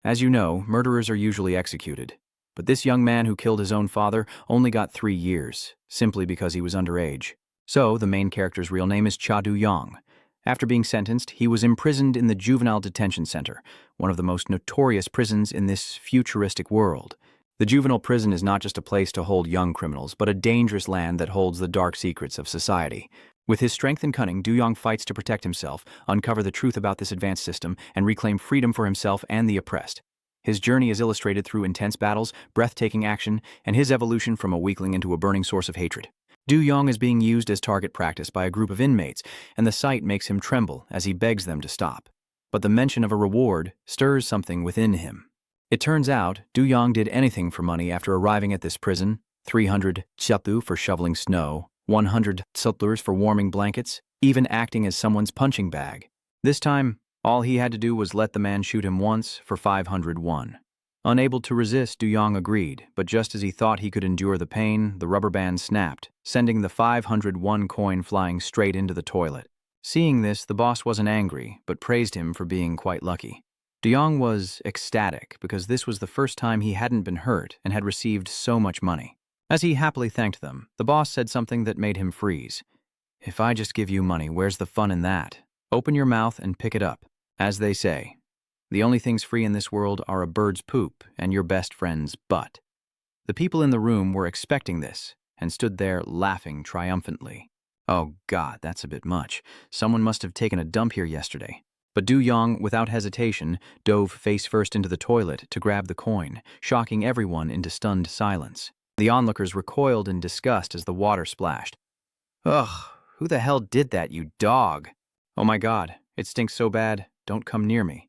As you know, murderers are usually executed. But this young man who killed his own father only got 3 years, simply because he was underage. So, the main character's real name is Cha Do-young. After being sentenced, he was imprisoned in the Juvenile Detention Center, one of the most notorious prisons in this futuristic world. The juvenile prison is not just a place to hold young criminals, but a dangerous land that holds the dark secrets of society. With his strength and cunning, Do-young fights to protect himself, uncover the truth about this advanced system, and reclaim freedom for himself and the oppressed. His journey is illustrated through intense battles, breathtaking action, and his evolution from a weakling into a burning source of hatred. Do-young is being used as target practice by a group of inmates, and the sight makes him tremble as he begs them to stop. But the mention of a reward stirs something within him. It turns out, Do-young did anything for money after arriving at this prison: 300 tsutu for shoveling snow, 100 tsutlers for warming blankets, even acting as someone's punching bag. This time, all he had to do was let the man shoot him once for 500 won. Unable to resist, Do-young agreed, but just as he thought he could endure the pain, the rubber band snapped, sending the 500 won coin flying straight into the toilet. Seeing this, the boss wasn't angry, but praised him for being quite lucky. Do-young was ecstatic because this was the first time he hadn't been hurt and had received so much money. As he happily thanked them, the boss said something that made him freeze. "If I just give you money, where's the fun in that? Open your mouth and pick it up." As they say, the only things free in this world are a bird's poop and your best friend's butt. The people in the room were expecting this and stood there laughing triumphantly. Oh God, that's a bit much. Someone must have taken a dump here yesterday. But Do-young, without hesitation, dove face first into the toilet to grab the coin, shocking everyone into stunned silence. The onlookers recoiled in disgust as the water splashed. "Ugh, who the hell did that, you dog? Oh my God, it stinks so bad, don't come near me."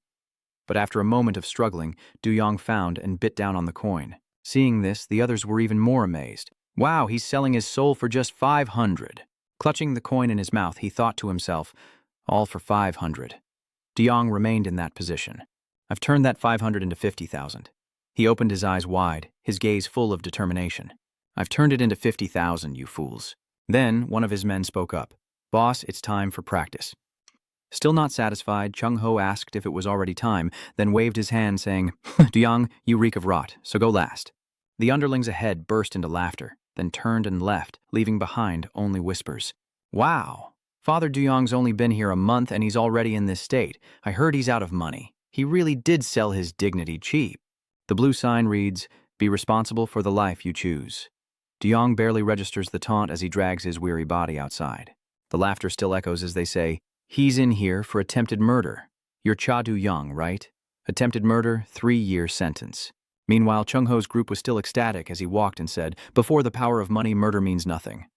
But after a moment of struggling, Do-young found and bit down on the coin. Seeing this, the others were even more amazed. Wow, he's selling his soul for just 500. Clutching the coin in his mouth, he thought to himself, all for 500. Do-young remained in that position. I've turned that 500 into 50,000. He opened his eyes wide, his gaze full of determination. I've turned it into 50,000, you fools. Then one of his men spoke up. "Boss, it's time for practice." Still not satisfied, Chung-ho asked if it was already time, then waved his hand saying, "Do-young, you reek of rot, so go last." The underlings ahead burst into laughter, then turned and left, leaving behind only whispers. "Wow, Father Do-young's only been here a month and he's already in this state. I heard he's out of money. He really did sell his dignity cheap." The blue sign reads, "Be responsible for the life you choose." Do-young barely registers the taunt as he drags his weary body outside. The laughter still echoes as they say, "He's in here for attempted murder. You're Cha Do-young, right? Attempted murder, 3-year sentence." Meanwhile, Chung-ho's group was still ecstatic as he walked and said, "Before the power of money, murder means nothing."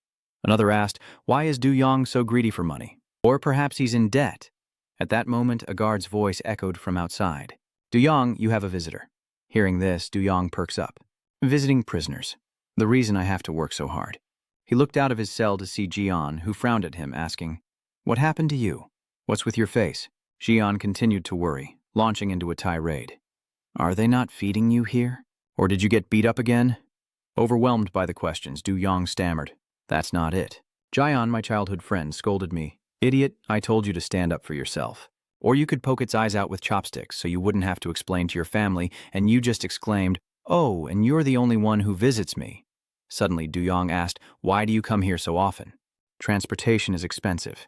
Another asked, "Why is Do-young so greedy for money? Or perhaps he's in debt?" At that moment, a guard's voice echoed from outside. "Do-young, you have a visitor." Hearing this, Do-young perks up. "Visiting prisoners. The reason I have to work so hard." He looked out of his cell to see Ji-yeon, who frowned at him, asking, "What happened to you? What's with your face?" Ji-yeon continued to worry, launching into a tirade. "Are they not feeding you here? Or did you get beat up again?" Overwhelmed by the questions, Do-young stammered, "That's not it. Ji-yeon, my childhood friend, scolded me. 'Idiot, I told you to stand up for yourself. Or you could poke its eyes out with chopsticks so you wouldn't have to explain to your family, and you just exclaimed, 'Oh, and you're the only one who visits me.'" Suddenly, Do-young asked, "Why do you come here so often?" "Transportation is expensive."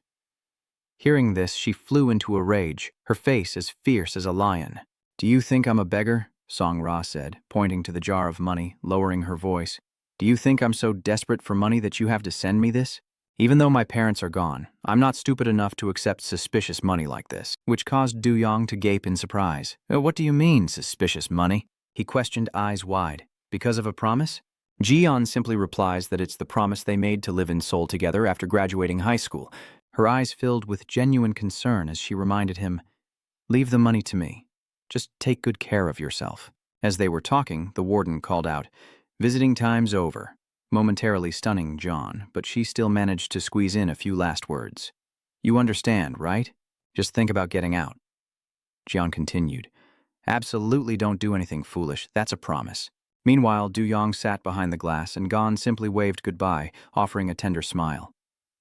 Hearing this, she flew into a rage, her face as fierce as a lion. "Do you think I'm a beggar?" Song-ra said, pointing to the jar of money, lowering her voice. "Do you think I'm so desperate for money that you have to send me this? Even though my parents are gone, I'm not stupid enough to accept suspicious money like this," which caused Do-young to gape in surprise. "What do you mean, suspicious money?" he questioned, eyes wide. "Because of a promise?" Ji-yeon simply replies that it's the promise they made to live in Seoul together after graduating high school. Her eyes filled with genuine concern as she reminded him, "Leave the money to me. Just take good care of yourself." As they were talking, the warden called out, "Visiting time's over," momentarily stunning John, but she still managed to squeeze in a few last words. "You understand, right? Just think about getting out." Jeon continued, "Absolutely don't do anything foolish, that's a promise." Meanwhile, Do-young sat behind the glass and Gon simply waved goodbye, offering a tender smile.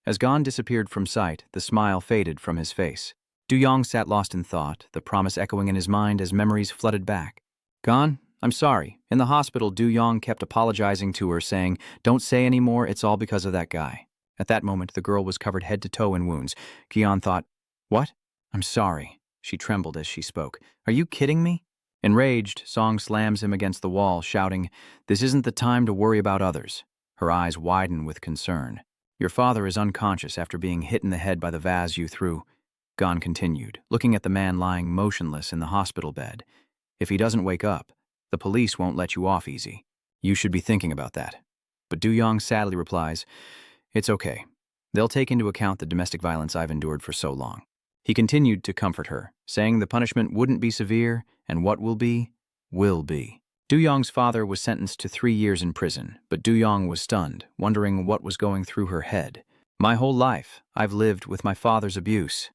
As Gon disappeared from sight, the smile faded from his face. Do-young sat lost in thought, the promise echoing in his mind as memories flooded back. Gone? I'm sorry. In the hospital, Du-yong kept apologizing to her, saying, "Don't say any more, it's all because of that guy." At that moment, the girl was covered head to toe in wounds. Gion thought, "What? I'm sorry." She trembled as she spoke. "Are you kidding me?" Enraged, Song slams him against the wall, shouting, "This isn't the time to worry about others." Her eyes widen with concern. "Your father is unconscious after being hit in the head by the vase you threw." Gon continued, looking at the man lying motionless in the hospital bed. "If he doesn't wake up, the police won't let you off easy. You should be thinking about that." But Du-yong sadly replies, "It's okay. They'll take into account the domestic violence I've endured for so long." He continued to comfort her, saying the punishment wouldn't be severe, and what will be, will be. Du-yong's father was sentenced to 3 years in prison, but Du-yong was stunned, wondering what was going through her head. "My whole life, I've lived with my father's abuse.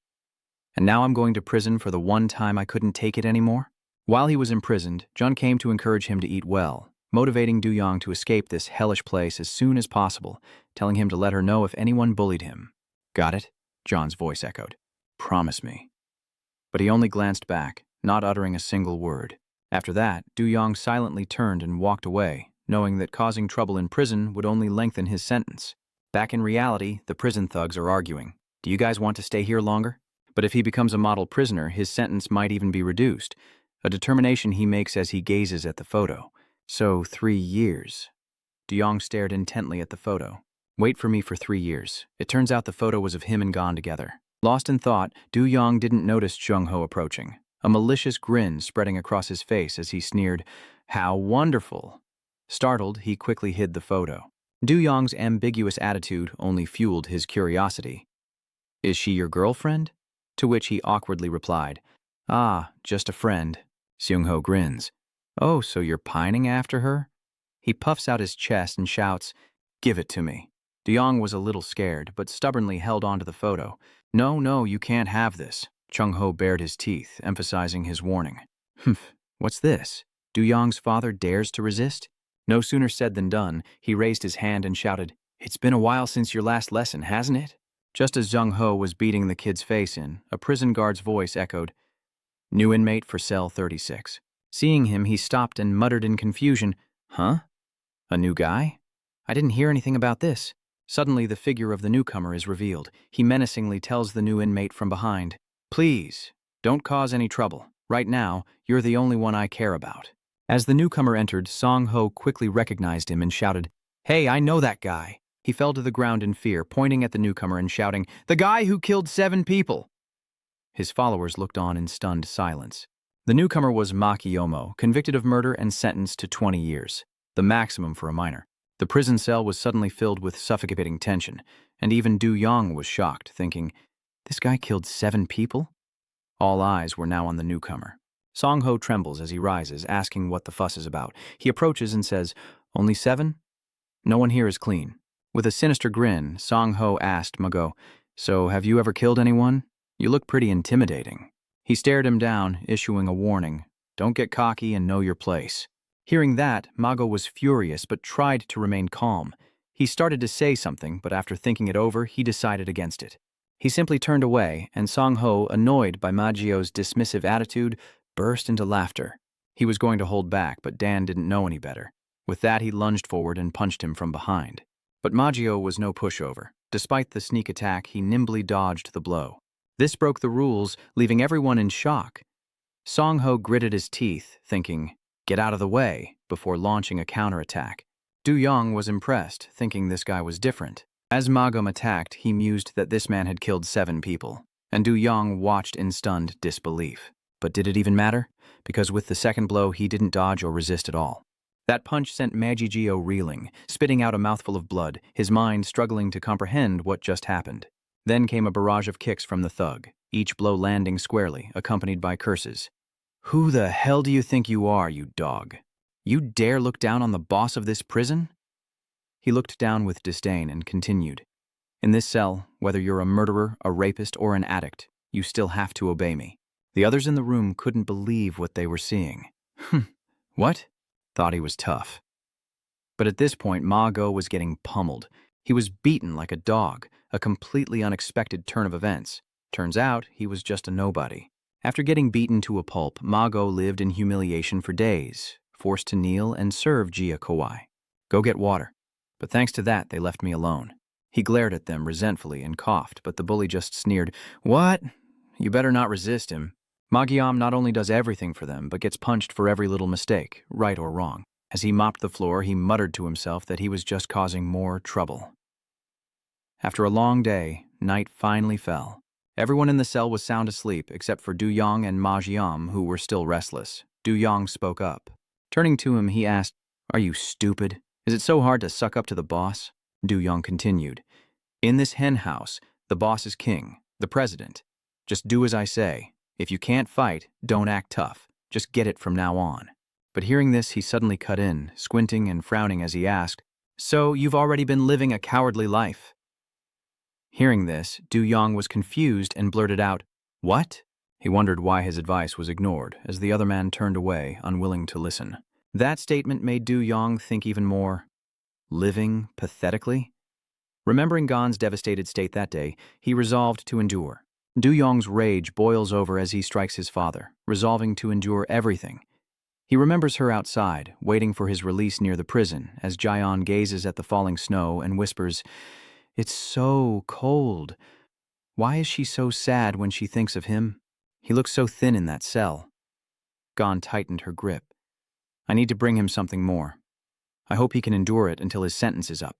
And now I'm going to prison for the one time I couldn't take it anymore?" While he was imprisoned, Jun came to encourage him to eat well, motivating Du-yong to escape this hellish place as soon as possible, telling him to let her know if anyone bullied him. "Got it?" John's voice echoed. "Promise me." But he only glanced back, not uttering a single word. After that, Du-yong silently turned and walked away, knowing that causing trouble in prison would only lengthen his sentence. Back in reality, the prison thugs are arguing. "Do you guys want to stay here longer?" But if he becomes a model prisoner, his sentence might even be reduced, a determination he makes as he gazes at the photo. So 3 years. Du-yong stared intently at the photo. "Wait for me for 3 years. It turns out the photo was of him and Gon together." Lost in thought, Du-yong didn't notice Jung-ho approaching, a malicious grin spreading across his face as he sneered, "How wonderful." Startled, he quickly hid the photo. Du-yong's ambiguous attitude only fueled his curiosity. "Is she your girlfriend?" To which he awkwardly replied, "Ah, just a friend." Seung-ho grins. "Oh, so you're pining after her?" He puffs out his chest and shouts, "Give it to me." Du-yong was a little scared, but stubbornly held onto the photo. No, you can't have this." Chung-ho bared his teeth, emphasizing his warning. "Humph, what's this? Du-yong's father dares to resist?" No sooner said than done, he raised his hand and shouted, "It's been a while since your last lesson, hasn't it?" Just as Jung-ho was beating the kid's face in, a prison guard's voice echoed, "New inmate for cell 36. Seeing him, he stopped and muttered in confusion, "Huh? A new guy? I didn't hear anything about this." Suddenly, the figure of the newcomer is revealed. He menacingly tells the new inmate from behind, "Please, don't cause any trouble. Right now, you're the only one I care about." As the newcomer entered, Song-ho quickly recognized him and shouted, "Hey, I know that guy." He fell to the ground in fear, pointing at the newcomer and shouting, "The guy who killed 7 people!" His followers looked on in stunned silence. The newcomer was Ma Kiyomo, convicted of murder and sentenced to 20 years, the maximum for a minor. The prison cell was suddenly filled with suffocating tension, and even Du-yong was shocked, thinking, "This guy killed 7 people?" All eyes were now on the newcomer. Song-ho trembles as he rises, asking what the fuss is about. He approaches and says, "Only 7? No one here is clean." With a sinister grin, Song-ho asked Mago, "So have you ever killed anyone? You look pretty intimidating." He stared him down, issuing a warning, "Don't get cocky and know your place." Hearing that, Mago was furious but tried to remain calm. He started to say something, but after thinking it over, he decided against it. He simply turned away, and Song-ho, annoyed by Magio's dismissive attitude, burst into laughter. He was going to hold back, but Dan didn't know any better. With that, he lunged forward and punched him from behind. But Magio was no pushover. Despite the sneak attack, he nimbly dodged the blow. This broke the rules, leaving everyone in shock. Song-ho gritted his teeth, thinking, "Get out of the way," before launching a counterattack. Du-yong was impressed, thinking this guy was different. As Mago attacked, he mused that this man had killed 7 people, and Du-yong watched in stunned disbelief. But did it even matter? Because with the second blow, he didn't dodge or resist at all. That punch sent Magio reeling, spitting out a mouthful of blood, his mind struggling to comprehend what just happened. Then came a barrage of kicks from the thug, each blow landing squarely, accompanied by curses. "Who the hell do you think you are, you dog? You dare look down on the boss of this prison?" He looked down with disdain and continued, "In this cell, whether you're a murderer, a rapist, or an addict, you still have to obey me." The others in the room couldn't believe what they were seeing. What? Thought he was tough. But at this point, Mago was getting pummeled. He was beaten like a dog, a completely unexpected turn of events. Turns out, he was just a nobody. After getting beaten to a pulp, Mago lived in humiliation for days, forced to kneel and serve Jia Kawai. Go get water. But thanks to that, they left me alone. He glared at them resentfully and coughed, but the bully just sneered, "What? You better not resist him." Magyam not only does everything for them, but gets punched for every little mistake, right or wrong. As he mopped the floor, he muttered to himself that he was just causing more trouble. After a long day, night finally fell. Everyone in the cell was sound asleep, except for Du Yong and Ma Jiam, who were still restless. Du Yong spoke up. Turning to him, he asked, "Are you stupid? Is it so hard to suck up to the boss?" Du Yong continued, "In this hen house, the boss is king, the president. Just do as I say. If you can't fight, don't act tough. Just get it from now on." But hearing this, he suddenly cut in, squinting and frowning as he asked, "So you've already been living a cowardly life?" Hearing this, Du Yong was confused and blurted out, "What?" He wondered why his advice was ignored, as the other man turned away, unwilling to listen. That statement made Du Yong think even more. Living pathetically? Remembering Gon's devastated state that day, he resolved to endure. Du Yong's rage boils over as he strikes his father, resolving to endure everything. He remembers her outside, waiting for his release near the prison, as Jaeon gazes at the falling snow and whispers, "It's so cold. Why is she so sad when she thinks of him? He looks so thin in that cell." Gon tightened her grip. "I need to bring him something more. I hope he can endure it until his sentence is up."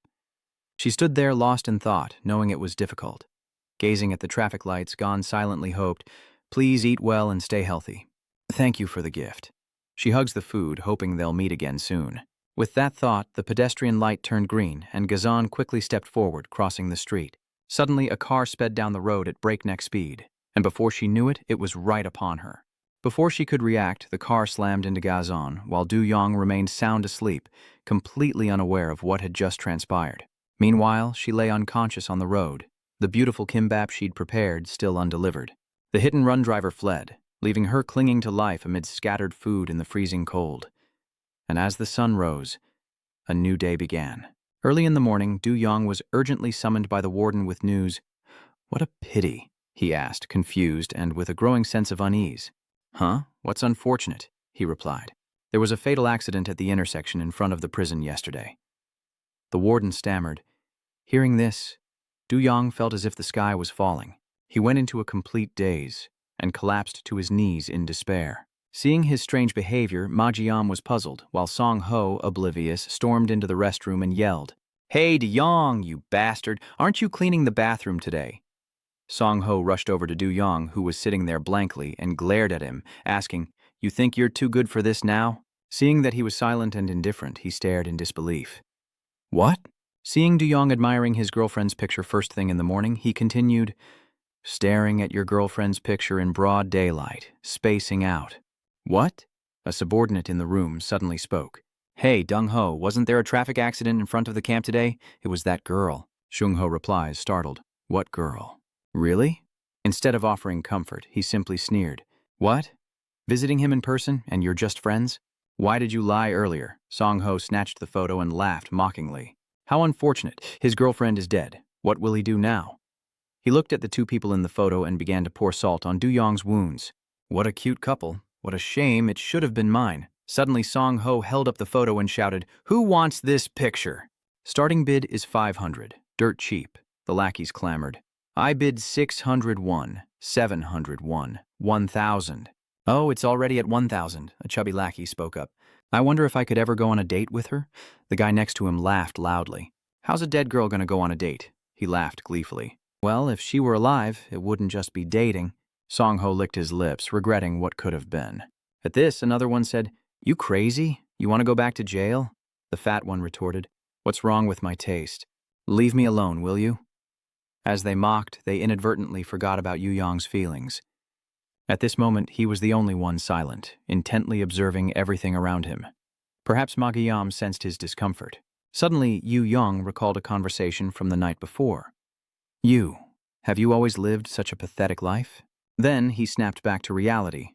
She stood there lost in thought, knowing it was difficult. Gazing at the traffic lights, Gon silently hoped, "Please eat well and stay healthy. Thank you for the gift." She hugs the food, hoping they'll meet again soon. With that thought, the pedestrian light turned green, and Gazan quickly stepped forward, crossing the street. Suddenly, a car sped down the road at breakneck speed, and before she knew it, it was right upon her. Before she could react, the car slammed into Gazan, while Du Yong remained sound asleep, completely unaware of what had just transpired. Meanwhile, she lay unconscious on the road, the beautiful kimbap she'd prepared still undelivered. The hit-and-run driver fled, leaving her clinging to life amid scattered food in the freezing cold. And as the sun rose, a new day began. Early in the morning, Du Yong was urgently summoned by the warden with news. "What a pity," he asked, confused and with a growing sense of unease. "Huh? What's unfortunate?" he replied. "There was a fatal accident at the intersection in front of the prison yesterday." The warden stammered. Hearing this, Du Yong felt as if the sky was falling. He went into a complete daze and collapsed to his knees in despair. Seeing his strange behavior, Ma Jiam was puzzled, while Song Ho, oblivious, stormed into the restroom and yelled, "Hey, Du Yong, you bastard! Aren't you cleaning the bathroom today?" Song Ho rushed over to Du Yong, who was sitting there blankly, and glared at him, asking, "You think you're too good for this now?" Seeing that he was silent and indifferent, he stared in disbelief. "What?" Seeing Du Yong admiring his girlfriend's picture first thing in the morning, he continued, "Staring at your girlfriend's picture in broad daylight, spacing out." "What?" A subordinate in the room suddenly spoke. "Hey, Dung Ho, wasn't there a traffic accident in front of the camp today? It was that girl." Shung Ho replies, startled. "What girl? Really?" Instead of offering comfort, he simply sneered. "What? Visiting him in person, and you're just friends? Why did you lie earlier?" Song Ho snatched the photo and laughed mockingly. "How unfortunate. His girlfriend is dead. What will he do now?" He looked at the two people in the photo and began to pour salt on Du Yong's wounds. "What a cute couple. What a shame, it should have been mine." Suddenly Song Ho held up the photo and shouted, "Who wants this picture?" "Starting bid is 500. Dirt cheap," the lackeys clamored. "I bid 601, 701, 1,000. "Oh, it's already at 1,000, a chubby lackey spoke up. "I wonder if I could ever go on a date with her?" The guy next to him laughed loudly. "How's a dead girl gonna go on a date?" He laughed gleefully. "Well, if she were alive, it wouldn't just be dating." Song Ho licked his lips, regretting what could have been. At this, another one said, "You crazy? You want to go back to jail?" The fat one retorted, "What's wrong with my taste? Leave me alone, will you?" As they mocked, they inadvertently forgot about Yu Yong's feelings. At this moment, he was the only one silent, intently observing everything around him. Perhaps Magyam sensed his discomfort. Suddenly, Yu Yong recalled a conversation from the night before. Have you always lived such a pathetic life?" Then he snapped back to reality.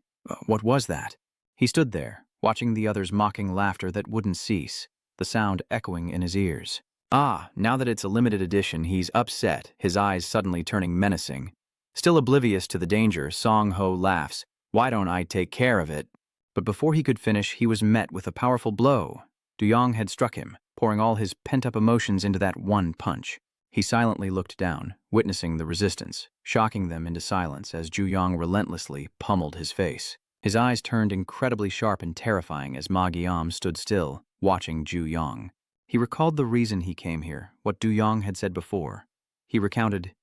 What was that? He stood there, watching the others' mocking laughter that wouldn't cease, the sound echoing in his ears. Now that it's a limited edition, he's upset, his eyes suddenly turning menacing. Still oblivious to the danger, Song Ho laughs. Why don't I take care of it? But before he could finish, he was met with a powerful blow. Duyong had struck him, pouring all his pent-up emotions into that one punch. He silently looked down, witnessing the resistance, shocking them into silence as Duyong relentlessly pummeled his face. His eyes turned incredibly sharp and terrifying as Ma Guillaume stood still, watching Duyong. He recalled the reason he came here, what Duyong had said before. He recounted,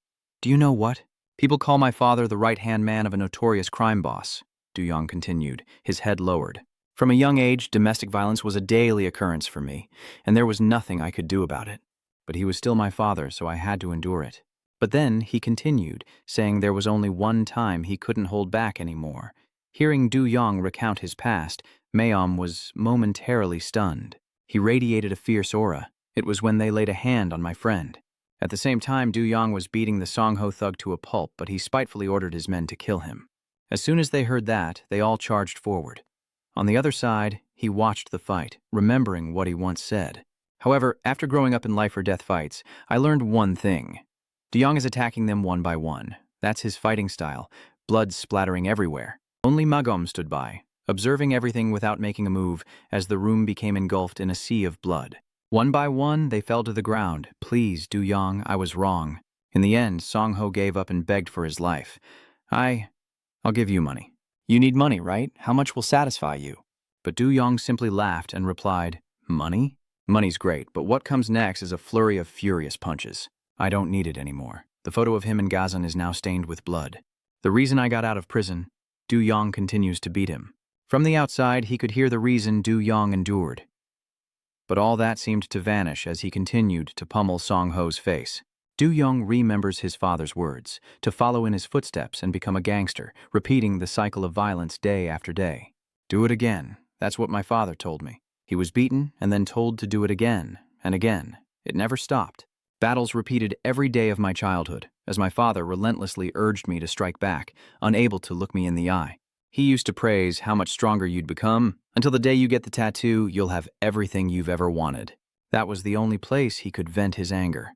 "Do you know what? People call my father the right-hand man of a notorious crime boss," Duyong continued, his head lowered. "From a young age, domestic violence was a daily occurrence for me, and there was nothing I could do about it. But he was still my father, so I had to endure it." But then he continued, saying there was only one time he couldn't hold back anymore. Hearing Duyong recount his past, Mayom was momentarily stunned. He radiated a fierce aura. It was when they laid a hand on my friend. At the same time, Duyong was beating the Songho thug to a pulp, but he spitefully ordered his men to kill him. As soon as they heard that, they all charged forward. On the other side, he watched the fight, remembering what he once said. However, after growing up in life-or-death fights, I learned one thing. Duyong is attacking them one by one. That's his fighting style, blood splattering everywhere. Only Magom stood by, observing everything without making a move as the room became engulfed in a sea of blood. One by one, they fell to the ground. "Please, Duyong, I was wrong." In the end, Songho gave up and begged for his life. I'll give you money. You need money, right? How much will satisfy you?" But Duyong simply laughed and replied, "Money? Money's great, but what comes next is a flurry of furious punches. I don't need it anymore. The photo of him and Gazan is now stained with blood. The reason I got out of prison, Duyong continues to beat him." From the outside, he could hear the reason Duyong endured. But all that seemed to vanish as he continued to pummel Songho's face. Duyong remembers his father's words, to follow in his footsteps and become a gangster, repeating the cycle of violence day after day. "Do it again. That's what my father told me." He was beaten and then told to do it again and again. It never stopped. Battles repeated every day of my childhood, as my father relentlessly urged me to strike back, unable to look me in the eye. He used to praise how much stronger you'd become. "Until the day you get the tattoo, you'll have everything you've ever wanted." That was the only place he could vent his anger.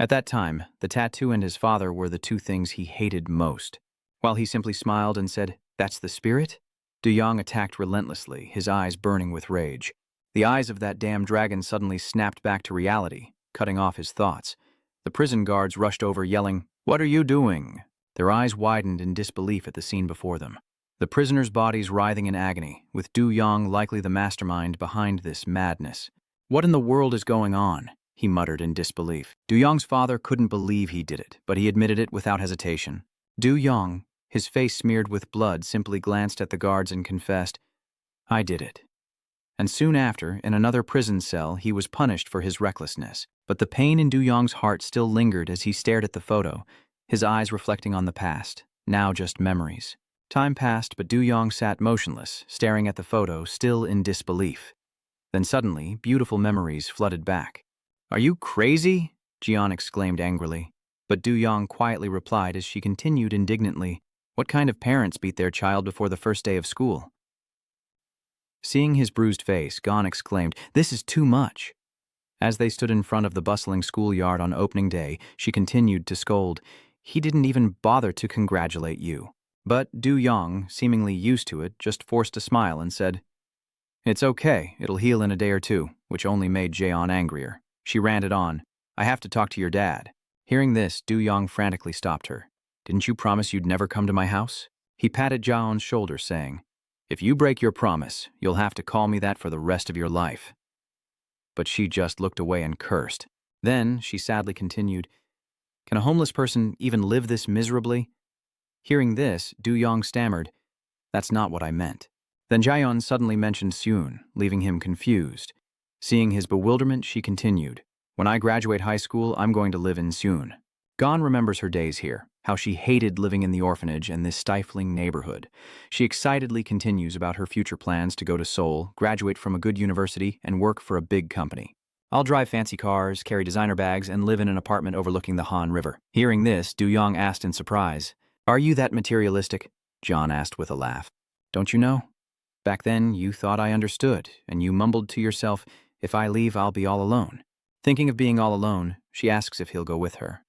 At that time, the tattoo and his father were the two things he hated most. While he simply smiled and said, "That's the spirit?" Duyong attacked relentlessly, his eyes burning with rage. The eyes of that damn dragon suddenly snapped back to reality, cutting off his thoughts. The prison guards rushed over, yelling, "What are you doing?" Their eyes widened in disbelief at the scene before them. The prisoners' bodies writhing in agony, with Duyong likely the mastermind behind this madness. "What in the world is going on?" he muttered in disbelief. Duyong's father couldn't believe he did it, but he admitted it without hesitation. Duyong, his face smeared with blood, simply glanced at the guards and confessed, "I did it." And soon after, in another prison cell, he was punished for his recklessness. But the pain in Duyong's heart still lingered as he stared at the photo, his eyes reflecting on the past, now just memories. Time passed, but Duyong sat motionless, staring at the photo, still in disbelief. Then suddenly, beautiful memories flooded back. "Are you crazy?" Jian exclaimed angrily. But Duyong quietly replied as she continued indignantly, "What kind of parents beat their child before the first day of school?" Seeing his bruised face, Gon exclaimed, "This is too much." As they stood in front of the bustling schoolyard on opening day, she continued to scold, "He didn't even bother to congratulate you." But Duyong, seemingly used to it, just forced a smile and said, "It's okay, it'll heal in a day or two," which only made Jaeon angrier. She ranted on, "I have to talk to your dad." Hearing this, Duyong frantically stopped her. "Didn't you promise you'd never come to my house?" He patted Jaeon's shoulder, saying, "If you break your promise, you'll have to call me that for the rest of your life." But she just looked away and cursed. Then, she sadly continued, "Can a homeless person even live this miserably?" Hearing this, Duyong stammered, "That's not what I meant." Then Jaeon suddenly mentioned Seun, leaving him confused. Seeing his bewilderment, she continued, "When I graduate high school, I'm going to live in Seun." Gon remembers her days here, how she hated living in the orphanage and this stifling neighborhood. She excitedly continues about her future plans to go to Seoul, graduate from a good university, and work for a big company. "I'll drive fancy cars, carry designer bags, and live in an apartment overlooking the Han River." Hearing this, Duyong asked in surprise, "Are you that materialistic?" John asked with a laugh. "Don't you know? Back then, you thought I understood, and you mumbled to yourself, 'If I leave, I'll be all alone.'" Thinking of being all alone, she asks if he'll go with her.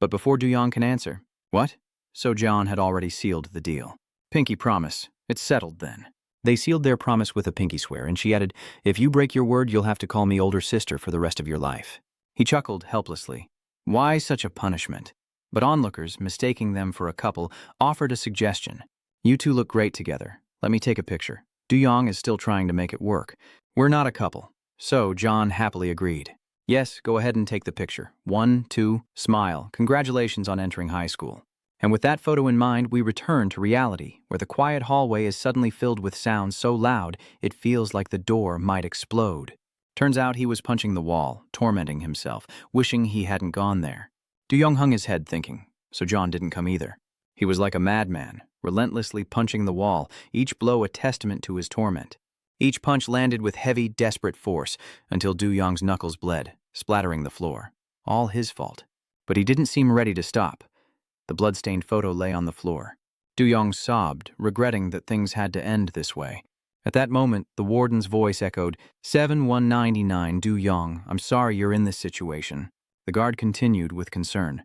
But before Duyong can answer, "What?" So John had already sealed the deal. Pinky promise. It's settled then. They sealed their promise with a pinky swear, and she added, if you break your word, you'll have to call me older sister for the rest of your life. He chuckled helplessly. Why such a punishment? But onlookers, mistaking them for a couple, offered a suggestion. You two look great together. Let me take a picture. Du-yong is still trying to make it work. We're not a couple. So John happily agreed. Yes, go ahead and take the picture. 1, 2, smile. Congratulations on entering high school. And with that photo in mind, we return to reality, where the quiet hallway is suddenly filled with sounds so loud it feels like the door might explode. Turns out he was punching the wall, tormenting himself, wishing he hadn't gone there. Du-yong hung his head thinking, so John didn't come either. He was like a madman, relentlessly punching the wall, each blow a testament to his torment. Each punch landed with heavy, desperate force, until Du-yong's knuckles bled, splattering the floor. All his fault. But he didn't seem ready to stop. The blood-stained photo lay on the floor. Du-yong sobbed, regretting that things had to end this way. At that moment, the warden's voice echoed, 7199 Du-yong, I'm sorry you're in this situation. The guard continued with concern.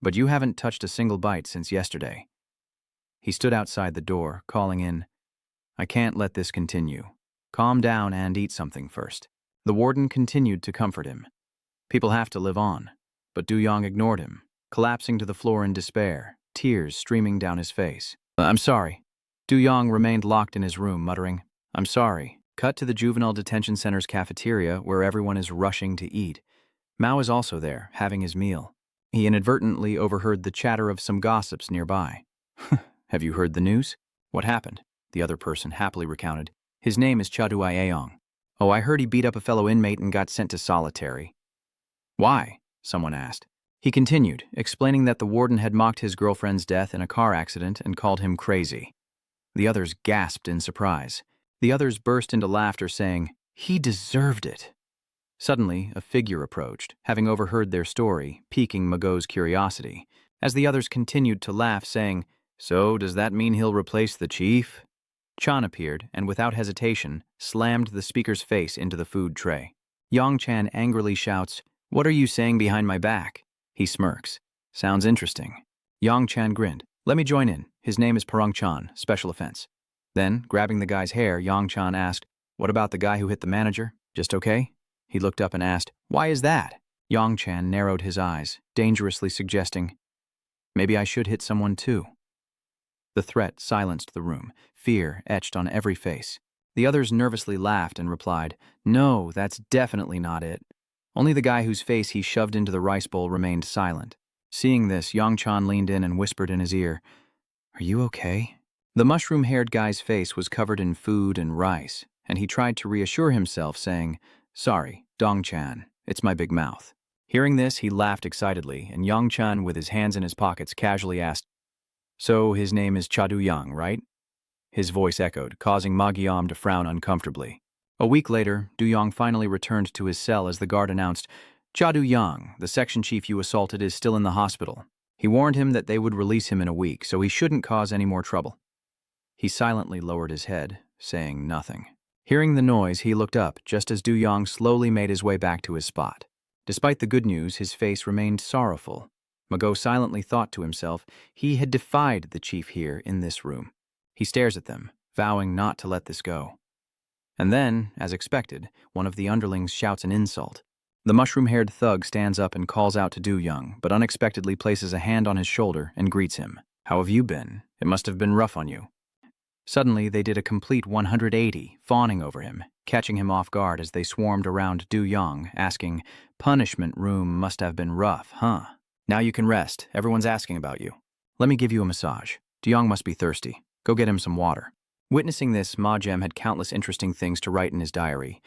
But you haven't touched a single bite since yesterday. He stood outside the door, calling in, I can't let this continue. Calm down and eat something first. The warden continued to comfort him. People have to live on. But Du-yong ignored him, collapsing to the floor in despair, tears streaming down his face. I'm sorry. Du-yong remained locked in his room, muttering, I'm sorry. Cut to the Juvenile Detention Center's cafeteria, where everyone is rushing to eat. Mao is also there, having his meal. He inadvertently overheard the chatter of some gossips nearby. Have you heard the news? What happened? The other person happily recounted. His name is Chaduai Aong. Oh, I heard he beat up a fellow inmate and got sent to solitary. Why? Someone asked. He continued, explaining that the warden had mocked his girlfriend's death in a car accident and called him crazy. The others gasped in surprise. The others burst into laughter, saying, he deserved it. Suddenly, a figure approached, having overheard their story, piquing Mago's curiosity, as the others continued to laugh, saying, so does that mean he'll replace the chief? Chan appeared, and without hesitation, slammed the speaker's face into the food tray. Yang Chan angrily shouts, what are you saying behind my back? He smirks. Sounds interesting. Yang Chan grinned. Let me join in. His name is Parung Chan, special offense. Then, grabbing the guy's hair, Yang Chan asked, what about the guy who hit the manager? Just okay? He looked up and asked, why is that? Yang Chan narrowed his eyes, dangerously suggesting, maybe I should hit someone too. The threat silenced the room, fear etched on every face. The others nervously laughed and replied, no, that's definitely not it. Only the guy whose face he shoved into the rice bowl remained silent. Seeing this, Yang Chan leaned in and whispered in his ear, are you okay? The mushroom-haired guy's face was covered in food and rice, and he tried to reassure himself, saying, sorry, Dong Chan, it's my big mouth. Hearing this, he laughed excitedly, and Yang Chan, with his hands in his pockets, casually asked, so his name is Chadu Yang, right? His voice echoed, causing Ma Guillaume to frown uncomfortably. A week later, Du-yong finally returned to his cell as the guard announced, Chadu Yang, the section chief you assaulted, is still in the hospital. He warned him that they would release him in a week, so he shouldn't cause any more trouble. He silently lowered his head, saying nothing. Hearing the noise, he looked up, just as Du-yong slowly made his way back to his spot. Despite the good news, his face remained sorrowful. Mago silently thought to himself, he had defied the chief here in this room. He stares at them, vowing not to let this go. And then, as expected, one of the underlings shouts an insult. The mushroom-haired thug stands up and calls out to Du-yong, but unexpectedly places a hand on his shoulder and greets him. How have you been? It must have been rough on you. Suddenly, they did a complete 180, fawning over him, catching him off guard as they swarmed around Du-yong, asking, punishment room must have been rough, huh? Now you can rest. Everyone's asking about you. Let me give you a massage. Du-yong must be thirsty. Go get him some water. Witnessing this, Ma Jem had countless interesting things to write in his diary.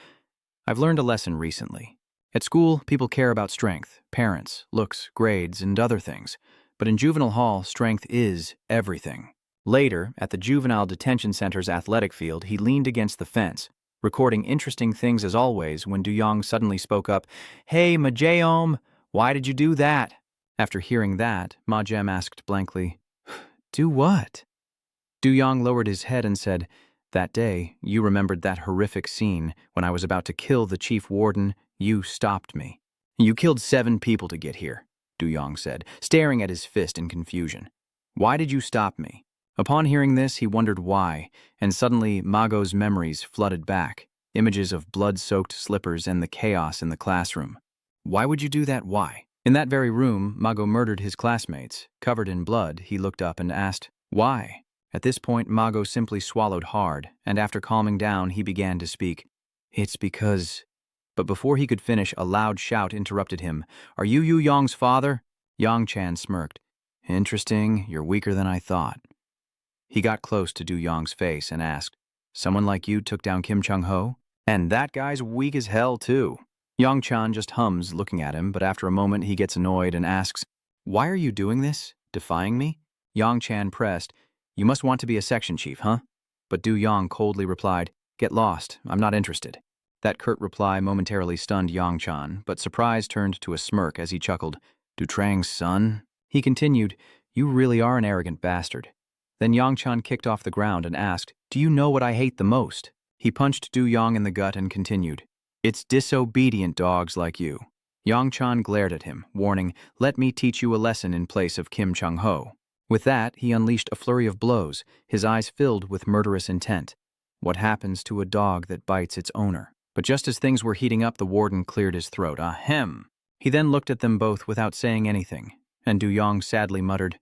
I've learned a lesson recently. At school, people care about strength, parents, looks, grades, and other things. But in juvenile hall, strength is everything. Later, at the Juvenile Detention Center's athletic field, he leaned against the fence, recording interesting things as always when Du-yong suddenly spoke up, Hey, Ma Jeom, why did you do that? After hearing that, Ma Jem asked blankly, do what? Du-yong lowered his head and said, that day, you remembered that horrific scene when I was about to kill the chief warden. You stopped me. You killed 7 people to get here, Du-yong said, staring at his fist in confusion. Why did you stop me? Upon hearing this, he wondered why, and suddenly Mago's memories flooded back, images of blood-soaked slippers and the chaos in the classroom. Why would you do that? Why? In that very room, Mago murdered his classmates. Covered in blood, he looked up and asked, "Why?" At this point, Mago simply swallowed hard, and after calming down, he began to speak. "It's because—" But before he could finish, a loud shout interrupted him. "Are you Yong's father?" Yang-chan smirked. "Interesting, you're weaker than I thought." He got close to Do-Yong's face and asked, "Someone like you took down Kim Chung-ho? And that guy's weak as hell, too." Yang-chan just hums looking at him, but after a moment he gets annoyed and asks, "Why are you doing this? Defying me?" Yang-chan pressed, "You must want to be a section chief, huh?" But Do-Yong coldly replied, "Get lost, I'm not interested." That curt reply momentarily stunned Yang-chan, but surprise turned to a smirk as he chuckled. "Dutrang's son?" He continued, "You really are an arrogant bastard." Then Yang-chan kicked off the ground and asked, "Do you know what I hate the most?" He punched Do-Yong in the gut and continued, "It's disobedient dogs like you." Yang-chan glared at him, warning, "Let me teach you a lesson in place of Kim Chung-ho." With that, he unleashed a flurry of blows, his eyes filled with murderous intent. What happens to a dog that bites its owner? But just as things were heating up, the warden cleared his throat. Ahem. He then looked at them both without saying anything, and Do-Yong sadly muttered,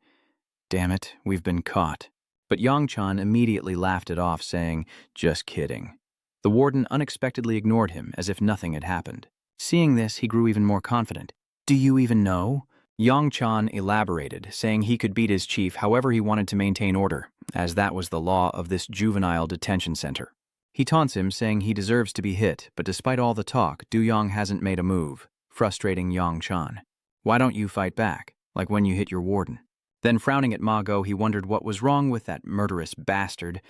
"Damn it, we've been caught." But Yang-chan immediately laughed it off, saying, "Just kidding." The warden unexpectedly ignored him as if nothing had happened. Seeing this, he grew even more confident. "Do you even know?" Yang-chan elaborated, saying he could beat his chief however he wanted to maintain order, as that was the law of this juvenile detention center. He taunts him, saying he deserves to be hit, but despite all the talk, Do-Yong hasn't made a move, frustrating Yang-chan. "Why don't you fight back, like when you hit your warden?" Then frowning at Mago, he wondered what was wrong with that murderous bastard.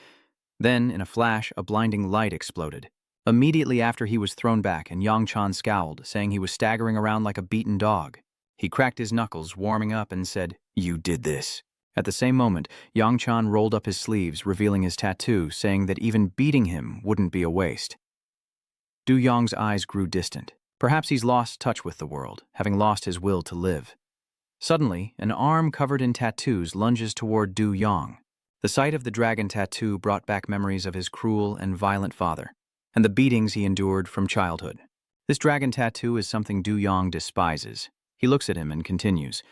Then, in a flash, a blinding light exploded. Immediately after, he was thrown back, and Yang-chan scowled, saying he was staggering around like a beaten dog. He cracked his knuckles, warming up, and said, "You did this." At the same moment, Yang-chan rolled up his sleeves, revealing his tattoo, saying that even beating him wouldn't be a waste. Do-Yong's eyes grew distant. Perhaps he's lost touch with the world, having lost his will to live. Suddenly, an arm covered in tattoos lunges toward Do-Yong. The sight of the dragon tattoo brought back memories of his cruel and violent father, and the beatings he endured from childhood. This dragon tattoo is something Do-Yong despises. He looks at him and continues,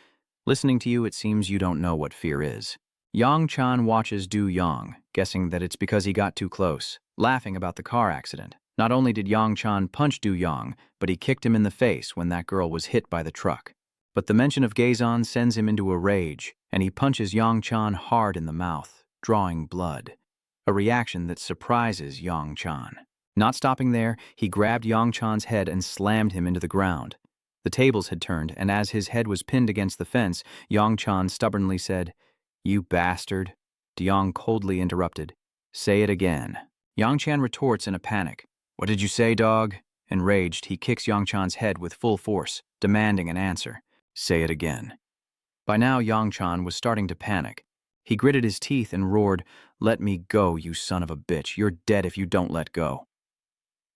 "Listening to you, it seems you don't know what fear is." Yang-chan watches Do-Yong, guessing that it's because he got too close, laughing about the car accident. Not only did Yang-chan punch Do-Yong, but he kicked him in the face when that girl was hit by the truck. But the mention of Gaezon sends him into a rage, and he punches Yang-chan hard in the mouth, drawing blood. A reaction that surprises Yang-chan. Not stopping there, he grabbed Yang-chan's head and slammed him into the ground. The tables had turned, and as his head was pinned against the fence, Yang-chan stubbornly said, "You bastard." Do-Yong coldly interrupted, "Say it again." Yang-chan retorts in a panic, "What did you say, dog?" Enraged, he kicks Yang-chan's head with full force, demanding an answer. "Say it again." By now, Yang-chan was starting to panic. He gritted his teeth and roared, "Let me go, you son of a bitch. You're dead if you don't let go."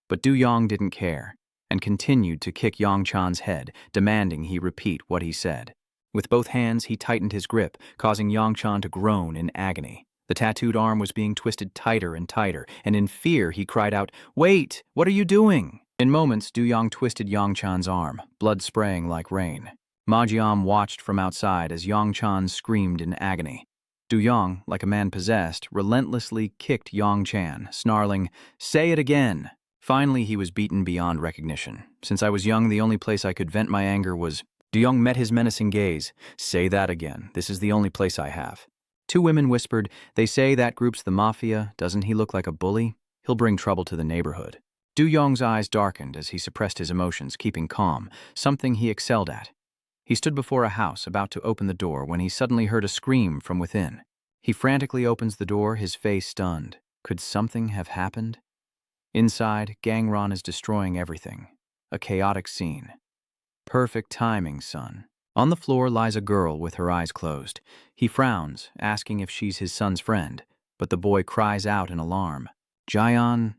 But Do-Yong didn't care, and continued to kick Yang-chan's head, demanding he repeat what he said. With both hands, he tightened his grip, causing Yang-chan to groan in agony. The tattooed arm was being twisted tighter and tighter, and in fear he cried out, "Wait! What are you doing?" In moments, Do-Yong twisted Yang-chan's arm, blood spraying like rain. Ma-jiam watched from outside as Yang-chan screamed in agony. Do-Yong, like a man possessed, relentlessly kicked Yang-chan, snarling, "Say it again!" Finally, he was beaten beyond recognition. "Since I was young, the only place I could vent my anger was—" Do-Yong met his menacing gaze. "Say that again. This is the only place I have." Two women whispered, "They say that group's the mafia. Doesn't he look like a bully? He'll bring trouble to the neighborhood." Do-Yong's eyes darkened as he suppressed his emotions, keeping calm, something he excelled at. He stood before a house, about to open the door, when he suddenly heard a scream from within. He frantically opens the door, his face stunned. Could something have happened? Inside, Gangron is destroying everything. A chaotic scene. Perfect timing, son. On the floor lies a girl with her eyes closed. He frowns, asking if she's his son's friend, but the boy cries out in alarm. "Jaeon."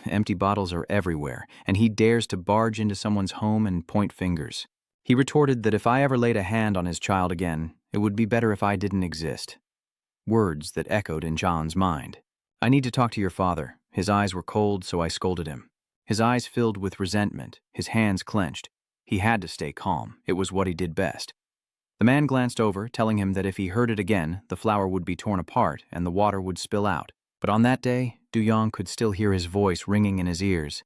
Empty bottles are everywhere, and he dares to barge into someone's home and point fingers. He retorted that if I ever laid a hand on his child again, it would be better if I didn't exist. words that echoed in John's mind. "I need to talk to your father." His eyes were cold, so I scolded him. His eyes filled with resentment, his hands clenched. He had to stay calm. It was what he did best. The man glanced over, telling him that if he heard it again, the flower would be torn apart and the water would spill out. But on that day, Du-yong could still hear his voice ringing in his ears.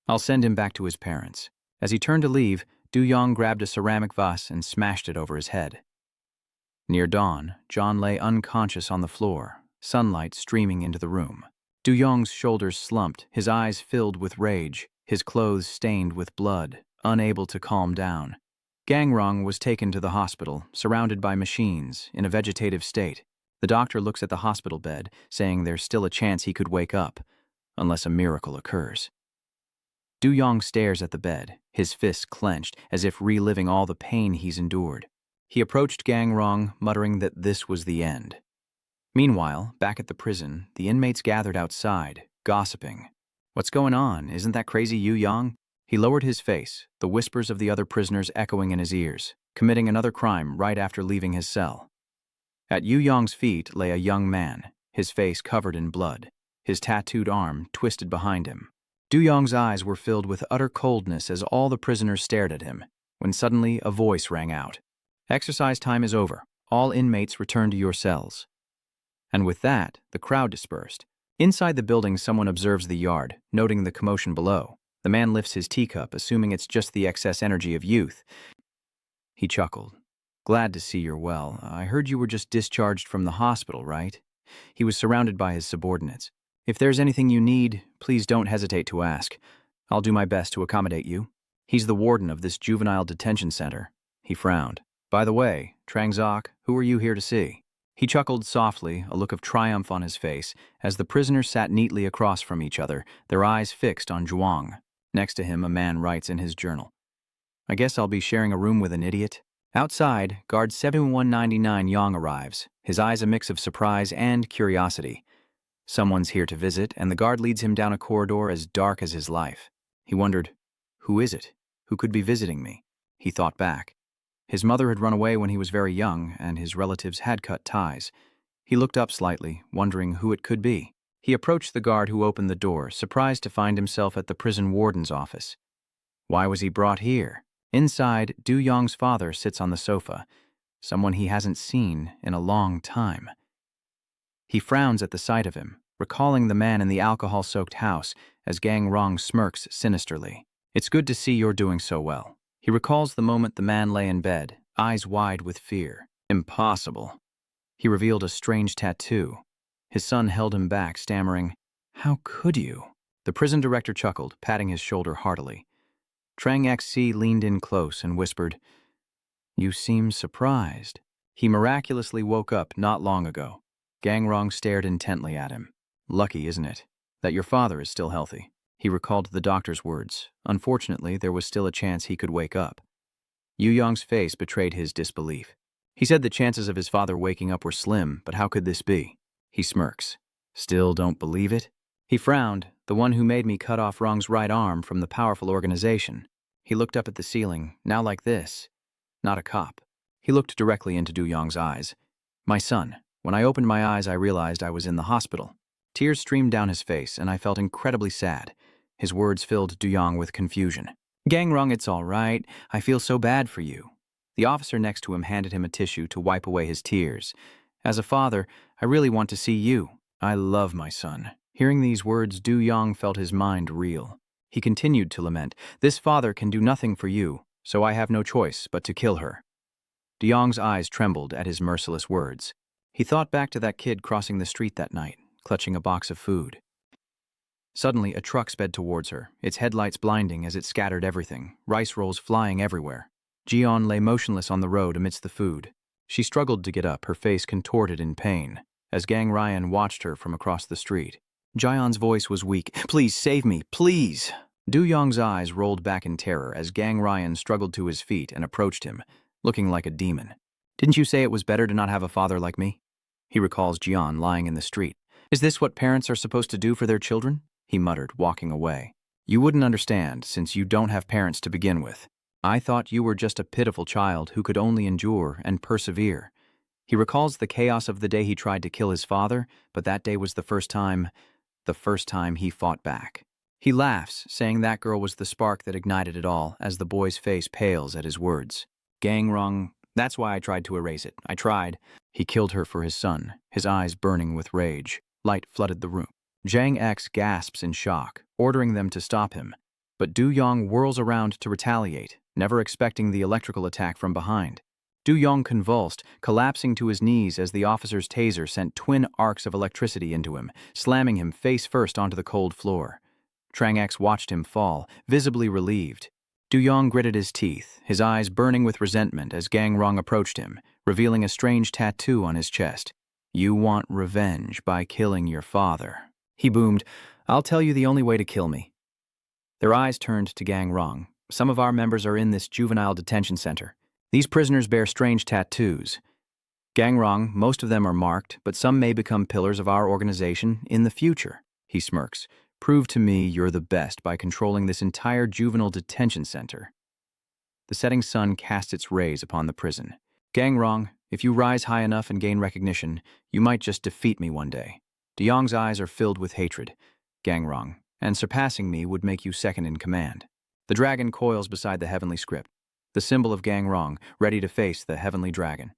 "I'll send him back to his parents." As he turned to leave, Du-yong grabbed a ceramic vase and smashed it over his head. Near dawn, John lay unconscious on the floor, sunlight streaming into the room. Du-yong's shoulders slumped, his eyes filled with rage, his clothes stained with blood, unable to calm down. Gangrong was taken to the hospital, surrounded by machines, in a vegetative state. The doctor looks at the hospital bed, saying there's still a chance he could wake up, unless a miracle occurs. Du-yong stares at the bed, his fists clenched, as if reliving all the pain he's endured. He approached Gangrong, muttering that this was the end. Meanwhile, back at the prison, the inmates gathered outside, gossiping. "What's going on? Isn't that crazy Yu-yong?" He lowered his face, the whispers of the other prisoners echoing in his ears, committing another crime right after leaving his cell. At Yu-yong's feet lay a young man, his face covered in blood, his tattooed arm twisted behind him. Du-yong's eyes were filled with utter coldness as all the prisoners stared at him, when suddenly a voice rang out. "Exercise time is over. All inmates return to your cells." And with that, the crowd dispersed. Inside the building, someone observes the yard, noting the commotion below. The man lifts his teacup, assuming it's just the excess energy of youth. He chuckled. "Glad to see you're well. I heard you were just discharged from the hospital, right?" He was surrounded by his subordinates. "If there's anything you need, please don't hesitate to ask. I'll do my best to accommodate you." "He's the warden of this juvenile detention center." He frowned. "By the way, Trangzok, who are you here to see?" He chuckled softly, a look of triumph on his face, as the prisoners sat neatly across from each other, their eyes fixed on Zhuang. Next to him, a man writes in his journal, "I guess I'll be sharing a room with an idiot." Outside, guard 7199 Yang arrives, his eyes a mix of surprise and curiosity. Someone's here to visit, and the guard leads him down a corridor as dark as his life. He wondered, who is it? Who could be visiting me? He thought back. His mother had run away when he was very young, and his relatives had cut ties. He looked up slightly, wondering who it could be. He approached the guard who opened the door, surprised to find himself at the prison warden's office. Why was he brought here? Inside, Du-yong's father sits on the sofa, someone he hasn't seen in a long time. He frowns at the sight of him, recalling the man in the alcohol-soaked house, as Gangrong smirks sinisterly. "It's good to see you're doing so well." He recalls the moment the man lay in bed, eyes wide with fear. Impossible. He revealed a strange tattoo. His son held him back, stammering, "How could you?" The prison director chuckled, patting his shoulder heartily. Trang XC leaned in close and whispered, "You seem surprised." He miraculously woke up not long ago. Gangrong stared intently at him. "Lucky, isn't it, that your father is still healthy?" He recalled the doctor's words. Unfortunately, there was still a chance he could wake up. Yu-yong's face betrayed his disbelief. He said the chances of his father waking up were slim, but how could this be? He smirks. "Still don't believe it?" He frowned, "The one who made me cut off Rong's right arm from the powerful organization." He looked up at the ceiling, now like this. Not a cop. He looked directly into Du-yong's eyes. "My son, when I opened my eyes I realized I was in the hospital." Tears streamed down his face, and I felt incredibly sad. His words filled Du-yong with confusion. "Gangrong, it's all right. I feel so bad for you." The officer next to him handed him a tissue to wipe away his tears. "As a father, I really want to see you. I love my son." Hearing these words, Du-yong felt his mind reel. He continued to lament, "This father can do nothing for you, so I have no choice but to kill her." Du-yong's eyes trembled at his merciless words. He thought back to that kid crossing the street that night, clutching a box of food. Suddenly, a truck sped towards her, its headlights blinding as it scattered everything, rice rolls flying everywhere. Jion lay motionless on the road amidst the food. She struggled to get up, her face contorted in pain, as Gang Ryan watched her from across the street. Jion's voice was weak. "Please save me, please!" Du-yong's eyes rolled back in terror as Gang Ryan struggled to his feet and approached him, looking like a demon. "Didn't you say it was better to not have a father like me?" He recalls Jion lying in the street. "Is this what parents are supposed to do for their children?" He muttered, walking away. "You wouldn't understand, since you don't have parents to begin with. I thought you were just a pitiful child who could only endure and persevere." He recalls the chaos of the day he tried to kill his father, but that day was the first time he fought back. He laughs, saying that girl was the spark that ignited it all, as the boy's face pales at his words. Gang wrong. That's why I tried to erase it. I tried. He killed her for his son, his eyes burning with rage. Light flooded the room. Jang X gasps in shock, ordering them to stop him. But Du Yong whirls around to retaliate, never expecting the electrical attack from behind. Du Yong convulsed, collapsing to his knees as the officer's taser sent twin arcs of electricity into him, slamming him face first onto the cold floor. Trang X watched him fall, visibly relieved. Du Yong gritted his teeth, his eyes burning with resentment as Gang Rong approached him, revealing a strange tattoo on his chest. You want revenge by killing your father. He boomed, I'll tell you the only way to kill me. Their eyes turned to Gang Rong. Some of our members are in this juvenile detention center. These prisoners bear strange tattoos. Gang Rong, most of them are marked, but some may become pillars of our organization in the future. He smirks. Prove to me you're the best by controlling this entire juvenile detention center. The setting sun casts its rays upon the prison. Gang Rong, if you rise high enough and gain recognition, you might just defeat me one day. De Yong's eyes are filled with hatred. Gang Rong, and surpassing me would make you second in command. The dragon coils beside the heavenly script, the symbol of Gang Rong, ready to face the heavenly dragon.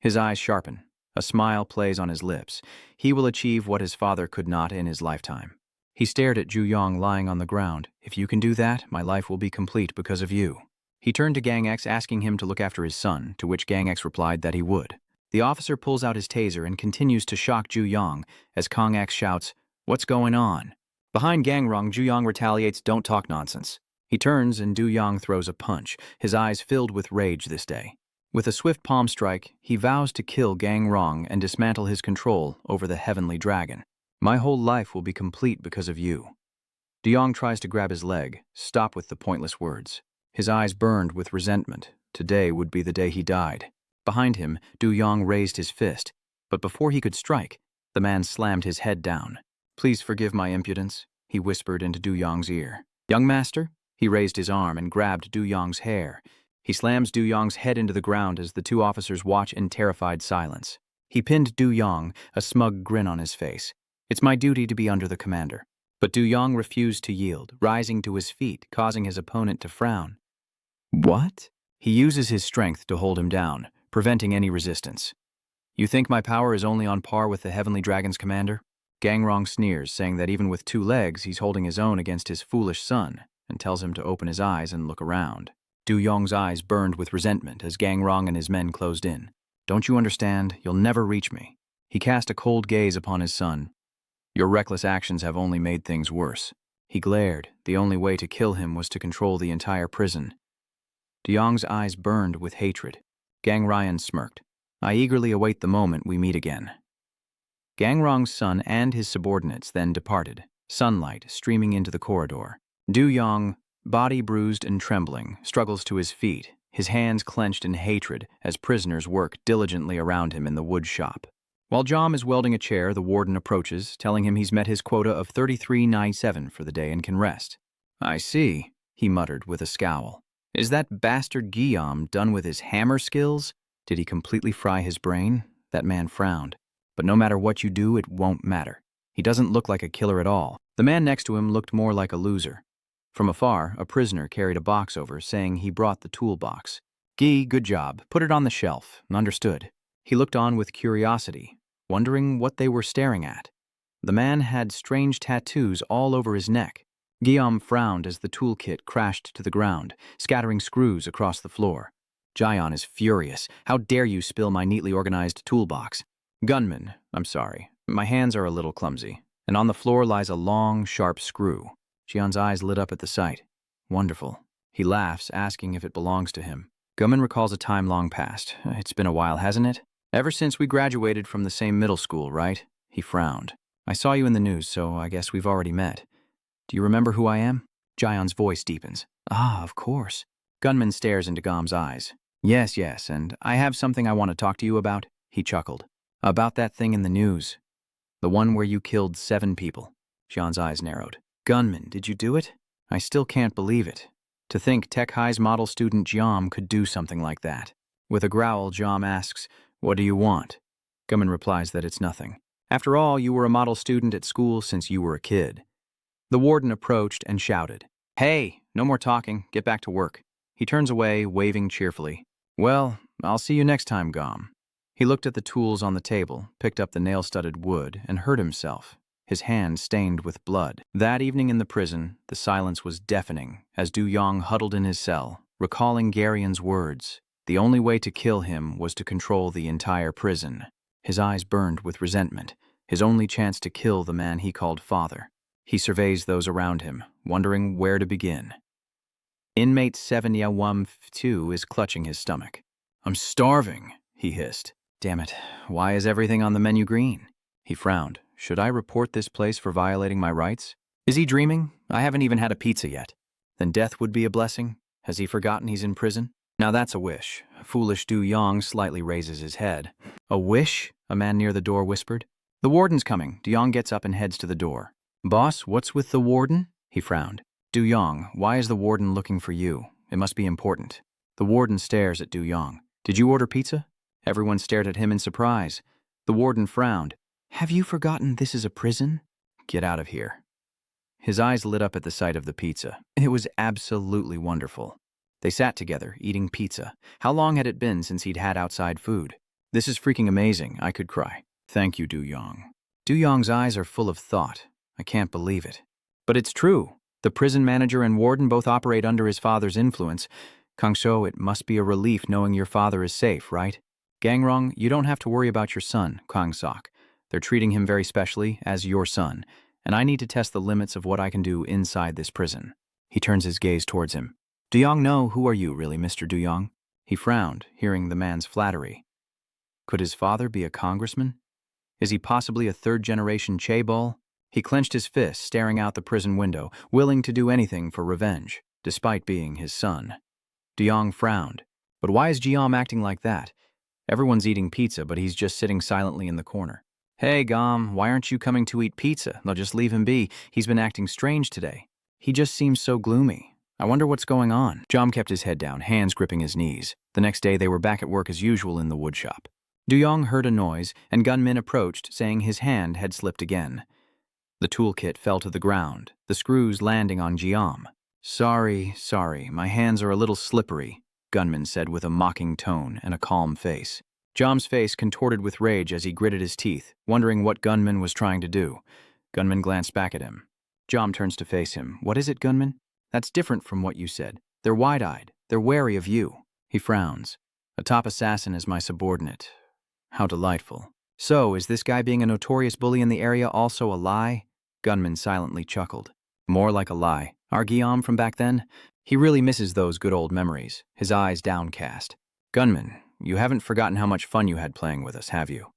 His eyes sharpen. A smile plays on his lips. He will achieve what his father could not in his lifetime. He stared at Ju Yong lying on the ground. If you can do that, my life will be complete because of you. He turned to Gang X, asking him to look after his son, to which Gang X replied that he would. The officer pulls out his taser and continues to shock Ju Yong as Kong X shouts, What's going on? Behind Gang Rong, Ju Yong retaliates, Don't talk nonsense. He turns and Du Yong throws a punch, his eyes filled with rage this day. With a swift palm strike, he vows to kill Gang Rong and dismantle his control over the heavenly dragon. My whole life will be complete because of you. De Yong tries to grab his leg, stop with the pointless words. His eyes burned with resentment. Today would be the day he died. Behind him, Du Yong raised his fist, but before he could strike, the man slammed his head down. Please forgive my impudence, he whispered into Du Yong's ear. Young master? He raised his arm and grabbed Du Yong's hair. He slams Du Yong's head into the ground as the two officers watch in terrified silence. He pinned Du Yong, a smug grin on his face. It's my duty to be under the commander. But Du Yong refused to yield, rising to his feet, causing his opponent to frown. What? He uses his strength to hold him down, preventing any resistance. You think my power is only on par with the Heavenly Dragon's commander? Gang Rong sneers, saying that even with 2 legs, he's holding his own against his foolish son, and tells him to open his eyes and look around. Du Yong's eyes burned with resentment as Gang Rong and his men closed in. Don't you understand? You'll never reach me. He cast a cold gaze upon his son. Your reckless actions have only made things worse. He glared. The only way to kill him was to control the entire prison. De Yong's eyes burned with hatred. Gang Ryan smirked. I eagerly await the moment we meet again. Gang Rong's son and his subordinates then departed, sunlight streaming into the corridor. Du Yong, body bruised and trembling, struggles to his feet, his hands clenched in hatred as prisoners work diligently around him in the wood shop. While Jom is welding a chair, the warden approaches, telling him he's met his quota of 3397 for the day and can rest. I see, he muttered with a scowl. Is that bastard Guillaume done with his hammer skills? Did he completely fry his brain? That man frowned. But no matter what you do, it won't matter. He doesn't look like a killer at all. The man next to him looked more like a loser. From afar, a prisoner carried a box over, saying he brought the toolbox. Guy, good job. Put it on the shelf. Understood. He looked on with curiosity, wondering what they were staring at. The man had strange tattoos all over his neck. Guillaume frowned as the toolkit crashed to the ground, scattering screws across the floor. Jian is furious. How dare you spill my neatly organized toolbox? Gunman, I'm sorry. My hands are a little clumsy. And on the floor lies a long, sharp screw. Jian's eyes lit up at the sight. Wonderful. He laughs, asking if it belongs to him. Gunman recalls a time long past. It's been a while, hasn't it? Ever since we graduated from the same middle school, right? He frowned. I saw you in the news, so I guess we've already met. Do you remember who I am? Jian's voice deepens. Ah, of course. Gunman stares into Gom's eyes. Yes, and I have something I want to talk to you about, he chuckled. About that thing in the news. The one where you killed 7 people. Jian's eyes narrowed. Gunman, did you do it? I still can't believe it. To think Tech High's model student Jiam could do something like that. With a growl, Jiam asks, What do you want? Gunman replies that it's nothing. After all, you were a model student at school since you were a kid. The warden approached and shouted, "Hey, no more talking, get back to work." He turns away, waving cheerfully. "Well, I'll see you next time, Gom." He looked at the tools on the table, picked up the nail-studded wood, and hurt himself, his hand stained with blood. That evening in the prison, the silence was deafening as Du Yong huddled in his cell, recalling Garion's words. The only way to kill him was to control the entire prison. His eyes burned with resentment, his only chance to kill the man he called father. He surveys those around him, wondering where to begin. Inmate 7-2 is clutching his stomach. "I'm starving," he hissed. "Damn it, why is everything on the menu green?" He frowned. "Should I report this place for violating my rights? Is he dreaming? I haven't even had a pizza yet. Then death would be a blessing? Has he forgotten he's in prison? Now that's a wish." Foolish Du Yong slightly raises his head. "A wish?" a man near the door whispered. "The warden's coming." Du Yong gets up and heads to the door. "Boss, what's with the warden?" He frowned. "Du Yong, why is the warden looking for you? It must be important." The warden stares at Du Yong. "Did you order pizza?" Everyone stared at him in surprise. The warden frowned. "Have you forgotten this is a prison?" "Get out of here." His eyes lit up at the sight of the pizza. It was absolutely wonderful. They sat together, eating pizza. How long had it been since he'd had outside food? "This is freaking amazing. I could cry." "Thank you, Du Yong." Du Yong's eyes are full of thought. "I can't believe it. But it's true. The prison manager and warden both operate under his father's influence. Kangshou, it must be a relief knowing your father is safe, right? Gangrong, you don't have to worry about your son, Kang-sok. They're treating him very specially, as your son, and I need to test the limits of what I can do inside this prison." He turns his gaze towards him. "Du Yong, no, who are you really, Mr. Du Yong?" He frowned, hearing the man's flattery. Could his father be a congressman? Is he possibly a third-generation chaebol? He clenched his fist, staring out the prison window, willing to do anything for revenge, despite being his son. Du Yong frowned. But why is Jiam acting like that? Everyone's eating pizza, but he's just sitting silently in the corner. "Hey, Gom, why aren't you coming to eat pizza?" "They'll just leave him be. He's been acting strange today. He just seems so gloomy. I wonder what's going on." Jom kept his head down, hands gripping his knees. The next day, they were back at work as usual in the woodshop. Du Yong heard a noise, and gunmen approached, saying his hand had slipped again. The toolkit fell to the ground, the screws landing on Jiam. Sorry, my hands are a little slippery," gunman said with a mocking tone and a calm face. Jiam's face contorted with rage as he gritted his teeth, wondering what gunman was trying to do. Gunman glanced back at him. Jiam turns to face him. "What is it, gunman?" "That's different from what you said. They're wide-eyed. They're wary of you." He frowns. "A top assassin is my subordinate. How delightful. So, is this guy being a notorious bully in the area also a lie?" Gunman silently chuckled. "More like a lie. Our Guillaume from back then? He really misses those good old memories, his eyes downcast. Gunman, you haven't forgotten how much fun you had playing with us, have you?"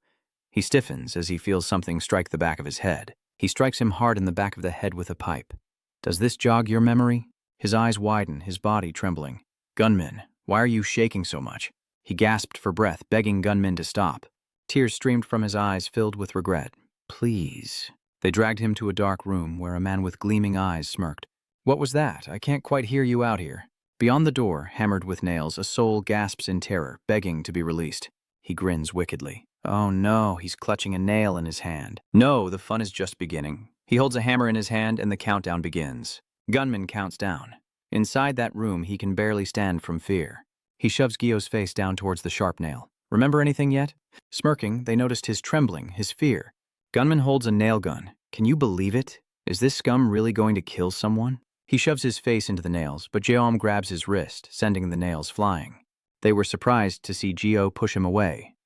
He stiffens as he feels something strike the back of his head. He strikes him hard in the back of the head with a pipe. "Does this jog your memory?" His eyes widen, his body trembling. "Gunman, why are you shaking so much?" He gasped for breath, begging gunmen to stop. Tears streamed from his eyes, filled with regret. "Please." They dragged him to a dark room where a man with gleaming eyes smirked. "What was that? I can't quite hear you out here." Beyond the door, hammered with nails, a soul gasps in terror, begging to be released. He grins wickedly. Oh no, he's clutching a nail in his hand. No, the fun is just beginning. He holds a hammer in his hand and the countdown begins. Gunman counts down. Inside that room, he can barely stand from fear. He shoves Gio's face down towards the sharp nail. "Remember anything yet?" Smirking, they noticed his trembling, his fear. Gunman holds a nail gun. Can you believe it? Is this scum really going to kill someone? He shoves his face into the nails, but Jeom grabs his wrist, sending the nails flying. They were surprised to see Gio push him away.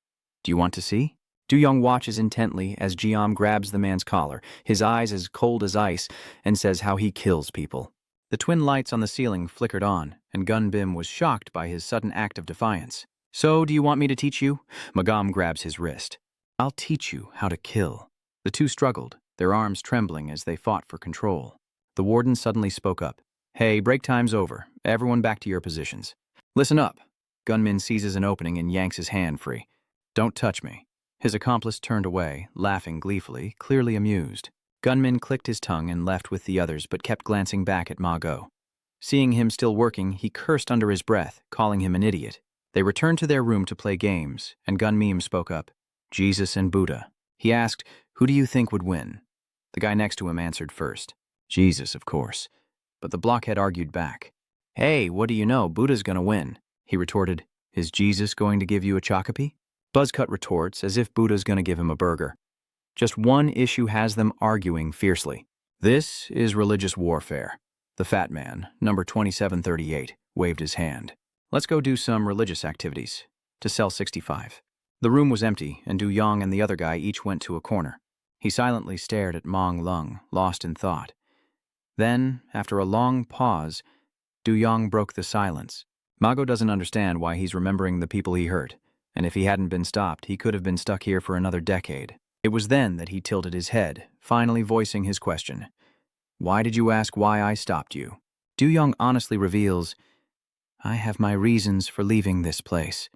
"Do you want to see?" Du Yong watches intently as Jeom grabs the man's collar, his eyes as cold as ice, and says how he kills people. The twin lights on the ceiling flickered on, and Gun Bim was shocked by his sudden act of defiance. "So, do you want me to teach you?" Magam grabs his wrist. "I'll teach you how to kill." The two struggled, their arms trembling as they fought for control. The warden suddenly spoke up. "Hey, break time's over. Everyone back to your positions. Listen up." Gunman seizes an opening and yanks his hand free. "Don't touch me." His accomplice turned away, laughing gleefully, clearly amused. Gunman clicked his tongue and left with the others, but kept glancing back at Mago. Seeing him still working, he cursed under his breath, calling him an idiot. They returned to their room to play games, and Gun Meme spoke up. Jesus and Buddha. He asked, "Who do you think would win?" The guy next to him answered first. Jesus, of course. But the blockhead argued back. "Hey, what do you know? Buddha's gonna win." He retorted, "Is Jesus going to give you a chocopi?" Buzzcut retorts, as if Buddha's gonna give him a burger. Just one issue has them arguing fiercely. This is religious warfare. The fat man, number 2738, waved his hand. "Let's go do some religious activities." To cell 65. The room was empty, and Du Yong and the other guy each went to a corner. He silently stared at Mong Lung, lost in thought. Then, after a long pause, Du Yong broke the silence. Mago doesn't understand why he's remembering the people he hurt, and if he hadn't been stopped, he could have been stuck here for another decade. It was then that he tilted his head, finally voicing his question. "Why did you ask why I stopped you?" Du Yong honestly reveals, "I have my reasons for leaving this place."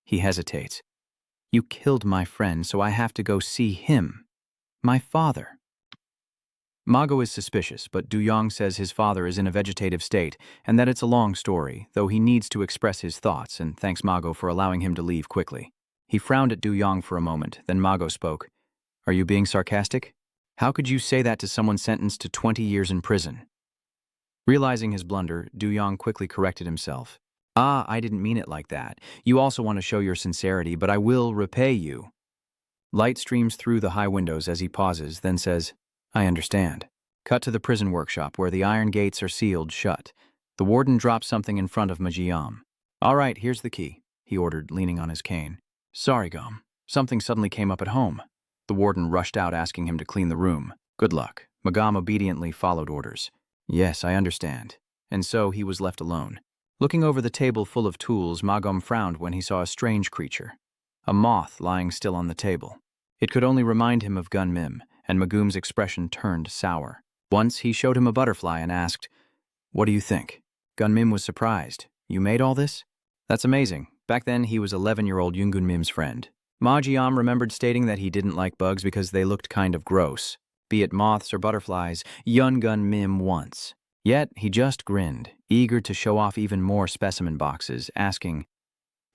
He hesitates. "You killed my friend, so I have to go see him. My father." Mago is suspicious, but Du Yong says his father is in a vegetative state and that it's a long story, though he needs to express his thoughts and thanks Mago for allowing him to leave quickly. He frowned at Du Yong for a moment, then Mago spoke. "Are you being sarcastic? How could you say that to someone sentenced to 20 years in prison?" Realizing his blunder, Du Yong quickly corrected himself. "I didn't mean it like that. You also want to show your sincerity, but I will repay you." Light streams through the high windows as he pauses, then says, "I understand." Cut to the prison workshop where the iron gates are sealed shut. The warden drops something in front of Majiam. "All right, here's the key," he ordered, leaning on his cane. "Sorry, Gom. Something suddenly came up at home." The warden rushed out asking him to clean the room. "Good luck." Magam obediently followed orders. "Yes, I understand." And so he was left alone. Looking over the table full of tools, Magam frowned when he saw a strange creature. A moth lying still on the table. It could only remind him of Gun Mim, and Magum's expression turned sour. Once he showed him a butterfly and asked, "What do you think?" Gun Mim was surprised. "You made all this?" "That's amazing." Back then, he was 11-year-old Yungun Mim's friend. Majiam remembered stating that he didn't like bugs because they looked kind of gross. Be it moths or butterflies, Yungun Mim once. Yet, he just grinned, eager to show off even more specimen boxes, asking,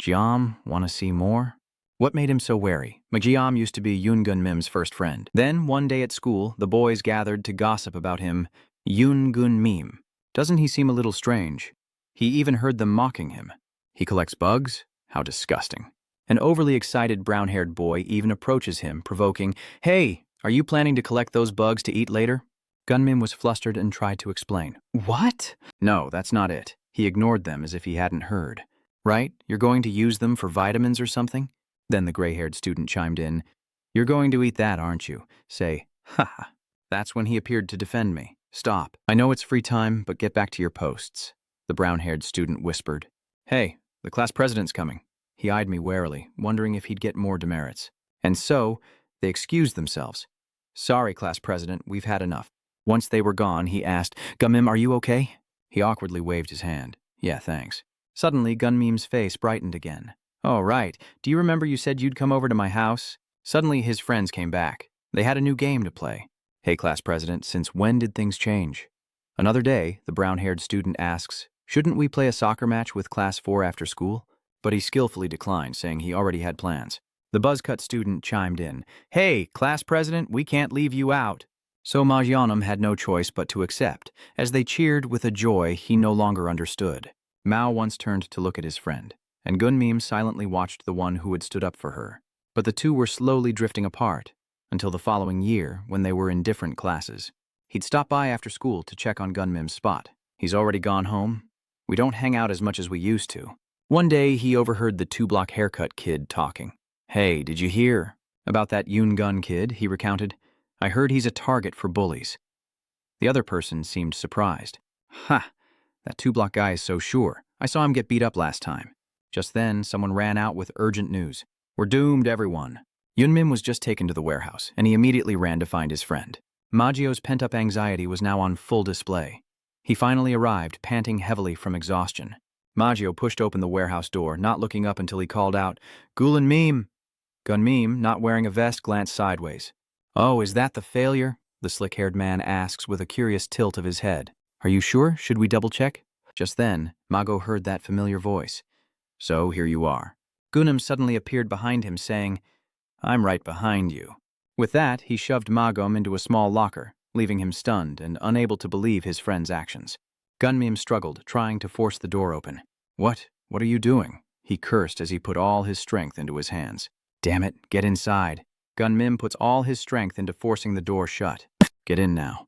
"Jiam, wanna see more?" What made him so wary? Majiam used to be Yungun Mim's first friend. Then, one day at school, the boys gathered to gossip about him. Yungun Mim. Doesn't he seem a little strange? He even heard them mocking him. He collects bugs? How disgusting. An overly excited brown-haired boy even approaches him, provoking, "Hey, are you planning to collect those bugs to eat later?" Gunmim was flustered and tried to explain. "What?" "No, that's not it." He ignored them as if he hadn't heard. "Right? You're going to use them for vitamins or something?" Then the gray-haired student chimed in. "You're going to eat that, aren't you?" Say, "Ha." That's when he appeared to defend me. "Stop. I know it's free time, but get back to your posts." The brown-haired student whispered. "Hey, the class president's coming." He eyed me warily, wondering if he'd get more demerits. And so, they excused themselves. "Sorry, class president, we've had enough." Once they were gone, he asked, "Gunmim, are you okay?" He awkwardly waved his hand. "Yeah, thanks." Suddenly, Gunmim's face brightened again. "Oh, right. Do you remember you said you'd come over to my house?" Suddenly, his friends came back. They had a new game to play. "Hey, class president, since when did things change?" Another day, the brown-haired student asks, "Shouldn't we play a soccer match with class 4 after school?" But he skillfully declined, saying he already had plans. The buzzcut student chimed in, "Hey, class president, we can't leave you out." So Majianum had no choice but to accept, as they cheered with a joy he no longer understood. Mao once turned to look at his friend, and Gunmim silently watched the one who had stood up for her. But the two were slowly drifting apart, until the following year, when they were in different classes. He'd stop by after school to check on Gunmim's spot. "He's already gone home? We don't hang out as much as we used to." One day, he overheard the 2-block haircut kid talking. "Hey, did you hear about that Yoon Gun kid?" he recounted. "I heard he's a target for bullies." The other person seemed surprised. "Ha, that 2-block guy is so sure. I saw him get beat up last time." Just then, someone ran out with urgent news. "We're doomed, everyone." Yunmim was just taken to the warehouse, and he immediately ran to find his friend. Magio's pent-up anxiety was now on full display. He finally arrived, panting heavily from exhaustion. Magio pushed open the warehouse door, not looking up until he called out, "Gulen Meme!" Gunmim, not wearing a vest, glanced sideways. "Oh, is that the failure?" the slick-haired man asks with a curious tilt of his head. "Are you sure? Should we double-check?" Just then, Mago heard that familiar voice. So here you are. Gunam suddenly appeared behind him, saying, I'm right behind you. With that, he shoved Magom into a small locker, leaving him stunned and unable to believe his friend's actions. Gunmim struggled, trying to force the door open. What are you doing? He cursed as he put all his strength into his hands. Damn it, get inside. Gunmim puts all his strength into forcing the door shut. Get in now.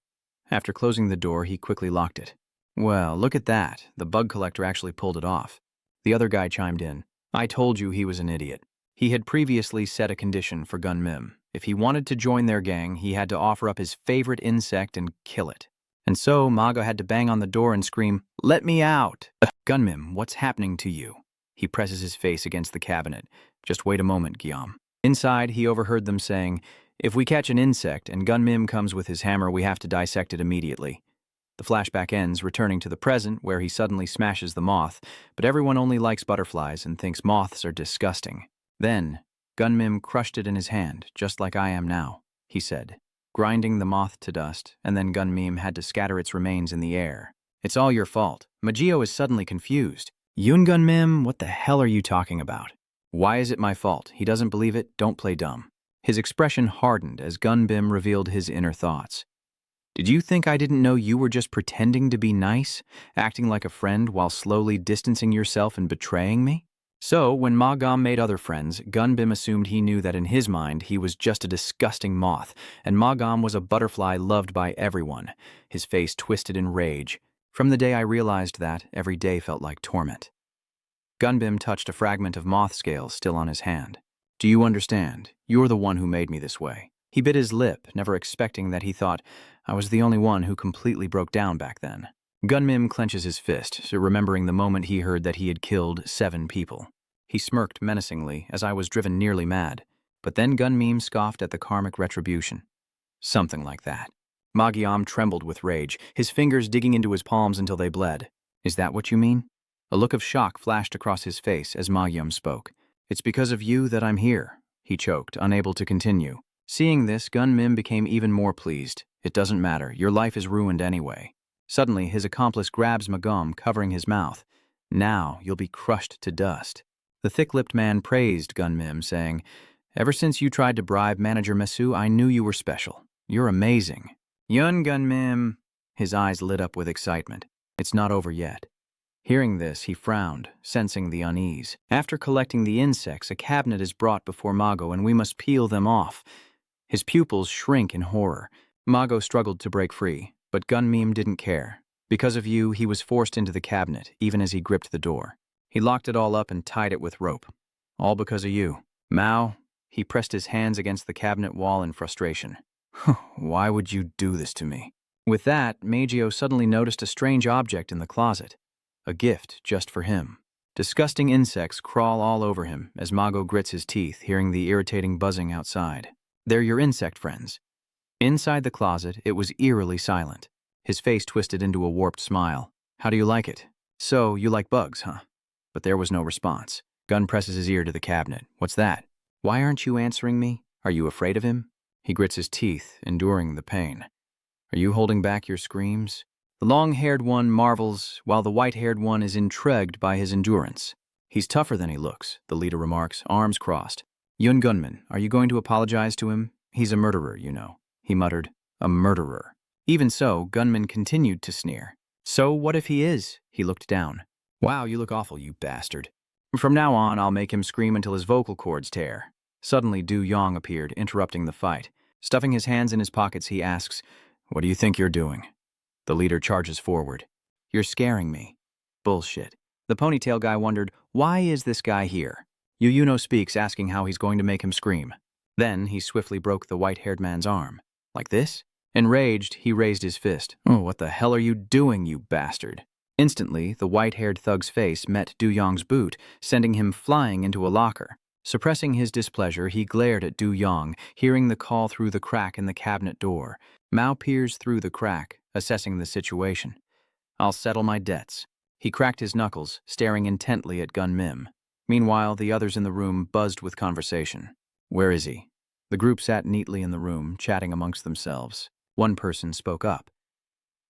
After closing the door, he quickly locked it. Well, look at that. The bug collector actually pulled it off. The other guy chimed in. I told you he was an idiot. He had previously set a condition for Gunmim. If he wanted to join their gang, he had to offer up his favorite insect and kill it. And so Mago had to bang on the door and scream, Let me out! Gunmim, what's happening to you? He presses his face against the cabinet. Just wait a moment, Guillaume. Inside, he overheard them saying, If we catch an insect and Gunmim comes with his hammer, we have to dissect it immediately. The flashback ends, returning to the present, where he suddenly smashes the moth, but everyone only likes butterflies and thinks moths are disgusting. Then, Gunmim crushed it in his hand, just like I am now, he said, grinding the moth to dust, and then Gunmim had to scatter its remains in the air. It's all your fault. Magio is suddenly confused. Yun Gunmim, what the hell are you talking about? Why is it my fault? He doesn't believe it, don't play dumb. His expression hardened as Gunbim revealed his inner thoughts. Did you think I didn't know you were just pretending to be nice, acting like a friend while slowly distancing yourself and betraying me? So, when Magam made other friends, Gunbim assumed he knew that in his mind he was just a disgusting moth, and Magam was a butterfly loved by everyone, his face twisted in rage. From the day I realized that, every day felt like torment. Gunbim touched a fragment of moth scales still on his hand. Do you understand? You're the one who made me this way. He bit his lip, never expecting that he thought I was the only one who completely broke down back then. Gunmim clenches his fist, remembering the moment he heard that he had killed 7 people. He smirked menacingly as I was driven nearly mad, but then Gunmim scoffed at the karmic retribution. Something like that. Magyam trembled with rage, his fingers digging into his palms until they bled. Is that what you mean? A look of shock flashed across his face as Magyam spoke. It's because of you that I'm here, he choked, unable to continue. Seeing this, Gunmim became even more pleased. It doesn't matter, your life is ruined anyway. Suddenly, his accomplice grabs Magam, covering his mouth. Now, you'll be crushed to dust. The thick-lipped man praised Gunmim, saying, Ever since you tried to bribe Manager Mesu, I knew you were special. You're amazing. Yun Gunmim. His eyes lit up with excitement. It's not over yet. Hearing this, he frowned, sensing the unease. After collecting the insects, a cabinet is brought before Mago, and we must peel them off. His pupils shrink in horror. Mago struggled to break free, but Gunmim didn't care. Because of you, he was forced into the cabinet, even as he gripped the door. He locked it all up and tied it with rope. All because of you. Mao, he pressed his hands against the cabinet wall in frustration. Why would you do this to me? With that, Magio suddenly noticed a strange object in the closet. A gift just for him. Disgusting insects crawl all over him as Mago grits his teeth, hearing the irritating buzzing outside. They're your insect friends. Inside the closet, it was eerily silent. His face twisted into a warped smile. How do you like it? So, you like bugs, huh? But there was no response. Gun presses his ear to the cabinet. What's that? Why aren't you answering me? Are you afraid of him? He grits his teeth, enduring the pain. Are you holding back your screams? The long-haired one marvels, while the white-haired one is intrigued by his endurance. He's tougher than he looks, the leader remarks, arms crossed. Yun Gunman, are you going to apologize to him? He's a murderer, you know. He muttered, a murderer. Even so, Gunman continued to sneer. So what if he is? He looked down. Wow, you look awful, you bastard. From now on, I'll make him scream until his vocal cords tear. Suddenly, Du Yong appeared, interrupting the fight. Stuffing his hands in his pockets, he asks, What do you think you're doing? The leader charges forward. You're scaring me. Bullshit. The ponytail guy wondered, why is this guy here? Yuyuno speaks, asking how he's going to make him scream. Then, he swiftly broke the white-haired man's arm. Like this? Enraged, he raised his fist. Oh, what the hell are you doing, you bastard? Instantly, the white-haired thug's face met Du Yong's boot, sending him flying into a locker. Suppressing his displeasure, he glared at Du Yong, hearing the call through the crack in the cabinet door. Mao peers through the crack, assessing the situation. I'll settle my debts. He cracked his knuckles, staring intently at Gun Mim. Meanwhile, the others in the room buzzed with conversation. Where is he? The group sat neatly in the room, chatting amongst themselves. One person spoke up.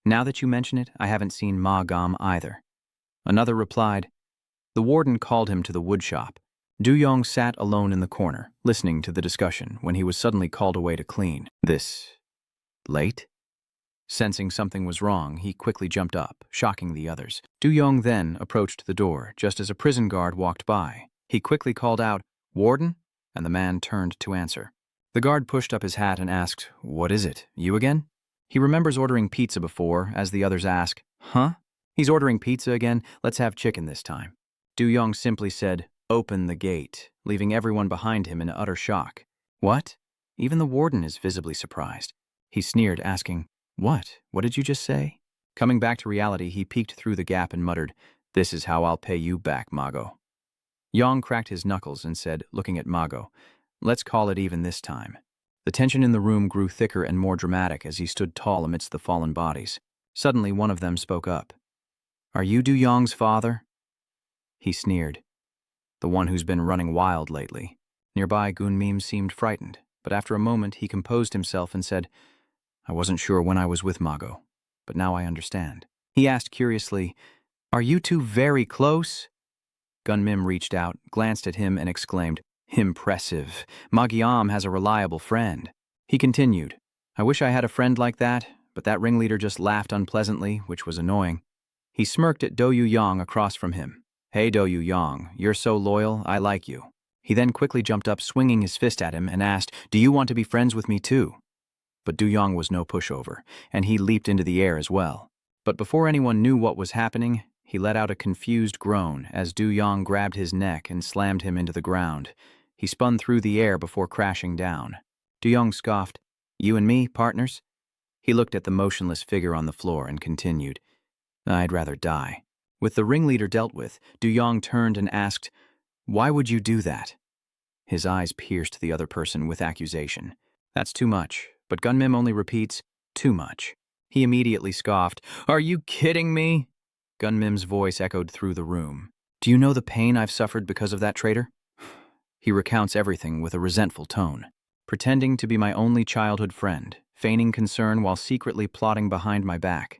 Now that you mention it, I haven't seen Ma Gam either. Another replied, The warden called him to the woodshop. Du-yong sat alone in the corner, listening to the discussion, when he was suddenly called away to clean. This late? Sensing something was wrong, he quickly jumped up, shocking the others. Du-yong then approached the door, just as a prison guard walked by. He quickly called out, "Warden?" and the man turned to answer. The guard pushed up his hat and asked, "What is it? You again?" He remembers ordering pizza before, as the others ask, "Huh? He's ordering pizza again? Let's have chicken this time." Du-yong simply said, "Open the gate," leaving everyone behind him in utter shock. "What?" Even the warden is visibly surprised. He sneered, asking, "What? What did you just say?" Coming back to reality, he peeked through the gap and muttered, "This is how I'll pay you back, Mago." Yong cracked his knuckles and said, looking at Mago, "Let's call it even this time." The tension in the room grew thicker and more dramatic as he stood tall amidst the fallen bodies. Suddenly, one of them spoke up. "Are you Du-yong's father?" He sneered. "The one who's been running wild lately." Nearby, Gunmim seemed frightened, but after a moment he composed himself and said, "I wasn't sure when I was with Mago, but now I understand." He asked curiously, "Are you two very close?" Gunmim reached out, glanced at him, and exclaimed, "Impressive. Magyam has a reliable friend." He continued, "I wish I had a friend like that, but that ringleader just laughed unpleasantly, which was annoying." He smirked at Do-yu-yong across from him. "Hey, Do-yu-yong, you're so loyal, I like you." He then quickly jumped up, swinging his fist at him, and asked, "Do you want to be friends with me too?" But Du-yong was no pushover, and he leaped into the air as well. But before anyone knew what was happening, he let out a confused groan as Du-yong grabbed his neck and slammed him into the ground. He spun through the air before crashing down. Du-yong scoffed, "You and me, partners?" He looked at the motionless figure on the floor and continued, "I'd rather die." With the ringleader dealt with, Du-yong turned and asked, "Why would you do that?" His eyes pierced the other person with accusation. "That's too much," but Gunmim only repeats, "Too much." He immediately scoffed, "Are you kidding me?" Gunmim's voice echoed through the room. "Do you know the pain I've suffered because of that traitor?" He recounts everything with a resentful tone. "Pretending to be my only childhood friend, feigning concern while secretly plotting behind my back."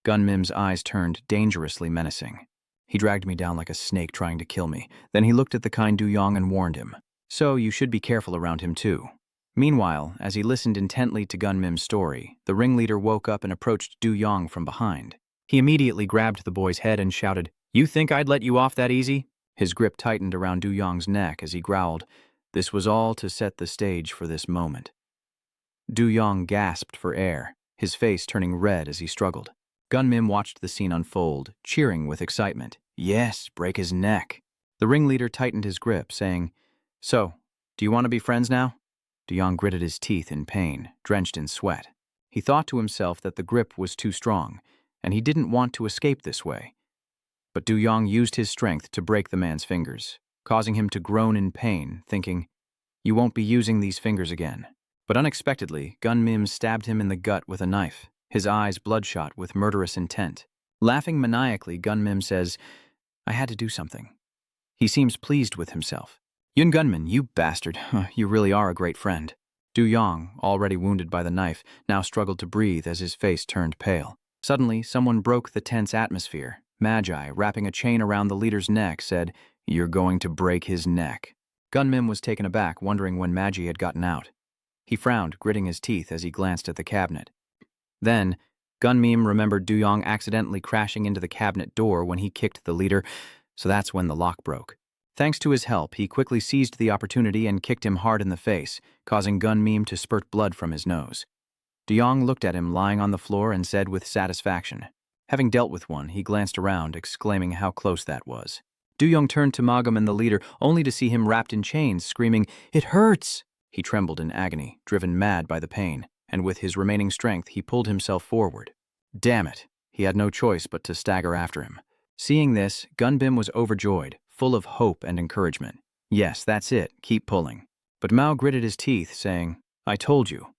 Gunmim's eyes turned dangerously menacing. "He dragged me down like a snake trying to kill me. Then he looked at the kind Du-yong and warned him. So you should be careful around him too." Meanwhile, as he listened intently to Gunmim's story, the ringleader woke up and approached Du-yong from behind. He immediately grabbed the boy's head and shouted, "You think I'd let you off that easy?" His grip tightened around Du-yong's neck as he growled, "This was all to set the stage for this moment." Du-yong gasped for air, his face turning red as he struggled. Gunmim watched the scene unfold, cheering with excitement. "Yes, break his neck." The ringleader tightened his grip, saying, "So, do you want to be friends now?" Du-yong gritted his teeth in pain, drenched in sweat. He thought to himself that the grip was too strong, and he didn't want to escape this way. But Du-yong used his strength to break the man's fingers, causing him to groan in pain, thinking, "You won't be using these fingers again." But unexpectedly, Gunmim stabbed him in the gut with a knife, his eyes bloodshot with murderous intent. Laughing maniacally, Gunmim says, "I had to do something." He seems pleased with himself. "Yun Gunmin, you bastard, you really are a great friend." Du-yong, already wounded by the knife, now struggled to breathe as his face turned pale. Suddenly, someone broke the tense atmosphere. Magi, wrapping a chain around the leader's neck, said, "You're going to break his neck." Gunmim was taken aback, wondering when Magi had gotten out. He frowned, gritting his teeth as he glanced at the cabinet. Then, Gunmim remembered Du-yong accidentally crashing into the cabinet door when he kicked the leader, so that's when the lock broke. Thanks to his help, he quickly seized the opportunity and kicked him hard in the face, causing Gunmim to spurt blood from his nose. Du-yong looked at him lying on the floor and said with satisfaction. Having dealt with one, he glanced around, exclaiming how close that was. Du-yong turned to Magam and the leader, only to see him wrapped in chains, screaming, "It hurts!" He trembled in agony, driven mad by the pain, and with his remaining strength, he pulled himself forward. Damn it! He had no choice but to stagger after him. Seeing this, Gunbim was overjoyed, full of hope and encouragement. "Yes, that's it, keep pulling." But Mao gritted his teeth, saying, "I told you."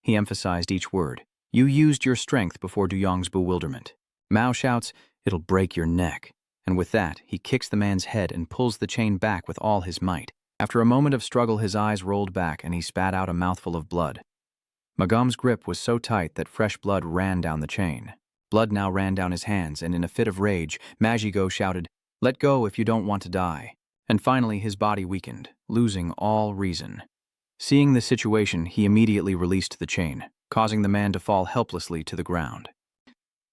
He emphasized each word. "You used your strength before Du-yong's bewilderment." Mao shouts, "It'll break your neck." And with that, he kicks the man's head and pulls the chain back with all his might. After a moment of struggle, his eyes rolled back and he spat out a mouthful of blood. Magam's grip was so tight that fresh blood ran down the chain. Blood now ran down his hands, and in a fit of rage, Magigo shouted, Let go if you don't want to die. And finally, his body weakened, losing all reason. Seeing the situation, he immediately released the chain, causing the man to fall helplessly to the ground.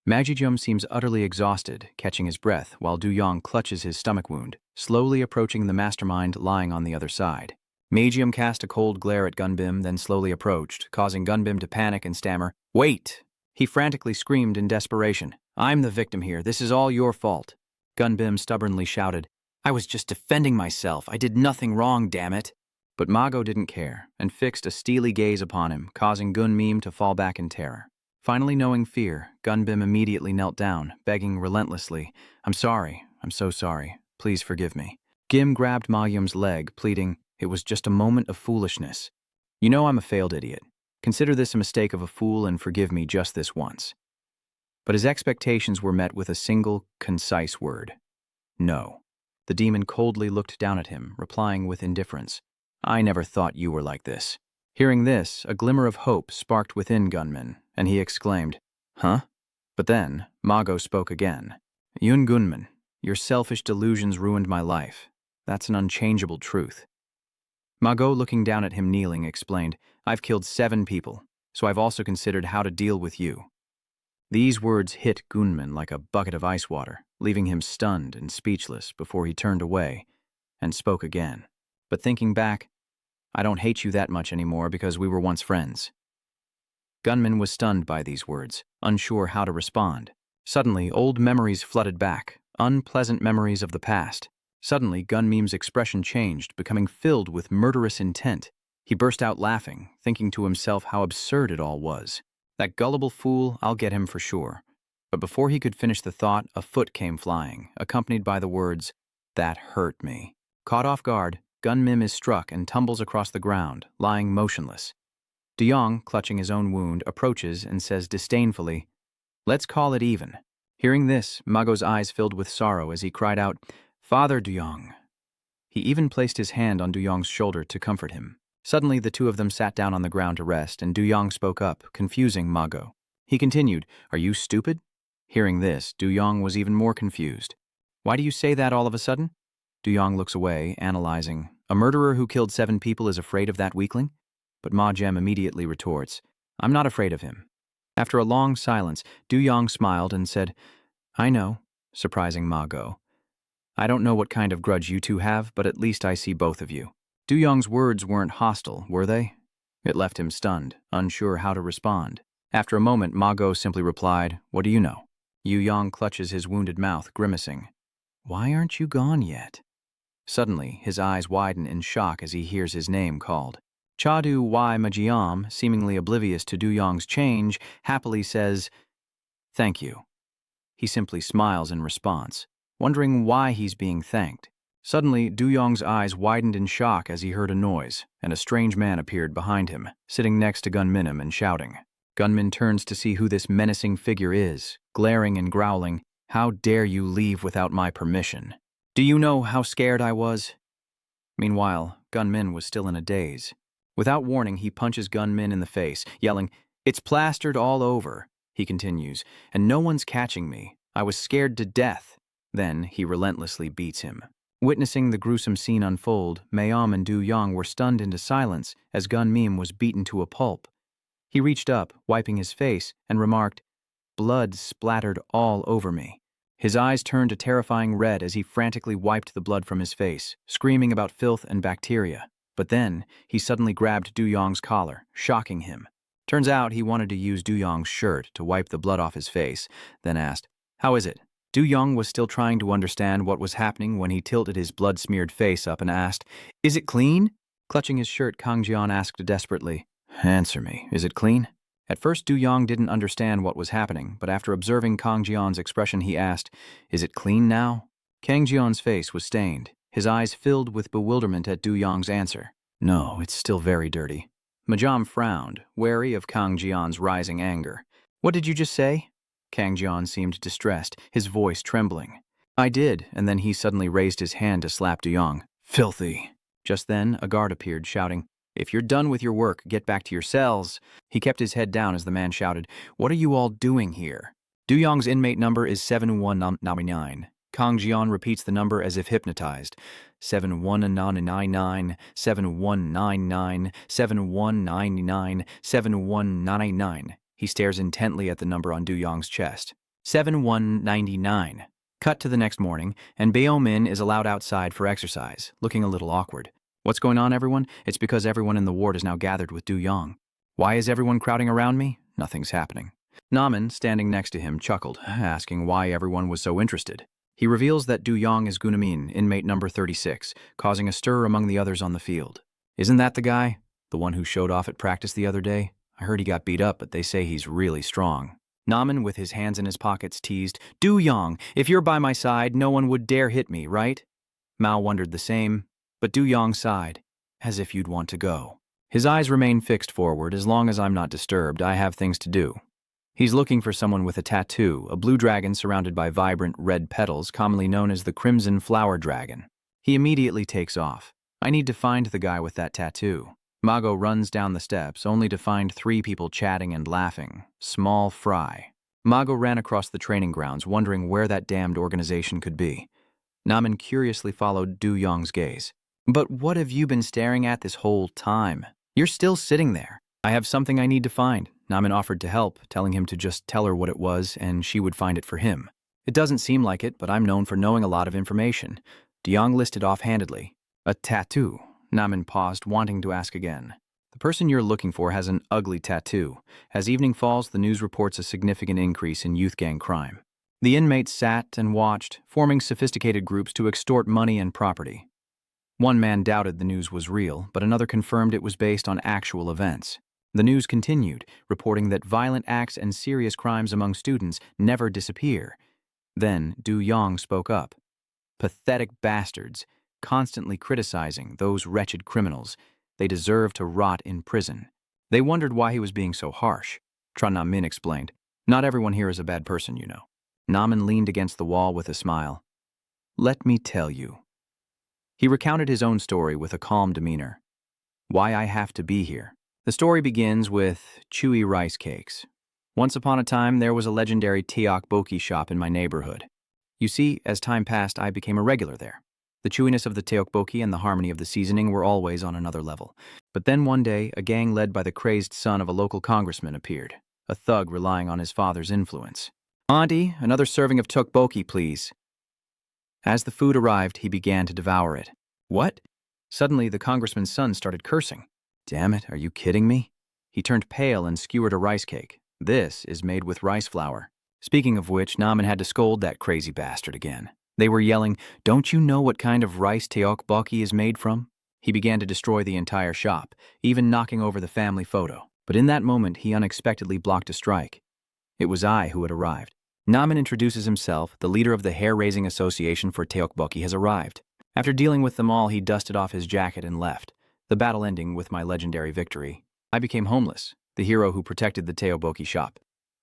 Magjum seems utterly exhausted, catching his breath, while Du-yong clutches his stomach wound, slowly approaching the mastermind lying on the other side. Magium cast a cold glare at Gunbim, then slowly approached, causing Gunbim to panic and stammer, "Wait!" He frantically screamed in desperation, "I'm the victim here, this is all your fault." Gunbim stubbornly shouted, "I was just defending myself, I did nothing wrong, damn it." But Mago didn't care, and fixed a steely gaze upon him, causing Gunmim to fall back in terror. Finally knowing fear, Gunbim immediately knelt down, begging relentlessly, I'm so sorry, please forgive me." Gim grabbed Magyum's leg, pleading, "It was just a moment of foolishness. You know I'm a failed idiot. Consider this a mistake of a fool and forgive me just this once." But his expectations were met with a single, concise word. No. The demon coldly looked down at him, replying with indifference, "I never thought you were like this." Hearing this, a glimmer of hope sparked within Gunman, and he exclaimed, "Huh?" But then, Mago spoke again. "Yun Gunman, your selfish delusions ruined my life. That's an unchangeable truth." Mago, looking down at him kneeling, explained, "I've killed 7 people, so I've also considered how to deal with you." These words hit Gunman like a bucket of ice water, leaving him stunned and speechless before he turned away and spoke again. But thinking back, "I don't hate you that much anymore because we were once friends." Gunman was stunned by these words, unsure how to respond. Suddenly, old memories flooded back, unpleasant memories of the past. Suddenly, Gunmim's expression changed, becoming filled with murderous intent. He burst out laughing, thinking to himself how absurd it all was. That gullible fool, I'll get him for sure. But before he could finish the thought, a foot came flying, accompanied by the words, "That hurt me." Caught off guard, Gunmim is struck and tumbles across the ground, lying motionless. Du-yong, clutching his own wound, approaches and says disdainfully, "Let's call it even." Hearing this, Mago's eyes filled with sorrow as he cried out, "Father Du-yong." He even placed his hand on Du-yong's shoulder to comfort him. Suddenly, the two of them sat down on the ground to rest, and Du-yong spoke up, confusing Mago. He continued, "Are you stupid?" Hearing this, Du-yong was even more confused. "Why do you say that all of a sudden?" Du-yong looks away, analyzing, "A murderer who killed 7 people is afraid of that weakling?" But Ma Jem immediately retorts, "I'm not afraid of him." After a long silence, Du-yong smiled and said, "I know," surprising Mago. "I don't know what kind of grudge you two have, but at least I see both of you." Du-yong's words weren't hostile, were they? It left him stunned, unsure how to respond. After a moment, Mago simply replied, "What do you know?" Du-yong clutches his wounded mouth, grimacing. "Why aren't you gone yet?" Suddenly, his eyes widen in shock as he hears his name called. Chadu Y. Majiam, seemingly oblivious to Du-yong's change, happily says, "Thank you." He simply smiles in response, wondering why he's being thanked. Suddenly, Du-yong's eyes widened in shock as he heard a noise, and a strange man appeared behind him, sitting next to Gunminim and shouting. Gunmin turns to see who this menacing figure is, glaring and growling, "How dare you leave without my permission? Do you know how scared I was?" Meanwhile, Gunmin was still in a daze. Without warning, he punches Gunmin in the face, yelling, "It's plastered all over," he continues, "and no one's catching me. I was scared to death." Then he relentlessly beats him. Witnessing the gruesome scene unfold, Mayom and Du-yong were stunned into silence as Gunmim was beaten to a pulp. He reached up, wiping his face, and remarked, "Blood splattered all over me." His eyes turned a terrifying red as he frantically wiped the blood from his face, screaming about filth and bacteria. But then, he suddenly grabbed Du-yong's collar, shocking him. Turns out he wanted to use Du-yong's shirt to wipe the blood off his face, then asked, "How is it?" Du-yong was still trying to understand what was happening when he tilted his blood-smeared face up and asked, "Is it clean?" Clutching his shirt, Kang Jian asked desperately, "Answer me, is it clean?" At first, Du-yong didn't understand what was happening, but after observing Kang Jian's expression, he asked, "Is it clean now?" Kang Jian's face was stained, his eyes filled with bewilderment at Du-yong's answer. "No, it's still very dirty." Majam frowned, wary of Kang Jian's rising anger. "What did you just say?" Kang Jian seemed distressed, his voice trembling. "I did," and then he suddenly raised his hand to slap Du-yong. "Filthy." Just then, a guard appeared, shouting, "If you're done with your work, get back to your cells." He kept his head down as the man shouted, "What are you all doing here?" Du-yong's inmate number is 7199. Kang Jian repeats the number as if hypnotized. 7199, 7199, 7199, 7199. He stares intently at the number on Du Yong's chest. 7199. Cut to the next morning, and Bao Min is allowed outside for exercise, looking a little awkward. What's going on, everyone? It's because everyone in the ward is now gathered with Du Yong. Why is everyone crowding around me? Nothing's happening. Naman, standing next to him, chuckled, asking why everyone was so interested. He reveals that Du Yong is Gunamin, inmate number 36, causing a stir among the others on the field. Isn't that the guy? The one who showed off at practice the other day? I heard he got beat up, but they say he's really strong. Naman, with his hands in his pockets, teased, Du Yong, if you're by my side, no one would dare hit me, right? Mao wondered the same, but Du Yong sighed, as if you'd want to go. His eyes remain fixed forward. As long as I'm not disturbed, I have things to do. He's looking for someone with a tattoo, a blue dragon surrounded by vibrant red petals, commonly known as the crimson flower dragon. He immediately takes off. I need to find the guy with that tattoo. Mago runs down the steps, only to find 3 people chatting and laughing. Small fry. Mago ran across the training grounds, wondering where that damned organization could be. Naman curiously followed Du Yong's gaze. But what have you been staring at this whole time? You're still sitting there. I have something I need to find. Naman offered to help, telling him to just tell her what it was and she would find it for him. It doesn't seem like it, but I'm known for knowing a lot of information. Du Yong listed offhandedly. A tattoo. Naman paused, wanting to ask again. The person you're looking for has an ugly tattoo. As evening falls, the news reports a significant increase in youth gang crime. The inmates sat and watched, forming sophisticated groups to extort money and property. One man doubted the news was real, but another confirmed it was based on actual events. The news continued, reporting that violent acts and serious crimes among students never disappear. Then Du Yong spoke up. Pathetic bastards, constantly criticizing those wretched criminals. They deserve to rot in prison. They wondered why he was being so harsh. Tran Nam Min explained, not everyone here is a bad person, you know. Naman leaned against the wall with a smile. Let me tell you. He recounted his own story with a calm demeanor. Why I have to be here. The story begins with chewy rice cakes. Once upon a time, there was a legendary tteokbokki shop in my neighborhood. You see, as time passed, I became a regular there. The chewiness of the tteokbokki and the harmony of the seasoning were always on another level. But then one day, a gang led by the crazed son of a local congressman appeared, a thug relying on his father's influence. Auntie, another serving of tteokbokki, please. As the food arrived, he began to devour it. What? Suddenly, the congressman's son started cursing. Damn it, are you kidding me? He turned pale and skewered a rice cake. This is made with rice flour. Speaking of which, Naman had to scold that crazy bastard again. They were yelling, don't you know what kind of rice tteokbokki is made from? He began to destroy the entire shop, even knocking over the family photo. But in that moment, he unexpectedly blocked a strike. It was I who had arrived. Naman introduces himself. The leader of the hair-raising association for tteokbokki has arrived. After dealing with them all, he dusted off his jacket and left, the battle ending with my legendary victory. I became homeless, the hero who protected the tteokbokki shop.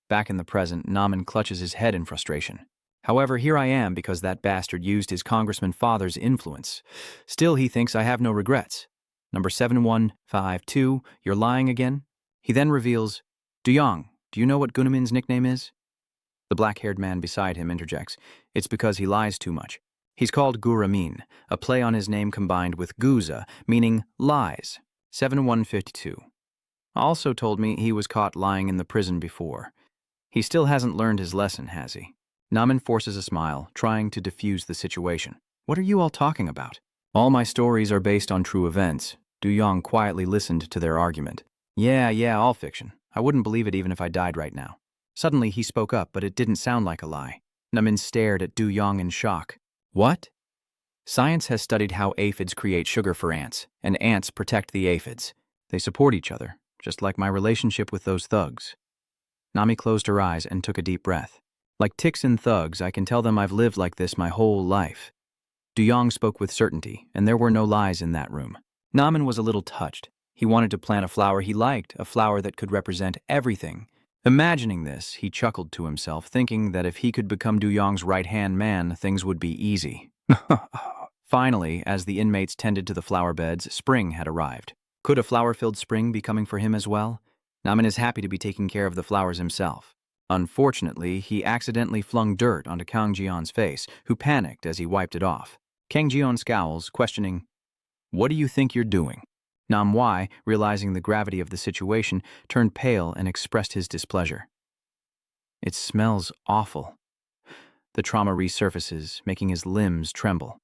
Back in the present, Naman clutches his head in frustration. However, here I am because that bastard used his congressman father's influence. Still, he thinks I have no regrets. Number 7152, you're lying again? He then reveals, Du Yong, do you know what Gunamin's nickname is? The black-haired man beside him interjects, it's because he lies too much. He's called Guramin, a play on his name combined with Guza, meaning lies. 7152. Also told me he was caught lying in the prison before. He still hasn't learned his lesson, has he? Naman forces a smile, trying to diffuse the situation. What are you all talking about? All my stories are based on true events. Du Yong quietly listened to their argument. Yeah, all fiction. I wouldn't believe it even if I died right now. Suddenly he spoke up, but it didn't sound like a lie. Naman stared at Du Yong in shock. What? Science has studied how aphids create sugar for ants, and ants protect the aphids. They support each other, just like my relationship with those thugs. Nami closed her eyes and took a deep breath. Like ticks and thugs, I can tell them I've lived like this my whole life. Du Yong spoke with certainty, and there were no lies in that room. Naman was a little touched. He wanted to plant a flower he liked, a flower that could represent everything. Imagining this, he chuckled to himself, thinking that if he could become Du Yong's right-hand man, things would be easy. Finally, as the inmates tended to the flower beds, spring had arrived. Could a flower-filled spring be coming for him as well? Naman is happy to be taking care of the flowers himself. Unfortunately, he accidentally flung dirt onto Kang Jion's face, who panicked as he wiped it off. Kang Jion scowls, questioning, "What do you think you're doing?" Nam Wai, realizing the gravity of the situation, turned pale and expressed his displeasure. "It smells awful." The trauma resurfaces, making his limbs tremble.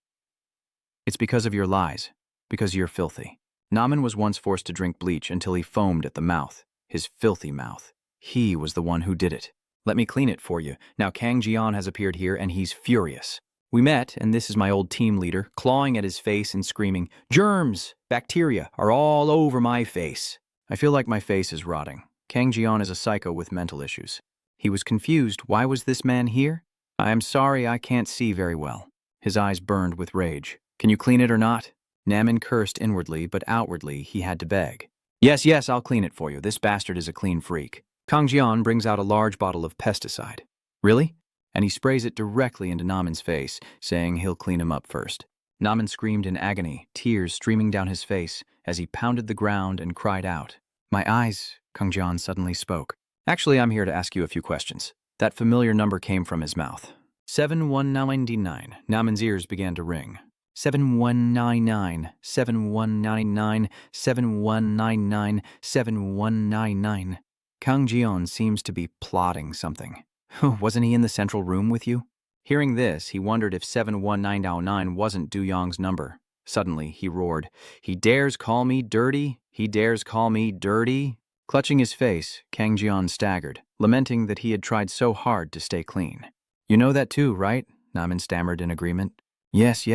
"It's because of your lies, because you're filthy." Naman was once forced to drink bleach until he foamed at the mouth, his filthy mouth. He was the one who did it. "Let me clean it for you. Now Kang Jion has appeared here and he's furious." We met, and this is my old team leader, clawing at his face and screaming, "Germs! Bacteria are all over my face." I feel like my face is rotting. Kang Jion is a psycho with mental issues. He was confused. Why was this man here? "I am sorry, I can't see very well." His eyes burned with rage. "Can you clean it or not?" Namin cursed inwardly, but outwardly he had to beg. Yes, I'll clean it for you. This bastard is a clean freak." Kang Jion brings out a large bottle of pesticide. "Really?" And he sprays it directly into Namin's face, saying he'll clean him up first. Namin screamed in agony, tears streaming down his face as he pounded the ground and cried out. "My eyes," Kang Jion suddenly spoke. "Actually, I'm here to ask you a few questions." That familiar number came from his mouth. 7199. Namin's ears began to ring. 7199, 7199, 7199, 7199. Kang Jion seems to be plotting something. Wasn't he in the central room with you? Hearing this, he wondered if 71909 wasn't Du Yong's number. Suddenly, he roared, "He dares call me dirty? He dares call me dirty?" Clutching his face, Kang Jion staggered, lamenting that he had tried so hard to stay clean. "You know that too, right?" Namin stammered in agreement. Yes.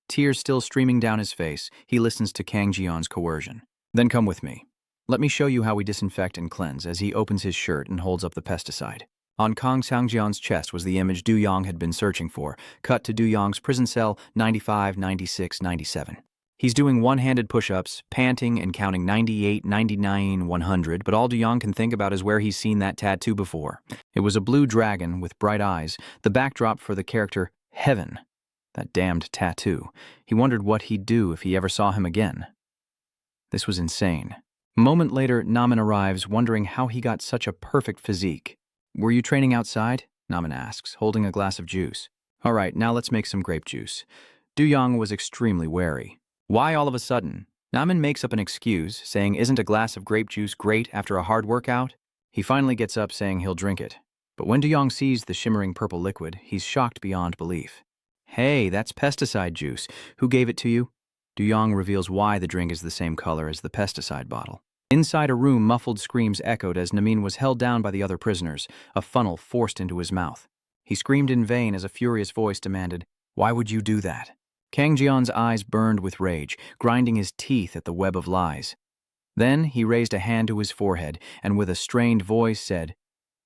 Tears still streaming down his face, he listens to Kang Jion's coercion. "Then come with me. Let me show you how we disinfect and cleanse," as he opens his shirt and holds up the pesticide. On Kang Sang-jion's chest was the image Du Yong had been searching for, cut to Du Yong's prison cell 95, 96, 97. He's doing one-handed push-ups, panting and counting 98, 99, 100, but all Du Yong can think about is where he's seen that tattoo before. It was a blue dragon with bright eyes, the backdrop for the character Heaven. That damned tattoo. He wondered what he'd do if he ever saw him again. This was insane. A moment later, Namin arrives, wondering how he got such a perfect physique. "Were you training outside?" Namin asks, holding a glass of juice. "All right, now let's make some grape juice." Du Yong was extremely wary. "Why all of a sudden?" Namin makes up an excuse, saying isn't a glass of grape juice great after a hard workout? He finally gets up, saying he'll drink it. But when Du Yong sees the shimmering purple liquid, he's shocked beyond belief. "Hey, that's pesticide juice. Who gave it to you?" Du Yong reveals why the drink is the same color as the pesticide bottle. Inside a room, muffled screams echoed as Namin was held down by the other prisoners, a funnel forced into his mouth. He screamed in vain as a furious voice demanded, "Why would you do that?" Kang Jion's eyes burned with rage, grinding his teeth at the web of lies. Then he raised a hand to his forehead and with a strained voice said,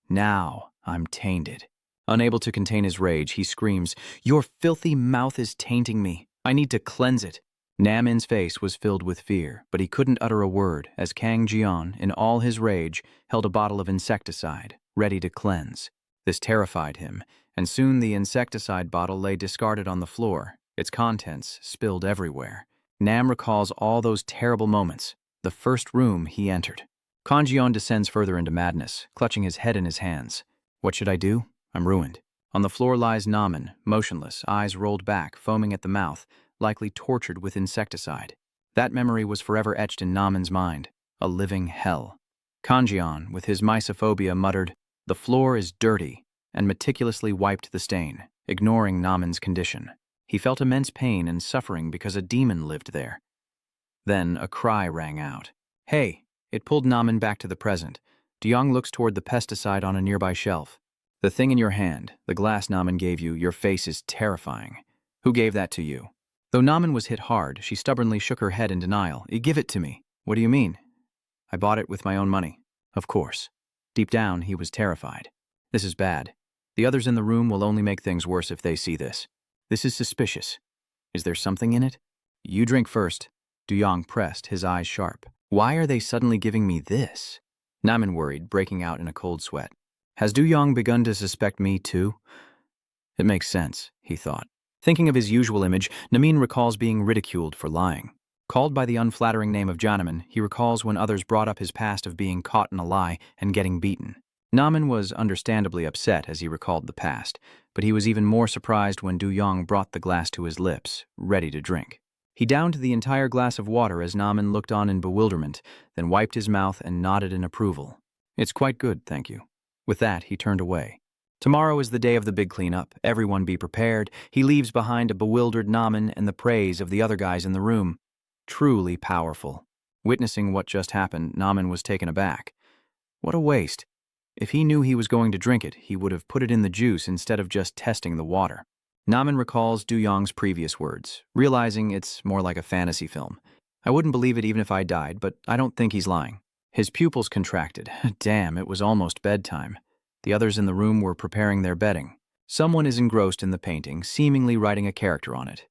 "Now I'm tainted." Unable to contain his rage, he screams, "Your filthy mouth is tainting me. I need to cleanse it." Namin's face was filled with fear, but he couldn't utter a word as Kang Jion, in all his rage, held a bottle of insecticide, ready to cleanse. This terrified him, and soon the insecticide bottle lay discarded on the floor, its contents spilled everywhere. Nam recalls all those terrible moments, the first room he entered. Kang Jion descends further into madness, clutching his head in his hands. "What should I do? I'm ruined." On the floor lies Namin, motionless, eyes rolled back, foaming at the mouth, likely tortured with insecticide. That memory was forever etched in Namin's mind, a living hell. Kang Jion, with his mysophobia, muttered, "The floor is dirty," and meticulously wiped the stain, ignoring Namin's condition. He felt immense pain and suffering because a demon lived there. Then a cry rang out. "Hey!" It pulled Namin back to the present. Du Yong looks toward the pesticide on a nearby shelf. "The thing in your hand, the glass Namin gave you, your face is terrifying. Who gave that to you?" Though Namin was hit hard, she stubbornly shook her head in denial. "Give it to me." "What do you mean?" "I bought it with my own money." "Of course." Deep down, he was terrified. "This is bad. The others in the room will only make things worse if they see this. This is suspicious. Is there something in it?" "You drink first." Du Yong pressed, his eyes sharp. "Why are they suddenly giving me this?" Namin worried, breaking out in a cold sweat. Has Du Yong begun to suspect me too? It makes sense, he thought. Thinking of his usual image, Namin recalls being ridiculed for lying. Called by the unflattering name of Janeman, he recalls when others brought up his past of being caught in a lie and getting beaten. Naman was understandably upset as he recalled the past, but he was even more surprised when Du Yong brought the glass to his lips, ready to drink. He downed the entire glass of water as Naman looked on in bewilderment, then wiped his mouth and nodded in approval. "It's quite good, thank you." With that, he turned away. Tomorrow is the day of the big cleanup. Everyone be prepared. He leaves behind a bewildered Naman and the praise of the other guys in the room. Truly powerful. Witnessing what just happened, Naman was taken aback. What a waste. If he knew he was going to drink it, he would have put it in the juice instead of just testing the water. Naman recalls Du Yong's previous words, realizing it's more like a fantasy film. I wouldn't believe it even if I died, but I don't think he's lying. His pupils contracted. Damn, it was almost bedtime. The others in the room were preparing their bedding. Someone is engrossed in the painting, seemingly writing a character on it.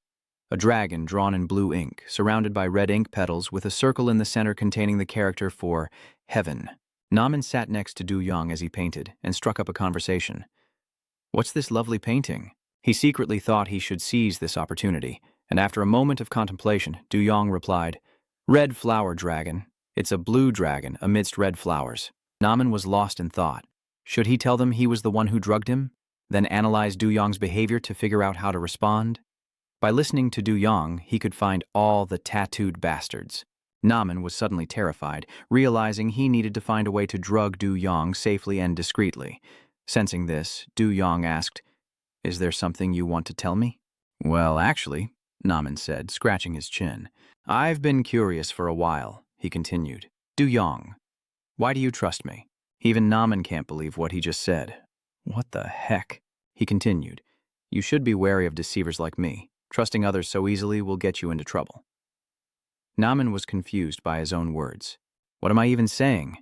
A dragon drawn in blue ink, surrounded by red ink petals with a circle in the center containing the character for heaven. Naman sat next to Du Yong as he painted and struck up a conversation. "What's this lovely painting?" He secretly thought he should seize this opportunity, and after a moment of contemplation, Du Yong replied, "Red flower dragon. It's a blue dragon amidst red flowers." Naman was lost in thought. Should he tell them he was the one who drugged him, then analyze Du Yong's behavior to figure out how to respond? By listening to Du Yong, he could find all the tattooed bastards. Naman was suddenly terrified, realizing he needed to find a way to drug Du Yong safely and discreetly. Sensing this, Du Yong asked, "Is there something you want to tell me?" "Well, actually," Naman said, scratching his chin. "I've been curious for a while," he continued. "Du Yong, why do you trust me?" Even Naman can't believe what he just said. "What the heck?" He continued. "You should be wary of deceivers like me. Trusting others so easily will get you into trouble." Naman was confused by his own words. "What am I even saying?"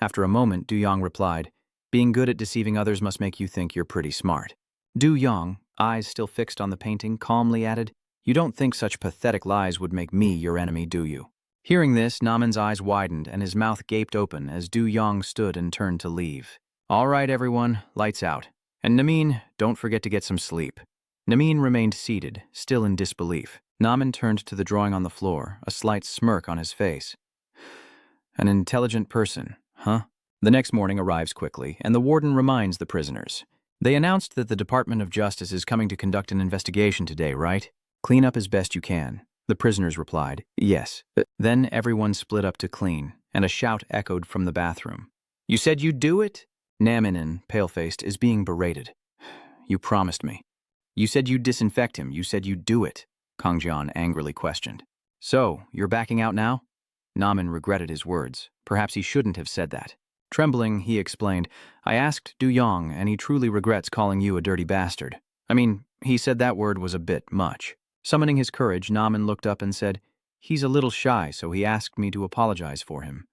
After a moment, Du Yong replied, "Being good at deceiving others must make you think you're pretty smart." Du Yong, eyes still fixed on the painting, calmly added, "You don't think such pathetic lies would make me your enemy, do you?" Hearing this, Naman's eyes widened and his mouth gaped open as Du Yong stood and turned to leave. "All right, everyone, lights out. And Namin, don't forget to get some sleep." Namin remained seated, still in disbelief. Naman turned to the drawing on the floor, a slight smirk on his face. "An intelligent person, huh?" The next morning arrives quickly, and the warden reminds the prisoners. "They announced that the Department of Justice is coming to conduct an investigation today, right? Clean up as best you can." The prisoners replied, "Yes." Then everyone split up to clean, and a shout echoed from the bathroom. "You said you'd do it?" Naminen, pale-faced, is being berated. "You promised me." "You said you'd disinfect him. You said you'd do it," Kangjian angrily questioned. "So, you're backing out now?" Naman regretted his words. Perhaps he shouldn't have said that. Trembling, he explained, "I asked Du Yong, and he truly regrets calling you a dirty bastard. I mean, he said that word was a bit much." Summoning his courage, Naman looked up and said, "He's a little shy, so he asked me to apologize for him."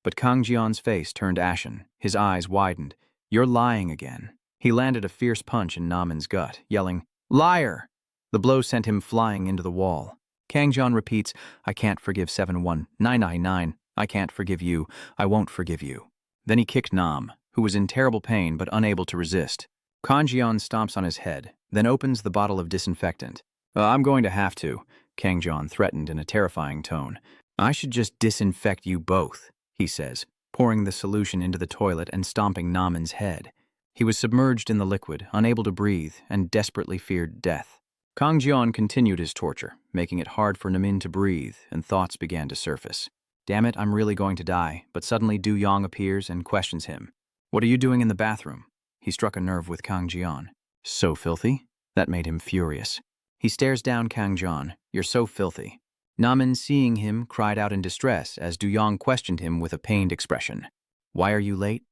But Kang Jian's face turned ashen. His eyes widened. "You're lying again." He landed a fierce punch in Naman's gut, yelling, "Liar!" The blow sent him flying into the wall. Kang Jian repeats, "I can't forgive 71999. I can't forgive you. I won't forgive you." Then he kicked Nam, who was in terrible pain but unable to resist. Kang Jian stomps on his head, then opens the bottle of disinfectant. "I'm going to have to," Kang Jian threatened in a terrifying tone. "I should just disinfect you both," he says, pouring the solution into the toilet and stomping Naman's head. He was submerged in the liquid, unable to breathe, and desperately feared death. Kang Jian continued his torture, making it hard for Namin to breathe, and thoughts began to surface. "Damn it, I'm really going to die," but suddenly Du Yong appears and questions him. "What are you doing in the bathroom?" He struck a nerve with Kang Jian. "So filthy?" That made him furious. He stares down Kang Jian. "You're so filthy." Namin, seeing him, cried out in distress as Du Yong questioned him with a pained expression. "Why are you late?"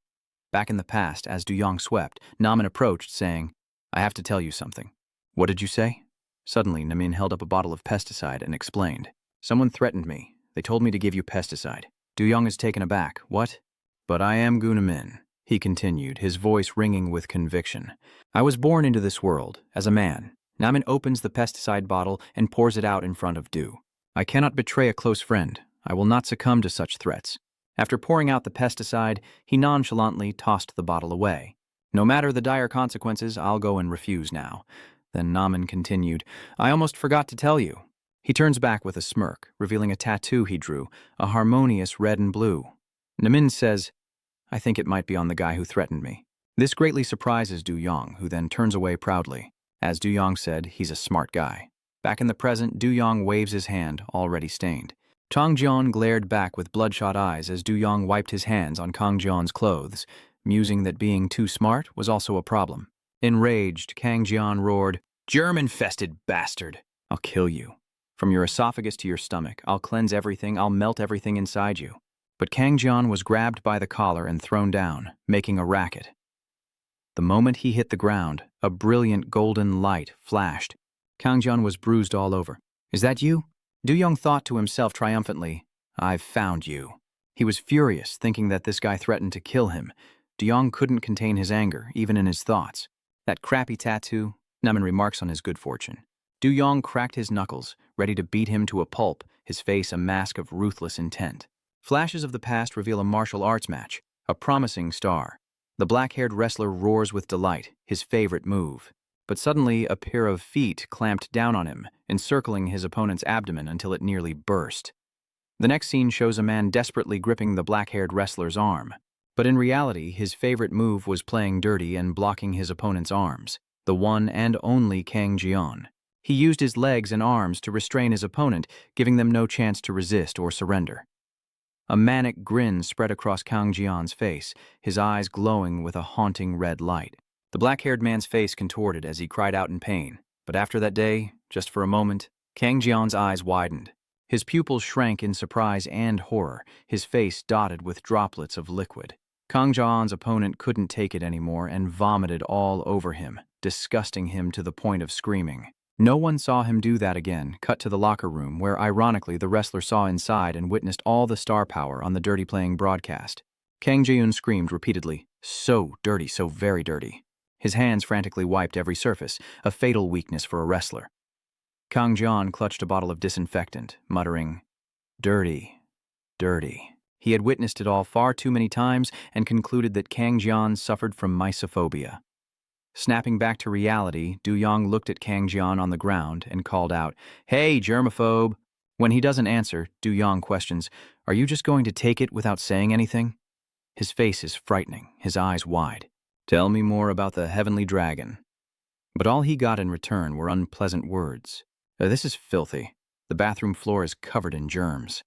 Back in the past, as Du Yong swept, Namin approached, saying, "I have to tell you something." "What did you say?" Suddenly, Namin held up a bottle of pesticide and explained. "Someone threatened me. They told me to give you pesticide." Du Yong is taken aback. "What?" "But I am Gu Namin," he continued, his voice ringing with conviction. "I was born into this world, as a man." Namin opens the pesticide bottle and pours it out in front of Du. "I cannot betray a close friend. I will not succumb to such threats." After pouring out the pesticide, he nonchalantly tossed the bottle away. "No matter the dire consequences, I'll go and refuse now." Then Namin continued, "I almost forgot to tell you." He turns back with a smirk, revealing a tattoo he drew, a harmonious red and blue. Namin says, I think it might be on the guy who threatened me. This greatly surprises Du Yong, who then turns away proudly. As Du Yong said, he's a smart guy. Back in the present, Du Yong waves his hand, already stained. Kang Jian glared back with bloodshot eyes as Du Yong wiped his hands on Kang Jian's clothes, musing that being too smart was also a problem. Enraged, Kang Jian roared, "Germ-infested bastard! I'll kill you. From your esophagus to your stomach, I'll cleanse everything, I'll melt everything inside you." But Kang Jian was grabbed by the collar and thrown down, making a racket. The moment he hit the ground, a brilliant golden light flashed. Kang Jian was bruised all over. "Is that you?" Du Yong thought to himself triumphantly, "I've found you." He was furious, thinking that this guy threatened to kill him. Du Yong couldn't contain his anger, even in his thoughts. That crappy tattoo? Naman remarks on his good fortune. Du Yong cracked his knuckles, ready to beat him to a pulp, his face a mask of ruthless intent. Flashes of the past reveal a martial arts match, a promising star. The black-haired wrestler roars with delight, his favorite move. But suddenly, a pair of feet clamped down on him, encircling his opponent's abdomen until it nearly burst. The next scene shows a man desperately gripping the black-haired wrestler's arm. But in reality, his favorite move was playing dirty and blocking his opponent's arms, the one and only Kang Jian. He used his legs and arms to restrain his opponent, giving them no chance to resist or surrender. A manic grin spread across Kang Jian's face, his eyes glowing with a haunting red light. The black-haired man's face contorted as he cried out in pain, but after that day, just for a moment, Kang Jian's eyes widened. His pupils shrank in surprise and horror, his face dotted with droplets of liquid. Kang Jian's opponent couldn't take it anymore and vomited all over him, disgusting him to the point of screaming. No one saw him do that again. Cut to the locker room, where ironically the wrestler saw inside and witnessed all the star power on the dirty playing broadcast. Kang Jian screamed repeatedly, "So dirty, so very dirty." His hands frantically wiped every surface, a fatal weakness for a wrestler. Kang Jian clutched a bottle of disinfectant, muttering, "Dirty, dirty." He had witnessed it all far too many times and concluded that Kang Jian suffered from mysophobia. Snapping back to reality, Du Yong looked at Kang Jian on the ground and called out, "Hey, germaphobe!" When he doesn't answer, Du Yong questions, "Are you just going to take it without saying anything?" His face is frightening, his eyes wide. "Tell me more about the heavenly dragon." But all he got in return were unpleasant words. "This is filthy. The bathroom floor is covered in germs."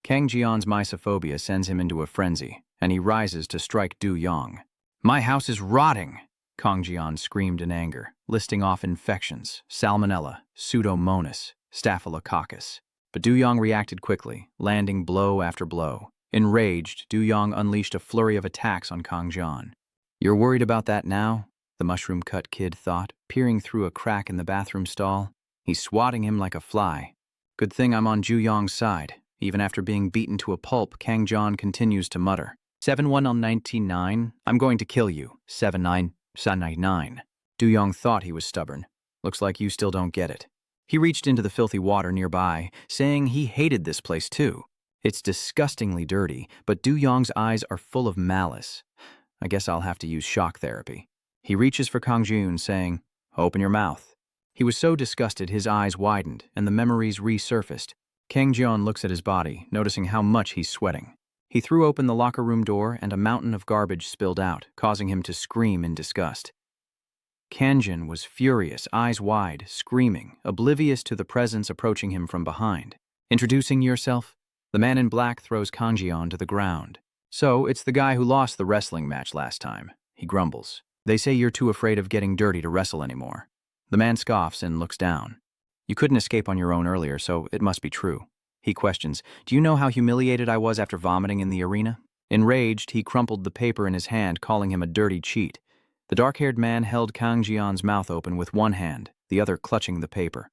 Kang Jian's mysophobia sends him into a frenzy, and he rises to strike Du Yong. "My house is rotting!" Kang Jian screamed in anger, listing off infections, salmonella, pseudomonas, staphylococcus. But Du Yong reacted quickly, landing blow after blow. Enraged, Du Yong unleashed a flurry of attacks on Kang Jian. "You're worried about that now?" the mushroom-cut kid thought, peering through a crack in the bathroom stall. "He's swatting him like a fly. Good thing I'm on Du Yong's side." Even after being beaten to a pulp, Kang Jian continues to mutter, 7-1-99, I'm going to kill you. 7-9-9. Du Yong thought he was stubborn. Looks like you still don't get it. He reached into the filthy water nearby, saying he hated this place too. It's disgustingly dirty, but Du Yong's eyes are full of malice. I guess I'll have to use shock therapy. He reaches for Kang Jian, saying, "Open your mouth." He was so disgusted his eyes widened and the memories resurfaced. Kang Jian looks at his body, noticing how much he's sweating. He threw open the locker room door and a mountain of garbage spilled out, causing him to scream in disgust. Kang Jian was furious, eyes wide, screaming, oblivious to the presence approaching him from behind. "Introducing yourself?" The man in black throws Kang Jian to the ground. "So, it's the guy who lost the wrestling match last time," he grumbles. "They say you're too afraid of getting dirty to wrestle anymore." The man scoffs and looks down. "You couldn't escape on your own earlier, so it must be true." He questions, "Do you know how humiliated I was after vomiting in the arena?" Enraged, he crumpled the paper in his hand, calling him a dirty cheat. The dark-haired man held Kang Jian's mouth open with one hand, the other clutching the paper.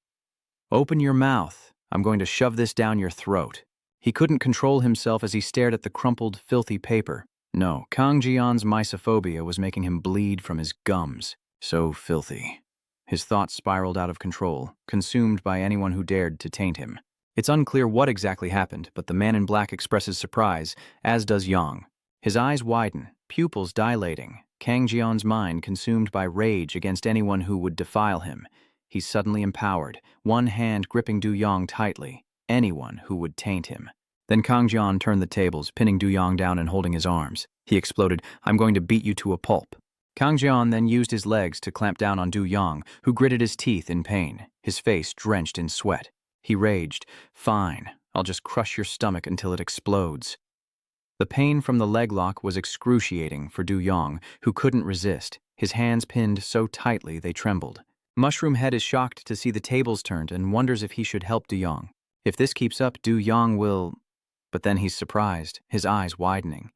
"Open your mouth. I'm going to shove this down your throat." He couldn't control himself as he stared at the crumpled, filthy paper. No, Kang Jian's mysophobia was making him bleed from his gums. So filthy. His thoughts spiraled out of control, consumed by anyone who dared to taint him. It's unclear what exactly happened, but the man in black expresses surprise, as does Yang. His eyes widen, pupils dilating, Kang Jian's mind consumed by rage against anyone who would defile him. He's suddenly empowered, one hand gripping Du Yong tightly, anyone who would taint him. Then Kang Jian turned the tables, pinning Du Yong down and holding his arms. He exploded, "I'm going to beat you to a pulp." Kang Jian then used his legs to clamp down on Du Yong, who gritted his teeth in pain, his face drenched in sweat. He raged, "Fine, I'll just crush your stomach until it explodes." The pain from the leg lock was excruciating for Du Yong, who couldn't resist, his hands pinned so tightly they trembled. Mushroom Head is shocked to see the tables turned and wonders if he should help Du Yong. If this keeps up, Du Yong will... But then he's surprised, his eyes widening.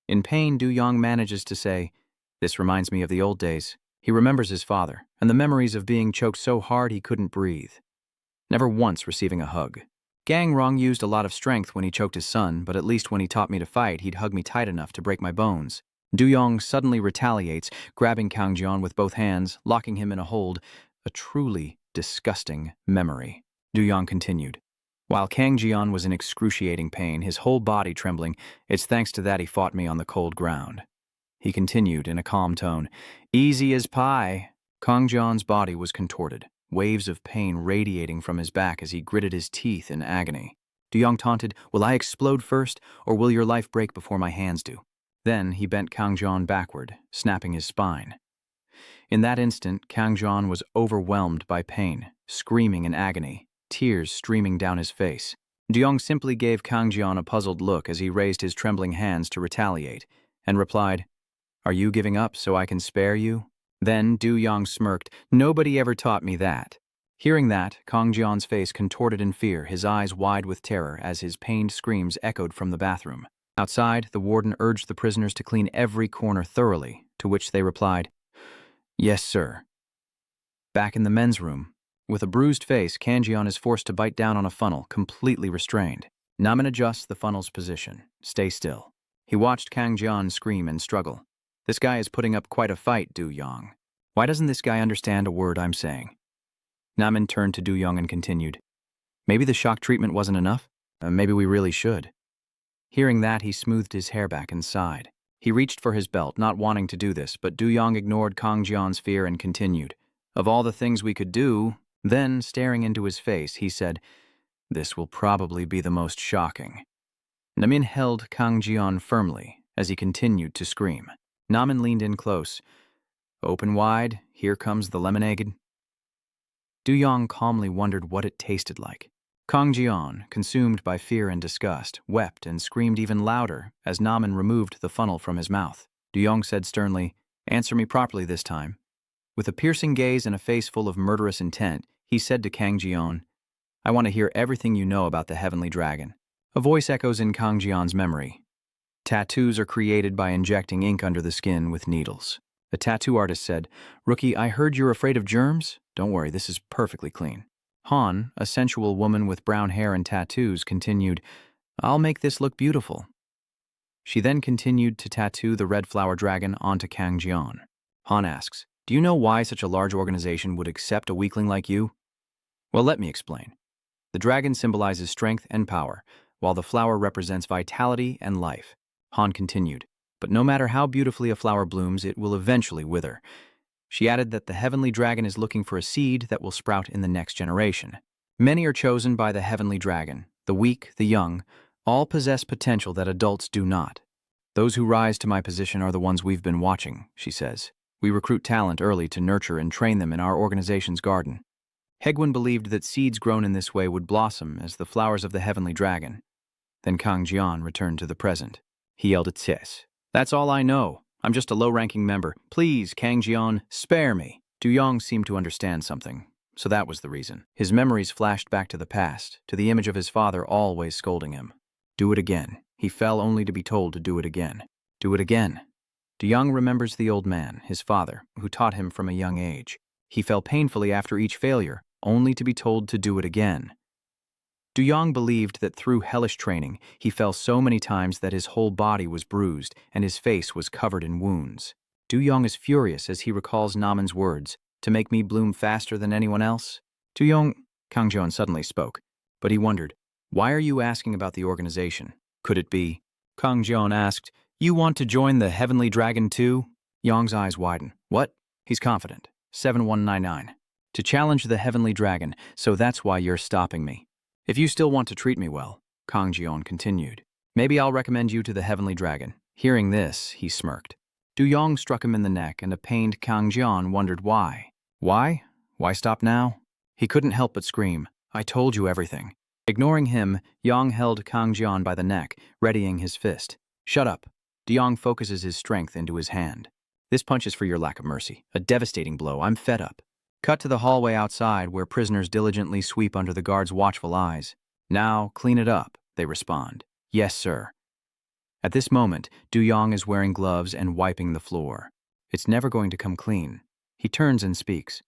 In pain, Du Yong manages to say, "This reminds me of the old days." He remembers his father, and the memories of being choked so hard he couldn't breathe. Never once receiving a hug. Gang Rong used a lot of strength when he choked his son, but at least when he taught me to fight, he'd hug me tight enough to break my bones. Du Yong suddenly retaliates, grabbing Kang Jian with both hands, locking him in a hold. A truly disgusting memory. Du Yong continued. While Kang Jian was in excruciating pain, his whole body trembling, "It's thanks to that he fought me on the cold ground." He continued in a calm tone, "Easy as pie." Kang Jian's body was contorted, waves of pain radiating from his back as he gritted his teeth in agony. Du Yong taunted, "Will I explode first, or will your life break before my hands do?" Then he bent Kang Jian backward, snapping his spine. In that instant, Kang Jian was overwhelmed by pain, screaming in agony, tears streaming down his face. Du Yong simply gave Kang Jian a puzzled look as he raised his trembling hands to retaliate, and replied, "Are you giving up so I can spare you?" Then Du Yong smirked, "Nobody ever taught me that." Hearing that, Kang Jian's face contorted in fear, his eyes wide with terror as his pained screams echoed from the bathroom. Outside, the warden urged the prisoners to clean every corner thoroughly, to which they replied, "Yes, sir." Back in the men's room, with a bruised face, Kang Jian is forced to bite down on a funnel, completely restrained. Namin adjusts the funnel's position. "Stay still." He watched Kang Jian scream and struggle. "This guy is putting up quite a fight, Du Yong. Why doesn't this guy understand a word I'm saying?" Namin turned to Du Yong and continued, "Maybe the shock treatment wasn't enough? Maybe we really should." Hearing that, he smoothed his hair back and sighed. He reached for his belt, not wanting to do this, but Du Yong ignored Kang Jian's fear and continued, "Of all the things we could do..." Then, staring into his face, he said, "This will probably be the most shocking." Namin held Kang Jian firmly as he continued to scream. Namin leaned in close. "Open wide, here comes the lemonade." Du Yong calmly wondered what it tasted like. Kang Jian, consumed by fear and disgust, wept and screamed even louder as Namin removed the funnel from his mouth. Du Yong said sternly, "Answer me properly this time." With a piercing gaze and a face full of murderous intent, he said to Kang Jian, "I want to hear everything you know about the Heavenly Dragon." A voice echoes in Kang Jian's memory. "Tattoos are created by injecting ink under the skin with needles." The tattoo artist said, "Rookie, I heard you're afraid of germs? Don't worry, this is perfectly clean." Han, a sensual woman with brown hair and tattoos, continued, "I'll make this look beautiful." She then continued to tattoo the red flower dragon onto Kang Jian. Han asks, "Do you know why such a large organization would accept a weakling like you?" "Well, let me explain. The dragon symbolizes strength and power, while the flower represents vitality and life." Han continued, "But no matter how beautifully a flower blooms, it will eventually wither." She added that the Heavenly Dragon is looking for a seed that will sprout in the next generation. Many are chosen by the Heavenly Dragon. The weak, the young, all possess potential that adults do not. "Those who rise to my position are the ones we've been watching," she says. "We recruit talent early to nurture and train them in our organization's garden." Hegwin believed that seeds grown in this way would blossom as the flowers of the Heavenly Dragon. Then Kang Jian returned to the present. He yelled at Sis, "That's all I know. I'm just a low-ranking member. Please, Kang Jian, spare me." Du Yong seemed to understand something, so that was the reason. His memories flashed back to the past, to the image of his father always scolding him. Do it again. He fell only to be told to do it again. Do it again. Du Yong remembers the old man, his father, who taught him from a young age. He fell painfully after each failure, only to be told to do it again. Du Yong believed that through hellish training, he fell so many times that his whole body was bruised and his face was covered in wounds. Du Yong is furious as he recalls Namin's words, "To make me bloom faster than anyone else." Du Yong, Kang Jian suddenly spoke, but he wondered, "Why are you asking about the organization? Could it be?" Kang Jian asked, "You want to join the Heavenly Dragon too?" Yong's eyes widen. "What?" He's confident. 7199. "To challenge the Heavenly Dragon, so that's why you're stopping me. If you still want to treat me well," Kang Jian continued, "maybe I'll recommend you to the Heavenly Dragon. Hearing this, he smirked. Du Yong struck him in the neck, and a pained Kang Jian wondered why. Why? Why stop now? He couldn't help but scream, "I told you everything." Ignoring him, Yang held Kang Jian by the neck, readying his fist. "Shut up." Du Yong focuses his strength into his hand. "This punch is for your lack of mercy. A devastating blow. I'm fed up." Cut to the hallway outside, where prisoners diligently sweep under the guards' watchful eyes. "Now, clean it up," they respond. "Yes, sir." At this moment, Du Yong is wearing gloves and wiping the floor. It's never going to come clean. He turns and speaks.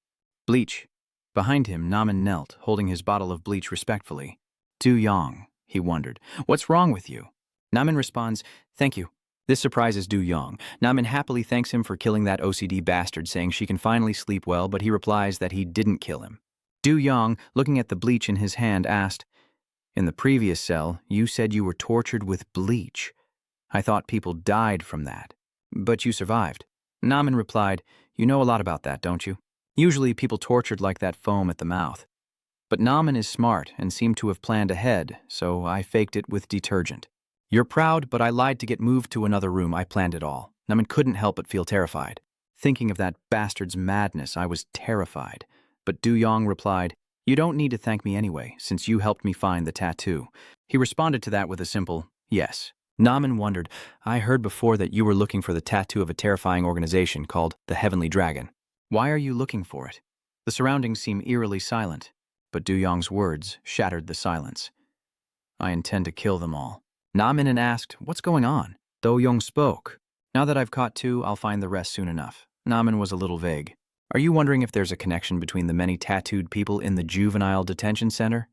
"Bleach." Behind him, Naman knelt, holding his bottle of bleach respectfully. "Du Yong," he wondered, "what's wrong with you?" Naman responds, "Thank you." This surprises Du Yong. Naman happily thanks him for killing that OCD bastard, saying she can finally sleep well, but he replies that he didn't kill him. Du Yong, looking at the bleach in his hand, asked, "In the previous cell, you said you were tortured with bleach. I thought people died from that. But you survived." Naman replied, "You know a lot about that, don't you? Usually people tortured like that foam at the mouth. But Naman is smart and seemed to have planned ahead, so I faked it with detergent. You're proud, but I lied to get moved to another room. I planned it all." Naman couldn't help but feel terrified. Thinking of that bastard's madness, I was terrified. But Du Yong replied, "You don't need to thank me anyway, since you helped me find the tattoo." He responded to that with a simple, "Yes." Naman wondered, "I heard before that you were looking for the tattoo of a terrifying organization called the Heavenly Dragon. Why are you looking for it?" The surroundings seem eerily silent, but Du Yong's words shattered the silence. "I intend to kill them all." Naman asked, "What's going on?" Du Yong spoke. "Now that I've caught two, I'll find the rest soon enough." Naman was a little vague. "Are you wondering if there's a connection between the many tattooed people in the Juvenile detention center?"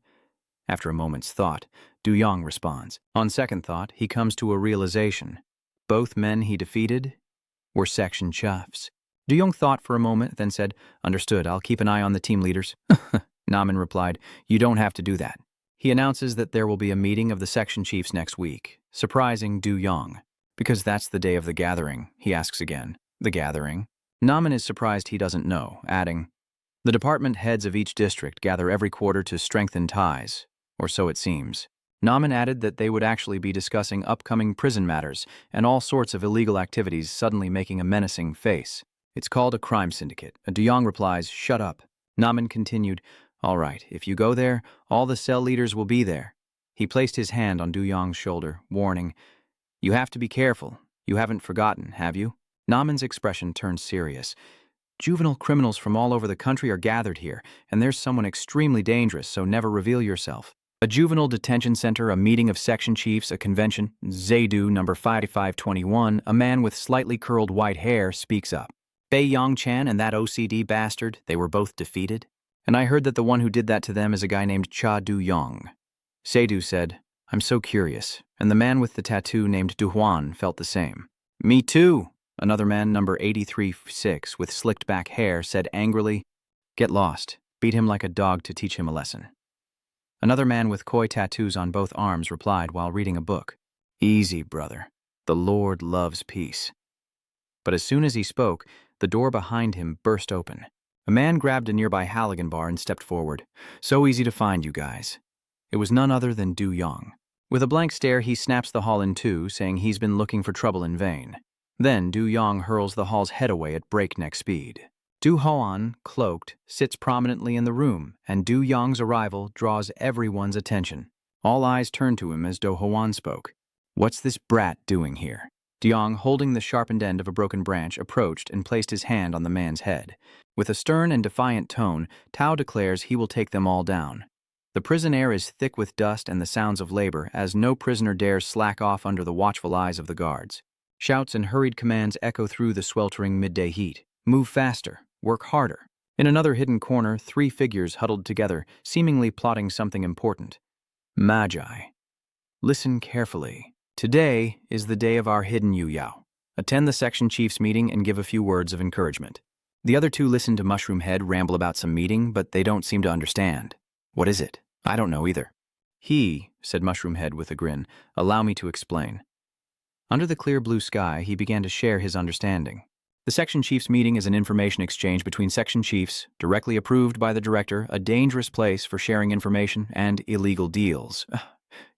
After a moment's thought, Du Yong responds. On second thought, he comes to a realization. Both men he defeated were section chiefs. Du Yong thought for a moment, then said, "Understood, I'll keep an eye on the team leaders." Naman replied, "You don't have to do that." He announces that there will be a meeting of the section chiefs next week, surprising Du Yong. "Because that's the day of the gathering," he asks again. "The gathering?" Naman is surprised he doesn't know, adding, "The department heads of each district gather every quarter to strengthen ties, or so it seems." Naman added that they would actually be discussing upcoming prison matters and all sorts of illegal activities, suddenly making a menacing face. "It's called a crime syndicate." Du Yong replies, "Shut up." Naman continued, "All right, if you go there, all the cell leaders will be there." He placed his hand on Du Yong's shoulder, warning, "You have to be careful. You haven't forgotten, have you?" Naman's expression turned serious. "Juvenile criminals from all over the country are gathered here, and there's someone extremely dangerous, so never reveal yourself." A juvenile detention center, a meeting of section chiefs, a convention. Zaidu, number 5521, a man with slightly curled white hair, speaks up. "Bei Yongchan and that OCD bastard, they were both defeated. And I heard that the one who did that to them is a guy named Cha Du Yong." Zaidu said, "I'm so curious," and the man with the tattoo named Du Huan felt the same. "Me too," another man, number 83-6, with slicked back hair, said angrily. "Get lost. Beat him like a dog to teach him a lesson." Another man with koi tattoos on both arms replied while reading a book. "Easy, brother. The Lord loves peace." But as soon as he spoke, the door behind him burst open. A man grabbed a nearby Halligan bar and stepped forward. "So easy to find, you guys." It was none other than Du Yong. With a blank stare, he snaps the hall in two, saying he's been looking for trouble in vain. Then Du Yong hurls the hall's head away at breakneck speed. Du Huan, cloaked, sits prominently in the room, and Du Yong's arrival draws everyone's attention. All eyes turn to him as Du Huan spoke. "What's this brat doing here?" Du Yong, holding the sharpened end of a broken branch, approached and placed his hand on the man's head. With a stern and defiant tone, Tao declares he will take them all down. The prison air is thick with dust and the sounds of labor, as no prisoner dares slack off under the watchful eyes of the guards. Shouts and hurried commands echo through the sweltering midday heat. "Move faster. Work harder." In another hidden corner, three figures huddled together, seemingly plotting something important. Magi. Listen carefully. Today is the day of our hidden Yu Yao. Attend the section chief's meeting and give a few words of encouragement. The other two listen to Mushroom Head ramble about some meeting, but they don't seem to understand. "What is it?" "I don't know either." Said Mushroom Head with a grin, "allow me to explain." Under the clear blue sky, he began to share his understanding. The section chiefs meeting is an information exchange between section chiefs, directly approved by the director, a dangerous place for sharing information and illegal deals.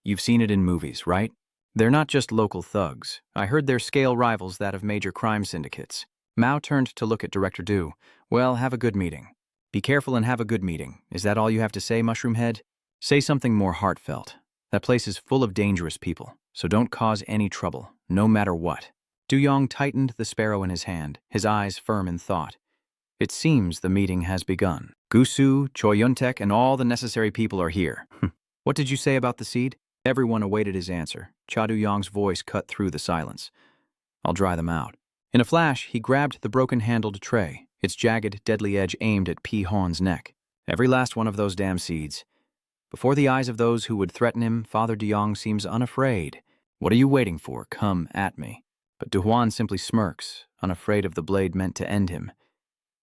You've seen it in movies, right? They're not just local thugs. I heard their scale rivals that of major crime syndicates. Mao turned to look at Director Du. Well, have a good meeting. Be careful and have a good meeting. Is that all you have to say, Mushroom Head? Say something more heartfelt. That place is full of dangerous people, so don't cause any trouble, no matter what. Du Yong tightened the sparrow in his hand, his eyes firm in thought. It seems the meeting has begun. Gusu, Choi Yun-tek, and all the necessary people are here. What did you say about the seed? Everyone awaited his answer. Cha Du-yong's voice cut through the silence. I'll dry them out. In a flash, he grabbed the broken-handled tray, its jagged, deadly edge aimed at Pi Hon's neck. Every last one of those damn seeds. Before the eyes of those who would threaten him, Father Du Yong seems unafraid. What are you waiting for? Come at me. But Du Huan simply smirks, unafraid of the blade meant to end him.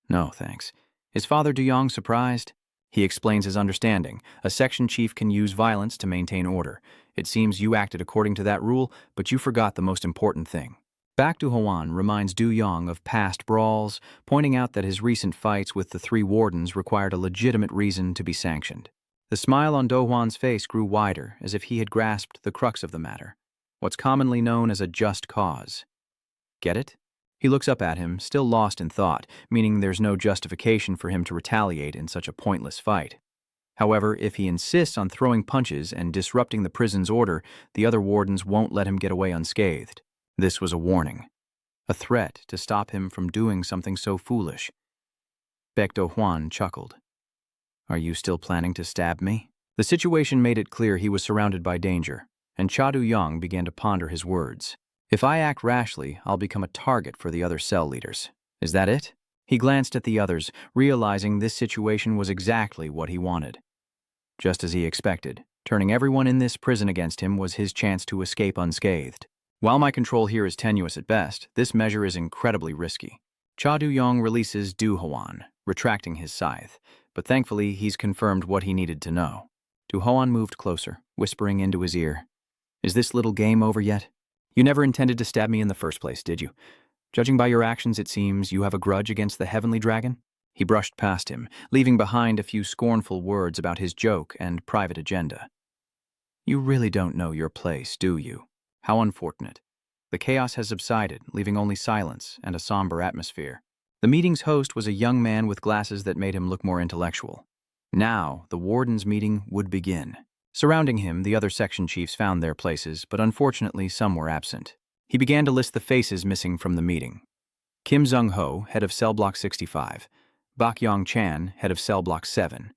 No, thanks. Is Father Du Yong surprised? He explains his understanding. A section chief can use violence to maintain order. It seems you acted according to that rule, but you forgot the most important thing. Back Du Huan reminds Du Yong of past brawls, pointing out that his recent fights with the three wardens required a legitimate reason to be sanctioned. The smile on Do Huan's face grew wider, as if he had grasped the crux of the matter. What's commonly known as a just cause. Get it? He looks up at him, still lost in thought, meaning there's no justification for him to retaliate in such a pointless fight. However, if he insists on throwing punches and disrupting the prison's order, the other wardens won't let him get away unscathed. This was a warning. A threat to stop him from doing something so foolish. Baek Do Hwan chuckled. Are you still planning to stab me? The situation made it clear he was surrounded by danger, and Cha Du-yong began to ponder his words. If I act rashly, I'll become a target for the other cell leaders. Is that it? He glanced at the others, realizing this situation was exactly what he wanted. Just as he expected, turning everyone in this prison against him was his chance to escape unscathed. While my control here is tenuous at best, this measure is incredibly risky. Cha Du-yong releases Du Huan, retracting his scythe, but thankfully he's confirmed what he needed to know. Du Huan moved closer, whispering into his ear. Is this little game over yet? You never intended to stab me in the first place, did you? Judging by your actions, it seems you have a grudge against the heavenly dragon? He brushed past him, leaving behind a few scornful words about his joke and private agenda. You really don't know your place, do you? How unfortunate. The chaos has subsided, leaving only silence and a somber atmosphere. The meeting's host was a young man with glasses that made him look more intellectual. Now, the warden's meeting would begin. Surrounding him, the other section chiefs found their places, but unfortunately some were absent. He began to list the faces missing from the meeting. Kim Zung-ho, head of Cell Block 65. Bak Yong-chan, head of Cell Block 7.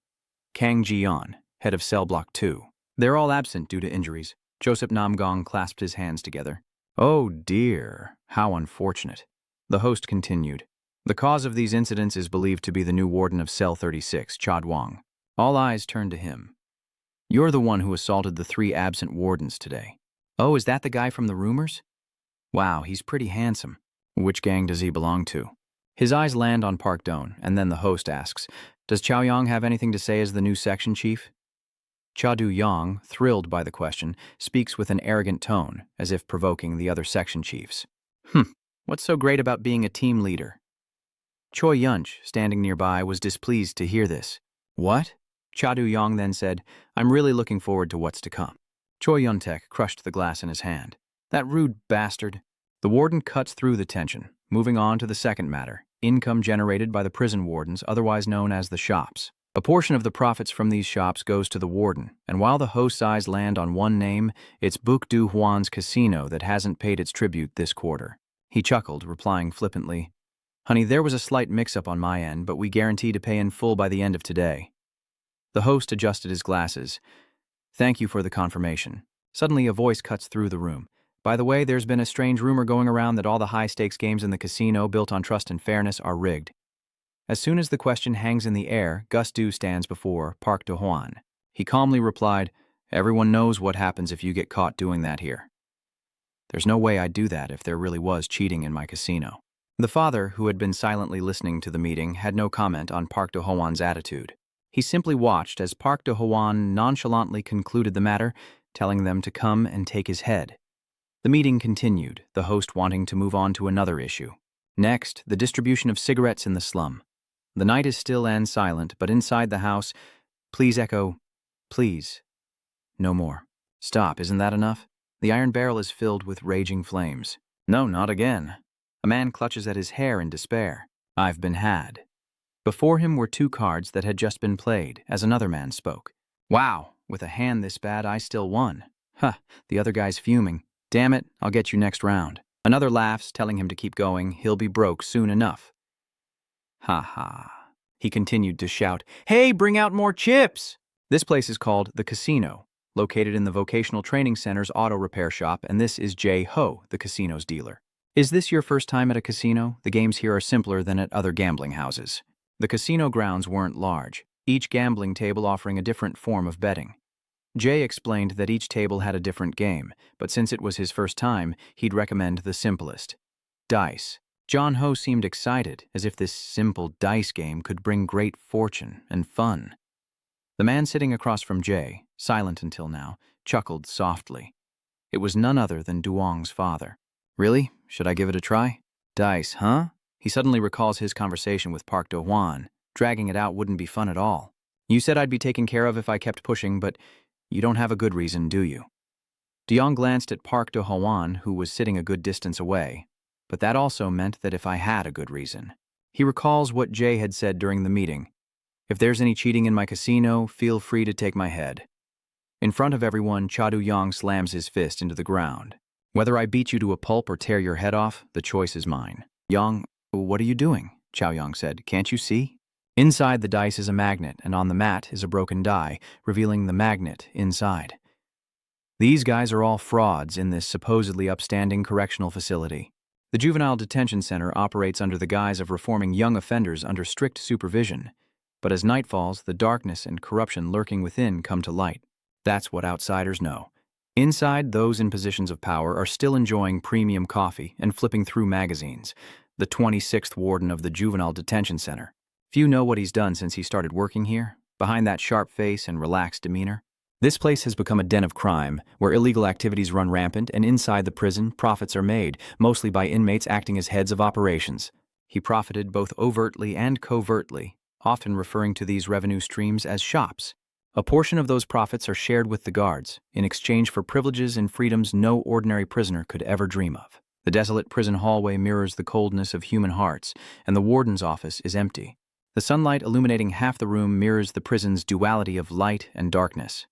Kang Ji-yeon, head of Cell Block 2. They're all absent due to injuries. Joseph Nam-gong clasped his hands together. Oh dear, how unfortunate. The host continued. The cause of these incidents is believed to be the new warden of Cell 36, Cha Duong. All eyes turned to him. You're the one who assaulted the 3 absent wardens today. Oh, is that the guy from the rumors? Wow, he's pretty handsome. Which gang does he belong to? His eyes land on Park Don, and then the host asks, does Chao Yong have anything to say as the new section chief? Cha Du-yong, thrilled by the question, speaks with an arrogant tone, as if provoking the other section chiefs. What's so great about being a team leader? Choi Yunch, standing nearby, was displeased to hear this. What? Cha Du-yong then said, I'm really looking forward to what's to come. Choi Yun-tek crushed the glass in his hand. That rude bastard. The warden cuts through the tension, moving on to the second matter, income generated by the prison wardens, otherwise known as the shops. A portion of the profits from these shops goes to the warden, and while the host's eyes land on one name, it's Buk Du Huan's casino that hasn't paid its tribute this quarter. He chuckled, replying flippantly, Honey, there was a slight mix-up on my end, but we guarantee to pay in full by the end of today. The host adjusted his glasses. Thank you for the confirmation. Suddenly a voice cuts through the room. By the way, there's been a strange rumor going around that all the high-stakes games in the casino built on trust and fairness are rigged. As soon as the question hangs in the air, Gus Du stands before Park Do Hwan. He calmly replied, Everyone knows what happens if you get caught doing that here. There's no way I'd do that if there really was cheating in my casino. The father, who had been silently listening to the meeting, had no comment on Park Do Hwan's attitude. He simply watched as Park Do Hwan nonchalantly concluded the matter, telling them to come and take his head. The meeting continued, the host wanting to move on to another issue. Next, the distribution of cigarettes in the slum. The night is still and silent, but inside the house, please echo, please. No more. Stop, isn't that enough? The iron barrel is filled with raging flames. No, not again. A man clutches at his hair in despair. I've been had. Before him were 2 cards that had just been played, as another man spoke. Wow, with a hand this bad, I still won. Huh, the other guy's fuming. Damn it, I'll get you next round. Another laughs, telling him to keep going. He'll be broke soon enough. Ha ha. He continued to shout, "Hey, bring out more chips!" This place is called the Casino, located in the Vocational Training Center's auto repair shop, and this is Jay Ho, the casino's dealer. Is this your first time at a casino? The games here are simpler than at other gambling houses. The casino grounds weren't large, each gambling table offering a different form of betting. Jay explained that each table had a different game, but since it was his first time, he'd recommend the simplest. Dice. John Ho seemed excited, as if this simple dice game could bring great fortune and fun. The man sitting across from Jay, silent until now, chuckled softly. It was none other than Duong's father. Really? Should I give it a try? Dice, huh? He suddenly recalls his conversation with Park Do-hwan. Dragging it out wouldn't be fun at all. You said I'd be taken care of if I kept pushing, but you don't have a good reason, do you? Duong glanced at Park Do-hwan, who was sitting a good distance away, but that also meant that if I had a good reason. He recalls what Jay had said during the meeting. If there's any cheating in my casino, feel free to take my head. In front of everyone, Cha Do-yong slams his fist into the ground. Whether I beat you to a pulp or tear your head off, the choice is mine. Yong, what are you doing? Chow Yong said. Can't you see? Inside the dice is a magnet, and on the mat is a broken die, revealing the magnet inside. These guys are all frauds in this supposedly upstanding correctional facility. The Juvenile Detention Center operates under the guise of reforming young offenders under strict supervision. But as night falls, the darkness and corruption lurking within come to light. That's what outsiders know. Inside, those in positions of power are still enjoying premium coffee and flipping through magazines. The 26th warden of the Juvenile Detention Center. Few know what he's done since he started working here, behind that sharp face and relaxed demeanor. This place has become a den of crime, where illegal activities run rampant, and inside the prison, profits are made, mostly by inmates acting as heads of operations. He profited both overtly and covertly, often referring to these revenue streams as shops. A portion of those profits are shared with the guards, in exchange for privileges and freedoms no ordinary prisoner could ever dream of. The desolate prison hallway mirrors the coldness of human hearts, and the warden's office is empty. The sunlight illuminating half the room mirrors the prison's duality of light and darkness.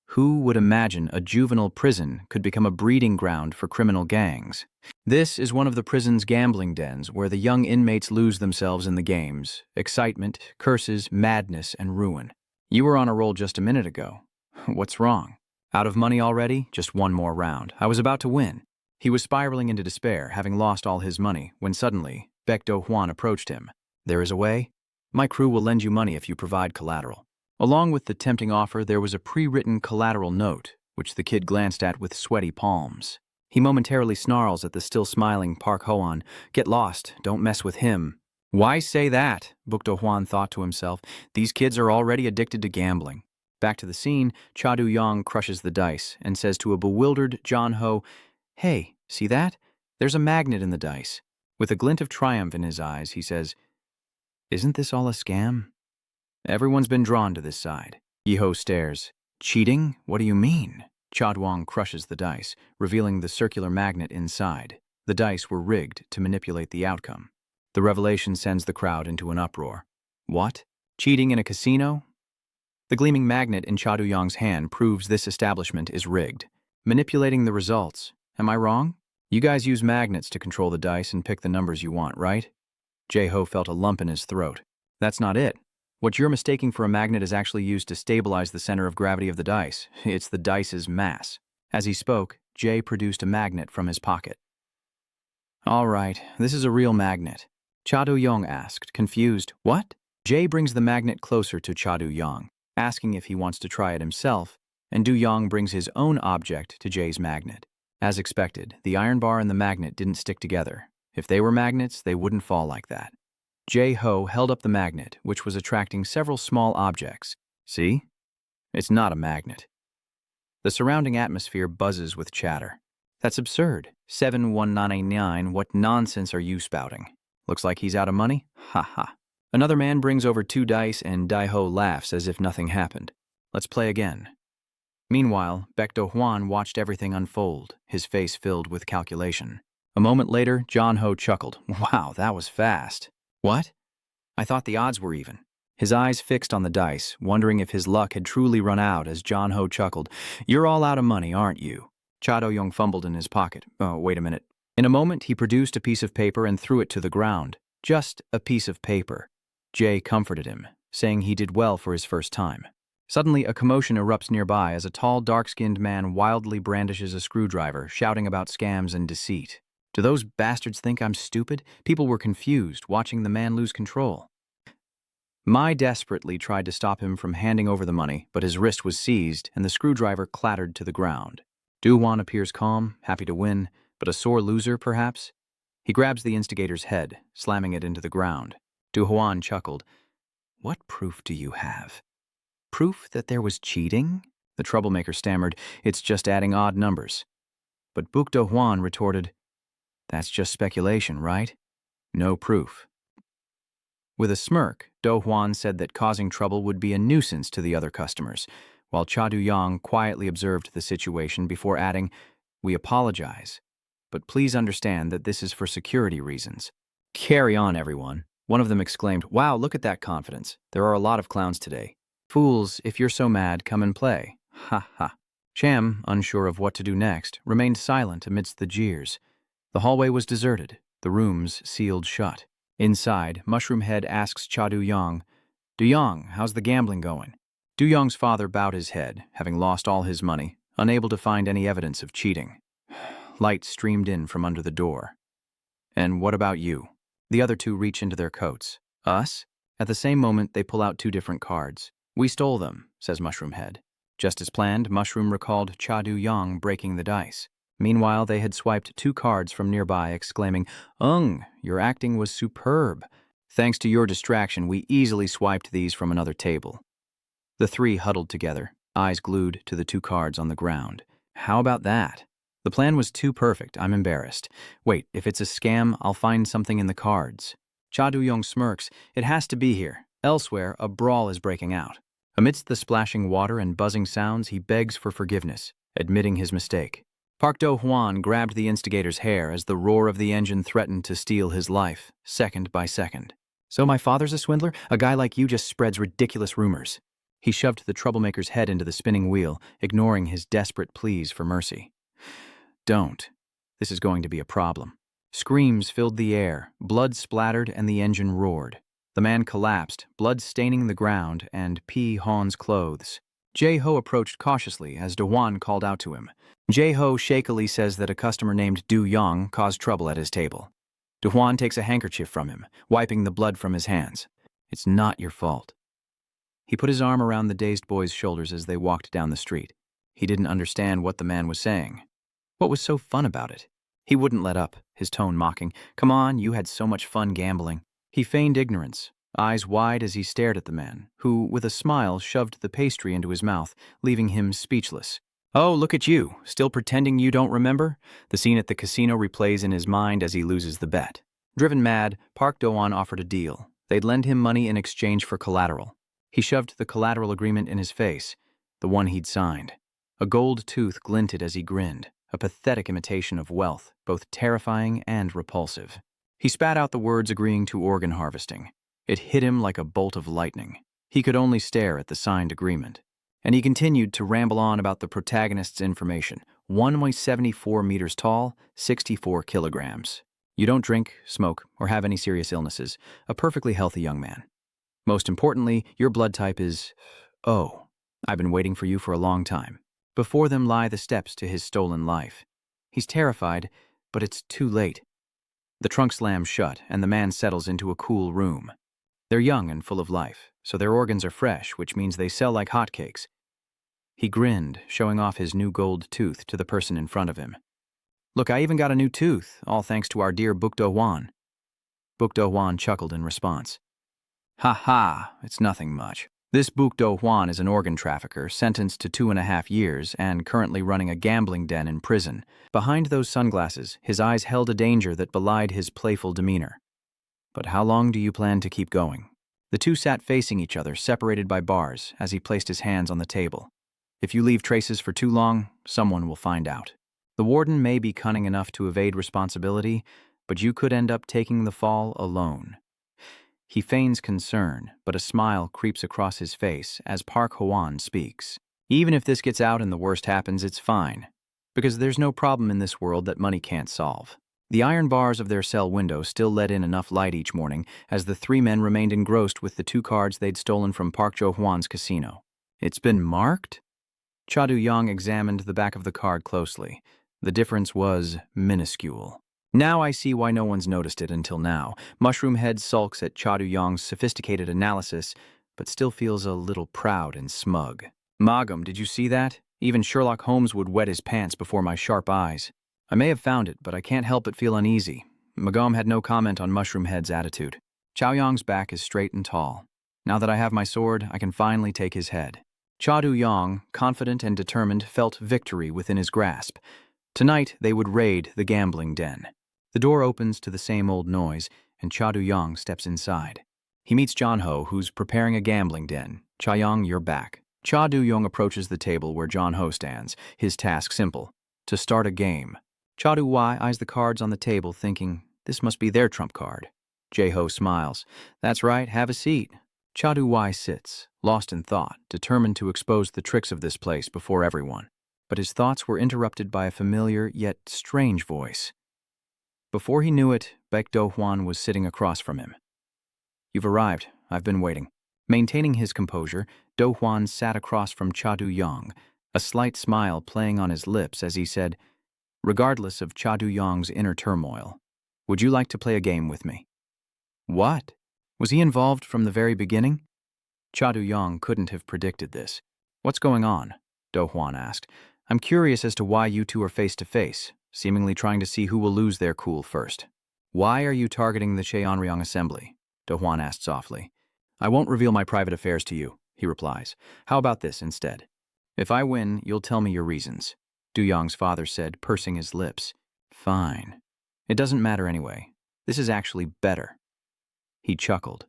Who would imagine a juvenile prison could become a breeding ground for criminal gangs? This is one of the prison's gambling dens where the young inmates lose themselves in the games, excitement, curses, madness, and ruin. You were on a roll just a minute ago. What's wrong? Out of money already? Just one more round. I was about to win. He was spiraling into despair, having lost all his money, when suddenly, Baek Do-hwan approached him. There is a way? My crew will lend you money if you provide collateral. Along with the tempting offer, there was a pre-written collateral note, which the kid glanced at with sweaty palms. He momentarily snarls at the still smiling Park Ho-an. Get lost, don't mess with him. Why say that? Baek Do-hwan thought to himself. These kids are already addicted to gambling. Back to the scene, Cha Do-yong crushes the dice and says to a bewildered John Ho, Hey, see that? There's a magnet in the dice. With a glint of triumph in his eyes, he says, Isn't this all a scam? Everyone's been drawn to this side. Yi-ho stares. Cheating? What do you mean? Cha Do-yong crushes the dice, revealing the circular magnet inside. The dice were rigged to manipulate the outcome. The revelation sends the crowd into an uproar. What? Cheating in a casino? The gleaming magnet in Cha Do-yong's hand proves this establishment is rigged. Manipulating the results. Am I wrong? You guys use magnets to control the dice and pick the numbers you want, right? Jae-ho felt a lump in his throat. That's not it. What you're mistaking for a magnet is actually used to stabilize the center of gravity of the dice. It's the dice's mass. As he spoke, Jay produced a magnet from his pocket. All right, this is a real magnet. Cha Do-yong asked, confused. What? Jay brings the magnet closer to Cha Do-yong, asking if he wants to try it himself, and Do-yong brings his own object to Jay's magnet. As expected, the iron bar and the magnet didn't stick together. If they were magnets, they wouldn't fall like that. Jae-ho held up the magnet, which was attracting several small objects. See? It's not a magnet. The surrounding atmosphere buzzes with chatter. That's absurd. 71989, what nonsense are you spouting? Looks like he's out of money? Ha ha. Another man brings over 2 dice and Dae-ho laughs as if nothing happened. Let's play again. Meanwhile, Baek Do-hwan watched everything unfold, his face filled with calculation. A moment later, John Ho chuckled. Wow, that was fast. What? I thought the odds were even. His eyes fixed on the dice, wondering if his luck had truly run out as John Ho chuckled. You're all out of money, aren't you? Cha Do-young fumbled in his pocket. Oh, wait a minute. In a moment, he produced a piece of paper and threw it to the ground. Just a piece of paper. Jay comforted him, saying he did well for his first time. Suddenly, a commotion erupts nearby as a tall, dark-skinned man wildly brandishes a screwdriver, shouting about scams and deceit. Do those bastards think I'm stupid? People were confused, watching the man lose control. Mai desperately tried to stop him from handing over the money, but his wrist was seized and the screwdriver clattered to the ground. Do-hwan appears calm, happy to win, but a sore loser, perhaps? He grabs the instigator's head, slamming it into the ground. Do-hwan chuckled. What proof do you have? Proof that there was cheating? The troublemaker stammered. It's just adding odd numbers. But Baek Do-hwan retorted, that's just speculation, right? No proof. With a smirk, Do-hwan said that causing trouble would be a nuisance to the other customers, while Cha Do-young quietly observed the situation before adding, we apologize, but please understand that this is for security reasons. Carry on, everyone. One of them exclaimed, wow, look at that confidence. There are a lot of clowns today. Fools, if you're so mad, come and play. Ha ha. Cham, unsure of what to do next, remained silent amidst the jeers. The hallway was deserted, the rooms sealed shut. Inside, Mushroom Head asks Cha Do-young, Do-young, how's the gambling going? Do-young's father bowed his head, having lost all his money, unable to find any evidence of cheating. Light streamed in from under the door. And what about you? The other two reach into their coats. Us? At the same moment, they pull out two different cards. We stole them, says Mushroom Head. Just as planned, Mushroom recalled Cha Do-young breaking the dice. Meanwhile, they had swiped two cards from nearby, exclaiming, your acting was superb. Thanks to your distraction, we easily swiped these from another table. The three huddled together, eyes glued to the two cards on the ground. How about that? The plan was too perfect, I'm embarrassed. Wait, if it's a scam, I'll find something in the cards. Cha Do-young smirks. It has to be here. Elsewhere, a brawl is breaking out. Amidst the splashing water and buzzing sounds, he begs for forgiveness, admitting his mistake. Park Do-hwan grabbed the instigator's hair as the roar of the engine threatened to steal his life, second by second. So my father's a swindler? A guy like you just spreads ridiculous rumors. He shoved the troublemaker's head into the spinning wheel, ignoring his desperate pleas for mercy. Don't. This is going to be a problem. Screams filled the air, blood splattered, and the engine roared. The man collapsed, blood staining the ground and P-Han's clothes. Jae-ho approached cautiously as Do-hwan called out to him. Jae-ho shakily says that a customer named Do-young caused trouble at his table. Do-hwan takes a handkerchief from him, wiping the blood from his hands. It's not your fault. He put his arm around the dazed boy's shoulders as they walked down the street. He didn't understand what the man was saying. What was so fun about it? He wouldn't let up, his tone mocking. Come on, you had so much fun gambling. He feigned ignorance, eyes wide as he stared at the man, who, with a smile, shoved the pastry into his mouth, leaving him speechless. Oh, look at you, still pretending you don't remember? The scene at the casino replays in his mind as he loses the bet. Driven mad, Park Do-hwan offered a deal. They'd lend him money in exchange for collateral. He shoved the collateral agreement in his face, the one he'd signed. A gold tooth glinted as he grinned, a pathetic imitation of wealth, both terrifying and repulsive. He spat out the words agreeing to organ harvesting. It hit him like a bolt of lightning. He could only stare at the signed agreement. And he continued to ramble on about the protagonist's information. 1.74 meters tall, 64 kilograms. You don't drink, smoke, or have any serious illnesses. A perfectly healthy young man. Most importantly, your blood type is O. I've been waiting for you for a long time. Before them lie the steps to his stolen life. He's terrified, but it's too late. The trunk slams shut, and the man settles into a cool room. They're young and full of life, so their organs are fresh, which means they sell like hotcakes. He grinned, showing off his new gold tooth to the person in front of him. Look, I even got a new tooth, all thanks to our dear Baek Do-hwan. Baek Do-hwan chuckled in response. Ha ha, it's nothing much. This Baek Do-hwan is an organ trafficker, sentenced to 2.5 years and currently running a gambling den in prison. Behind those sunglasses, his eyes held a danger that belied his playful demeanor. But how long do you plan to keep going? The two sat facing each other, separated by bars, as he placed his hands on the table. If you leave traces for too long, someone will find out. The warden may be cunning enough to evade responsibility, but you could end up taking the fall alone. He feigns concern, but a smile creeps across his face as Park Hwan speaks. Even if this gets out and the worst happens, it's fine, because there's no problem in this world that money can't solve. The iron bars of their cell window still let in enough light each morning as the three men remained engrossed with the 2 cards they'd stolen from Park Jo-hwan's casino. It's been marked? Cha Do-young examined the back of the card closely. The difference was minuscule. Now I see why no one's noticed it until now. Mushroom Head sulks at Cha Do-young's sophisticated analysis, but still feels a little proud and smug. Magum, did you see that? Even Sherlock Holmes would wet his pants before my sharp eyes. I may have found it, but I can't help but feel uneasy. Magum had no comment on Mushroom Head's attitude. Chaoyong's back is straight and tall. Now that I have my sword, I can finally take his head. Cha Do-young, confident and determined, felt victory within his grasp. Tonight, they would raid the gambling den. The door opens to the same old noise, and Cha Do-young steps inside. He meets John Ho, who's preparing a gambling den. Cha-young, you're back. Cha Do-young approaches the table where John Ho stands, his task simple: to start a game. Cha Do-wai eyes the cards on the table, thinking, this must be their trump card. Jae-ho smiles. That's right, have a seat. Cha Do-wai sits, lost in thought, determined to expose the tricks of this place before everyone. But his thoughts were interrupted by a familiar yet strange voice. Before he knew it, Baek Do-hwan was sitting across from him. You've arrived. I've been waiting. Maintaining his composure, Do-hwan sat across from Cha Do-young, a slight smile playing on his lips as he said, regardless of Cha Do-young's inner turmoil, would you like to play a game with me? What? Was he involved from the very beginning? Cha Do-young couldn't have predicted this. What's going on? Do-hwan asked. I'm curious as to why you two are face to face, seemingly trying to see who will lose their cool first. Why are you targeting the Cheonryong assembly? Do-hwan asked softly. I won't reveal my private affairs to you, he replies. How about this instead? If I win, you'll tell me your reasons. Do-young's father said, pursing his lips. Fine. It doesn't matter anyway. This is actually better. He chuckled.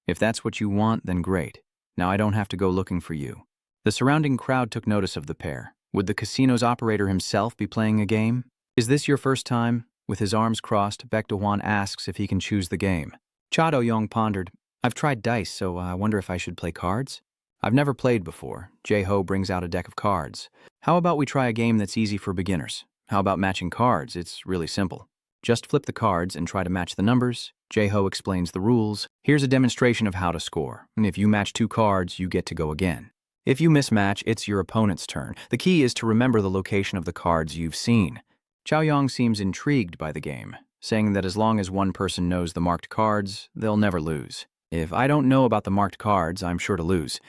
If that's what you want, then great. Now I don't have to go looking for you. The surrounding crowd took notice of the pair. Would the casino's operator himself be playing a game? Is this your first time? With his arms crossed, Baek Do-hwan asks if he can choose the game. Cha Do-young pondered. I've tried dice, so I wonder if I should play cards? I've never played before. Jae-ho brings out a deck of cards. How about we try a game that's easy for beginners? How about matching cards? It's really simple. Just flip the cards and try to match the numbers. Jae-ho explains the rules. Here's a demonstration of how to score. And if you match 2 cards, you get to go again. If you mismatch, it's your opponent's turn. The key is to remember the location of the cards you've seen. Chaoyong seems intrigued by the game, saying that as long as one person knows the marked cards, they'll never lose. If I don't know about the marked cards, I'm sure to lose.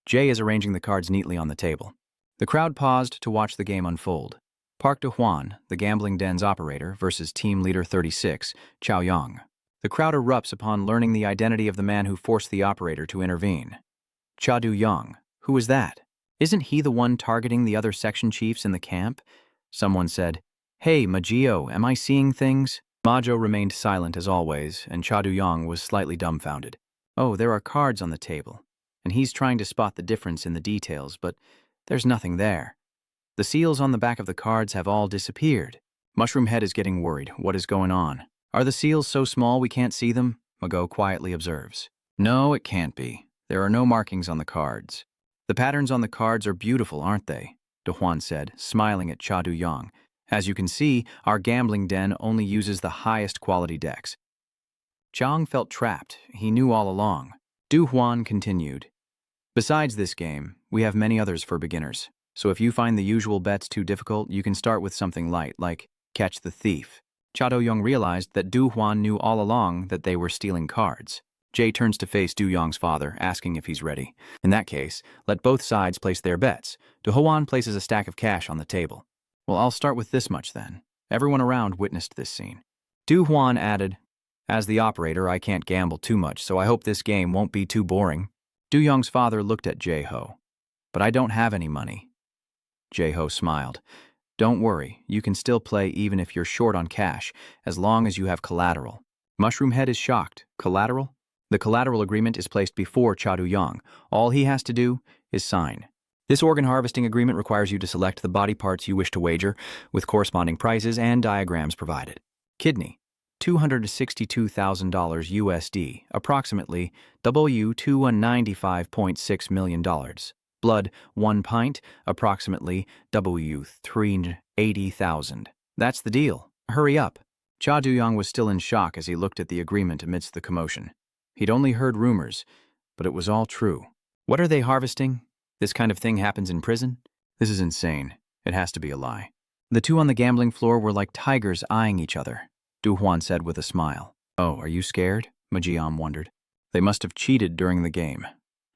Jay is arranging the cards neatly on the table. The crowd paused to watch the game unfold. Park Do-hwan, the gambling den's operator, versus team leader 36, Chaoyong. The crowd erupts upon learning the identity of the man who forced the operator to intervene. Cha Do-young. Who is that? Isn't he the one targeting the other section chiefs in the camp? Someone said, Hey, Majio, am I seeing things? Majo remained silent as always, and Cha Do-young was slightly dumbfounded. Oh, there are cards on the table, and he's trying to spot the difference in the details, but there's nothing there. The seals on the back of the cards have all disappeared. Mushroom Head is getting worried. What is going on? Are the seals so small we can't see them? Mago quietly observes. No, it can't be. There are no markings on the cards. The patterns on the cards are beautiful, aren't they? Do-hwan said, smiling at Cha Do-young. As you can see, our gambling den only uses the highest quality decks. Chang felt trapped. He knew all along. Do-hwan continued. Besides this game, we have many others for beginners. So if you find the usual bets too difficult, you can start with something light, like Catch the Thief. Cha Do-young realized that Do-hwan knew all along that they were stealing cards. Jay turns to face Do-young's father, asking if he's ready. In that case, let both sides place their bets. Do-hwan places a stack of cash on the table. Well, I'll start with this much then. Everyone around witnessed this scene. Do-hwan added, As the operator, I can't gamble too much, so I hope this game won't be too boring. Do-young's father looked at Jae-ho. But I don't have any money. Jae-ho smiled. Don't worry, you can still play even if you're short on cash, as long as you have collateral. Mushroom Head is shocked. Collateral? The collateral agreement is placed before Cha Do-young. All he has to do is sign. This organ harvesting agreement requires you to select the body parts you wish to wager, with corresponding prices and diagrams provided. Kidney, $262,000 USD, approximately W295.6 million dollars. Blood, 1 pint, approximately W380,000. That's the deal. Hurry up. Cha Do-young was still in shock as he looked at the agreement amidst the commotion. He'd only heard rumors, but it was all true. What are they harvesting? This kind of thing happens in prison? This is insane. It has to be a lie. The two on the gambling floor were like tigers eyeing each other. Du-hwan said with a smile. Oh, are you scared? Ma-ji-am wondered. They must have cheated during the game.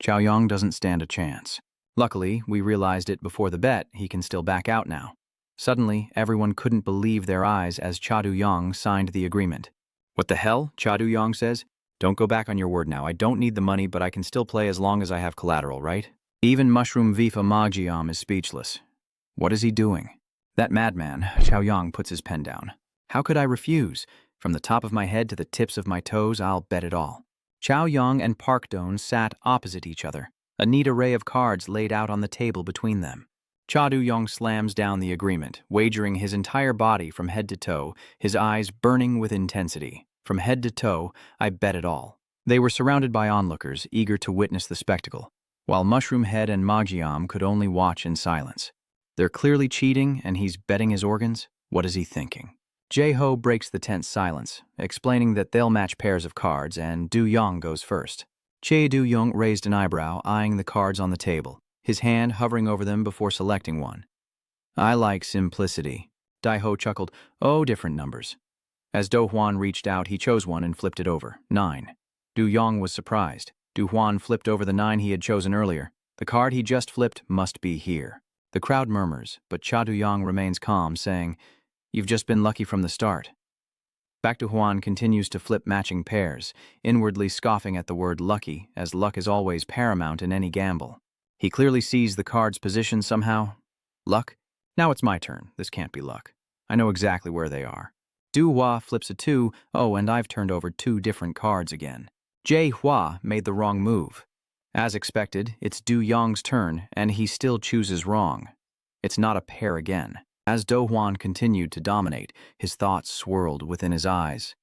Chow-yong doesn't stand a chance. Luckily, we realized it before the bet. He can still back out now. Suddenly, everyone couldn't believe their eyes as Cha Do-young signed the agreement. What the hell? Cha Do-young says. Don't go back on your word now. I don't need the money, but I can still play as long as I have collateral, right? Even Mushroom Vifa Ma-ji-am is speechless. What is he doing? That madman, Chow-yong, puts his pen down. How could I refuse? From the top of my head to the tips of my toes, I'll bet it all. Chow-yong and Park-don sat opposite each other, a neat array of cards laid out on the table between them. Cha Do-young slams down the agreement, wagering his entire body from head to toe, his eyes burning with intensity. From head to toe, I bet it all. They were surrounded by onlookers, eager to witness the spectacle, while Mushroom Head and Ma-ji-am could only watch in silence. They're clearly cheating, and he's betting his organs? What is he thinking? Jae-ho breaks the tense silence, explaining that they'll match pairs of cards, and Do-young goes first. Chae Do-young raised an eyebrow, eyeing the cards on the table, his hand hovering over them before selecting one. I like simplicity. Dae-ho chuckled. Oh, different numbers. As Do-hwan reached out, he chose one and flipped it over. 9. Do-young was surprised. Do-hwan flipped over the 9 he had chosen earlier. The card he just flipped must be here. The crowd murmurs, but Cha Do-young remains calm, saying, You've just been lucky from the start. Baek Do-hwan continues to flip matching pairs, inwardly scoffing at the word lucky, as luck is always paramount in any gamble. He clearly sees the card's position somehow. Luck? Now it's my turn. This can't be luck. I know exactly where they are. Du-hwa flips a 2. Oh, and I've turned over 2 different cards again. Jae-hwa made the wrong move. As expected, it's Do-young's turn, and he still chooses wrong. It's not a pair again. As Do-hwan continued to dominate, his thoughts swirled within his eyes.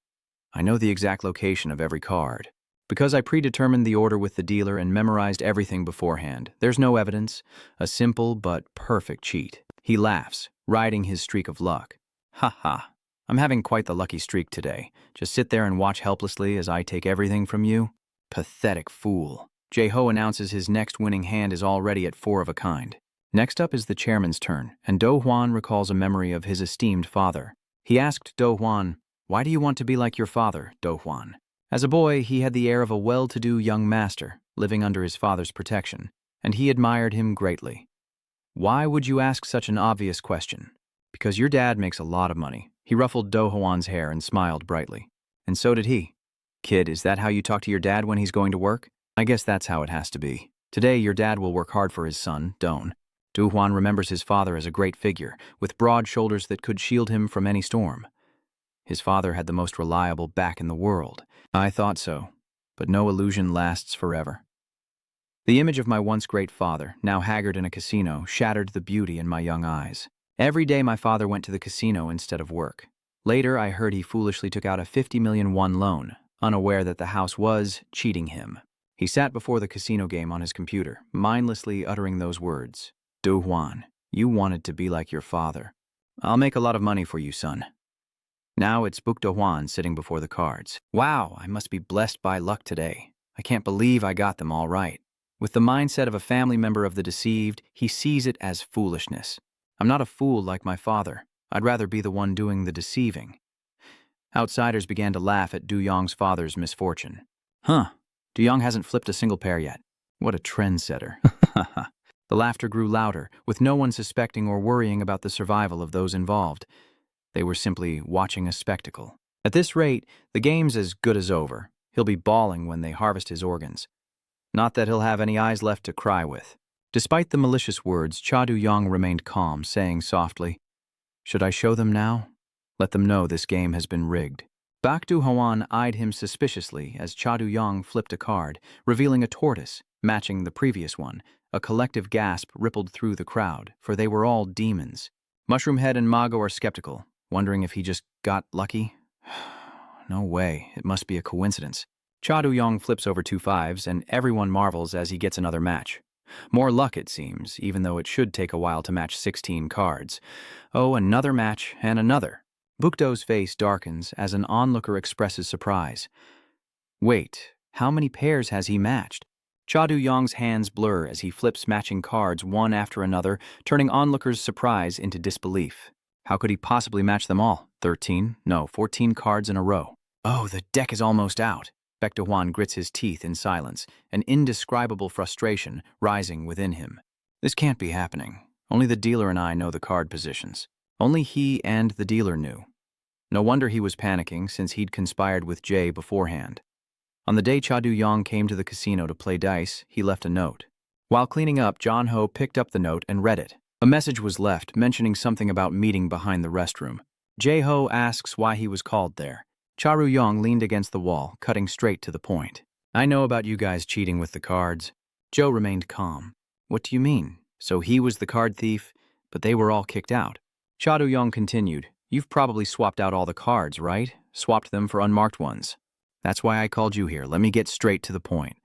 I know the exact location of every card. Because I predetermined the order with the dealer and memorized everything beforehand, there's no evidence, a simple but perfect cheat. He laughs, riding his streak of luck. Ha ha, I'm having quite the lucky streak today. Just sit there and watch helplessly as I take everything from you? Pathetic fool. Jae-ho announces his next winning hand is already at 4 of a kind. Next up is the chairman's turn, and Do-hwan recalls a memory of his esteemed father. He asked Do-hwan, Why do you want to be like your father, Do-hwan? As a boy, he had the air of a well-to-do young master, living under his father's protection, and he admired him greatly. Why would you ask such an obvious question? Because your dad makes a lot of money. He ruffled Do-hwan's hair and smiled brightly. And so did he. Kid, is that how you talk to your dad when he's going to work? I guess that's how it has to be. Today, your dad will work hard for his son, Don. Do-hwan remembers his father as a great figure, with broad shoulders that could shield him from any storm. His father had the most reliable back in the world. I thought so, but no illusion lasts forever. The image of my once great father, now haggard in a casino, shattered the beauty in my young eyes. Every day my father went to the casino instead of work. Later, I heard he foolishly took out a 50 million won loan, unaware that the house was cheating him. He sat before the casino game on his computer, mindlessly uttering those words. Do-hwan, you wanted to be like your father. I'll make a lot of money for you, son. Now it's Baek Do-hwan sitting before the cards. Wow, I must be blessed by luck today. I can't believe I got them all right. With the mindset of a family member of the deceived, he sees it as foolishness. I'm not a fool like my father. I'd rather be the one doing the deceiving. Outsiders began to laugh at Do-young's father's misfortune. Huh, Do-young hasn't flipped a single pair yet. What a trendsetter. The laughter grew louder, with no one suspecting or worrying about the survival of those involved. They were simply watching a spectacle. At this rate, the game's as good as over. He'll be bawling when they harvest his organs. Not that he'll have any eyes left to cry with. Despite the malicious words, Cha Do-young remained calm, saying softly, Should I show them now? Let them know this game has been rigged. Baek Do-hwan eyed him suspiciously as Cha Do-young flipped a card, revealing a tortoise, matching the previous one. A collective gasp rippled through the crowd, for they were all demons. Mushroomhead and Mago are skeptical, wondering if he just got lucky. No way, it must be a coincidence. Cha Du-yong flips over 2 5s, and everyone marvels as he gets another match. More luck, it seems, even though it should take a while to match 16 cards. Oh, another match, and another. Bukdo's face darkens as an onlooker expresses surprise. Wait, how many pairs has he matched? Cha Du-yong's hands blur as he flips matching cards one after another, turning onlookers' surprise into disbelief. How could he possibly match them all? 13? No, 14 cards in a row. Oh, the deck is almost out. Baek Do-hwan grits his teeth in silence, an indescribable frustration rising within him. This can't be happening. Only the dealer and I know the card positions. Only he and the dealer knew. No wonder he was panicking, since he'd conspired with Jay beforehand. On the day Cha Du-yong came to the casino to play dice, he left a note. While cleaning up, John Ho picked up the note and read it. A message was left, mentioning something about meeting behind the restroom. Jae-ho asks why he was called there. Cha Du-yong leaned against the wall, cutting straight to the point. I know about you guys cheating with the cards. Joe remained calm. What do you mean? So he was the card thief, but they were all kicked out. Cha Du-yong continued. You've probably swapped out all the cards, right? Swapped them for unmarked ones. That's why I called you here. Let me get straight to the point.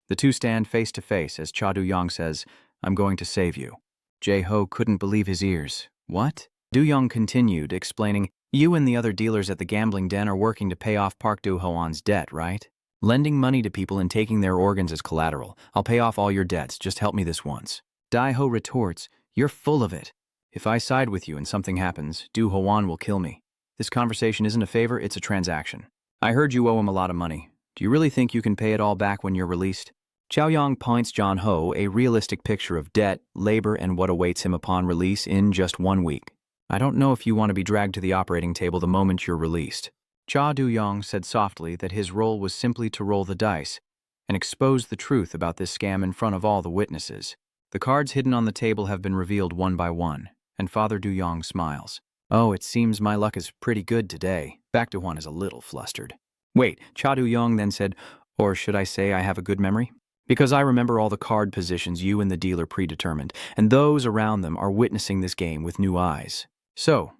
The two stand face to face as Cha Du-yong says, I'm going to save you. Jae-ho couldn't believe his ears. What? Du-yong continued, explaining, you and the other dealers at the gambling den are working to pay off Park Do-hwan's debt, right? Lending money to people and taking their organs as collateral. I'll pay off all your debts, just help me this once. Dae-ho retorts, you're full of it. If I side with you and something happens, Do-hwan will kill me. This conversation isn't a favor, it's a transaction. I heard you owe him a lot of money. Do you really think you can pay it all back when you're released? Chow-yong points John Ho a realistic picture of debt, labor, and what awaits him upon release in just 1 week. I don't know if you want to be dragged to the operating table the moment you're released. Cha Du-yong said softly that his role was simply to roll the dice and expose the truth about this scam in front of all the witnesses. The cards hidden on the table have been revealed one by one, and Father Du-yong smiles. Oh, it seems my luck is pretty good today. Baek Do-hwan is a little flustered. Wait, Cha Du-yong then said, or should I say I have a good memory? Because I remember all the card positions you and the dealer predetermined, and those around them are witnessing this game with new eyes. So,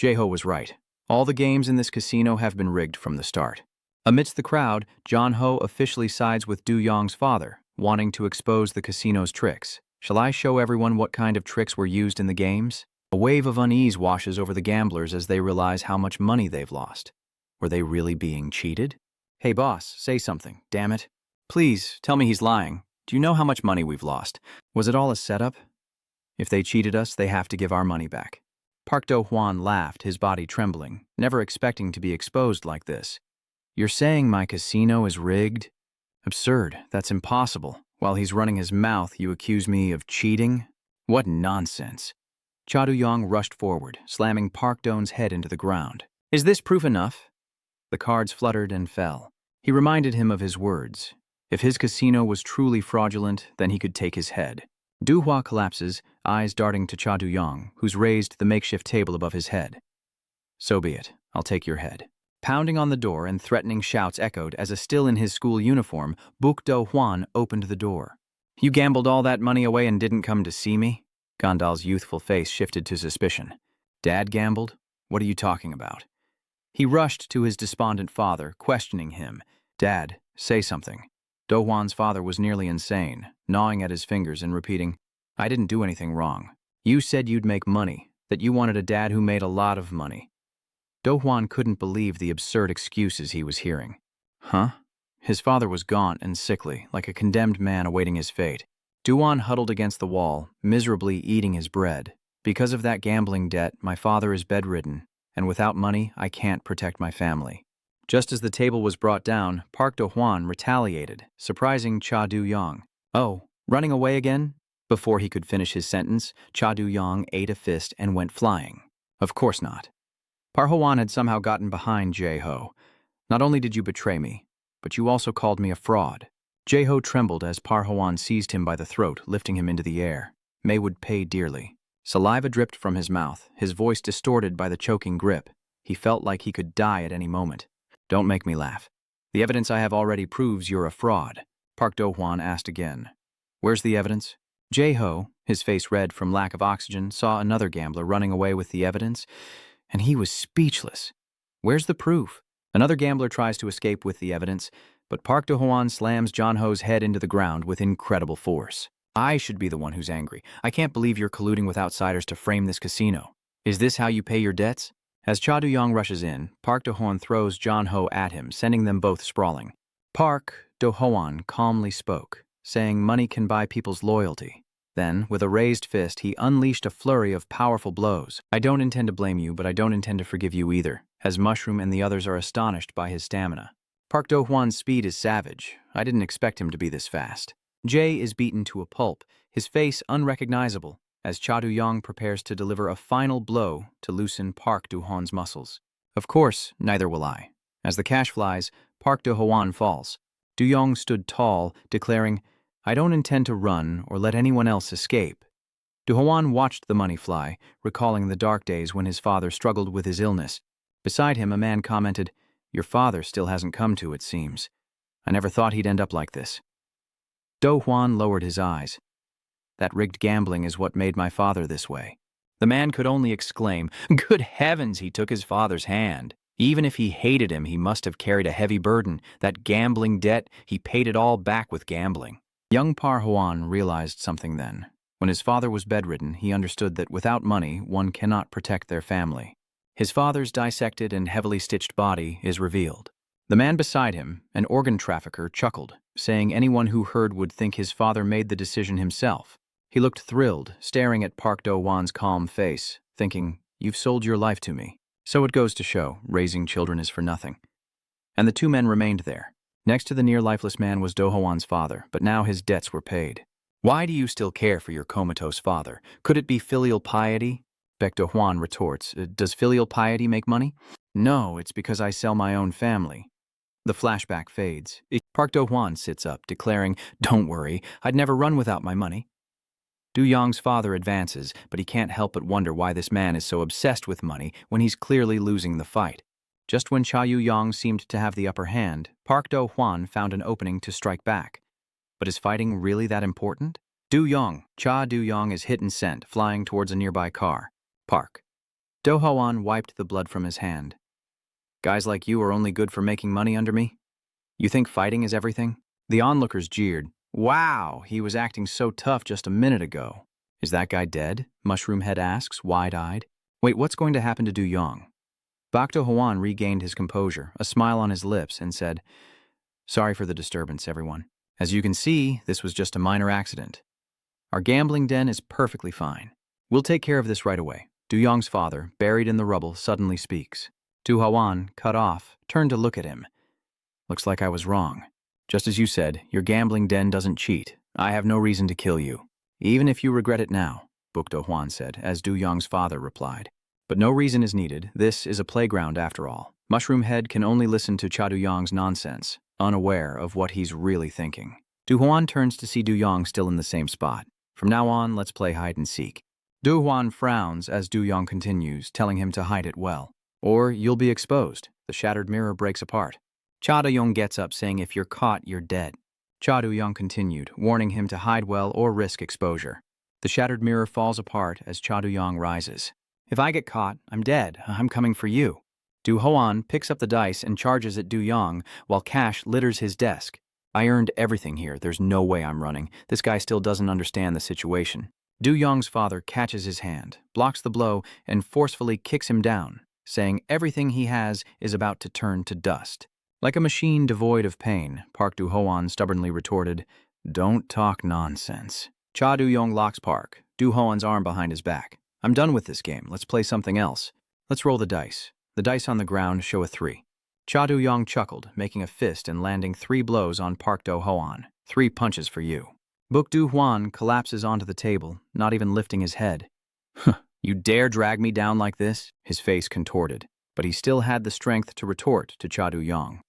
Jae-ho was right. All the games in this casino have been rigged from the start. Amidst the crowd, John Ho officially sides with Du-yong's father, wanting to expose the casino's tricks. Shall I show everyone what kind of tricks were used in the games? A wave of unease washes over the gamblers as they realize how much money they've lost. Were they really being cheated? Hey boss, say something, damn it. Please, tell me he's lying. Do you know how much money we've lost? Was it all a setup? If they cheated us, they have to give our money back. Park Do-hwan laughed, his body trembling, never expecting to be exposed like this. You're saying my casino is rigged? Absurd, that's impossible. While he's running his mouth, you accuse me of cheating? What nonsense. Cha Du-yong rushed forward, slamming Park Do-hwan's head into the ground. Is this proof enough? The cards fluttered and fell. He reminded him of his words. If his casino was truly fraudulent, then he could take his head. Du-hwa collapses, eyes darting to Cha Du-yong, who's raised the makeshift table above his head. So be it. I'll take your head. Pounding on the door and threatening shouts echoed as a still in his school uniform, Baek Do-hwan opened the door. You gambled all that money away and didn't come to see me? Gandal's youthful face shifted to suspicion. Dad gambled? What are you talking about? He rushed to his despondent father, questioning him. Dad, say something. Do-hwan's father was nearly insane, gnawing at his fingers and repeating, I didn't do anything wrong. You said you'd make money, that you wanted a dad who made a lot of money. Do-hwan couldn't believe the absurd excuses he was hearing. Huh? His father was gaunt and sickly, like a condemned man awaiting his fate. Du-hwan huddled against the wall, miserably eating his bread. Because of that gambling debt, my father is bedridden, and without money, I can't protect my family. Just as the table was brought down, Park Do-hwan retaliated, surprising Cha Du-yong. Oh, running away again? Before he could finish his sentence, Cha Du-yong ate a fist and went flying. Of course not. Park Do-hwan had somehow gotten behind Jae-ho. Not only did you betray me, but you also called me a fraud. Jae-ho trembled as Park Do-hwan seized him by the throat, lifting him into the air. May would pay dearly. Saliva dripped from his mouth, his voice distorted by the choking grip. He felt like he could die at any moment. Don't make me laugh. The evidence I have already proves you're a fraud. Park Do-hwan asked again. Where's the evidence? Jae-ho, his face red from lack of oxygen, saw another gambler running away with the evidence, and he was speechless. Where's the proof? Another gambler tries to escape with the evidence, but Park Do-hwan slams John-ho's head into the ground with incredible force. I should be the one who's angry. I can't believe you're colluding with outsiders to frame this casino. Is this how you pay your debts? As Cha Do-young rushes in, Park Do-hwan throws John-ho at him, sending them both sprawling. Park Do-hwan calmly spoke, saying money can buy people's loyalty. Then, with a raised fist, he unleashed a flurry of powerful blows. I don't intend to blame you, but I don't intend to forgive you either, as Mushroom and the others are astonished by his stamina. Park Do-hwan's speed is savage. I didn't expect him to be this fast. Jae is beaten to a pulp, his face unrecognizable, as Cha Do-young prepares to deliver a final blow to loosen Park Do-hwan's muscles. Of course, neither will I. As the cash flies, Park Do-hwan falls. Do-young stood tall, declaring, I don't intend to run or let anyone else escape. Do-hwan watched the money fly, recalling the dark days when his father struggled with his illness. Beside him, a man commented, Your father still hasn't come to, it seems. I never thought he'd end up like this. Do-hwan lowered his eyes. That rigged gambling is what made my father this way. The man could only exclaim, Good heavens, he took his father's hand. Even if he hated him, he must have carried a heavy burden. That gambling debt, he paid it all back with gambling. Young Par-hwan realized something then. When his father was bedridden, he understood that without money, one cannot protect their family. His father's dissected and heavily stitched body is revealed. The man beside him, an organ trafficker, chuckled, saying anyone who heard would think his father made the decision himself. He looked thrilled, staring at Park Do-hwan's calm face, thinking, You've sold your life to me. So it goes to show, raising children is for nothing. And the two men remained there. Next to the near-lifeless man was Do-hwan's father, but now his debts were paid. Why do you still care for your comatose father? Could it be filial piety? Baek Do-hwan retorts, Does filial piety make money? No, it's because I sell my own family. The flashback fades. Park Do-hwan sits up, declaring, Don't worry, I'd never run without my money. Do-young's father advances, but he can't help but wonder why this man is so obsessed with money when he's clearly losing the fight. Just when Cha Yu-young seemed to have the upper hand, Park Do-hwan found an opening to strike back. But is fighting really that important? Cha Do-young is hit and sent, flying towards a nearby car. Park. Do-hwan wiped the blood from his hand. Guys like you are only good for making money under me? You think fighting is everything? The onlookers jeered. Wow, he was acting so tough just a minute ago. Is that guy dead? Mushroomhead asks, wide-eyed. Wait, what's going to happen to Do-young? Baek Do-hwan regained his composure, a smile on his lips, and said, Sorry for the disturbance, everyone. As you can see, this was just a minor accident. Our gambling den is perfectly fine. We'll take care of this right away. Do-young's father, buried in the rubble, suddenly speaks. Do-hwan, cut off, turned to look at him. Looks like I was wrong. Just as you said, your gambling den doesn't cheat. I have no reason to kill you. Even if you regret it now, Baek Do-hwan said, as Do-young's father replied. But no reason is needed. This is a playground after all. Mushroomhead can only listen to Cha Do-young's nonsense, unaware of what he's really thinking. Do-hwan turns to see Do-young still in the same spot. From now on, let's play hide and seek. Do-hwan frowns as Do-young continues, telling him to hide it well. Or you'll be exposed. The shattered mirror breaks apart. Cha Do-young gets up, saying if you're caught, you're dead. Cha Do-young continued, warning him to hide well or risk exposure. The shattered mirror falls apart as Cha Do-young rises. If I get caught, I'm dead. I'm coming for you. Do-hwan picks up the dice and charges at Do-young while Cash litters his desk. I earned everything here. There's no way I'm running. This guy still doesn't understand the situation. Do-young's father catches his hand, blocks the blow, and forcefully kicks him down, saying everything he has is about to turn to dust. Like a machine devoid of pain, Park Do-hwan stubbornly retorted, Don't talk nonsense. Cha Do-young locks Park, Do-hwan's arm behind his back. I'm done with this game. Let's play something else. Let's roll the dice. The dice on the ground show a 3. Cha Do-young chuckled, making a fist and landing 3 blows on Park Do-hwan. 3 punches for you. Baek Do-hwan collapses onto the table, not even lifting his head. You dare drag me down like this? His face contorted, but he still had the strength to retort to Cha Do-young.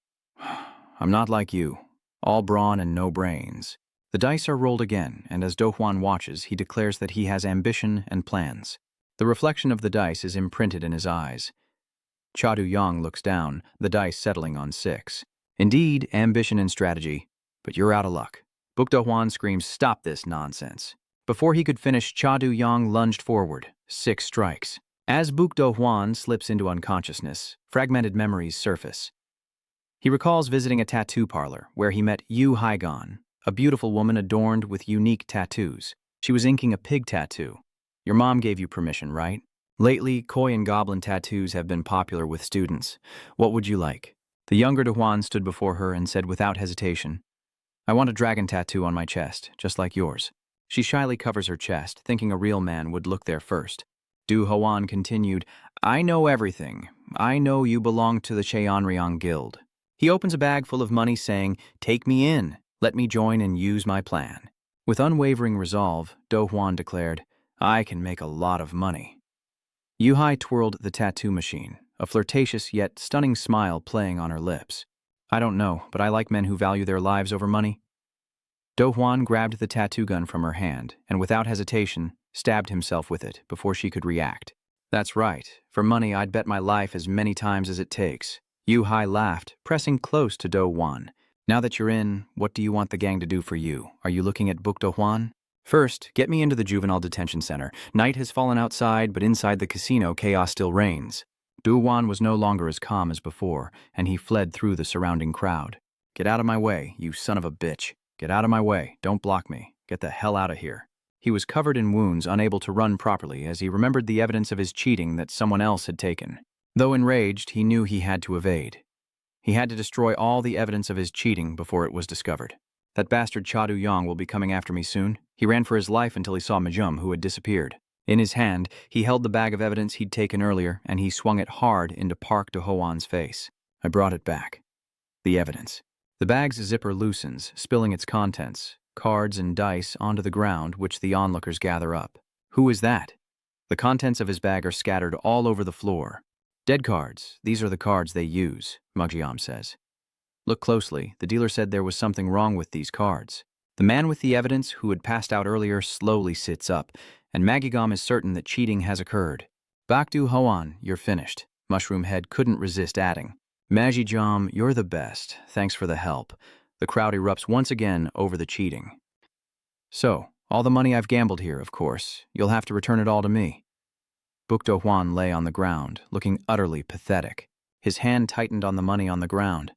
I'm not like you. All brawn and no brains. The dice are rolled again, and as Do-hwan watches, he declares that he has ambition and plans. The reflection of the dice is imprinted in his eyes. Cha Do-young looks down, the dice settling on 6. Indeed, ambition and strategy, but you're out of luck. Buk Do Hwan screams, "Stop this nonsense." Before he could finish, Cha Du-yong lunged forward. 6 strikes. As Buk Do Hwan slips into unconsciousness, fragmented memories surface. He recalls visiting a tattoo parlor where he met Yu Haigon, a beautiful woman adorned with unique tattoos. She was inking a pig tattoo. "Your mom gave you permission, right?" "Lately, koi and goblin tattoos have been popular with students. What would you like?" The younger De Hwan stood before her and said without hesitation, "I want a dragon tattoo on my chest, just like yours." She shyly covers her chest, thinking a real man would look there first. Du Hwan continued, "I know everything. I know you belong to the Cheonryong Guild." He opens a bag full of money, saying, "Take me in. Let me join and use my plan." With unwavering resolve, Do Hwan declared, "I can make a lot of money." Yuhai twirled the tattoo machine, a flirtatious yet stunning smile playing on her lips. "I don't know, but I like men who value their lives over money." Do Hwan grabbed the tattoo gun from her hand and, without hesitation, stabbed himself with it before she could react. "That's right. For money, I'd bet my life as many times as it takes." Yuhai laughed, pressing close to Do Hwan. "Now that you're in, what do you want the gang to do for you? Are you looking at Buk Do Hwan?" "First, get me into the juvenile detention center. Night has fallen outside, but inside the casino, chaos still reigns." Du Hwan was no longer as calm as before, and he fled through the surrounding crowd. "Get out of my way, you son of a bitch. Get out of my way. Don't block me. Get the hell out of here." He was covered in wounds, unable to run properly, as he remembered the evidence of his cheating that someone else had taken. Though enraged, he knew he had to evade. He had to destroy all the evidence of his cheating before it was discovered. "That bastard Cha Du-yong will be coming after me soon." He ran for his life until he saw Majum, who had disappeared. In his hand, he held the bag of evidence he'd taken earlier, and he swung it hard into Park Do Hwan's face. "I brought it back. The evidence." The bag's zipper loosens, spilling its contents, cards and dice, onto the ground, which the onlookers gather up. "Who is that?" The contents of his bag are scattered all over the floor. "Dead cards. These are the cards they use," Mugjiam says. "Look closely. The dealer said there was something wrong with these cards." The man with the evidence, who had passed out earlier, slowly sits up, and Magigam is certain that cheating has occurred. "Bak Do Hwan, you're finished." Mushroom Head couldn't resist adding, "Magijam, you're the best. Thanks for the help." The crowd erupts once again over the cheating. "So, all the money I've gambled here, of course. You'll have to return it all to me." Buk Do Hwan lay on the ground, looking utterly pathetic. His hand tightened on the money on the ground.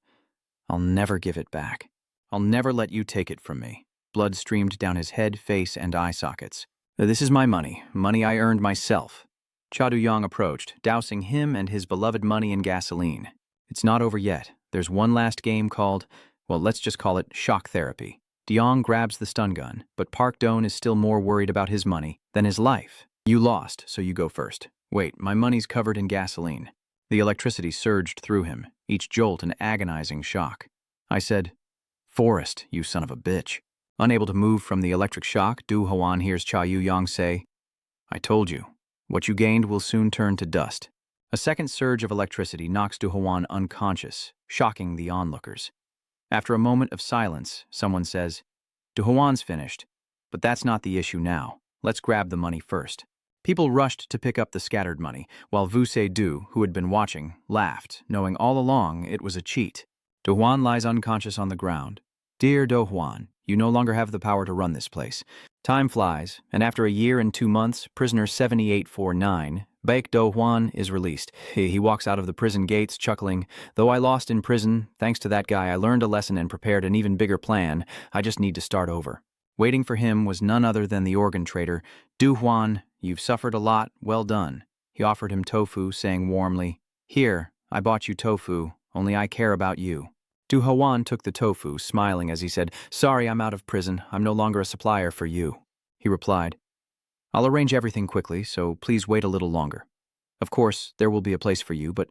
"I'll never give it back. I'll never let you take it from me." Blood streamed down his head, face, and eye sockets. "This is my money I earned myself." Cha Du-yong approached, dousing him and his beloved money in gasoline. "It's not over yet. There's one last game called, well, let's just call it shock therapy." Diong grabs the stun gun, but Park Doan is still more worried about his money than his life. "You lost, so you go first." "Wait, my money's covered in gasoline." The electricity surged through him, each jolt an agonizing shock. I said, "Forest, you son of a bitch." Unable to move from the electric shock, Du Hwan hears Cha Yu-yong say, "I told you. What you gained will soon turn to dust." A second surge of electricity knocks Du Hwan unconscious, shocking the onlookers. After a moment of silence, someone says, "Du Hwan's finished, but that's not the issue now. Let's grab the money first." People rushed to pick up the scattered money, while Vu Se-du, who had been watching, laughed, knowing all along it was a cheat. Du Hwan lies unconscious on the ground. "Dear Do Hwan, you no longer have the power to run this place. Time flies, and after a year and 2 months, prisoner 7849, Baek Do Hwan, is released. He walks out of the prison gates, chuckling, "Though I lost in prison, thanks to that guy I learned a lesson and prepared an even bigger plan. I just need to start over." Waiting for him was none other than the organ trader. "Du Hwan, you've suffered a lot, well done." He offered him tofu, saying warmly, "Here, I bought you tofu, only I care about you." Du Hwan took the tofu, smiling as he said, "Sorry, I'm out of prison. I'm no longer a supplier for you." He replied, "I'll arrange everything quickly, so please wait a little longer. Of course, there will be a place for you, but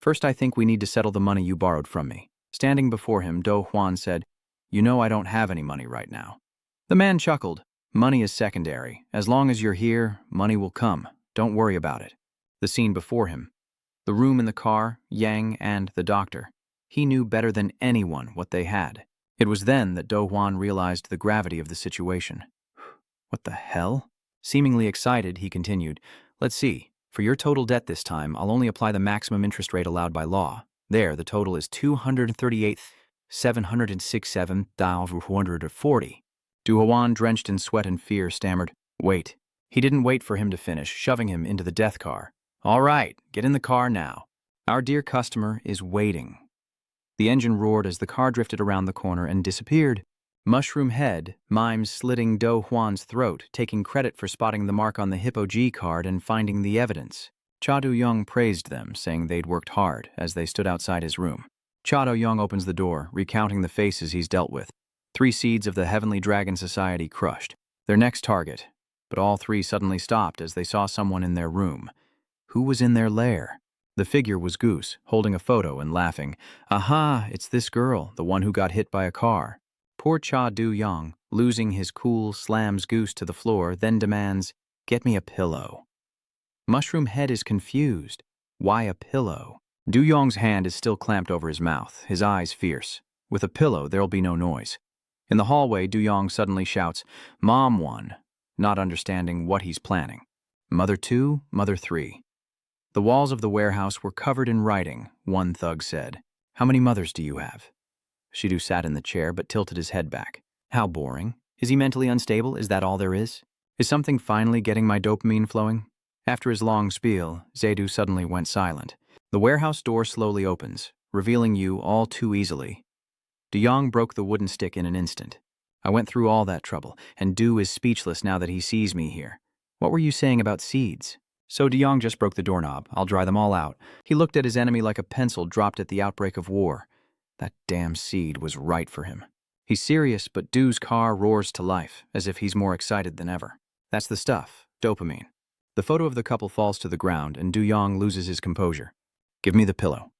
first I think we need to settle the money you borrowed from me." Standing before him, Do Hwan said, "You know I don't have any money right now." The man chuckled. "Money is secondary. As long as you're here, money will come. Don't worry about it." The scene before him. The room in the car, Yang, and the doctor. He knew better than anyone what they had. It was then that Do Hwan realized the gravity of the situation. "What the hell?" Seemingly excited, he continued, "Let's see. For your total debt this time, I'll only apply the maximum interest rate allowed by law. There, the total is 238,767,440. Du Huan, drenched in sweat and fear, stammered, "Wait." He didn't wait for him to finish, shoving him into the death car. "All right, get in the car now. Our dear customer is waiting." The engine roared as the car drifted around the corner and disappeared. Mushroom Head mimes slitting Do Huan's throat, taking credit for spotting the mark on the Hippo G card and finding the evidence. Cha Do-young praised them, saying they'd worked hard, as they stood outside his room. Cha Do-young opens the door, recounting the faces he's dealt with. 3 seeds of the Heavenly Dragon Society crushed. Their next target. But all 3 suddenly stopped as they saw someone in their room. Who was in their lair? The figure was Goose, holding a photo and laughing. "Aha, it's this girl, the one who got hit by a car." Poor Cha Do-young, losing his cool, slams Goose to the floor, then demands, "Get me a pillow." Mushroom Head is confused. Why a pillow? Do-young's hand is still clamped over his mouth, his eyes fierce. With a pillow, there'll be no noise. In the hallway, Do-young suddenly shouts, "Mom 1," not understanding what he's planning. "Mother 2, Mother 3. The walls of the warehouse were covered in writing, one thug said. "How many mothers do you have?" Shidu sat in the chair but tilted his head back. "How boring. Is he mentally unstable? Is that all there is? Is something finally getting my dopamine flowing?" After his long spiel, Zaidu suddenly went silent. The warehouse door slowly opens, revealing you all too easily. Du-young broke the wooden stick in an instant. "I went through all that trouble, and Du is speechless now that he sees me here. What were you saying about seeds?" "So Du-young just broke the doorknob. I'll dry them all out." He looked at his enemy like a pencil dropped at the outbreak of war. That damn seed was right for him. He's serious, but Du's car roars to life, as if he's more excited than ever. That's the stuff, dopamine. The photo of the couple falls to the ground, and Du-young loses his composure. "Give me the pillow."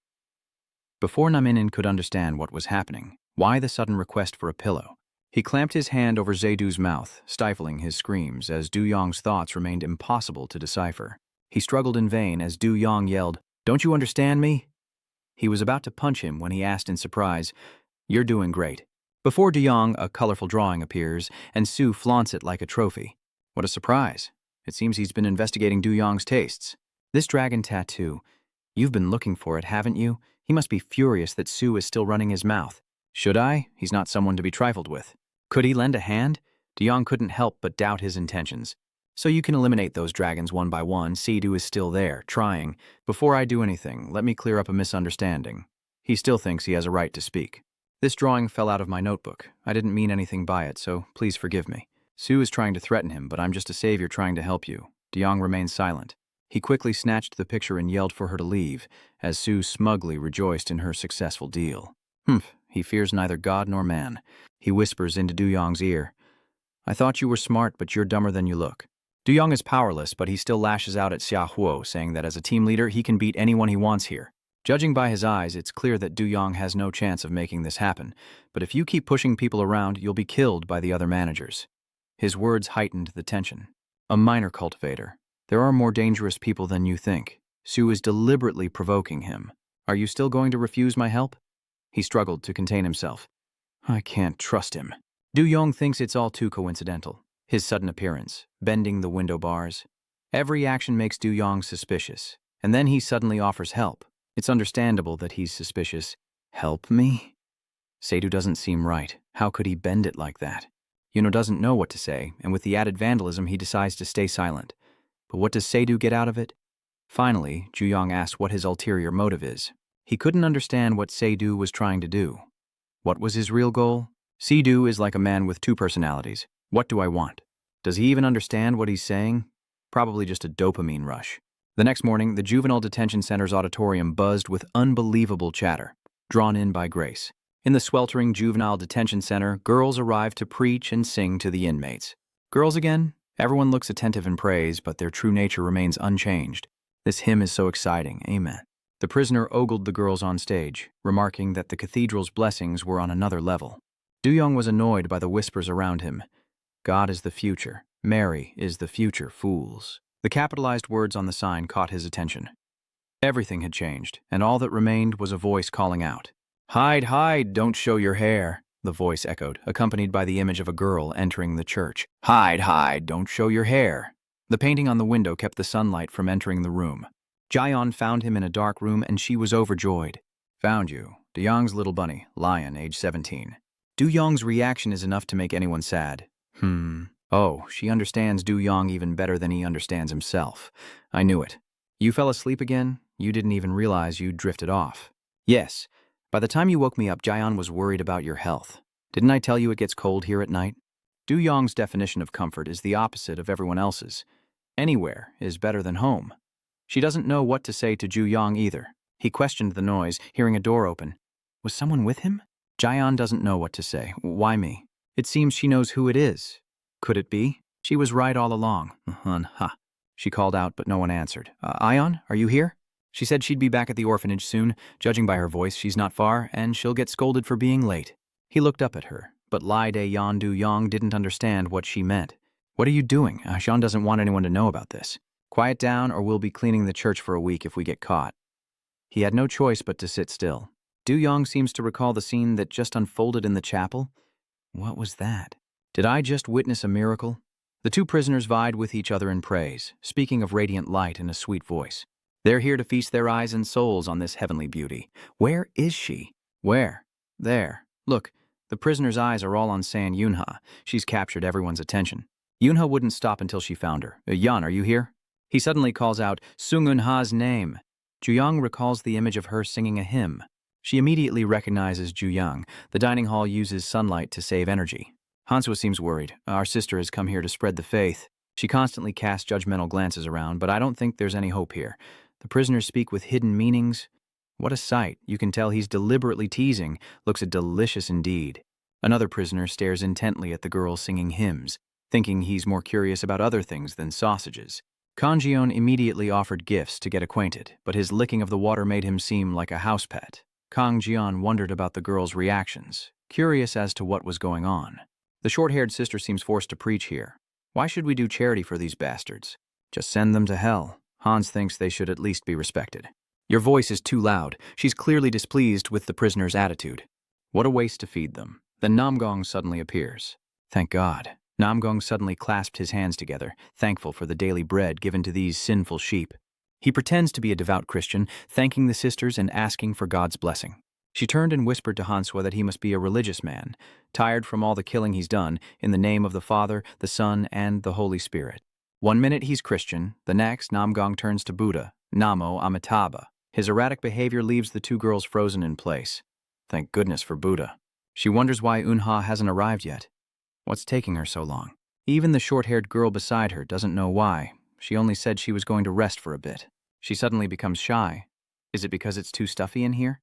Before Naminin could understand what was happening, why the sudden request for a pillow, he clamped his hand over Zaidu's mouth, stifling his screams as Du-young's thoughts remained impossible to decipher. He struggled in vain as Du-young yelled, "Don't you understand me?" He was about to punch him when he asked in surprise, "You're doing great." Before Du-young, a colorful drawing appears, and Sue flaunts it like a trophy. What a surprise. It seems he's been investigating Du-young's tastes. "This dragon tattoo. You've been looking for it, haven't you?" He must be furious that Sue is still running his mouth. Should I? He's not someone to be trifled with. Could he lend a hand? Du-young couldn't help but doubt his intentions. "So you can eliminate those dragons one by one. Seidu is still there, trying. Before I do anything, let me clear up a misunderstanding." He still thinks he has a right to speak. "This drawing fell out of my notebook. I didn't mean anything by it, so please forgive me." Sue is trying to threaten him, but I'm just a savior trying to help you. Du-young remains silent. He quickly snatched the picture and yelled for her to leave, as Sue smugly rejoiced in her successful deal. He fears neither God nor man. He whispers into Du-young's ear, "I thought you were smart, but you're dumber than you look." Du-young is powerless, but he still lashes out at Xia Huo, saying that as a team leader, he can beat anyone he wants here. Judging by his eyes, it's clear that Du-young has no chance of making this happen, but if you keep pushing people around, you'll be killed by the other managers. His words heightened the tension. A minor cultivator. There are more dangerous people than you think. Sue is deliberately provoking him. "Are you still going to refuse my help?" He struggled to contain himself. "I can't trust him." Du-young thinks it's all too coincidental. His sudden appearance, bending the window bars. Every action makes Du-young suspicious, and then he suddenly offers help. It's understandable that he's suspicious. "Help me?" Seidu doesn't seem right. How could he bend it like that? Yuno doesn't know what to say, and with the added vandalism, he decides to stay silent. But what does Seidu get out of it? Finally, Du-young asks what his ulterior motive is. He couldn't understand what Seidu was trying to do. What was his real goal? Seidu is like a man with 2 personalities. What do I want? Does he even understand what he's saying? Probably just a dopamine rush. The next morning, the Juvenile Detention Center's auditorium buzzed with unbelievable chatter, drawn in by Grace. In the sweltering Juvenile Detention Center, girls arrive to preach and sing to the inmates. Girls again? Everyone looks attentive and prays, but their true nature remains unchanged. This hymn is so exciting, amen. The prisoner ogled the girls on stage, remarking that the cathedral's blessings were on another level. Du-young was annoyed by the whispers around him. God is the future. Mary is the future, fools. The capitalized words on the sign caught his attention. Everything had changed, and all that remained was a voice calling out. "Hide, hide, don't show your hair," the voice echoed, accompanied by the image of a girl entering the church. "Hide, hide, don't show your hair." The painting on the window kept the sunlight from entering the room. Jaeon found him in a dark room, and she was overjoyed. "Found you. Du-young's little bunny, Lion, age 17. Du-young's reaction is enough to make anyone sad. Oh, she understands Du Yong even better than he understands himself. I knew it. You fell asleep again? You didn't even realize you drifted off. Yes. By the time you woke me up, Jaeon was worried about your health. Didn't I tell you it gets cold here at night? Du Yong's definition of comfort is the opposite of everyone else's. Anywhere is better than home. She doesn't know what to say to Ju Yong either. He questioned the noise, hearing a door open. Was someone with him? Jaeon doesn't know what to say. Why me? It seems she knows who it is. Could it be? She was right all along. Ha. She called out, but no one answered. Ion, are you here? She said she'd be back at the orphanage soon. Judging by her voice, she's not far, and she'll get scolded for being late. He looked up at her, but Lai De Yan Du Yong didn't understand what she meant. What are you doing? Sean doesn't want anyone to know about this. Quiet down, or we'll be cleaning the church for a week if we get caught. He had no choice but to sit still. Du Yong seems to recall the scene that just unfolded in the chapel. What was that? Did I just witness a miracle? The two prisoners vied with each other in praise, speaking of radiant light in a sweet voice. They're here to feast their eyes and souls on this heavenly beauty. Where is she? Where? There. Look, the prisoner's eyes are all on San Yunha. She's captured everyone's attention. Yunha wouldn't stop until she found her. Yan, are you here? He suddenly calls out Sung Eunha's name. Juyang recalls the image of her singing a hymn. She immediately recognizes Juyang. The dining hall uses sunlight to save energy. Hansua seems worried. Our sister has come here to spread the faith. She constantly casts judgmental glances around, but I don't think there's any hope here. The prisoners speak with hidden meanings. What a sight. You can tell he's deliberately teasing. Looks delicious indeed. Another prisoner stares intently at the girl singing hymns, thinking he's more curious about other things than sausages. Kanjion immediately offered gifts to get acquainted, but his licking of the water made him seem like a house pet. Kang Jian wondered about the girl's reactions, curious as to what was going on. The short-haired sister seems forced to preach here. Why should we do charity for these bastards? Just send them to hell. Hans thinks they should at least be respected. Your voice is too loud. She's clearly displeased with the prisoner's attitude. What a waste to feed them. Then Namgong suddenly appears. Thank God. Namgong suddenly clasped his hands together, thankful for the daily bread given to these sinful sheep. He pretends to be a devout Christian, thanking the sisters and asking for God's blessing. She turned and whispered to Hansua that he must be a religious man, tired from all the killing he's done, in the name of the Father, the Son, and the Holy Spirit. One minute he's Christian, the next Namgong turns to Buddha, Namo Amitabha. His erratic behavior leaves the two girls frozen in place. Thank goodness for Buddha. She wonders why Eunha hasn't arrived yet. What's taking her so long? Even the short-haired girl beside her doesn't know why. She only said she was going to rest for a bit. She suddenly becomes shy. Is it because it's too stuffy in here?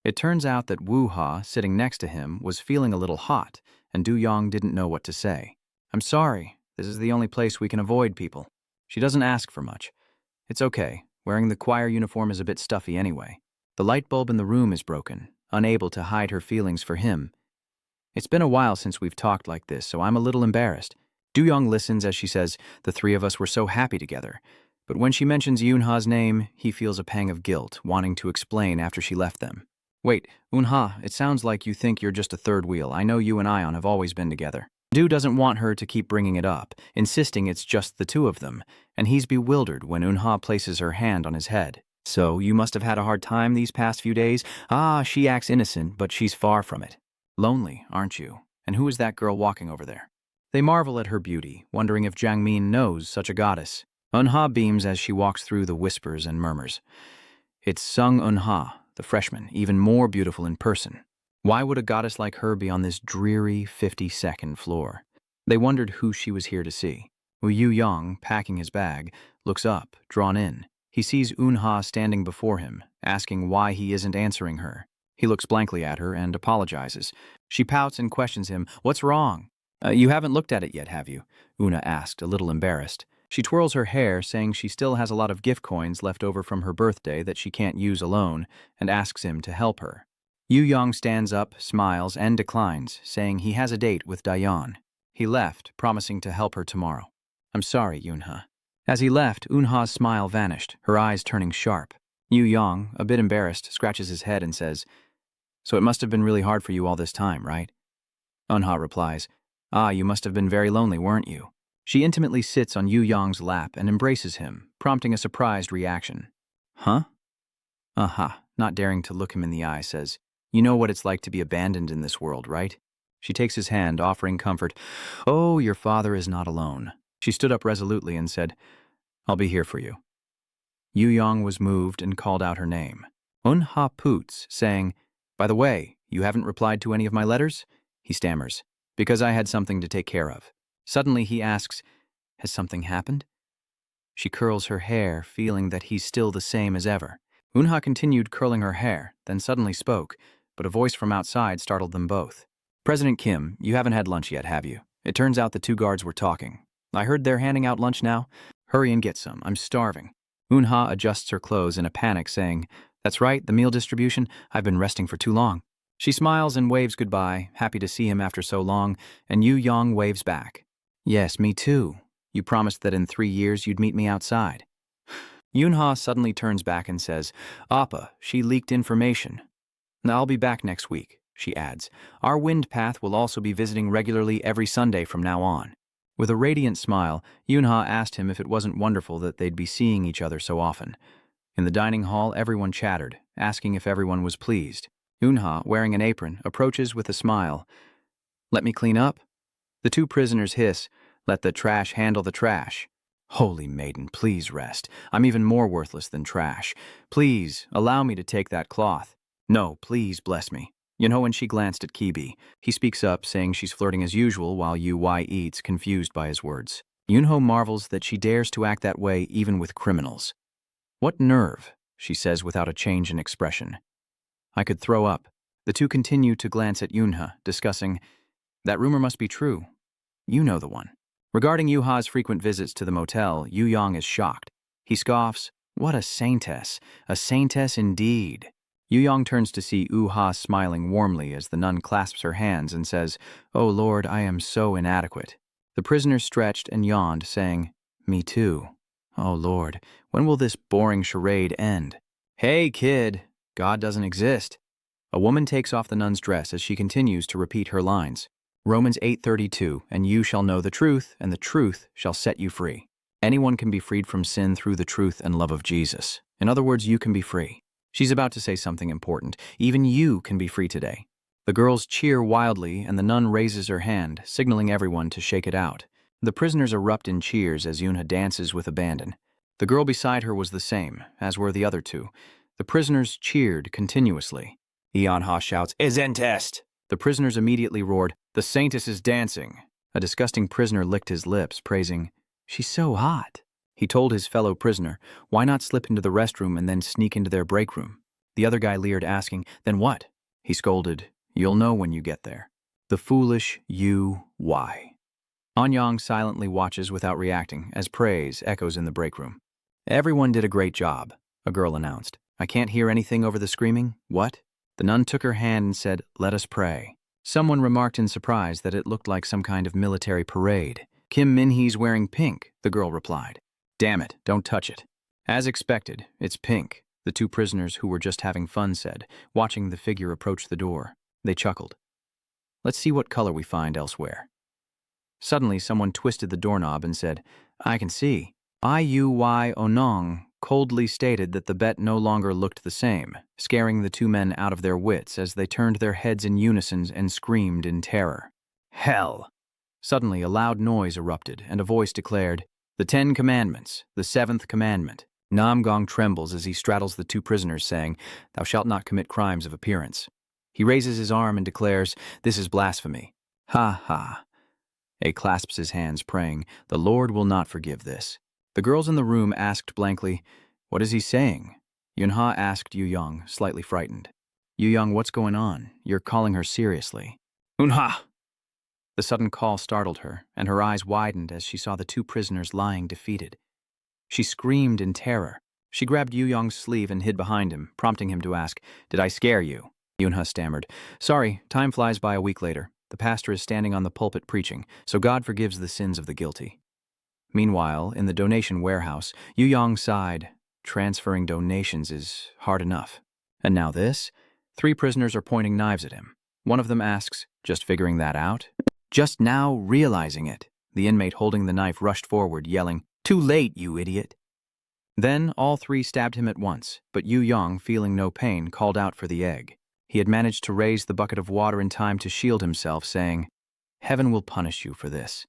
It turns out that Wu Ha, sitting next to him, was feeling a little hot, and Du Yong didn't know what to say. I'm sorry. This is the only place we can avoid people. She doesn't ask for much. It's okay. Wearing the choir uniform is a bit stuffy anyway. The light bulb in the room is broken, unable to hide her feelings for him. It's been a while since we've talked like this, so I'm a little embarrassed. Du Yong listens as she says, the three of us were so happy together. But when she mentions Eunha's name, he feels a pang of guilt, wanting to explain after she left them. Wait, Eunha, it sounds like you think you're just a third wheel. I know you and Ion have always been together. Du doesn't want her to keep bringing it up, insisting it's just the two of them, and he's bewildered when Eunha places her hand on his head. So, you must have had a hard time these past few days? She acts innocent, but she's far from it. Lonely, aren't you? And who is that girl walking over there? They marvel at her beauty, wondering if Jiang Min knows such a goddess. Eunha beams as she walks through the whispers and murmurs. It's Sung Eunha, the freshman, even more beautiful in person. Why would a goddess like her be on this dreary 52nd floor? They wondered who she was here to see. Yu Yang, packing his bag, looks up, drawn in. He sees Eunha standing before him, asking why he isn't answering her. He looks blankly at her and apologizes. She pouts and questions him. What's wrong? You haven't looked at it yet, have you? Una asked, a little embarrassed. She twirls her hair, saying she still has a lot of gift coins left over from her birthday that she can't use alone, and asks him to help her. Yu Yang stands up, smiles, and declines, saying he has a date with Dayan. He left, promising to help her tomorrow. I'm sorry, Eunha. As he left, Eunha's smile vanished, her eyes turning sharp. Yu Yang, a bit embarrassed, scratches his head and says, So it must have been really hard for you all this time, right? Eunha replies, You must have been very lonely, weren't you? She intimately sits on Yu Yang's lap and embraces him, prompting a surprised reaction. Huh? Not daring to look him in the eye, says, You know what it's like to be abandoned in this world, right? She takes his hand, offering comfort. "Oh, your father is not alone." She stood up resolutely and said, "I'll be here for you." Yu Yong was moved and called out her name. Un-ha poots, saying, "By the way, you haven't replied to any of my letters?" He stammers, "Because I had something to take care of." Suddenly he asks, "Has something happened?" She curls her hair, feeling that he's still the same as ever. Un-ha continued curling her hair, then suddenly spoke, but a voice from outside startled them both. "President Kim, you haven't had lunch yet, have you? It turns out the two guards were talking. I heard they're handing out lunch now. Hurry and get some. I'm starving." Un-ha adjusts her clothes in a panic, saying, "That's right, the meal distribution. I've been resting for too long." She smiles and waves goodbye, happy to see him after so long, and Yu Yong waves back. "Yes, me too. You promised that in 3 years you'd meet me outside." Yun-ha suddenly turns back and says, "Appa, she leaked information." "I'll be back next week," she adds. "Our wind path will also be visiting regularly every Sunday from now on." With a radiant smile, Yun-ha asked him if it wasn't wonderful that they'd be seeing each other so often. In the dining hall, everyone chattered, asking if everyone was pleased. Yun-ha, wearing an apron, approaches with a smile. "Let me clean up?" The two prisoners hiss, "Let the trash handle the trash." "Holy maiden, please rest. I'm even more worthless than trash. Please, allow me to take that cloth." "No, please, bless me." When she glanced at Kibi. He speaks up, saying she's flirting as usual while Ui eats, confused by his words. Yunho marvels that she dares to act that way even with criminals. "What nerve," she says without a change in expression. "I could throw up." The two continue to glance at Yunha, discussing, "That rumor must be true. You know the one." Regarding Yuha's frequent visits to the motel, Yu Yong is shocked. He scoffs, "What a saintess. A saintess indeed." Yu Yong turns to see U-ha smiling warmly as the nun clasps her hands and says, "Oh Lord, I am so inadequate." The prisoner stretched and yawned, saying, "Me too. Oh Lord, when will this boring charade end?" "Hey kid, God doesn't exist." A woman takes off the nun's dress as she continues to repeat her lines. Romans 8:32, "And you shall know the truth, and the truth shall set you free." Anyone can be freed from sin through the truth and love of Jesus. In other words, you can be free. She's about to say something important. Even you can be free today. The girls cheer wildly, and the nun raises her hand, signaling everyone to shake it out. The prisoners erupt in cheers as Yunha dances with abandon. The girl beside her was the same, as were the other two. The prisoners cheered continuously. Yunha shouts, "Isentest!" The prisoners immediately roared, "The saintess is dancing." A disgusting prisoner licked his lips, praising, "She's so hot." He told his fellow prisoner, "Why not slip into the restroom and then sneak into their break room?" The other guy leered, asking, "Then what?" He scolded, "You'll know when you get there." The foolish Why? Anyang silently watches without reacting as praise echoes in the break room. "Everyone did a great job," a girl announced. "I can't hear anything over the screaming. What?" The nun took her hand and said, "Let us pray." Someone remarked in surprise that it looked like some kind of military parade. "Kim Min-hee's wearing pink," the girl replied. "Damn it, don't touch it." "As expected, it's pink," the two prisoners who were just having fun said, watching the figure approach the door. They chuckled. "Let's see what color we find elsewhere." Suddenly, someone twisted the doorknob and said, "I can see." Iuy Onong coldly stated that the bet no longer looked the same, scaring the two men out of their wits as they turned their heads in unison and screamed in terror. "Hell!" Suddenly, a loud noise erupted, and a voice declared, "The 10 Commandments, the 7th commandment." Namgong trembles as he straddles the two prisoners, saying, "Thou shalt not commit crimes of appearance." He raises his arm and declares, "This is blasphemy." "Ha ha." A clasps his hands, praying, "The Lord will not forgive this." The girls in the room asked blankly, "What is he saying?" Yunha asked Yu Yong, slightly frightened. "Yu Yong, what's going on? You're calling her seriously." "Unha!" The sudden call startled her, and her eyes widened as she saw the two prisoners lying defeated. She screamed in terror. She grabbed Yu Yong's sleeve and hid behind him, prompting him to ask, "Did I scare you?" Yunha stammered, "Sorry, time flies by a week later. The pastor is standing on the pulpit preaching, so God forgives the sins of the guilty." Meanwhile, in the donation warehouse, Yu Yong sighed. Transferring donations is hard enough. And now this? 3 prisoners are pointing knives at him. One of them asks, "Just figuring that out?" "Just now realizing it." The inmate holding the knife rushed forward, yelling, "Too late, you idiot." Then all 3 stabbed him at once, but Yu Yong, feeling no pain, called out for the egg. He had managed to raise the bucket of water in time to shield himself, saying, "Heaven will punish you for this."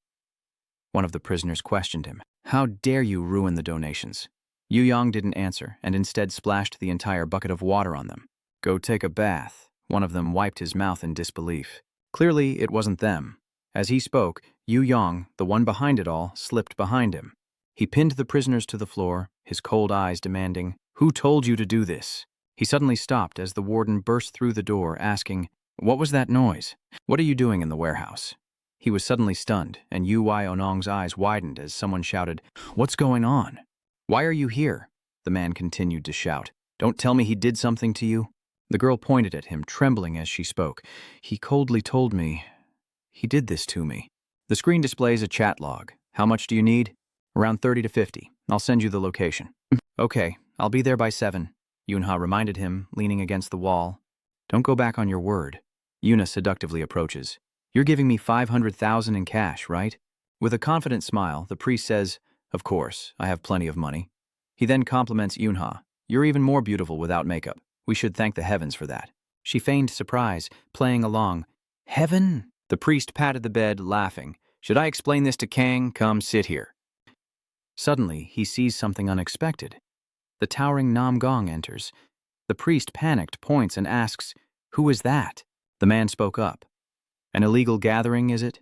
One of the prisoners questioned him. "How dare you ruin the donations?" Yu Yong didn't answer, and instead splashed the entire bucket of water on them. "Go take a bath." One of them wiped his mouth in disbelief. Clearly, it wasn't them. As he spoke, Yu Yong, the one behind it all, slipped behind him. He pinned the prisoners to the floor, his cold eyes demanding, "Who told you to do this?" He suddenly stopped as the warden burst through the door, asking, "What was that noise? What are you doing in the warehouse?" He was suddenly stunned, and Yu Onong's eyes widened as someone shouted, "What's going on? Why are you here?" The man continued to shout, "Don't tell me he did something to you." The girl pointed at him, trembling as she spoke. "He coldly told me. He did this to me." The screen displays a chat log. "How much do you need?" "Around 30 to 50. I'll send you the location." "Okay, I'll be there by 7. Yunha reminded him, leaning against the wall. "Don't go back on your word." Yuna seductively approaches. "You're giving me 500,000 in cash, right?" With a confident smile, the priest says, "Of course, I have plenty of money." He then compliments Yunha. "You're even more beautiful without makeup. We should thank the heavens for that." She feigned surprise, playing along. "Heaven?" The priest patted the bed, laughing. "Should I explain this to Kang? Come sit here." Suddenly, he sees something unexpected. The towering Nam Gong enters. The priest, panicked, points and asks, "Who is that?" The man spoke up. "An illegal gathering, is it?"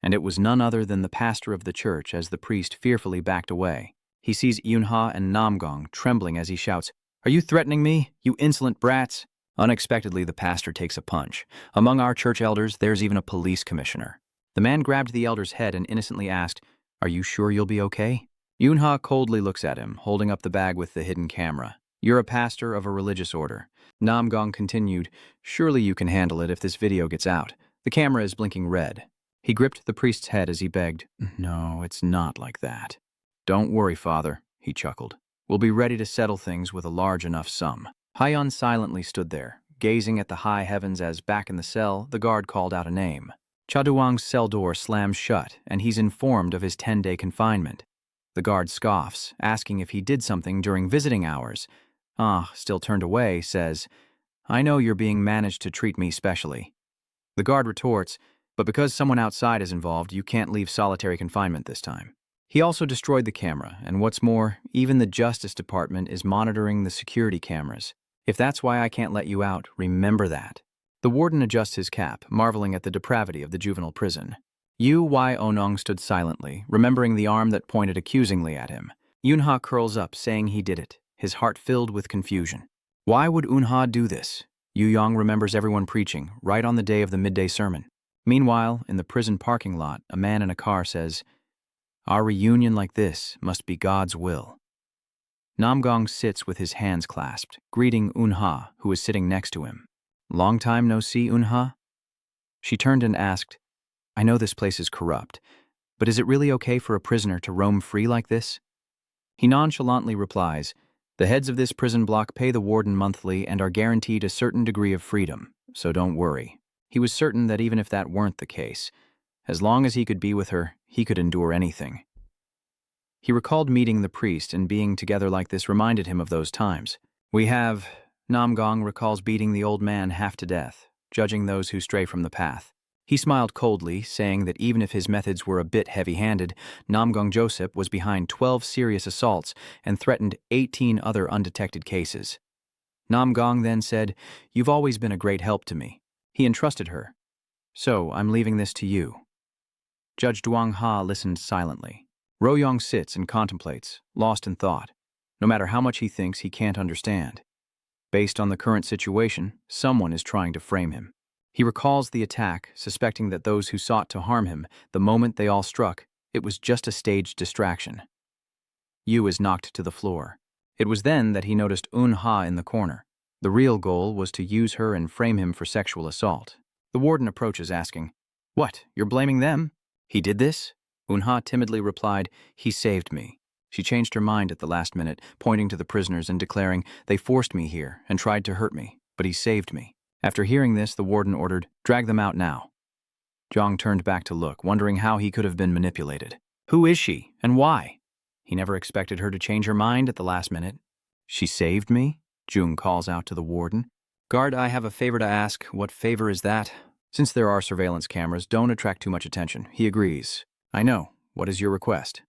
And it was none other than the pastor of the church as the priest fearfully backed away. He sees Yunha and Nam Gong trembling as he shouts, "Are you threatening me, you insolent brats?" Unexpectedly, the pastor takes a punch. "Among our church elders, there's even a police commissioner." The man grabbed the elder's head and innocently asked, "Are you sure you'll be okay?" Yunha coldly looks at him, holding up the bag with the hidden camera. "You're a pastor of a religious order." Nam Gong continued, "Surely you can handle it if this video gets out. The camera is blinking red." He gripped the priest's head as he begged, "No, it's not like that." "Don't worry, Father," he chuckled. "We'll be ready to settle things with a large enough sum." Hyun silently stood there, gazing at the high heavens as, back in the cell, the guard called out a name. Chaduang's cell door slams shut, and he's informed of his 10-day confinement. The guard scoffs, asking if he did something during visiting hours. Still turned away, says, "I know you're being managed to treat me specially." The guard retorts, "But because someone outside is involved, you can't leave solitary confinement this time." He also destroyed the camera, and what's more, even the Justice Department is monitoring the security cameras. If that's why I can't let you out, remember that. The warden adjusts his cap, marveling at the depravity of the juvenile prison. Yu Onong stood silently, remembering the arm that pointed accusingly at him. Yunha curls up, saying he did it, his heart filled with confusion. Why would Unha do this? Yu Yong remembers everyone preaching, right on the day of the midday sermon. Meanwhile, in the prison parking lot, a man in a car says, "Our reunion like this must be God's will." Namgong sits with his hands clasped, greeting Unha, who is sitting next to him. "Long time no see, Unha?" She turned and asked, "I know this place is corrupt, but is it really okay for a prisoner to roam free like this?" He nonchalantly replies, "The heads of this prison block pay the warden monthly and are guaranteed a certain degree of freedom, so don't worry." He was certain that even if that weren't the case, as long as he could be with her, he could endure anything. He recalled meeting the priest, and being together like this reminded him of those times. Namgong recalls beating the old man half to death, judging those who stray from the path. He smiled coldly, saying that even if his methods were a bit heavy-handed, Namgong Joseph was behind 12 serious assaults and threatened 18 other undetected cases. Namgong then said, "You've always been a great help to me." He entrusted her. "So, I'm leaving this to you." Judge Duang Ha listened silently. Royong sits and contemplates, lost in thought. No matter how much he thinks, he can't understand. Based on the current situation, someone is trying to frame him. He recalls the attack, suspecting that those who sought to harm him, the moment they all struck, it was just a staged distraction. Yu is knocked to the floor. It was then that he noticed Un-ha in the corner. The real goal was to use her and frame him for sexual assault. The warden approaches, asking, "What, you're blaming them? He did this?" Un-ha timidly replied, "He saved me." She changed her mind at the last minute, pointing to the prisoners and declaring, "They forced me here and tried to hurt me, but he saved me." After hearing this, the warden ordered, "Drag them out now." Zhang turned back to look, wondering how he could have been manipulated. Who is she, and why? He never expected her to change her mind at the last minute. "She saved me?" Jung calls out to the warden. Guard, I have a favor to ask. What favor is that? Since there are surveillance cameras, don't attract too much attention. He agrees. I know. What is your request?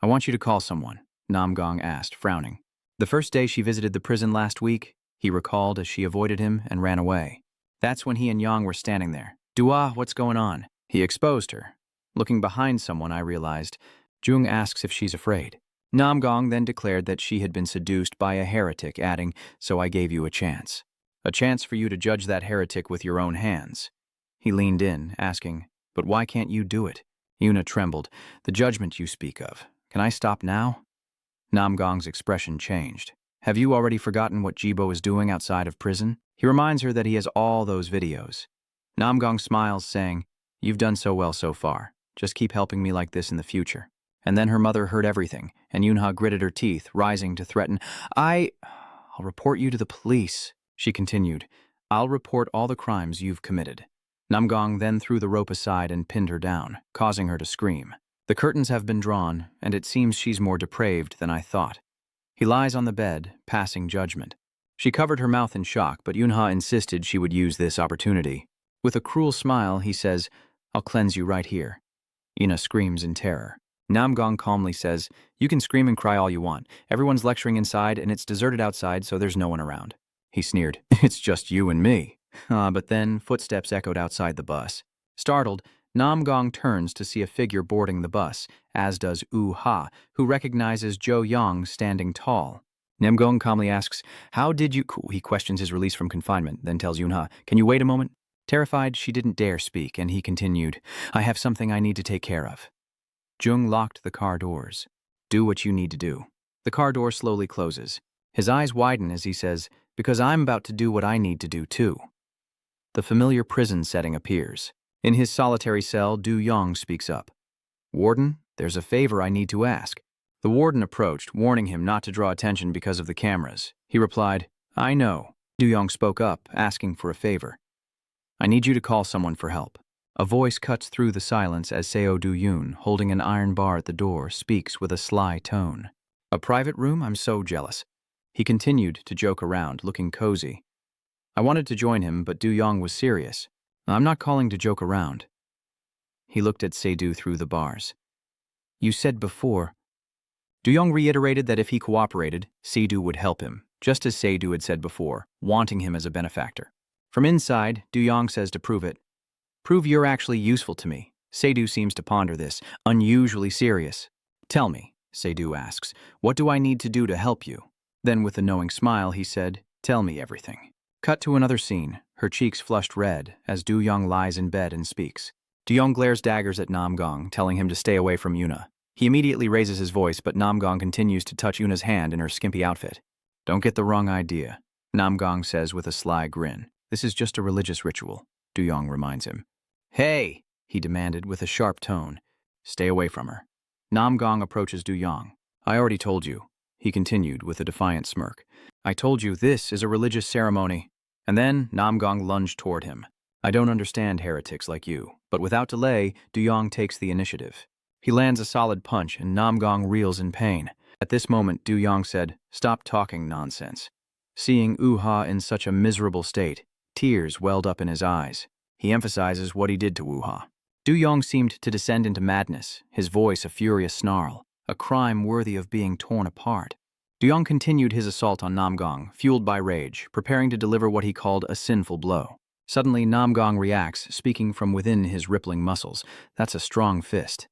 I want you to call someone, Namgong asked, frowning. The first day she visited the prison last week, he recalled as she avoided him and ran away. That's when he and Yang were standing there. Dua, what's going on? He exposed her. Looking behind someone, I realized. Jung asks if she's afraid. Namgong then declared that she had been seduced by a heretic, adding, so I gave you a chance. A chance for you to judge that heretic with your own hands. He leaned in, asking, but why can't you do it? Yuna trembled. The judgment you speak of. Can I stop now? Namgong's expression changed. Have you already forgotten what Jibo is doing outside of prison? He reminds her that he has all those videos. Namgong smiles, saying, you've done so well so far. Just keep helping me like this in the future. And then her mother heard everything, and Yunha gritted her teeth, rising to threaten. I'll report you to the police, she continued. I'll report all the crimes you've committed. Namgong then threw the rope aside and pinned her down, causing her to scream. The curtains have been drawn, and it seems she's more depraved than I thought. He lies on the bed, passing judgment. She covered her mouth in shock, but Yunha insisted she would use this opportunity. With a cruel smile, he says, I'll cleanse you right here. Yuna screams in terror. Namgong calmly says, you can scream and cry all you want. Everyone's lecturing inside, and it's deserted outside, so there's no one around. He sneered, it's just you and me. But then footsteps echoed outside the bus. Startled, Namgong turns to see a figure boarding the bus, as does Ha, who recognizes Zhou Yang standing tall. Namgong calmly asks, how did you... He questions his release from confinement, then tells Yunha, can you wait a moment? Terrified, she didn't dare speak, and he continued, I have something I need to take care of. Jung locked the car doors. Do what you need to do. The car door slowly closes. His eyes widen as he says, because I'm about to do what I need to do too. The familiar prison setting appears. In his solitary cell, Du Yong speaks up. Warden, there's a favor I need to ask. The warden approached, warning him not to draw attention because of the cameras. He replied, I know. Du Yong spoke up, asking for a favor. I need you to call someone for help. A voice cuts through the silence as Seo Du-yoon, holding an iron bar at the door, speaks with a sly tone. A private room? I'm so jealous. He continued to joke around, looking cozy. I wanted to join him, but Du-yong was serious. I'm not calling to joke around. He looked at Seo-du through the bars. You said before. Du-yong reiterated that if he cooperated, Seo-du would help him, just as Seo-du had said before, wanting him as a benefactor. From inside, Du-yong says to prove it. Prove you're actually useful to me. Seo-du seems to ponder this, unusually serious. Tell me, Seo-du asks, what do I need to do to help you? Then with a knowing smile, he said, tell me everything. Cut to another scene, her cheeks flushed red, as Du-yong lies in bed and speaks. Du-yong glares daggers at Namgong, telling him to stay away from Yuna. He immediately raises his voice, but Namgong continues to touch Yuna's hand in her skimpy outfit. Don't get the wrong idea, Namgong says with a sly grin. This is just a religious ritual, Du-yong reminds him. Hey, he demanded with a sharp tone. Stay away from her. Namgong approaches Du-yong. I already told you, he continued with a defiant smirk. I told you this is a religious ceremony. And then Namgong lunged toward him. I don't understand heretics like you, but without delay, Du-yong takes the initiative. He lands a solid punch and Namgong reels in pain. At this moment, Du-yong said, stop talking nonsense. Seeing Ha in such a miserable state, tears welled up in his eyes. He emphasizes what he did to Ha. Du-yong seemed to descend into madness, his voice a furious snarl, a crime worthy of being torn apart. Du-yong continued his assault on Namgong, fueled by rage, preparing to deliver what he called a sinful blow. Suddenly, Namgong reacts, speaking from within his rippling muscles. That's a strong fist.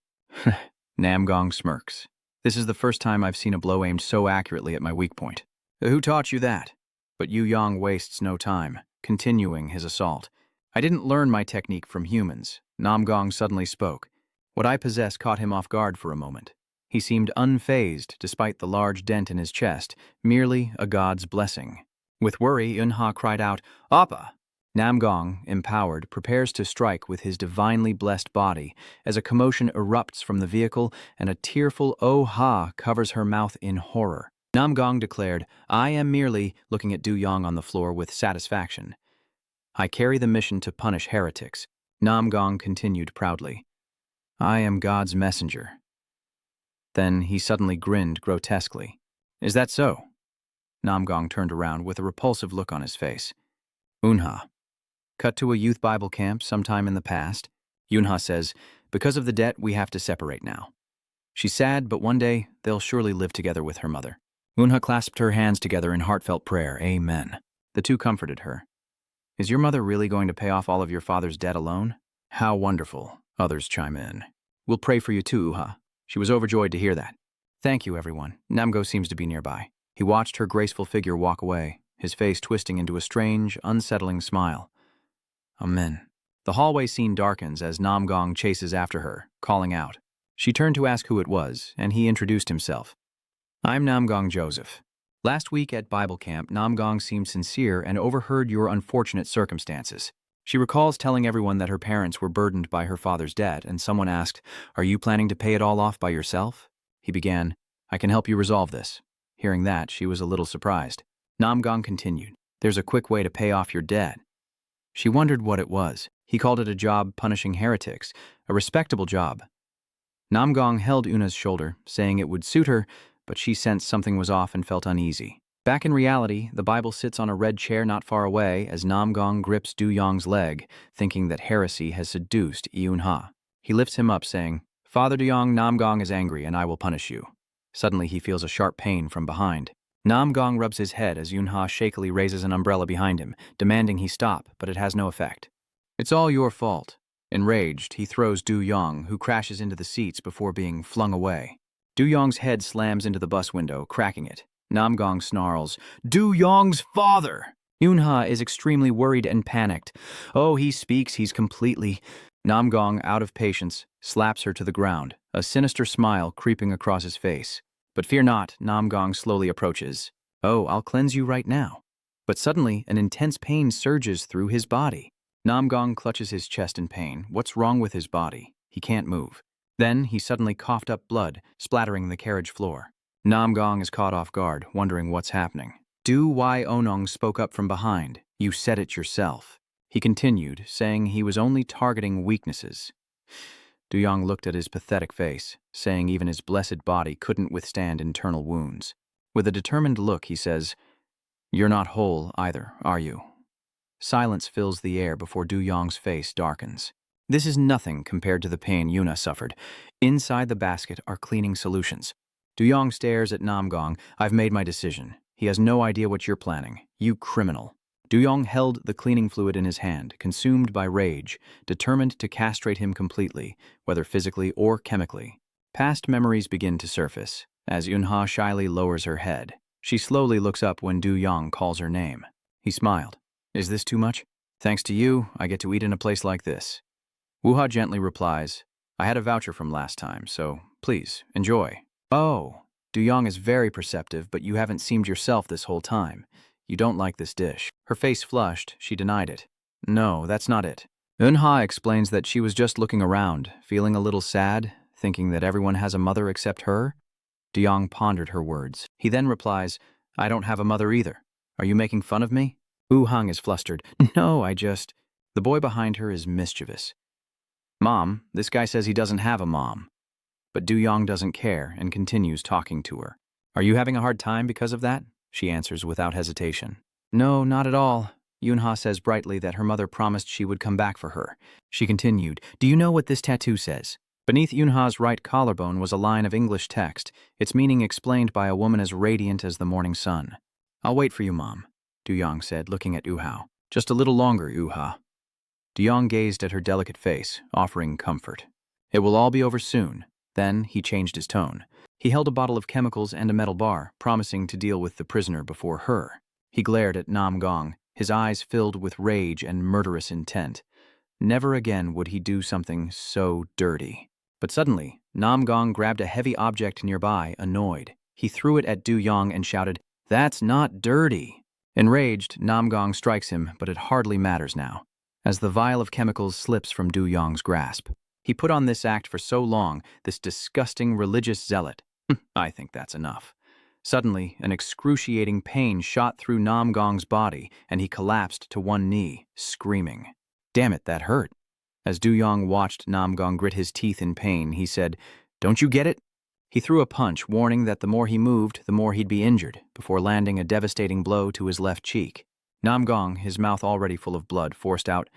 Namgong smirks. This is the first time I've seen a blow aimed so accurately at my weak point. Who taught you that? But Yu-yong wastes no time, continuing his assault. I didn't learn my technique from humans. Namgong suddenly spoke. What I possess caught him off guard for a moment. He seemed unfazed despite the large dent in his chest, merely a god's blessing. With worry, Yunha cried out, Appa! Namgong, empowered, prepares to strike with his divinely blessed body as a commotion erupts from the vehicle and a tearful oh-ha covers her mouth in horror. Namgong declared, I am merely looking at Du-yong on the floor with satisfaction. I carry the mission to punish heretics. Namgong continued proudly. I am God's messenger. Then he suddenly grinned grotesquely. Is that so? Namgong turned around with a repulsive look on his face. Unha. Cut to a youth Bible camp sometime in the past. Yunha says, because of the debt, we have to separate now. She's sad, but one day, they'll surely live together with her mother. Unha clasped her hands together in heartfelt prayer. Amen. The two comforted her. Is your mother really going to pay off all of your father's debt alone? How wonderful. Others chime in. We'll pray for you too, Uha. She was overjoyed to hear that. Thank you, everyone. Namgo seems to be nearby. He watched her graceful figure walk away, his face twisting into a strange, unsettling smile. Amen. The hallway scene darkens as Namgong chases after her, calling out. She turned to ask who it was, and he introduced himself. I'm Namgong Joseph. Last week at Bible camp, Namgong seemed sincere and overheard your unfortunate circumstances. She recalls telling everyone that her parents were burdened by her father's debt, and someone asked, Are you planning to pay it all off by yourself? He began, I can help you resolve this. Hearing that, she was a little surprised. Namgong continued, There's a quick way to pay off your debt. She wondered what it was. He called it a job punishing heretics, a respectable job. Namgong held Una's shoulder, saying it would suit her, but she sensed something was off and felt uneasy. Back in reality, the Bible sits on a red chair not far away as Namgong grips Du Yong's leg, thinking that heresy has seduced Yunha. He lifts him up, saying, Father Du Yong, Namgong is angry, and I will punish you. Suddenly he feels a sharp pain from behind. Namgong rubs his head as Yunha shakily raises an umbrella behind him, demanding he stop, but it has no effect. It's all your fault. Enraged, he throws Du Yong, who crashes into the seats before being flung away. Du Yong's head slams into the bus window, cracking it. Namgong snarls, Du Yong's father! Yunha is extremely worried and panicked. Oh, he speaks, he's completely... Namgong, out of patience, slaps her to the ground, a sinister smile creeping across his face. But fear not, Namgong slowly approaches. Oh, I'll cleanse you right now. But suddenly, an intense pain surges through his body. Namgong clutches his chest in pain. What's wrong with his body? He can't move. Then he suddenly coughed up blood, splattering the carriage floor. Namgong is caught off guard, wondering what's happening. Du Wai Onong spoke up from behind. You said it yourself. He continued, saying he was only targeting weaknesses. Du Yong looked at his pathetic face, saying even his blessed body couldn't withstand internal wounds. With a determined look, he says, You're not whole either, are you? Silence fills the air before Du Yong's face darkens. This is nothing compared to the pain Yuna suffered. Inside the basket are cleaning solutions. Du Yong stares at Namgong. I've made my decision. He has no idea what you're planning. You criminal. Du Yong held the cleaning fluid in his hand, consumed by rage, determined to castrate him completely, whether physically or chemically. Past memories begin to surface, as Yunha shyly lowers her head. She slowly looks up when Du Yong calls her name. He smiled. Is this too much? Thanks to you, I get to eat in a place like this. Wuha gently replies, I had a voucher from last time, so please, enjoy. Oh, Du Yong is very perceptive, but you haven't seemed yourself this whole time. You don't like this dish. Her face flushed, she denied it. No, that's not it. Eunha explains that she was just looking around, feeling a little sad, thinking that everyone has a mother except her. Du Yong pondered her words. He then replies, I don't have a mother either. Are you making fun of me? Wu Hung is flustered. No, The boy behind her is mischievous. Mom, this guy says he doesn't have a mom. But Du Yong doesn't care and continues talking to her. Are you having a hard time because of that? She answers without hesitation. No, not at all. Yunha says brightly that her mother promised she would come back for her. She continued, Do you know what this tattoo says? Beneath Yunha's right collarbone was a line of English text, its meaning explained by a woman as radiant as the morning sun. I'll wait for you, Mom, Du Yong said, looking at Yuhao. Just a little longer, Yuha. Du Yong gazed at her delicate face, offering comfort. It will all be over soon. Then he changed his tone. He held a bottle of chemicals and a metal bar, promising to deal with the prisoner before her. He glared at Namgong, his eyes filled with rage and murderous intent. Never again would he do something so dirty. But suddenly, Namgong grabbed a heavy object nearby, annoyed. He threw it at Du Yong and shouted, That's not dirty. Enraged, Namgong strikes him, but it hardly matters now, as the vial of chemicals slips from Du Yong's grasp. He put on this act for so long, this disgusting religious zealot. I think that's enough. Suddenly, an excruciating pain shot through Namgong's body, and he collapsed to one knee, screaming. Damn it, that hurt. As Du Yong watched Namgong grit his teeth in pain, he said, Don't you get it? He threw a punch, warning that the more he moved, the more he'd be injured, before landing a devastating blow to his left cheek. Namgong, his mouth already full of blood, forced out,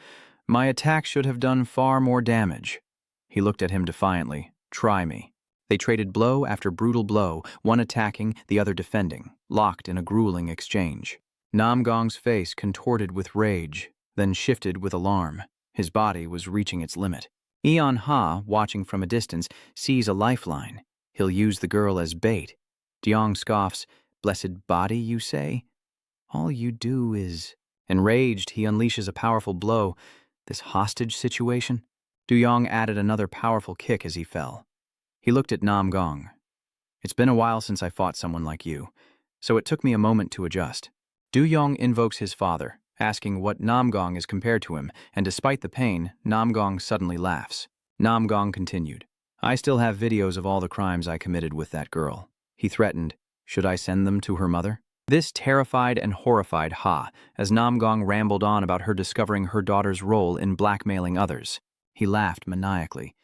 "My attack should have done far more damage." He looked at him defiantly. "Try me." They traded blow after brutal blow, one attacking, the other defending, locked in a grueling exchange. Namgong's face contorted with rage, then shifted with alarm. His body was reaching its limit. Eon Ha, watching from a distance, sees a lifeline. He'll use the girl as bait. Diong scoffs, "Blessed body, you say? All you do is—" Enraged, he unleashes a powerful blow. This hostage situation? Duyong added another powerful kick as he fell. He looked at Namgong. "It's been a while since I fought someone like you, so it took me a moment to adjust." Duyong invokes his father, asking what Namgong is compared to him, and despite the pain, Namgong suddenly laughs. Namgong continued, "I still have videos of all the crimes I committed with that girl." He threatened, "Should I send them to her mother?" This terrified and horrified Ha, as Namgong rambled on about her discovering her daughter's role in blackmailing others. He laughed maniacally.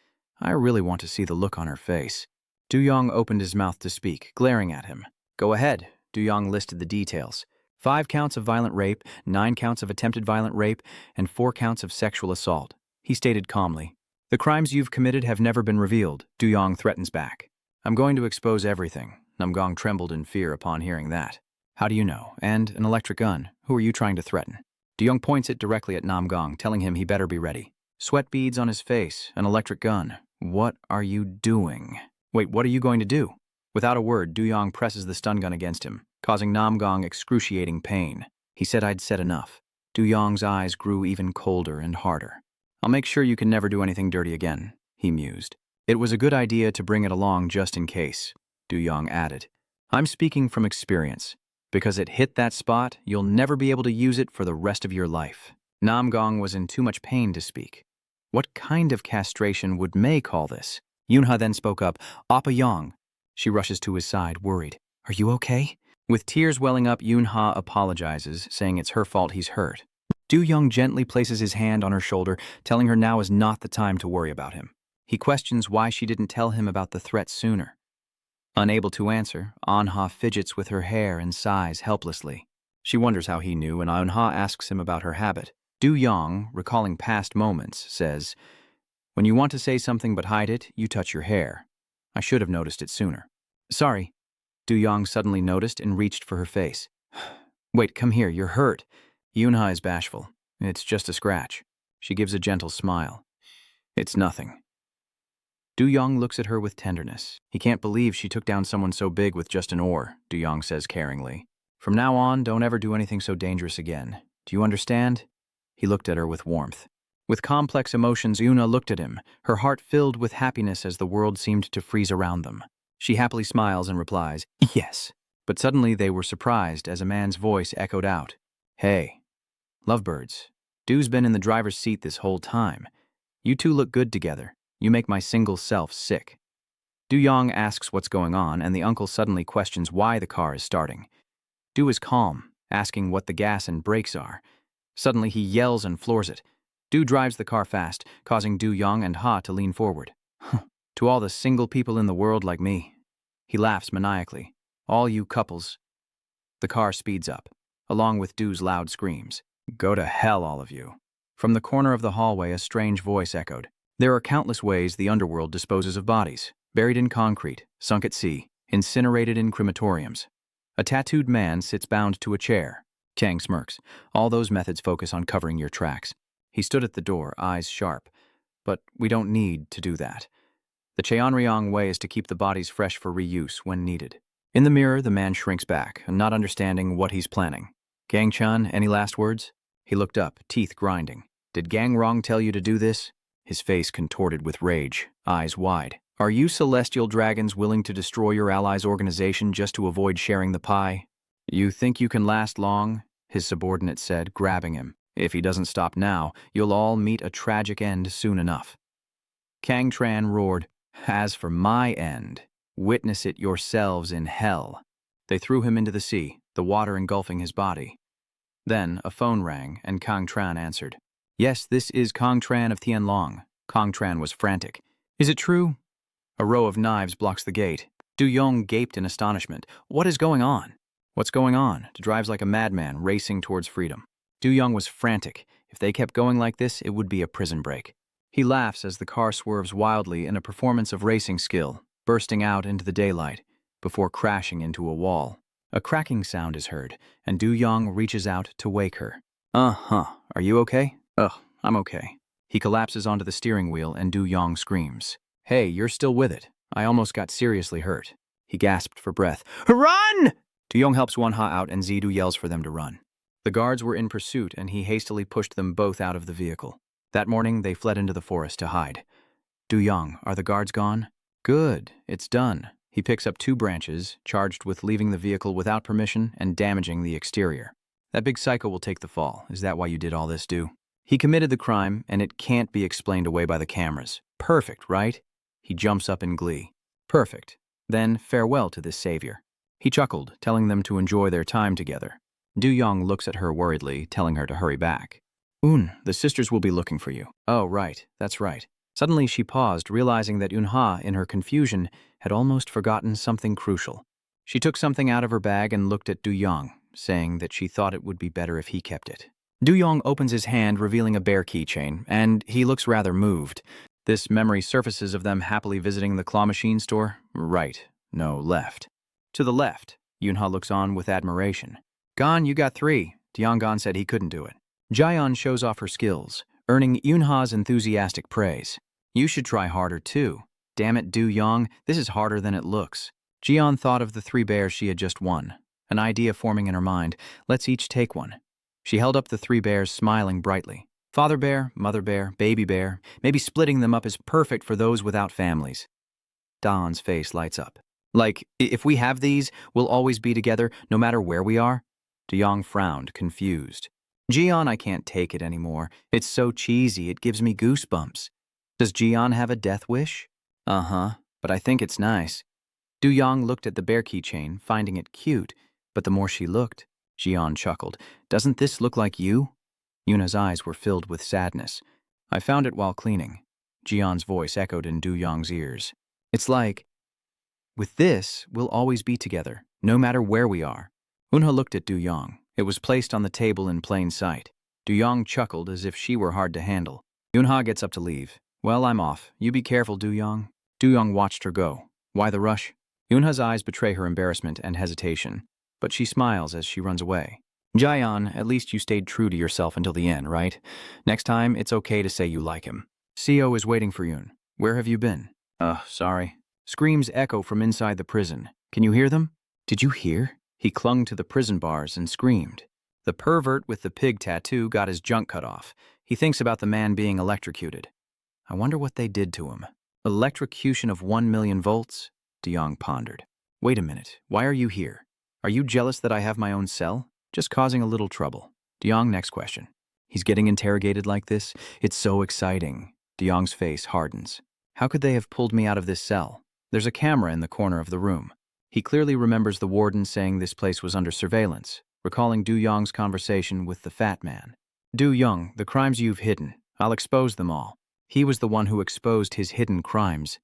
"I really want to see the look on her face." Duyong opened his mouth to speak, glaring at him. "Go ahead." Duyong listed the details. 5 counts of violent rape, 9 counts of attempted violent rape, and 4 counts of sexual assault. He stated calmly, "The crimes you've committed have never been revealed." Duyong threatens back. "I'm going to expose everything." Namgong trembled in fear upon hearing that. "How do you know? And an electric gun. Who are you trying to threaten?" Duyong points it directly at Namgong, telling him he better be ready. Sweat beads on his face, an electric gun. "What are you doing?" "Wait, what are you going to do?" Without a word, Duyong presses the stun gun against him, causing Namgong excruciating pain. He said I'd said enough. Duyong's eyes grew even colder and harder. "I'll make sure you can never do anything dirty again," he mused. "It was a good idea to bring it along just in case," Duyong added. "I'm speaking from experience. Because it hit that spot, you'll never be able to use it for the rest of your life." Namgong was in too much pain to speak. What kind of castration would Mei call this? Yunha then spoke up, "Appa Yang." She rushes to his side, worried. "Are you okay?" With tears welling up, Yunha apologizes, saying it's her fault he's hurt. Duyong gently places his hand on her shoulder, telling her now is not the time to worry about him. He questions why she didn't tell him about the threat sooner. Unable to answer, Anha fidgets with her hair and sighs helplessly. She wonders how he knew, and Anha asks him about her habit. Duyong, recalling past moments, says, "When you want to say something but hide it, you touch your hair. I should have noticed it sooner." "Sorry." Duyong suddenly noticed and reached for her face. "Wait, come here, you're hurt." Yunha is bashful. "It's just a scratch." She gives a gentle smile. "It's nothing." Duyong looks at her with tenderness. He can't believe she took down someone so big with just an oar, Duyong says caringly. "From now on, don't ever do anything so dangerous again. Do you understand?" He looked at her with warmth. With complex emotions, Yuna looked at him, her heart filled with happiness as the world seemed to freeze around them. She happily smiles and replies, "Yes." But suddenly they were surprised as a man's voice echoed out, "Hey, lovebirds, Du's been in the driver's seat this whole time. You two look good together. You make my single self sick." Duyong asks what's going on, and the uncle suddenly questions why the car is starting. Du is calm, asking what the gas and brakes are. Suddenly he yells and floors it. Du drives the car fast, causing Duyong and Ha to lean forward. "To all the single people in the world like me." He laughs maniacally. "All you couples." The car speeds up, along with Du's loud screams. "Go to hell, all of you." From the corner of the hallway, a strange voice echoed. There are countless ways the underworld disposes of bodies. Buried in concrete, sunk at sea, incinerated in crematoriums. A tattooed man sits bound to a chair. Kang smirks. All those methods focus on covering your tracks. He stood at the door, eyes sharp. But we don't need to do that. The Cheonryong way is to keep the bodies fresh for reuse when needed. In the mirror, the man shrinks back, not understanding what he's planning. "Gang-chan, any last words?" He looked up, teeth grinding. "Did Gang Rong tell you to do this?" His face contorted with rage, eyes wide. "Are you celestial dragons willing to destroy your allies' organization just to avoid sharing the pie?" "You think you can last long?" his subordinate said, grabbing him. "If he doesn't stop now, you'll all meet a tragic end soon enough." Kang Tran roared, "As for my end, witness it yourselves in hell." They threw him into the sea, the water engulfing his body. Then a phone rang, and Kang Tran answered. "Yes, this is Kang Tran of Tianlong." Kang Tran was frantic. "Is it true?" A row of knives blocks the gate. Duyong gaped in astonishment. "What is going on?" "What's going on?" Drives like a madman, racing towards freedom. Du-young was frantic. If they kept going like this, it would be a prison break. He laughs as the car swerves wildly in a performance of racing skill, bursting out into the daylight, before crashing into a wall. A cracking sound is heard, and Du-young reaches out to wake her. "Uh-huh, are you okay?" "Ugh, I'm okay." He collapses onto the steering wheel and Du-young screams. "Hey, you're still with it. I almost got seriously hurt." He gasped for breath. "Run!" Du-young helps Won-ha out and Zidu yells for them to run. The guards were in pursuit and he hastily pushed them both out of the vehicle. That morning, they fled into the forest to hide. "Du-young, are the guards gone?" "Good, it's done." He picks up 2 branches, charged with leaving the vehicle without permission and damaging the exterior. "That big psycho will take the fall. Is that why you did all this, Du?" "He committed the crime, and it can't be explained away by the cameras. Perfect, right?" He jumps up in glee. "Perfect. Then farewell to this savior." He chuckled, telling them to enjoy their time together. Du-young looks at her worriedly, telling her to hurry back. The sisters will be looking for you." "Oh, right, that's right." Suddenly she paused, realizing that Eun-ha, in her confusion, had almost forgotten something crucial. She took something out of her bag and looked at Du-young, saying that she thought it would be better if he kept it. Du-young opens his hand, revealing a bear keychain, and he looks rather moved. This memory surfaces of them happily visiting the claw machine store. Right. No, left. To the left. Eun-ha looks on with admiration. "Gon, you got 3. Tiangong said he couldn't do it." Jaeon shows off her skills, earning Eun-ha's enthusiastic praise. "You should try harder, too. Damn it, Du-young, this is harder than it looks." Jeon thought of the 3 bears she had just won. An idea forming in her mind. Let's each take one. She held up the 3 bears, smiling brightly. Father bear, mother bear, baby bear. Maybe splitting them up is perfect for those without families. Dawn's face lights up. "Like, if we have these, we'll always be together, no matter where we are?" De-young frowned, confused. "Jeon, I can't take it anymore. It's so cheesy, it gives me goosebumps." "Does Jeon have a death wish?" "Uh-huh, but I think it's nice." Du-young looked at the bear keychain, finding it cute, but the more she looked, Jeon chuckled. "Doesn't this look like you?" Yuna's eyes were filled with sadness. "I found it while cleaning." Jeon's voice echoed in Du-young's ears. "It's like, with this, we'll always be together, no matter where we are." Eun-ha looked at Du-young. It was placed on the table in plain sight. Du-young chuckled as if she were hard to handle. Eun-ha gets up to leave. "Well, I'm off. You be careful, Du-young." Du-young watched her go. "Why the rush?" Eun-ha's eyes betray her embarrassment and hesitation, but she smiles as she runs away. "Jaeon, at least you stayed true to yourself until the end, right? Next time, it's okay to say you like him." "Seo is waiting for Yoon. Where have you been?" Sorry." Screams echo from inside the prison. "Can you hear them?" "Did you hear?" He clung to the prison bars and screamed. The pervert with the pig tattoo got his junk cut off. He thinks about the man being electrocuted. I wonder what they did to him. Electrocution of 1,000,000 volts? De-young pondered. "Wait a minute. Why are you here? Are you jealous that I have my own cell? Just causing a little trouble." De-young, next question. "He's getting interrogated like this? It's so exciting." De-young's face hardens. "How could they have pulled me out of this cell? There's a camera in the corner of the room." He clearly remembers the warden saying this place was under surveillance, recalling Du-young's conversation with the fat man. "Du-young, the crimes you've hidden, I'll expose them all." He was the one who exposed his hidden crimes.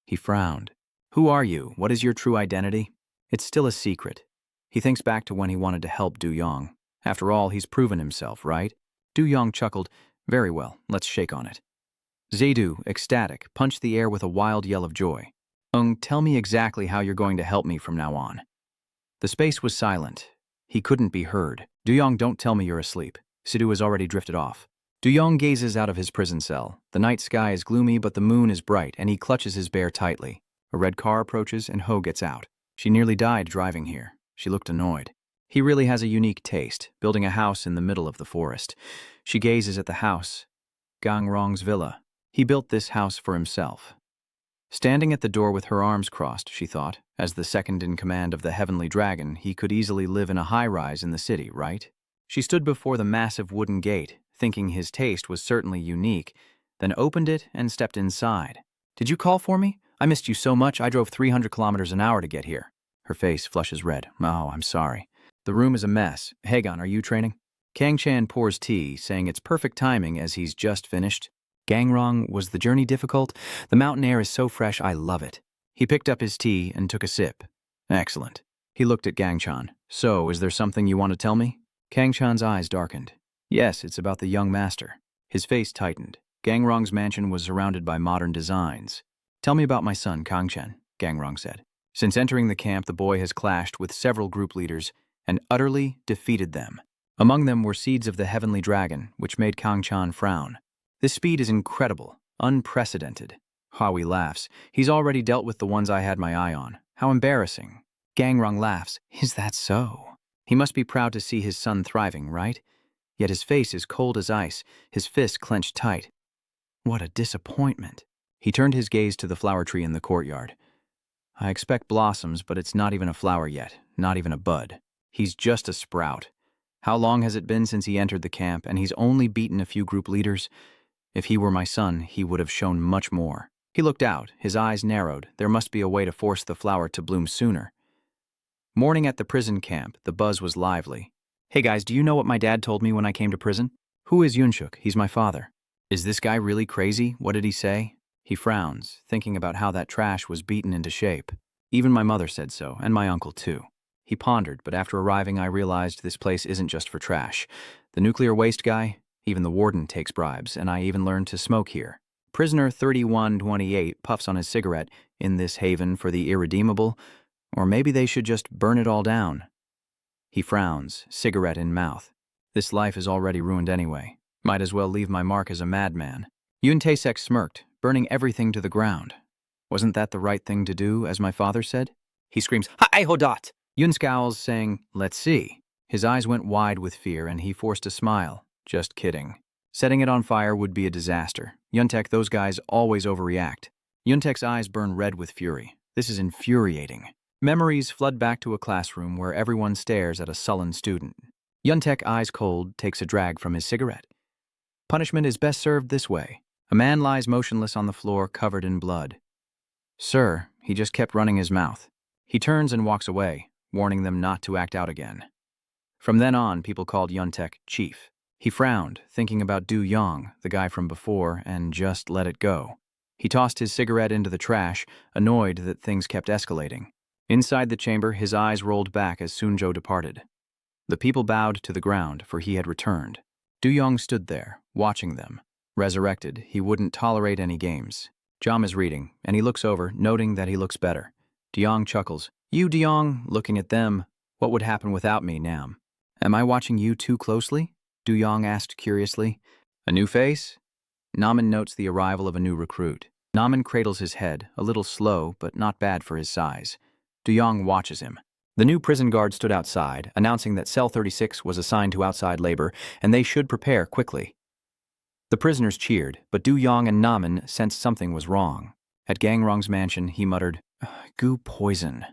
He frowned. "Who are you? What is your true identity?" "It's still a secret." He thinks back to when he wanted to help Du-young. After all, he's proven himself, right? Du-young chuckled. "Very well, let's shake on it." Zedu, ecstatic, punched the air with a wild yell of joy. Tell me exactly how you're going to help me from now on." The space was silent. He couldn't be heard. Du-young, don't tell me you're asleep. Sidu has already drifted off. Du-young gazes out of his prison cell. The night sky is gloomy, but the moon is bright, and he clutches his bear tightly. A red car approaches, and Ho gets out. She nearly died driving here. She looked annoyed. He really has a unique taste, building a house in the middle of the forest. She gazes at the house. Gang Rong's villa. He built this house for himself. Standing at the door with her arms crossed, she thought, as the second in command of the Heavenly Dragon, he could easily live in a high-rise in the city, right? She stood before the massive wooden gate, thinking his taste was certainly unique, then opened it and stepped inside. "Did you call for me? I missed you so much I drove 300 kilometers an hour to get here." Her face flushes red. "Oh, I'm sorry. The room is a mess. Haegon, are you training?" Kang Chan pours tea, saying it's perfect timing as he's just finished. "Gangrong, was the journey difficult? The mountain air is so fresh, I love it." He picked up his tea and took a sip. "Excellent." He looked at Gang Chan. "So, is there something you want to tell me?" Kang Chan's eyes darkened. Yes, it's about the young master. His face tightened. Gangrong's mansion was surrounded by modern designs. Tell me about my son, Kangchen, Gangrong said. Since entering the camp, the boy has clashed with several group leaders and utterly defeated them. Among them were seeds of the heavenly dragon, which made Kangchen frown. This speed is incredible, unprecedented. Hawi laughs. He's already dealt with the ones I had my eye on. How embarrassing. Gangrong laughs. Is that so? He must be proud to see his son thriving, right? Yet his face is cold as ice, his fists clenched tight. What a disappointment. He turned his gaze to the flower tree in the courtyard. I expect blossoms, but it's not even a flower yet, not even a bud. He's just a sprout. How long has it been since he entered the camp, and he's only beaten a few group leaders? If he were my son, he would have shown much more. He looked out, his eyes narrowed. There must be a way to force the flower to bloom sooner. Morning at the prison camp, the buzz was lively. Hey guys, do you know what my dad told me when I came to prison? Who is Yunshuk? He's my father. Is this guy really crazy? What did he say? He frowns, thinking about how that trash was beaten into shape. Even my mother said so, and my uncle too. He pondered, but after arriving I realized this place isn't just for trash. The nuclear waste guy, even the warden takes bribes, and I even learned to smoke here. Prisoner 3128 puffs on his cigarette in this haven for the irredeemable, or maybe they should just burn it all down. He frowns, cigarette in mouth. This life is already ruined anyway. Might as well leave my mark as a madman. Yun Taesek smirked, burning everything to the ground. Wasn't that the right thing to do, as my father said? He screams, "Hi, Hodot!" Yun scowls, saying, "Let's see." His eyes went wide with fear, and he forced a smile. Just kidding. Setting it on fire would be a disaster. Yuntek, those guys always overreact. Yuntek's eyes burn red with fury. This is infuriating. Memories flood back to a classroom where everyone stares at a sullen student. Yuntek, eyes cold, takes a drag from his cigarette. Punishment is best served this way. A man lies motionless on the floor, covered in blood. Sir, he just kept running his mouth. He turns and walks away, warning them not to act out again. From then on, people called Yuntek Chief. He frowned, thinking about Du Yong, the guy from before, and just let it go. He tossed his cigarette into the trash, annoyed that things kept escalating. Inside the chamber, his eyes rolled back as Sunjo departed. The people bowed to the ground, for he had returned. Du Yong stood there, watching them. Resurrected, he wouldn't tolerate any games. Jam is reading, and he looks over, noting that he looks better. Deong chuckles. You, Deong, looking at them. What would happen without me, Nam? Am I watching you too closely? Du Yong asked curiously. A new face? Naman notes the arrival of a new recruit. Naman cradles his head, a little slow, but not bad for his size. Du Yong watches him. The new prison guard stood outside, announcing that Cell 36 was assigned to outside labor, and they should prepare quickly. The prisoners cheered, but Du Yong and Naman sensed something was wrong. At Gangrong's mansion, he muttered, "Goo poison."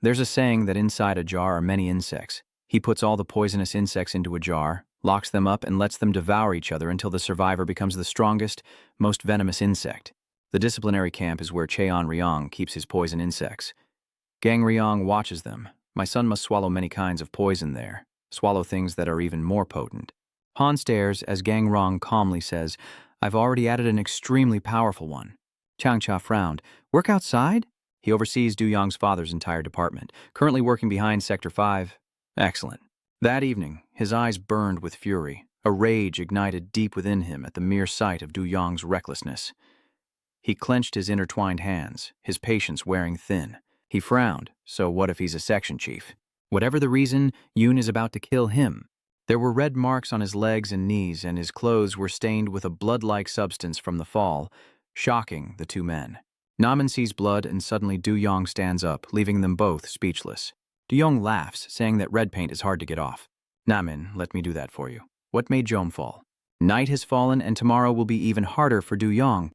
There's a saying that inside a jar are many insects. He puts all the poisonous insects into a jar, locks them up, and lets them devour each other until the survivor becomes the strongest, most venomous insect. The disciplinary camp is where Cheon Ryong keeps his poison insects. Gang Ryong watches them. My son must swallow many kinds of poison there, swallow things that are even more potent. Han stares as Gang Rong calmly says, I've already added an extremely powerful one. Changcha frowned. Work outside? He oversees Du Yong's father's entire department, currently working behind Sector 5. Excellent. That evening, his eyes burned with fury. A rage ignited deep within him at the mere sight of Du Yong's recklessness. He clenched his intertwined hands, his patience wearing thin. He frowned, so what if he's a section chief? Whatever the reason, Yoon is about to kill him. There were red marks on his legs and knees, and his clothes were stained with a blood-like substance from the fall, shocking the two men. Naman sees blood, and suddenly Du Yong stands up, leaving them both speechless. Du Yong laughs, saying that red paint is hard to get off. Naman, let me do that for you. What made Jom fall? Night has fallen, and tomorrow will be even harder for Du Yong.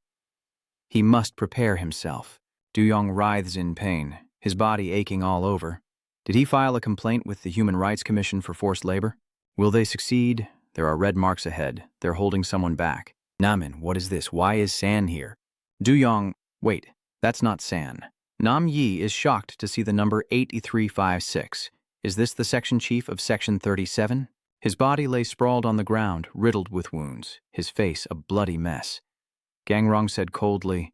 He must prepare himself. Du Yong writhes in pain, his body aching all over. Did he file a complaint with the Human Rights Commission for forced labor? Will they succeed? There are red marks ahead. They're holding someone back. Namin, what is this? Why is San here? Du Yong, wait, that's not San. Nam Yi is shocked to see the number 8356. Is this the section chief of Section 37? His body lay sprawled on the ground, riddled with wounds, his face a bloody mess. Gangrong said coldly,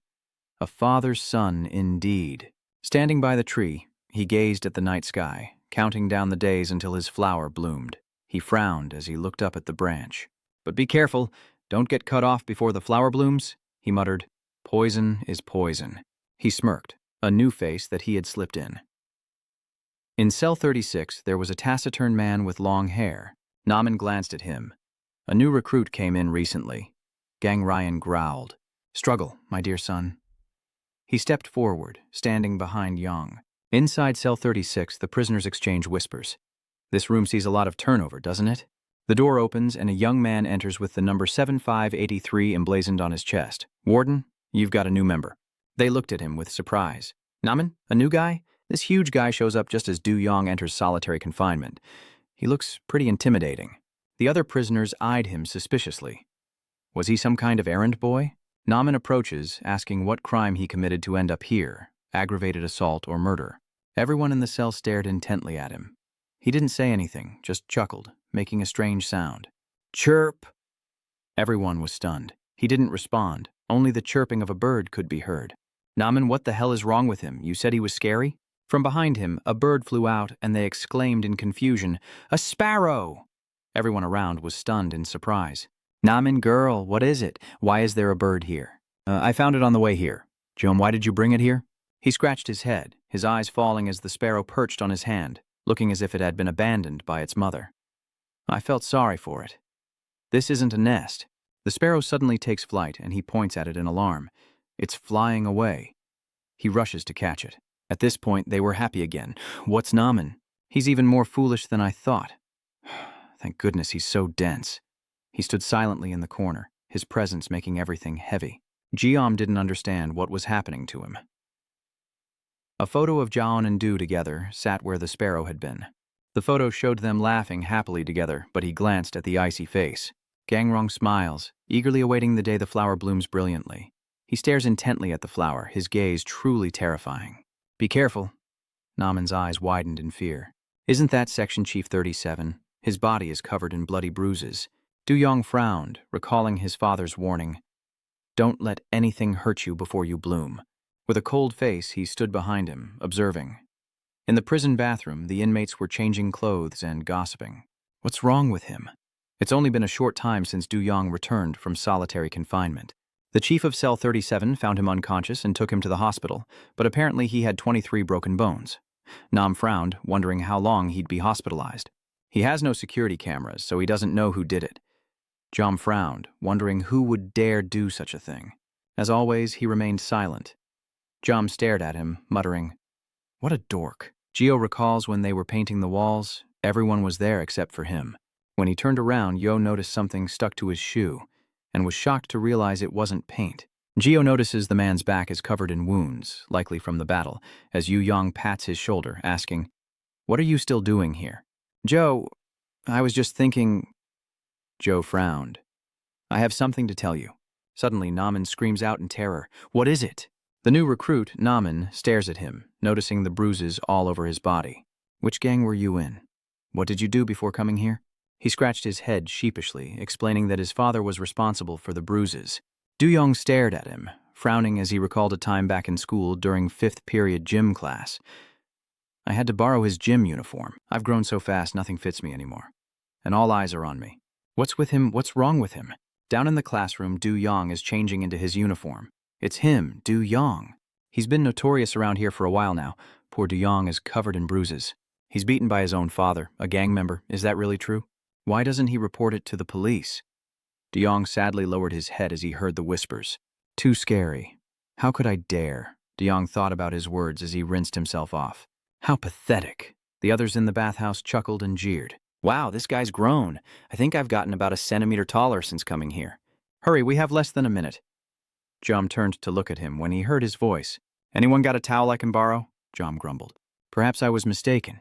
A father's son indeed. Standing by the tree, he gazed at the night sky, counting down the days until his flower bloomed. He frowned as he looked up at the branch. "But be careful, don't get cut off before the flower blooms," he muttered. "Poison is poison." He smirked, a new face that he had slipped in. In cell 36, there was a taciturn man with long hair. Naman glanced at him. "A new recruit came in recently." Gang Ryan growled. "Struggle, my dear son." He stepped forward, standing behind Yang. Inside cell 36, the prisoners exchange whispers. "This room sees a lot of turnover, doesn't it?" The door opens and a young man enters with the number 7583 emblazoned on his chest. "Warden, you've got a new member." They looked at him with surprise. "Naman, a new guy?" This huge guy shows up just as Du Yong enters solitary confinement. He looks pretty intimidating. The other prisoners eyed him suspiciously. Was he some kind of errand boy? Naman approaches, asking what crime he committed to end up here, aggravated assault or murder. Everyone in the cell stared intently at him. He didn't say anything, just chuckled, making a strange sound. "Chirp!" Everyone was stunned. He didn't respond. Only the chirping of a bird could be heard. "Naman, what the hell is wrong with him? You said he was scary?" From behind him, a bird flew out, and they exclaimed in confusion, "A sparrow!" Everyone around was stunned in surprise. "Naman, girl, what is it? Why is there a bird here?" I found it on the way here." "Joam, why did you bring it here?" He scratched his head, his eyes falling as the sparrow perched on his hand, looking as if it had been abandoned by its mother. "I felt sorry for it. This isn't a nest." The sparrow suddenly takes flight, and he points at it in alarm. It's flying away. He rushes to catch it. At this point, they were happy again. "What's Naman? He's even more foolish than I thought." Thank goodness he's so dense. He stood silently in the corner, his presence making everything heavy. Jiam didn't understand what was happening to him. A photo of Jaon and Du together sat where the sparrow had been. The photo showed them laughing happily together, but he glanced at the icy face. Gangrong smiles, eagerly awaiting the day the flower blooms brilliantly. He stares intently at the flower, his gaze truly terrifying. "Be careful." Naman's eyes widened in fear. "Isn't that Section Chief 37? His body is covered in bloody bruises." Du Yong frowned, recalling his father's warning. "Don't let anything hurt you before you bloom." With a cold face, he stood behind him, observing. In the prison bathroom, the inmates were changing clothes and gossiping. What's wrong with him? It's only been a short time since Du Yong returned from solitary confinement. The chief of cell 37 found him unconscious and took him to the hospital, but apparently he had 23 broken bones. Nam frowned, wondering how long he'd be hospitalized. He has no security cameras, so he doesn't know who did it. Jom frowned, wondering who would dare do such a thing. As always, he remained silent. Jom stared at him, muttering, "What a dork." Gio recalls when they were painting the walls, everyone was there except for him. When he turned around, Yo noticed something stuck to his shoe, and was shocked to realize it wasn't paint. Gio notices the man's back is covered in wounds, likely from the battle, as Yu Yong pats his shoulder, asking, "What are you still doing here?" "Joe, I was just thinking." Joe frowned. "I have something to tell you." Suddenly, Naman screams out in terror. "What is it?" The new recruit, Naman, stares at him, noticing the bruises all over his body. "Which gang were you in? What did you do before coming here?" He scratched his head sheepishly, explaining that his father was responsible for the bruises. Du Yong stared at him, frowning as he recalled a time back in school during 5th period gym class. "I had to borrow his gym uniform. I've grown so fast nothing fits me anymore. And all eyes are on me." "What's with him? What's wrong with him?" Down in the classroom, Du Yong is changing into his uniform. It's him, Du Yong. He's been notorious around here for a while now. Poor Du Yong is covered in bruises. He's beaten by his own father, a gang member. Is that really true? Why doesn't he report it to the police? Du Yong sadly lowered his head as he heard the whispers. Too scary. How could I dare? Du Yong thought about his words as he rinsed himself off. How pathetic. The others in the bathhouse chuckled and jeered. Wow, this guy's grown. I think I've gotten about a centimeter taller since coming here. Hurry, we have less than a minute. Jom turned to look at him when he heard his voice. Anyone got a towel I can borrow? Jom grumbled. Perhaps I was mistaken.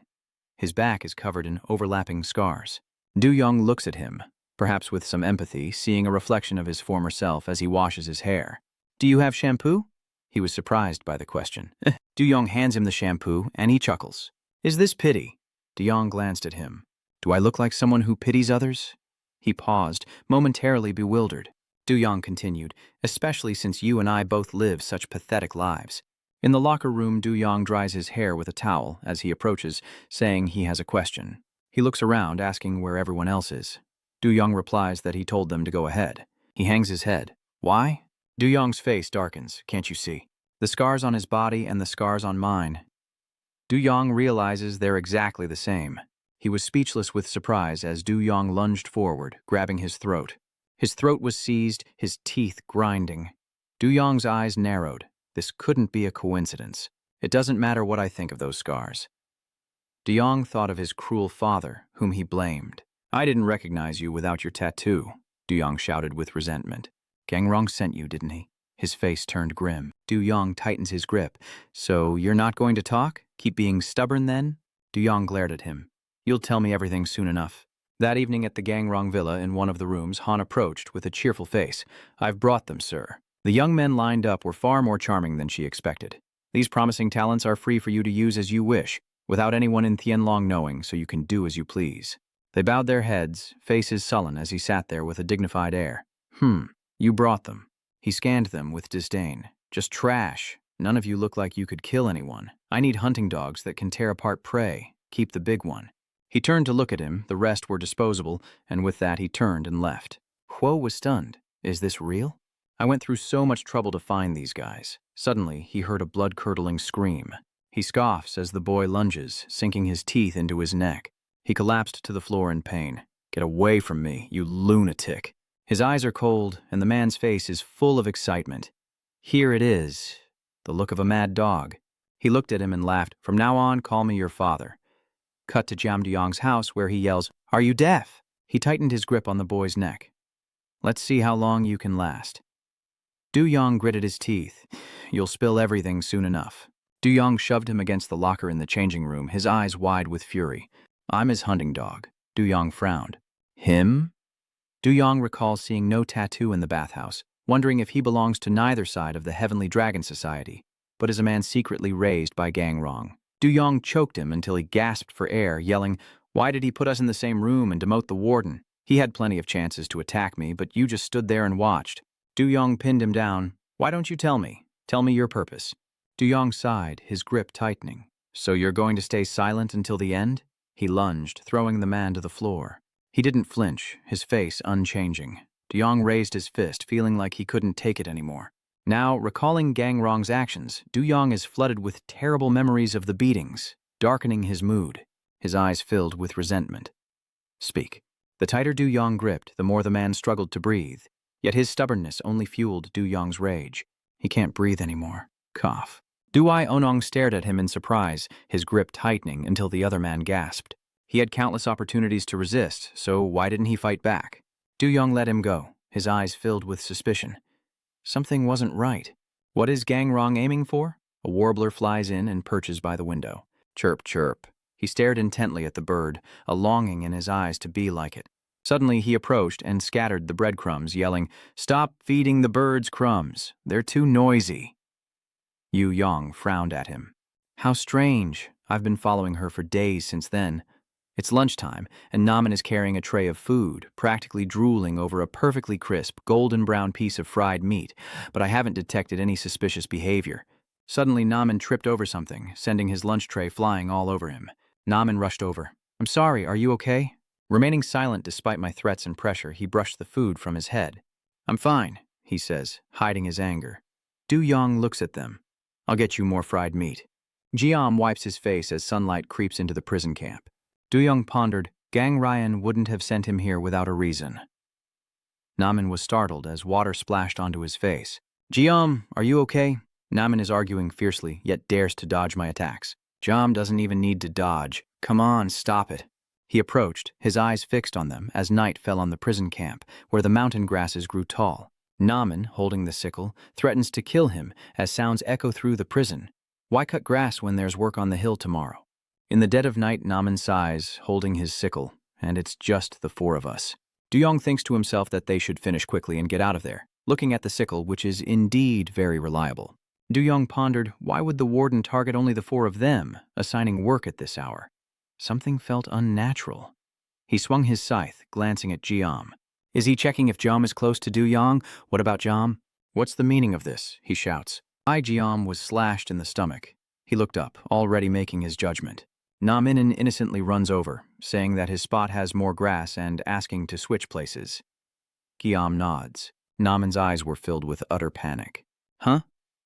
His back is covered in overlapping scars. Du Yong looks at him, perhaps with some empathy, seeing a reflection of his former self as he washes his hair. Do you have shampoo? He was surprised by the question. Du Yong hands him the shampoo, and he chuckles. Is this pity? Du Yong glanced at him. Do I look like someone who pities others? He paused, momentarily bewildered. Du Yong continued, especially since you and I both live such pathetic lives. In the locker room, Du Yong dries his hair with a towel as he approaches, saying he has a question. He looks around, asking where everyone else is. Du-young replies that he told them to go ahead. He hangs his head. Why? Du-young's face darkens, can't you see? The scars on his body and the scars on mine. Du-young realizes they're exactly the same. He was speechless with surprise as Du-young lunged forward, grabbing his throat. His throat was seized, his teeth grinding. Du-young's eyes narrowed. This couldn't be a coincidence. It doesn't matter what I think of those scars. Du-young thought of his cruel father, whom he blamed. I didn't recognize you without your tattoo, Du-young shouted with resentment. Gangrong sent you, didn't he? His face turned grim. Du-young tightens his grip. So you're not going to talk? Keep being stubborn then? Du-young glared at him. You'll tell me everything soon enough. That evening at the Gangrong villa in one of the rooms, Han approached with a cheerful face. I've brought them, sir. The young men lined up were far more charming than she expected. These promising talents are free for you to use as you wish, without anyone in Tianlong knowing, so you can do as you please. They bowed their heads, faces sullen as he sat there with a dignified air. You brought them. He scanned them with disdain. Just trash. None of you look like you could kill anyone. I need hunting dogs that can tear apart prey. Keep the big one. He turned to look at him, the rest were disposable, and with that he turned and left. Huo was stunned. Is this real? I went through so much trouble to find these guys. Suddenly, he heard a blood-curdling scream. He scoffs as the boy lunges, sinking his teeth into his neck. He collapsed to the floor in pain. Get away from me, you lunatic. His eyes are cold, and the man's face is full of excitement. Here it is, the look of a mad dog. He looked at him and laughed. From now on, call me your father. Cut to Jam Du-young's house where he yells, Are you deaf? He tightened his grip on the boy's neck. Let's see how long you can last. Du-young gritted his teeth. You'll spill everything soon enough. Du-young shoved him against the locker in the changing room, his eyes wide with fury. I'm his hunting dog. Du-young frowned. Him? Du-young recalls seeing no tattoo in the bathhouse, wondering if he belongs to neither side of the Heavenly Dragon Society, but is a man secretly raised by Gangrong. Du-young choked him until he gasped for air, yelling, Why did he put us in the same room and demote the warden? He had plenty of chances to attack me, but you just stood there and watched. Du-young pinned him down. Why don't you tell me? Tell me your purpose. Du-young sighed, his grip tightening. So you're going to stay silent until the end? He lunged, throwing the man to the floor. He didn't flinch, his face unchanging. Du-young raised his fist, feeling like he couldn't take it anymore. Now, recalling Gangrong's actions, Du-young is flooded with terrible memories of the beatings, darkening his mood. His eyes filled with resentment. Speak. The tighter Du-young gripped, the more the man struggled to breathe. Yet his stubbornness only fueled Du-young's rage. He can't breathe anymore. Cough. Du-ai Onong stared at him in surprise, his grip tightening until the other man gasped. He had countless opportunities to resist, so why didn't he fight back? Du-young let him go, his eyes filled with suspicion. Something wasn't right. What is Gangrong aiming for? A warbler flies in and perches by the window. Chirp, chirp. He stared intently at the bird, a longing in his eyes to be like it. Suddenly he approached and scattered the breadcrumbs, yelling, Stop feeding the birds crumbs. They're too noisy. Yu-young frowned at him. How strange. I've been following her for days since then. It's lunchtime, and Namen is carrying a tray of food, practically drooling over a perfectly crisp, golden brown piece of fried meat, but I haven't detected any suspicious behavior. Suddenly, Namen tripped over something, sending his lunch tray flying all over him. Namen rushed over. I'm sorry, are you okay? Remaining silent despite my threats and pressure, he brushed the food from his head. I'm fine, he says, hiding his anger. Du-young looks at them. I'll get you more fried meat. Jiam wipes his face as sunlight creeps into the prison camp. Du-young pondered, Gang Ryan wouldn't have sent him here without a reason. Namen was startled as water splashed onto his face. Jiam, are you okay? Namen is arguing fiercely, yet dares to dodge my attacks. Jiam doesn't even need to dodge. Come on, stop it. He approached, his eyes fixed on them as night fell on the prison camp, where the mountain grasses grew tall. Namen, holding the sickle, threatens to kill him as sounds echo through the prison. Why cut grass when there's work on the hill tomorrow? In the dead of night, Namen sighs, holding his sickle, and it's just the four of us. Du-young thinks to himself that they should finish quickly and get out of there, looking at the sickle, which is indeed very reliable. Du-young pondered, why would the warden target only the four of them, assigning work at this hour? Something felt unnatural. He swung his scythe, glancing at Jiam. Is he checking if Jiam is close to Du-young? What about Jiam? What's the meaning of this? He shouts. Jiam was slashed in the stomach. He looked up, already making his judgment. Naminen innocently runs over, saying that his spot has more grass and asking to switch places. Guillaume nods. Namin's eyes were filled with utter panic. Huh?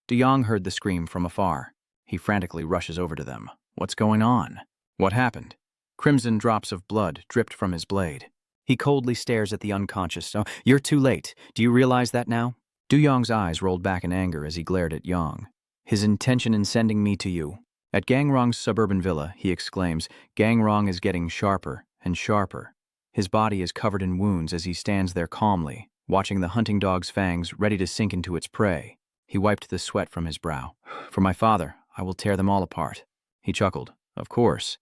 De Jong heard the scream from afar. He frantically rushes over to them. What's going on? What happened? Crimson drops of blood dripped from his blade. He coldly stares at the unconscious. Oh, you're too late. Do you realize that now? Du Yong's eyes rolled back in anger as he glared at Yang. His intention in sending me to you. At Gangrong's suburban villa, he exclaims, Gangrong is getting sharper and sharper. His body is covered in wounds as he stands there calmly, watching the hunting dog's fangs ready to sink into its prey. He wiped the sweat from his brow. For my father, I will tear them all apart. He chuckled. Of course.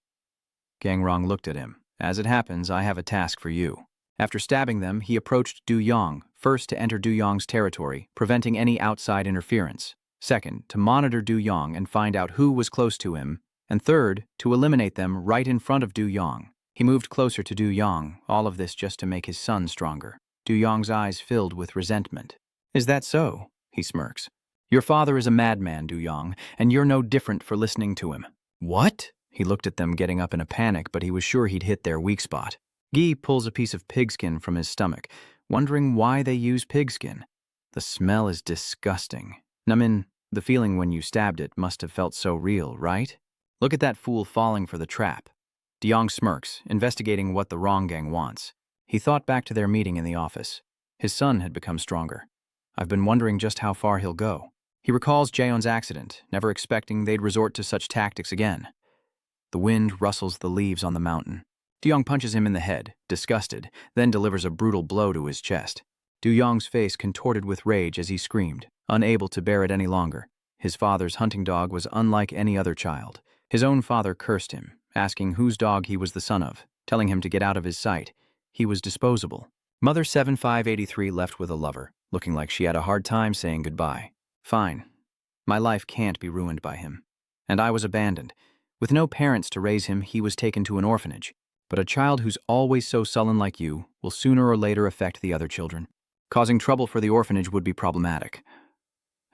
Gangrong looked at him. As it happens, I have a task for you. After stabbing them, he approached Du Yong, first to enter Du Yong's territory, preventing any outside interference. Second, to monitor Du Yong and find out who was close to him. And third, to eliminate them right in front of Du Yong. He moved closer to Du Yong, all of this just to make his son stronger. Du Yong's eyes filled with resentment. Is that so? He smirks. Your father is a madman, Du Yong, and you're no different for listening to him. What? He looked at them getting up in a panic, but he was sure he'd hit their weak spot. Guy pulls a piece of pigskin from his stomach, wondering why they use pigskin. The smell is disgusting. Namin, the feeling when you stabbed it must have felt so real, right? Look at that fool falling for the trap. De Jong smirks, investigating what the wrong gang wants. He thought back to their meeting in the office. His son had become stronger. I've been wondering just how far he'll go. He recalls Jaeon's accident, never expecting they'd resort to such tactics again. The wind rustles the leaves on the mountain. De Jong punches him in the head, disgusted, then delivers a brutal blow to his chest. Du Yong's face contorted with rage as he screamed, unable to bear it any longer. His father's hunting dog was unlike any other child. His own father cursed him, asking whose dog he was the son of, telling him to get out of his sight. He was disposable. Mother 7583 left with a lover, looking like she had a hard time saying goodbye. Fine. My life can't be ruined by him. And I was abandoned. With no parents to raise him, he was taken to an orphanage. But a child who's always so sullen like you will sooner or later affect the other children. Causing trouble for the orphanage would be problematic.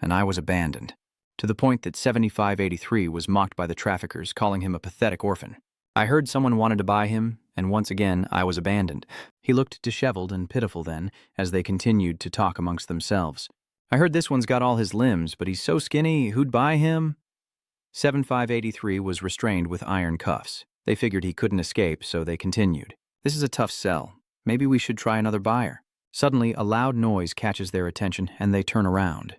And I was abandoned, to the point that 7583 was mocked by the traffickers, calling him a pathetic orphan. I heard someone wanted to buy him, and once again I was abandoned. He looked disheveled and pitiful then, as they continued to talk amongst themselves. I heard this one's got all his limbs, but he's so skinny, who'd buy him? 7583 was restrained with iron cuffs. They figured he couldn't escape, so they continued. This is a tough sell. Maybe we should try another buyer. Suddenly, a loud noise catches their attention, and they turn around.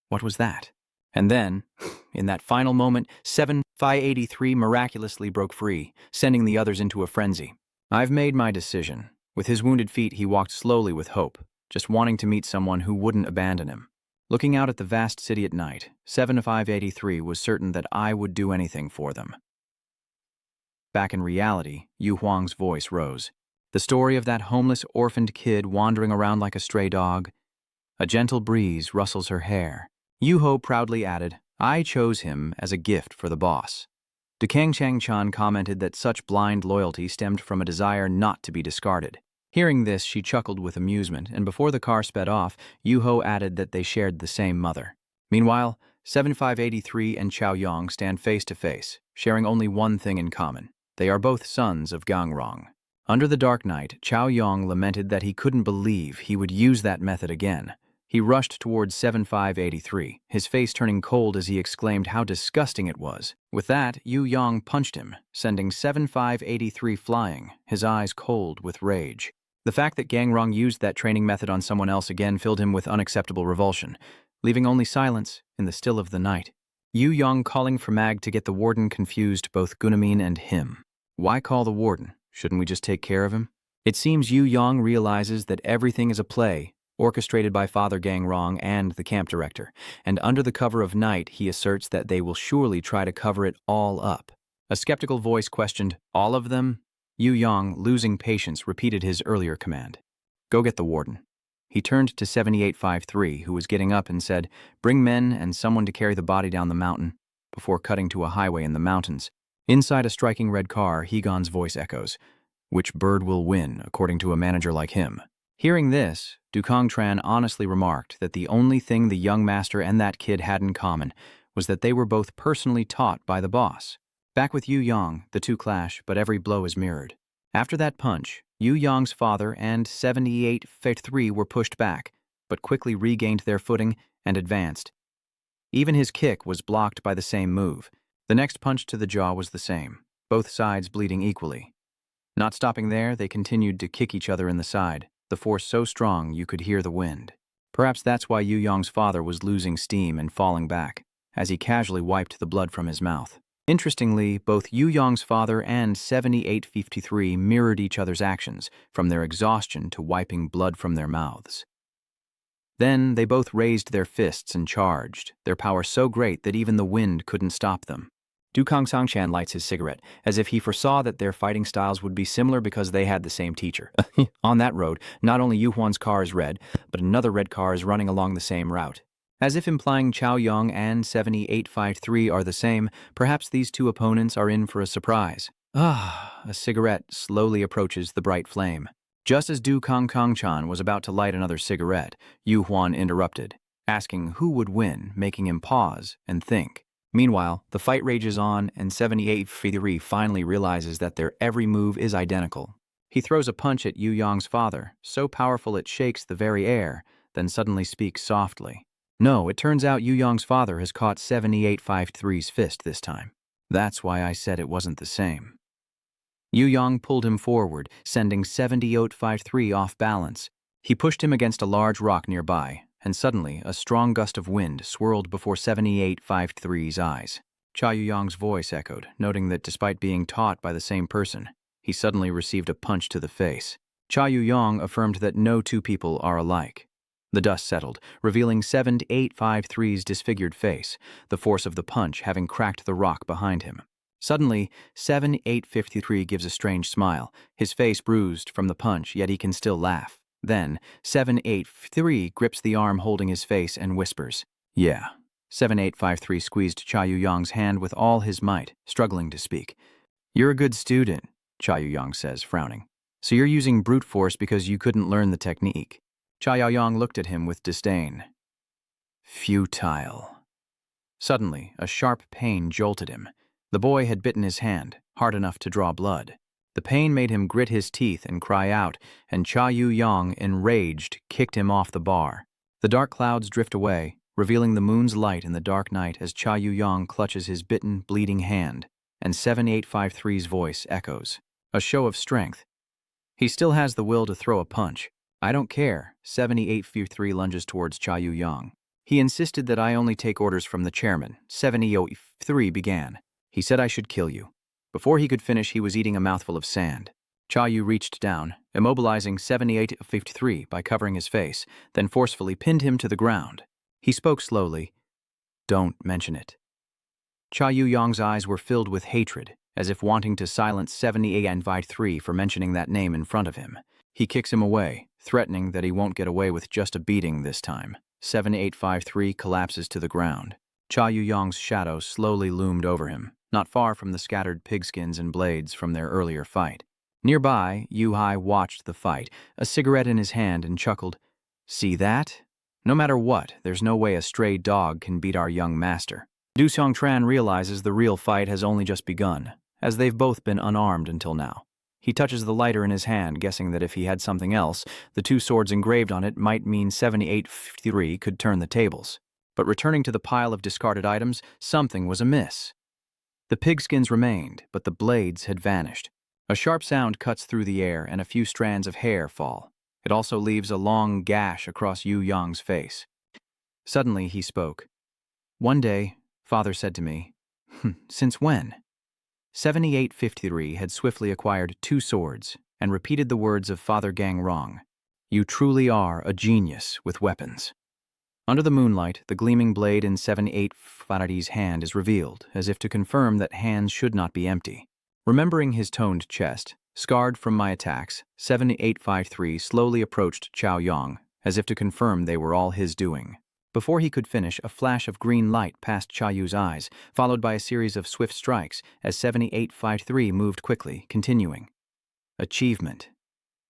What was that? And then, in that final moment, 7583 miraculously broke free, sending the others into a frenzy. I've made my decision. With his wounded feet, he walked slowly with hope, just wanting to meet someone who wouldn't abandon him. Looking out at the vast city at night, 7583 was certain that I would do anything for them. Back in reality, Yu Huang's voice rose. The story of that homeless, orphaned kid wandering around like a stray dog. A gentle breeze rustles her hair. Yu Ho proudly added, I chose him as a gift for the boss. Dekang Chang-chan commented that such blind loyalty stemmed from a desire not to be discarded. Hearing this, she chuckled with amusement, and before the car sped off, Yu Ho added that they shared the same mother. Meanwhile, 7583 and Chao Yong stand face to face, sharing only one thing in common. They are both sons of Gangrong. Under the dark night, Chao Yong lamented that he couldn't believe he would use that method again. He rushed towards 7583, his face turning cold as he exclaimed how disgusting it was. With that, Yu Yong punched him, sending 7583 flying, his eyes cold with rage. The fact that Gangrong used that training method on someone else again filled him with unacceptable revulsion, leaving only silence in the still of the night. Yu Yong calling for Mag to get the warden confused both Gunamin and him. Why call the warden? Shouldn't we just take care of him? It seems Yu Yong realizes that everything is a play, orchestrated by Father Gangrong and the camp director, and under the cover of night he asserts that they will surely try to cover it all up. A skeptical voice questioned, all of them? Yu Yong, losing patience, repeated his earlier command. Go get the warden. He turned to 7853, who was getting up, and said, bring men and someone to carry the body down the mountain, before cutting to a highway in the mountains. Inside a striking red car, Hegon's voice echoes, which bird will win, according to a manager like him? Hearing this, Dukong Tran honestly remarked that the only thing the young master and that kid had in common was that they were both personally taught by the boss. Back with Yu Yong, the two clash, but every blow is mirrored. After that punch, Yu Yong's father and 78-3 were pushed back, but quickly regained their footing and advanced. Even his kick was blocked by the same move. The next punch to the jaw was the same, both sides bleeding equally. Not stopping there, they continued to kick each other in the side, the force so strong you could hear the wind. Perhaps that's why Yu Yong's father was losing steam and falling back, as he casually wiped the blood from his mouth. Interestingly, both Yu Yong's father and 78-53 mirrored each other's actions, from their exhaustion to wiping blood from their mouths. Then they both raised their fists and charged, their power so great that even the wind couldn't stop them. Dukong Songchan lights his cigarette, as if he foresaw that their fighting styles would be similar because they had the same teacher. On that road, not only Yu Huan's car is red, but another red car is running along the same route. As if implying Chao Yong and 78-53 are the same, perhaps these two opponents are in for a surprise. A cigarette slowly approaches the bright flame. Just as Du Kong Chan was about to light another cigarette, Yu Huan interrupted, asking who would win, making him pause and think. Meanwhile, the fight rages on, and 78-53 finally realizes that their every move is identical. He throws a punch at Yu Yong's father, so powerful it shakes the very air, then suddenly speaks softly. No, it turns out Yu Yong's father has caught 78-53's fist this time. That's why I said it wasn't the same. Yu Yong pulled him forward, sending 78-53 off balance. He pushed him against a large rock nearby, and suddenly a strong gust of wind swirled before 78-53's eyes. Cha Yu Yong's voice echoed, noting that despite being taught by the same person, he suddenly received a punch to the face. Cha Yu Yong affirmed that no two people are alike. The dust settled, revealing 78-53's disfigured face, the force of the punch having cracked the rock behind him. Suddenly, 78-53 gives a strange smile, his face bruised from the punch, yet he can still laugh. Then, 78-53 grips the arm holding his face and whispers, "Yeah." 78-53 squeezed Cha Yu Yong's hand with all his might, struggling to speak. "You're a good student," Cha Yu Yong says, frowning. "So you're using brute force because you couldn't learn the technique." Cha Yu Yong looked at him with disdain. Futile. Suddenly, a sharp pain jolted him. The boy had bitten his hand, hard enough to draw blood. The pain made him grit his teeth and cry out, and Cha Yu Yong, enraged, kicked him off the bar. The dark clouds drift away, revealing the moon's light in the dark night as Cha Yu Yong clutches his bitten, bleeding hand, and 78-53's voice echoes. A show of strength. He still has the will to throw a punch. "I don't care," 78-53 lunges towards Cha Yu Yong. "He insisted that I only take orders from the chairman," 78-53 began. "He said I should kill you." Before he could finish, he was eating a mouthful of sand. Cha Yu reached down, immobilizing 78-53 by covering his face, then forcefully pinned him to the ground. He spoke slowly, "Don't mention it." Cha Yu Yong's eyes were filled with hatred, as if wanting to silence 78-53 for mentioning that name in front of him. He kicks him away, threatening that he won't get away with just a beating this time. 78-53 collapses to the ground. Cha Yu Yong's shadow slowly loomed over him, not far from the scattered pigskins and blades from their earlier fight. Nearby, Yu Hai watched the fight, a cigarette in his hand, and chuckled, "See that? No matter what, there's no way a stray dog can beat our young master." Du Xiongtran realizes the real fight has only just begun, as they've both been unarmed until now. He touches the lighter in his hand, guessing that if he had something else, the two swords engraved on it might mean 78-53 could turn the tables. But returning to the pile of discarded items, something was amiss. The pigskins remained, but the blades had vanished. A sharp sound cuts through the air, and a few strands of hair fall. It also leaves a long gash across Yu Yong's face. Suddenly he spoke. "One day, Father said to me, 'Since when?'" 78-53 had swiftly acquired 2 swords and repeated the words of Father Gang Rong. "You truly are a genius with weapons." Under the moonlight, the gleaming blade in 78-53's hand is revealed, as if to confirm that hands should not be empty. Remembering his toned chest, scarred from my attacks, 78-53 slowly approached Chao Yong, as if to confirm they were all his doing. Before he could finish, a flash of green light passed Cha Yu's eyes, followed by a series of swift strikes as 78-53 moved quickly, continuing. Achievement.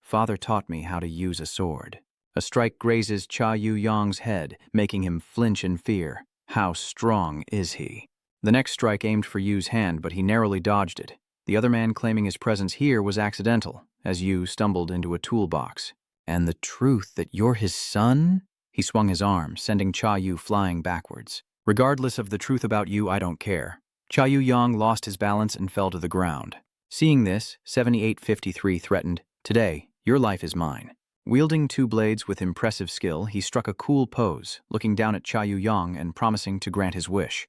Father taught me how to use a sword. A strike grazes Cha Yu Yong's head, making him flinch in fear. How strong is he? The next strike aimed for Yu's hand, but he narrowly dodged it. The other man claiming his presence here was accidental, as Yu stumbled into a toolbox. And the truth that you're his son? He swung his arm, sending Cha Yu flying backwards. Regardless of the truth about you, I don't care. Cha Yu Yang lost his balance and fell to the ground. Seeing this, 7853 threatened, "Today, your life is mine." Wielding two blades with impressive skill, he struck a cool pose, looking down at Cha Yu Yang and promising to grant his wish.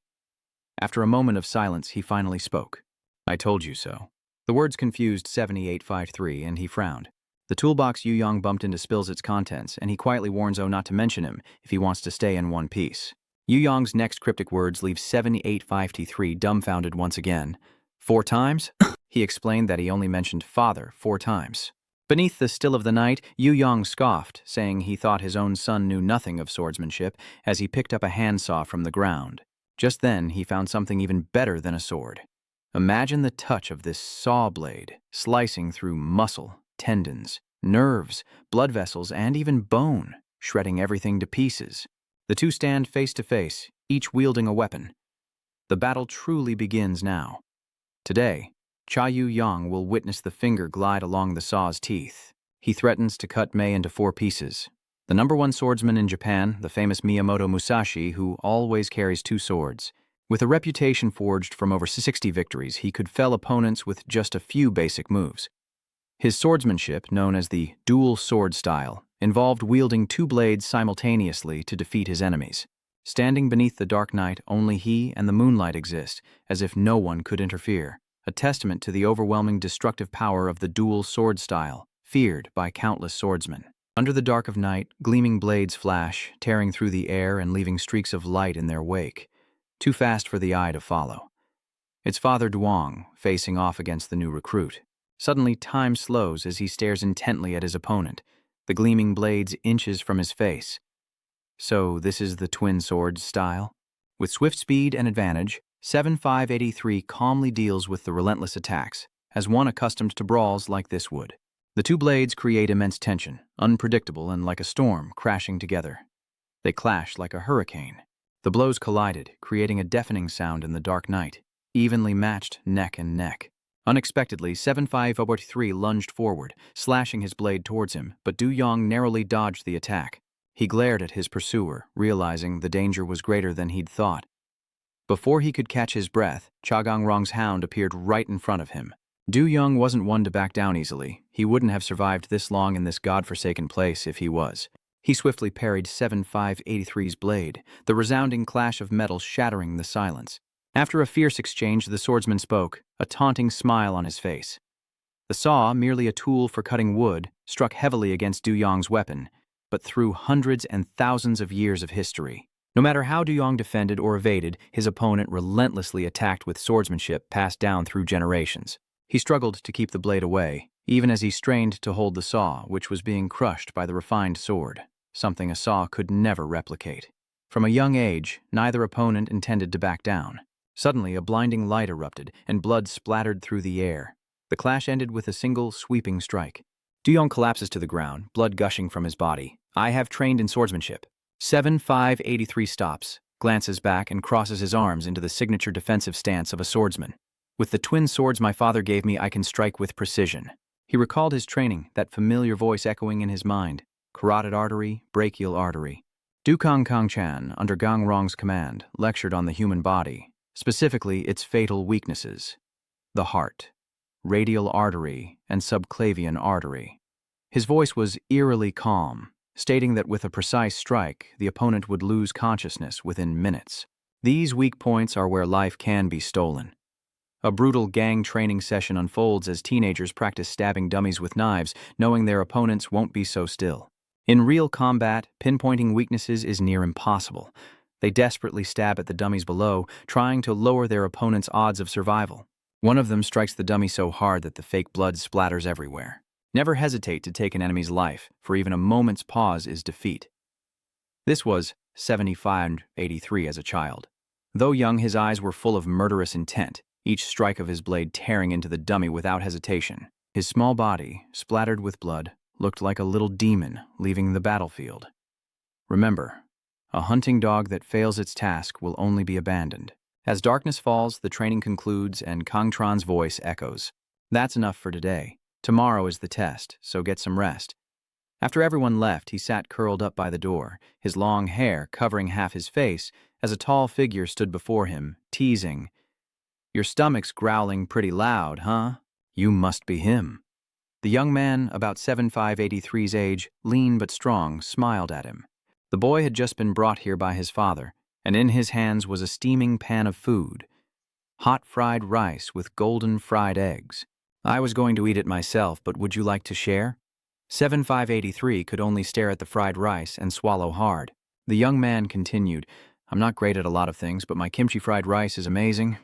After a moment of silence, he finally spoke. "I told you so." The words confused 7853, and he frowned. The toolbox Yu Yang bumped into spills its contents, and he quietly warns O not to mention him if he wants to stay in one piece. Yu Yang's next cryptic words leave 7853 dumbfounded once again. 4 times? He explained that he only mentioned father 4 times. Beneath the still of the night, Yu Yang scoffed, saying he thought his own son knew nothing of swordsmanship as he picked up a handsaw from the ground. Just then, he found something even better than a sword. Imagine the touch of this saw blade, slicing through muscle, tendons, nerves, blood vessels, and even bone, shredding everything to pieces. The two stand face to face, each wielding a weapon. The battle truly begins now. Today, Cha Yu Yang will witness the finger glide along the saw's teeth. He threatens to cut Mei into 4 pieces. The #1 swordsman in Japan, the famous Miyamoto Musashi, who always carries 2 swords. With a reputation forged from over 60 victories, he could fell opponents with just a few basic moves. His swordsmanship, known as the dual sword style, involved wielding 2 blades simultaneously to defeat his enemies. Standing beneath the dark night, only he and the moonlight exist, as if no one could interfere, a testament to the overwhelming destructive power of the dual sword style, feared by countless swordsmen. Under the dark of night, gleaming blades flash, tearing through the air and leaving streaks of light in their wake, too fast for the eye to follow. It's Father Duong, facing off against the new recruit. Suddenly, time slows as he stares intently at his opponent, the gleaming blades inches from his face. So this is the twin swords style? With swift speed and advantage, 7583 calmly deals with the relentless attacks, as one accustomed to brawls like this would. The 2 blades create immense tension, unpredictable and like a storm crashing together. They clash like a hurricane. The blows collided, creating a deafening sound in the dark night, evenly matched neck and neck. Unexpectedly, 7503 lunged forward, slashing his blade towards him, but Du Yong narrowly dodged the attack. He glared at his pursuer, realizing the danger was greater than he'd thought. Before he could catch his breath, Cha Gangrong's hound appeared right in front of him. Du Yong wasn't one to back down easily. He wouldn't have survived this long in this godforsaken place if he was. He swiftly parried 7583's blade, the resounding clash of metal shattering the silence. After a fierce exchange, the swordsman spoke, a taunting smile on his face. The saw, merely a tool for cutting wood, struck heavily against Du Yong's weapon, but through hundreds and thousands of years of history. No matter how Du Yong defended or evaded, his opponent relentlessly attacked with swordsmanship passed down through generations. He struggled to keep the blade away, even as he strained to hold the saw, which was being crushed by the refined sword, something a saw could never replicate. From a young age, neither opponent intended to back down. Suddenly, a blinding light erupted, and blood splattered through the air. The clash ended with a single, sweeping strike. Du Yong collapses to the ground, blood gushing from his body. "I have trained in swordsmanship." 7583 stops, glances back, and crosses his arms into the signature defensive stance of a swordsman. "With the twin swords my father gave me, I can strike with precision." He recalled his training, that familiar voice echoing in his mind. Carotid artery, brachial artery. Du Kang Kang Chan, under Gang Rong's command, lectured on the human body, specifically its fatal weaknesses: the heart, radial artery, and subclavian artery. His voice was eerily calm, stating that with a precise strike, the opponent would lose consciousness within minutes. These weak points are where life can be stolen. A brutal gang training session unfolds as teenagers practice stabbing dummies with knives, knowing their opponents won't be so still. In real combat, pinpointing weaknesses is near impossible. They desperately stab at the dummies below, trying to lower their opponent's odds of survival. One of them strikes the dummy so hard that the fake blood splatters everywhere. Never hesitate to take an enemy's life, for even a moment's pause is defeat. This was 7583 as a child. Though young, his eyes were full of murderous intent, each strike of his blade tearing into the dummy without hesitation. His small body, splattered with blood, looked like a little demon leaving the battlefield. Remember, a hunting dog that fails its task will only be abandoned, As darkness falls, the training concludes and Kangtron's voice echoes. That's enough for today. Tomorrow is the test, so get some rest. After everyone left, he sat curled up by the door, his long hair covering half his face, as a tall figure stood before him, teasing. Your stomach's growling pretty loud, huh? You must be him. The young man, about 7583's age, lean but strong, smiled at him. The boy had just been brought here by his father, and in his hands was a steaming pan of food. Hot fried rice with golden fried eggs. I was going to eat it myself, but would you like to share? 7583 could only stare at the fried rice and swallow hard. The young man continued, I'm not great at a lot of things, but my kimchi fried rice is amazing.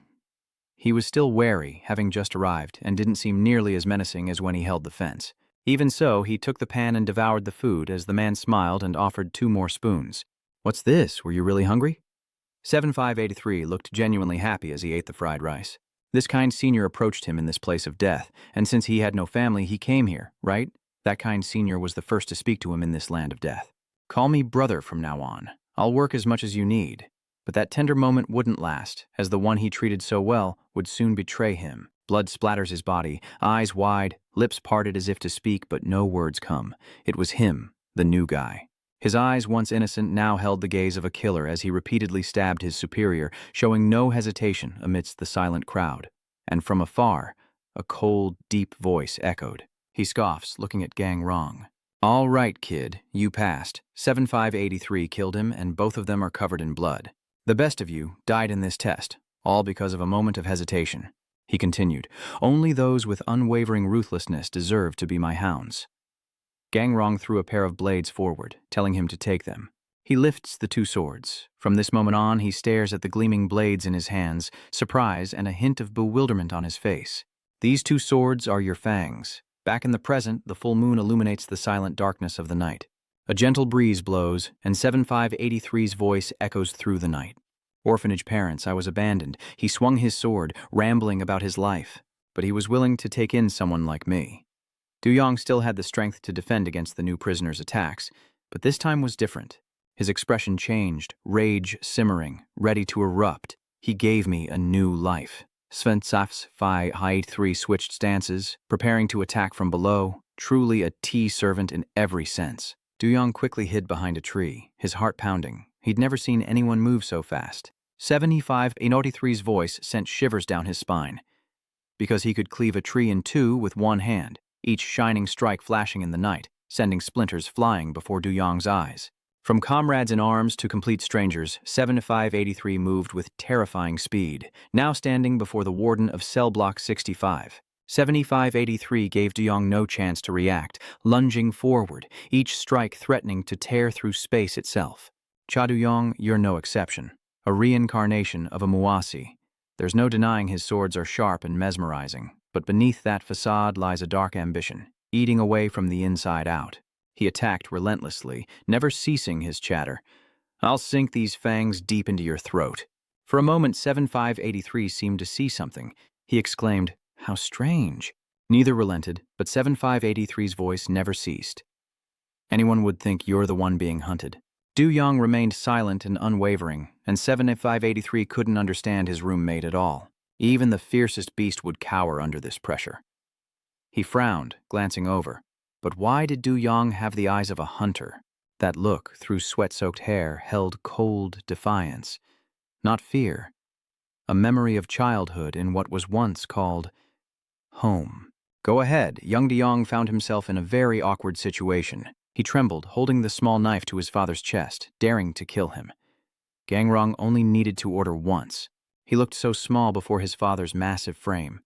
He was still wary, having just arrived, and didn't seem nearly as menacing as when he held the fence. Even so, he took the pan and devoured the food as the man smiled and offered 2 more spoons. What's this? Were you really hungry? 7583 looked genuinely happy as he ate the fried rice. This kind senior approached him in this place of death, and since he had no family, he came here, right? That kind senior was the first to speak to him in this land of death. Call me brother from now on. I'll work as much as you need. But that tender moment wouldn't last, as the one he treated so well would soon betray him. Blood splatters his body, eyes wide, lips parted as if to speak, but no words come. It was him, the new guy. His eyes, once innocent, now held the gaze of a killer as he repeatedly stabbed his superior, showing no hesitation amidst the silent crowd. And from afar, a cold, deep voice echoed. He scoffs, looking at Gang Rong. All right, kid, you passed. 7583 killed him, and both of them are covered in blood. The best of you died in this test, all because of a moment of hesitation. He continued, only those with unwavering ruthlessness deserve to be my hounds. Gang Rong threw a pair of blades forward, telling him to take them. He lifts the 2 swords. From this moment on, he stares at the gleaming blades in his hands, surprise and a hint of bewilderment on his face. These 2 swords are your fangs. Back in the present, the full moon illuminates the silent darkness of the night. A gentle breeze blows, and 7583's voice echoes through the night. Orphanage parents, I was abandoned. He swung his sword, rambling about his life, but he was willing to take in someone like me. Du Yong still had the strength to defend against the new prisoner's attacks, but this time was different. His expression changed, rage simmering, ready to erupt. He gave me a new life. Sven Saf's Phi Haid 3 switched stances, preparing to attack from below, truly a tea-servant in every sense. Du Yong quickly hid behind a tree, his heart pounding. He'd never seen anyone move so fast. 7583's voice sent shivers down his spine, because he could cleave a tree in 2 with one hand, each shining strike flashing in the night, sending splinters flying before Du Yong's eyes. From comrades in arms to complete strangers, 7583 moved with terrifying speed, now standing before the warden of cell block 65. 7583 gave Du Yong no chance to react, lunging forward, each strike threatening to tear through space itself. Cha Du Yong, you're no exception. A reincarnation of a Muasi. There's no denying his swords are sharp and mesmerizing, but beneath that facade lies a dark ambition, eating away from the inside out. He attacked relentlessly, never ceasing his chatter. I'll sink these fangs deep into your throat. For a moment, 7583 seemed to see something. He exclaimed, how strange. Neither relented, but 7583's voice never ceased. Anyone would think you're the one being hunted. Du Yong remained silent and unwavering, and 7583 couldn't understand his roommate at all. Even the fiercest beast would cower under this pressure. He frowned, glancing over. But why did Du Yong have the eyes of a hunter? That look, through sweat-soaked hair, held cold defiance, not fear. A memory of childhood in what was once called home. Go ahead. Young Du Yong found himself in a very awkward situation. He trembled, holding the small knife to his father's chest, daring to kill him. Gang Rong only needed to order once. He looked so small before his father's massive frame.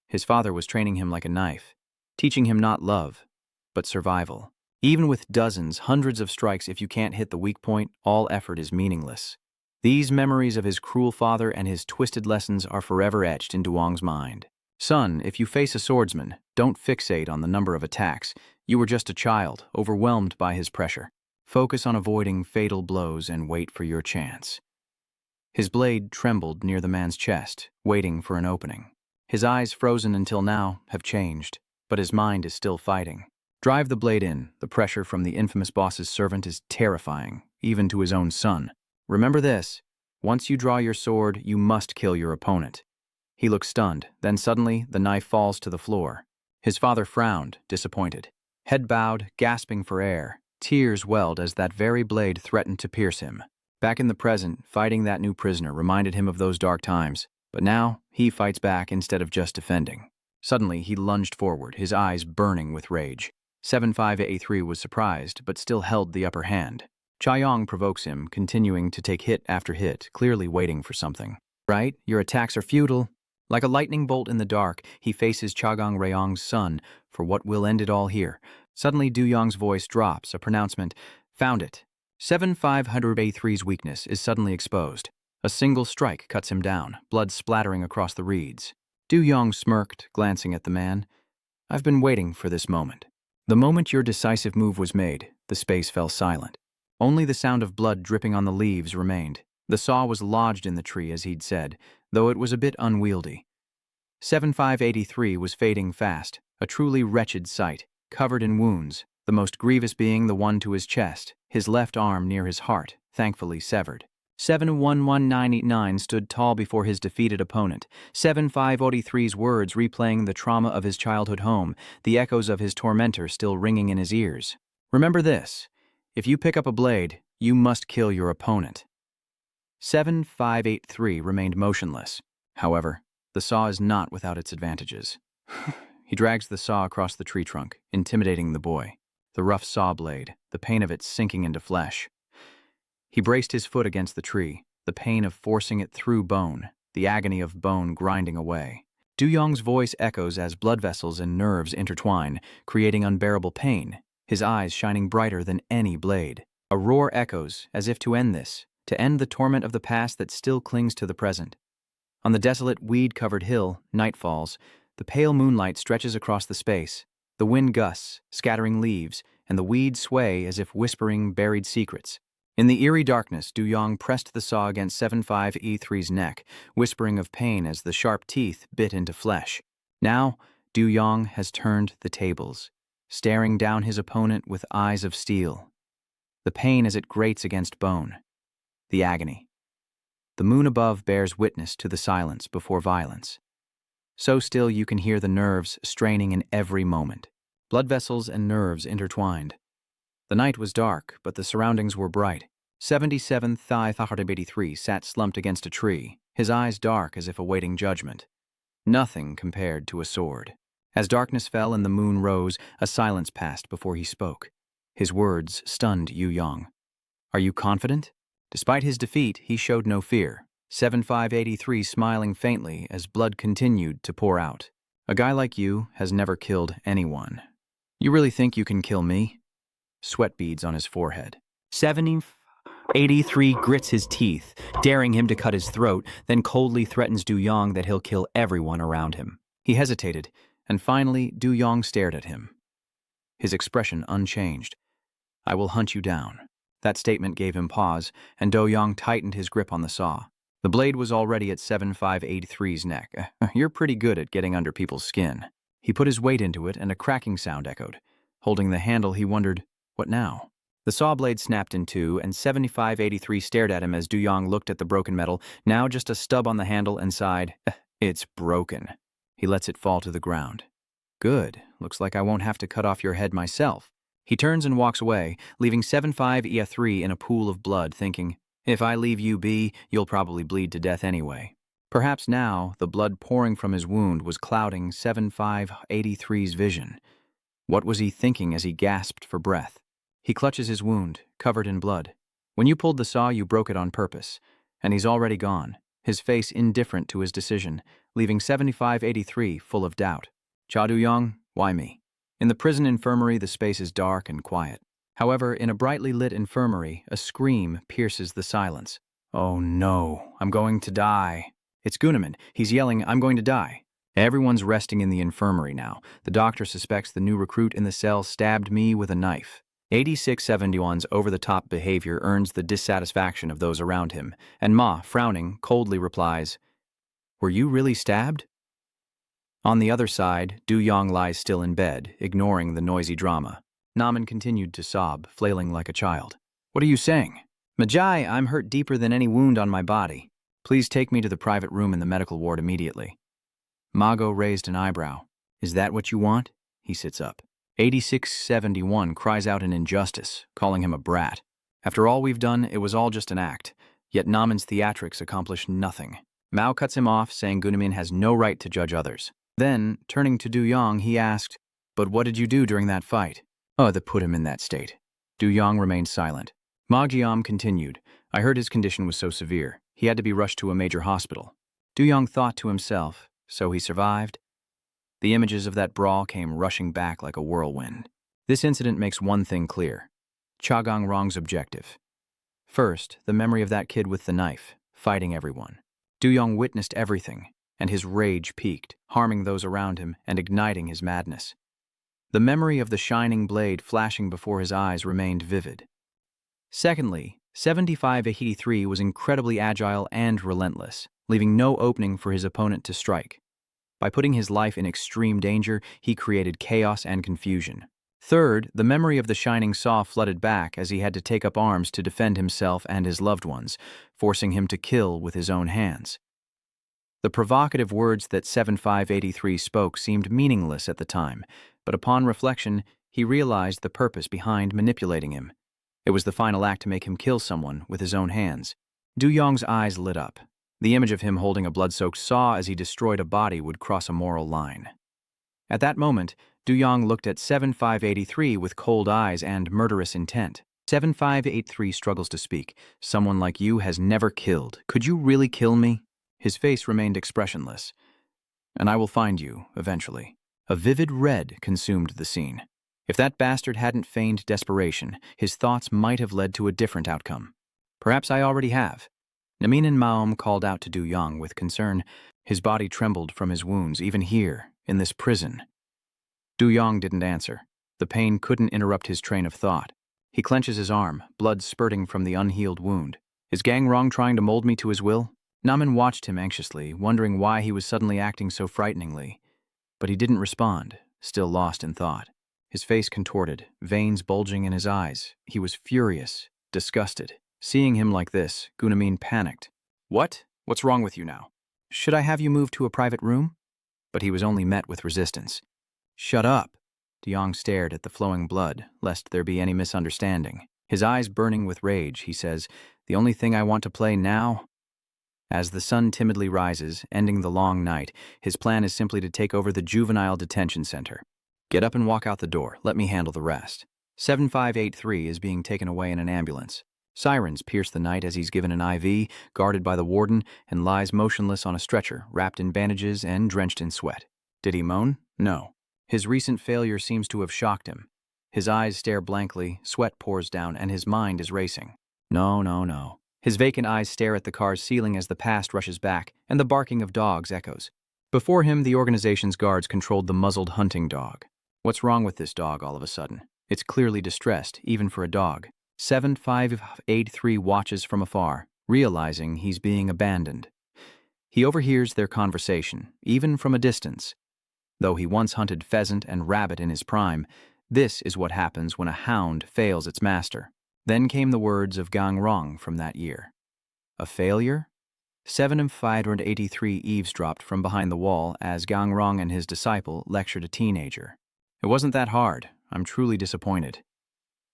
His father was training him like a knife, teaching him not love, but survival. Even with dozens, hundreds of strikes, if you can't hit the weak point, all effort is meaningless. These memories of his cruel father and his twisted lessons are forever etched in Du Yong's mind. Son, if you face a swordsman, don't fixate on the number of attacks. You were just a child, overwhelmed by his pressure. Focus on avoiding fatal blows and wait for your chance. His blade trembled near the man's chest, waiting for an opening. His eyes, frozen until now, have changed, but his mind is still fighting. Drive the blade in. The pressure from the infamous boss's servant is terrifying, even to his own son. Remember this. Once you draw your sword, you must kill your opponent. He looks stunned, then suddenly the knife falls to the floor. His father frowned, disappointed. Head bowed, gasping for air. Tears welled as that very blade threatened to pierce him. Back in the present, fighting that new prisoner reminded him of those dark times. But now, he fights back instead of just defending. Suddenly, he lunged forward, his eyes burning with rage. 7583 was surprised, but still held the upper hand. Chaoyong provokes him, continuing to take hit after hit, clearly waiting for something. Right? Your attacks are futile. Like a lightning bolt in the dark, he faces Chagang Rayong's son, for what will end it all here. Suddenly, Du Yong's voice drops, a pronouncement. Found it. 7583's weakness is suddenly exposed. A single strike cuts him down, blood splattering across the reeds. Du Yong smirked, glancing at the man. I've been waiting for this moment. The moment your decisive move was made, the space fell silent. Only the sound of blood dripping on the leaves remained. The saw was lodged in the tree, as he'd said, though it was a bit unwieldy. 7583 was fading fast, a truly wretched sight, covered in wounds, the most grievous being the one to his chest, his left arm near his heart, thankfully severed. 711989 stood tall before his defeated opponent, 7583's words replaying the trauma of his childhood home, the echoes of his tormentor still ringing in his ears. Remember this, if you pick up a blade, you must kill your opponent. 7583 remained motionless. However, the saw is not without its advantages. He drags the saw across the tree trunk, intimidating the boy. The rough saw blade, the pain of it sinking into flesh. He braced his foot against the tree, the pain of forcing it through bone, the agony of bone grinding away. Du Yong's voice echoes as blood vessels and nerves intertwine, creating unbearable pain, his eyes shining brighter than any blade. A roar echoes, as if to end this, to end the torment of the past that still clings to the present. On the desolate, weed-covered hill, night falls. The pale moonlight stretches across the space. The wind gusts, scattering leaves, and the weeds sway as if whispering buried secrets. In the eerie darkness, Du Yong pressed the saw against 7583's neck, whispering of pain as the sharp teeth bit into flesh. Now, Du Yong has turned the tables, staring down his opponent with eyes of steel. The pain as it grates against bone. The agony. The moon above bears witness to the silence before violence. So still you can hear the nerves straining in every moment. Blood vessels and nerves intertwined. The night was dark, but the surroundings were bright. 7783 sat slumped against a tree, his eyes dark as if awaiting judgment. Nothing compared to a sword. As darkness fell and the moon rose, a silence passed before he spoke. His words stunned Yu Yong. Are you confident? Despite his defeat, he showed no fear. 7583 smiling faintly as blood continued to pour out. A guy like you has never killed anyone. You really think you can kill me? Sweat beads on his forehead. 7583 grits his teeth, daring him to cut his throat, then coldly threatens Du Yong that he'll kill everyone around him. He hesitated, and finally Du Yong stared at him. His expression unchanged. I will hunt you down. That statement gave him pause, and Du Yong tightened his grip on the saw. The blade was already at 7583's neck. You're pretty good at getting under people's skin. He put his weight into it, and a cracking sound echoed. Holding the handle, he wondered, what now? The saw blade snapped in two, and 7583 stared at him as Du Yong looked at the broken metal, now just a stub on the handle, and sighed, It's broken. He lets it fall to the ground. Good. Looks like I won't have to cut off your head myself. He turns and walks away, leaving 7583 in a pool of blood, thinking, if I leave you be, you'll probably bleed to death anyway. Perhaps now, the blood pouring from his wound was clouding 7583's vision. What was he thinking as he gasped for breath? He clutches his wound, covered in blood. When you pulled the saw, you broke it on purpose. And he's already gone, his face indifferent to his decision, leaving 7583 full of doubt. Cha Du Yong, why me? In the prison infirmary, the space is dark and quiet. However, in a brightly lit infirmary, a scream pierces the silence. Oh no, I'm going to die. It's Gunaman. He's yelling, I'm going to die. Everyone's resting in the infirmary now. The doctor suspects the new recruit in the cell stabbed me with a knife. 8671's over-the-top behavior earns the dissatisfaction of those around him, and Ma, frowning, coldly replies, Were you really stabbed? On the other side, Du Yong lies still in bed, ignoring the noisy drama. Naman continued to sob, flailing like a child. What are you saying? Majai, I'm hurt deeper than any wound on my body. Please take me to the private room in the medical ward immediately. Mago raised an eyebrow. Is that what you want? He sits up. 8671 cries out in injustice, calling him a brat. After all we've done, it was all just an act. Yet Naman's theatrics accomplished nothing. Mao cuts him off, saying Gunamin has no right to judge others. Then, turning to Du Yong, he asked, "But what did you do during that fight?" "Oh, that put him in that state." Du Yong remained silent. Magjiam continued, "I heard his condition was so severe. He had to be rushed to a major hospital." Du Yong thought to himself, so he survived? The images of that brawl came rushing back like a whirlwind. This incident makes one thing clear. Cha Gang-rong's objective. First, the memory of that kid with the knife, fighting everyone. Du Yong witnessed everything, and his rage peaked, harming those around him and igniting his madness. The memory of the shining blade flashing before his eyes remained vivid. Secondly, 7583 was incredibly agile and relentless, leaving no opening for his opponent to strike. By putting his life in extreme danger, he created chaos and confusion. Third, the memory of the shining saw flooded back as he had to take up arms to defend himself and his loved ones, forcing him to kill with his own hands. The provocative words that 7583 spoke seemed meaningless at the time, but upon reflection, he realized the purpose behind manipulating him. It was the final act to make him kill someone with his own hands. Du Yong's eyes lit up. The image of him holding a blood-soaked saw as he destroyed a body would cross a moral line. At that moment, Du Yong looked at 7583 with cold eyes and murderous intent. 7583 struggles to speak. "Someone like you has never killed. Could you really kill me?" His face remained expressionless. "And I will find you, eventually." A vivid red consumed the scene. If that bastard hadn't feigned desperation, his thoughts might have led to a different outcome. Perhaps I already have. Namin and Maom called out to Du Yong with concern. His body trembled from his wounds, even here, in this prison. Du Yong didn't answer. The pain couldn't interrupt his train of thought. He clenches his arm, blood spurting from the unhealed wound. Is Gang-rong trying to mold me to his will? Namin watched him anxiously, wondering why he was suddenly acting so frighteningly. But he didn't respond, still lost in thought. His face contorted, veins bulging in his eyes. He was furious, disgusted. Seeing him like this, Gunamin panicked. "What? What's wrong with you now? Should I have you moved to a private room?" But he was only met with resistance. "Shut up." Du Yong stared at the flowing blood, lest there be any misunderstanding. His eyes burning with rage, he says, "The only thing I want to play now..." As the sun timidly rises, ending the long night, his plan is simply to take over the Juvenile Detention Center. "Get up and walk out the door. Let me handle the rest." 7583 is being taken away in an ambulance. Sirens pierce the night as he's given an IV, guarded by the warden, and lies motionless on a stretcher, wrapped in bandages and drenched in sweat. Did he moan? No. His recent failure seems to have shocked him. His eyes stare blankly, sweat pours down, and his mind is racing. No. His vacant eyes stare at the car's ceiling as the past rushes back, and the barking of dogs echoes. Before him, the organization's guards controlled the muzzled hunting dog. What's wrong with this dog all of a sudden? It's clearly distressed, even for a dog. 7583 watches from afar, realizing he's being abandoned. He overhears their conversation, even from a distance. Though he once hunted pheasant and rabbit in his prime, this is what happens when a hound fails its master. Then came the words of Gang-rong from that year. A failure? 7583 eavesdropped from behind the wall as Gang-rong and his disciple lectured a teenager. "It wasn't that hard. I'm truly disappointed."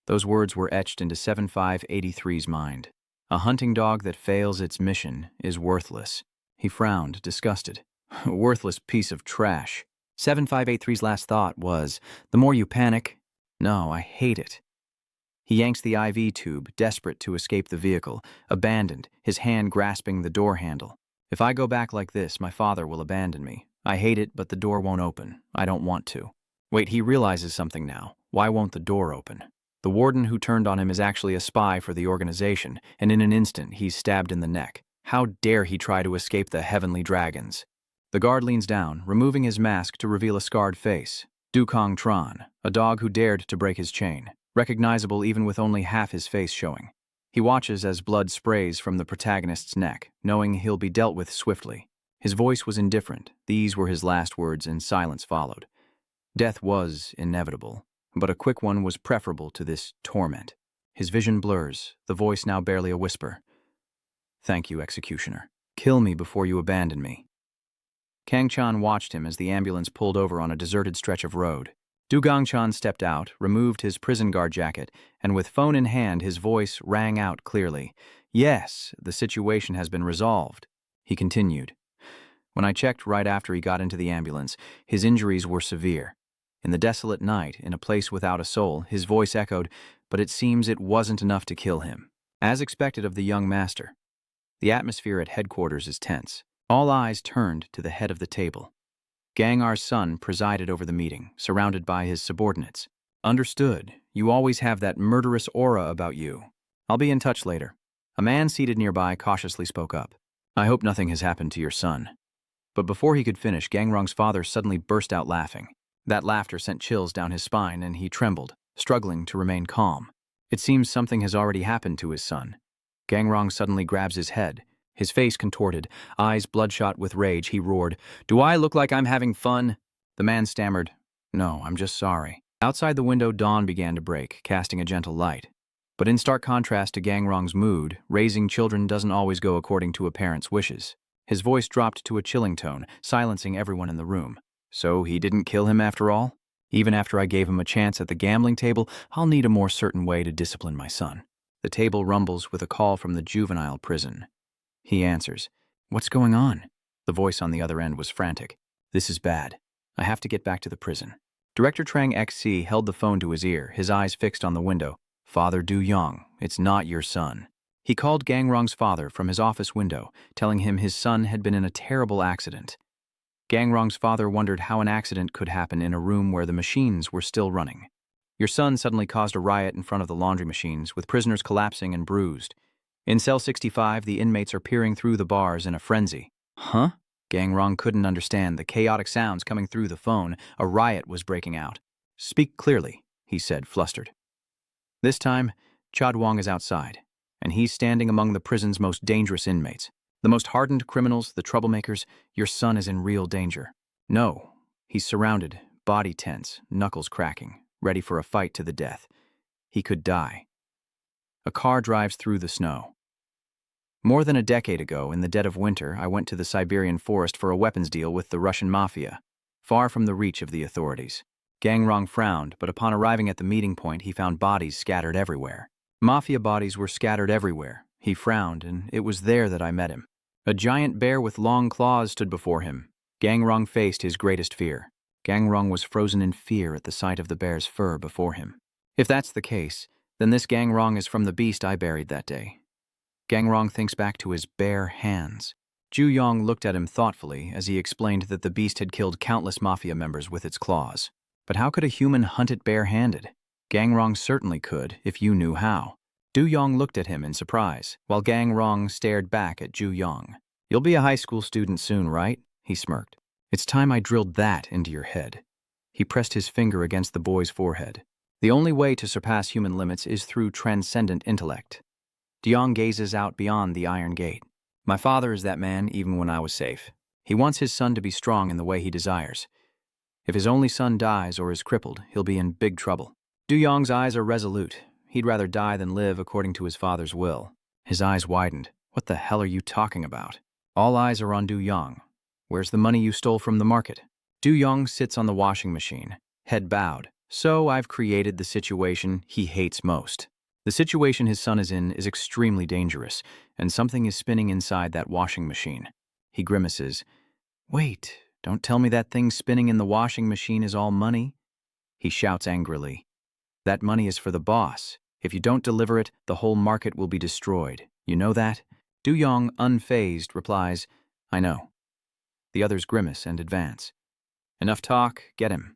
Those words were etched into 7583's mind. A hunting dog that fails its mission is worthless. He frowned, disgusted. A worthless piece of trash. 7583's last thought was, "The more you panic..." No, I hate it. He yanks the IV tube, desperate to escape the vehicle, abandoned, his hand grasping the door handle. "If I go back like this, my father will abandon me. I hate it, but the door won't open. I don't want to." Wait, he realizes something now. Why won't the door open? The warden who turned on him is actually a spy for the organization, and in an instant he's stabbed in the neck. How dare he try to escape the heavenly dragons? The guard leans down, removing his mask to reveal a scarred face. Dukong Tron, a dog who dared to break his chain, recognizable even with only half his face showing. He watches as blood sprays from the protagonist's neck, knowing he'll be dealt with swiftly. His voice was indifferent. These were his last words, and silence followed. Death was inevitable, but a quick one was preferable to this torment. His vision blurs, the voice now barely a whisper. "Thank you, executioner. Kill me before you abandon me." Kang Chan watched him as the ambulance pulled over on a deserted stretch of road. Du Gangchan stepped out, removed his prison guard jacket, and with phone in hand, his voice rang out clearly. "Yes, the situation has been resolved." He continued. "When I checked right after he got into the ambulance, his injuries were severe. In the desolate night, in a place without a soul, his voice echoed, but it seems it wasn't enough to kill him." As expected of the young master, the atmosphere at headquarters is tense. All eyes turned to the head of the table. Gang R's son presided over the meeting, surrounded by his subordinates. "Understood. You always have that murderous aura about you. I'll be in touch later." A man seated nearby cautiously spoke up. "I hope nothing has happened to your son." But before he could finish, Gang Rong's father suddenly burst out laughing. That laughter sent chills down his spine, and he trembled, struggling to remain calm. It seems something has already happened to his son. Gang Rong suddenly grabs his head. His face contorted, eyes bloodshot with rage, he roared, "Do I look like I'm having fun?" The man stammered, "No, I'm just sorry." Outside the window, dawn began to break, casting a gentle light. But in stark contrast to Gang Rong's mood, raising children doesn't always go according to a parent's wishes. His voice dropped to a chilling tone, silencing everyone in the room. "So he didn't kill him after all? Even after I gave him a chance at the gambling table, I'll need a more certain way to discipline my son." The table rumbles with a call from the juvenile prison. He answers. "What's going on?" The voice on the other end was frantic. "This is bad. I have to get back to the prison." Director Trang XC held the phone to his ear, his eyes fixed on the window. "Father Du Yong, it's not your son." He called Gang Rong's father from his office window, telling him his son had been in a terrible accident. Gang Rong's father wondered how an accident could happen in a room where the machines were still running. "Your son suddenly caused a riot in front of the laundry machines, with prisoners collapsing and bruised. In cell 65, the inmates are peering through the bars in a frenzy." "Huh?" Gang Rong couldn't understand the chaotic sounds coming through the phone. A riot was breaking out. "Speak clearly," he said, flustered. This time, Cha Duong is outside, and he's standing among the prison's most dangerous inmates. The most hardened criminals, the troublemakers. "Your son is in real danger." "No." He's surrounded, body tense, knuckles cracking, ready for a fight to the death. He could die. A car drives through the snow. More than a decade ago, in the dead of winter, I went to the Siberian forest for a weapons deal with the Russian mafia, far from the reach of the authorities. Gang Rong frowned, but upon arriving at the meeting point, he found bodies scattered everywhere. Mafia bodies were scattered everywhere. He frowned, and it was there that I met him. A giant bear with long claws stood before him. Gang Rong faced his greatest fear. Gang Rong was frozen in fear at the sight of the bear's fur before him. If that's the case, then this Gang Rong is from the beast I buried that day. Gang Rong thinks back to his bare hands. Ju Yong looked at him thoughtfully as he explained that the beast had killed countless mafia members with its claws. But how could a human hunt it bare-handed? Gang Rong certainly could, if you knew how. Du Yong looked at him in surprise, while Gang Rong stared back at Ju Yong. "You'll be a high school student soon, right?" he smirked. "It's time I drilled that into your head." He pressed his finger against the boy's forehead. "The only way to surpass human limits is through transcendent intellect." Diong gazes out beyond the iron gate. "My father is that man even when I was safe. He wants his son to be strong in the way he desires. If his only son dies or is crippled, he'll be in big trouble." Du Yong's eyes are resolute. He'd rather die than live according to his father's will. His eyes widened. "What the hell are you talking about?" All eyes are on Du Yong. "Where's the money you stole from the market?" Du Yong sits on the washing machine, head bowed. "So I've created the situation he hates most. The situation his son is in is extremely dangerous, and something is spinning inside that washing machine." He grimaces. "Wait, don't tell me that thing spinning in the washing machine is all money." He shouts angrily. "That money is for the boss. If you don't deliver it, the whole market will be destroyed. You know that?" Du Yong, unfazed, replies, "I know." The others grimace and advance. "Enough talk, get him.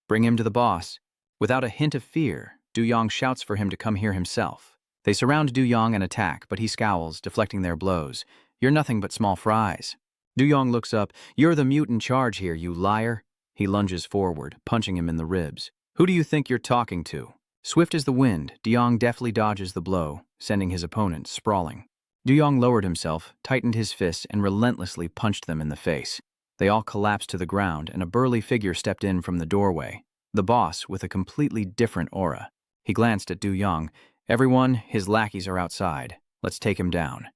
Bring him to the boss." Without a hint of fear, Du Yong shouts for him to come here himself. They surround Du Yong and attack, but he scowls, deflecting their blows. "You're nothing but small fries." Du Yong looks up. "You're the mute in charge here, you liar." He lunges forward, punching him in the ribs. "Who do you think you're talking to?" Swift as the wind, Du Yong deftly dodges the blow, sending his opponent sprawling. Du Yong lowered himself, tightened his fists, and relentlessly punched them in the face. They all collapsed to the ground, and a burly figure stepped in from the doorway. The boss, with a completely different aura. He glanced at Du Yong, Everyone, his lackeys are outside. Let's take him down.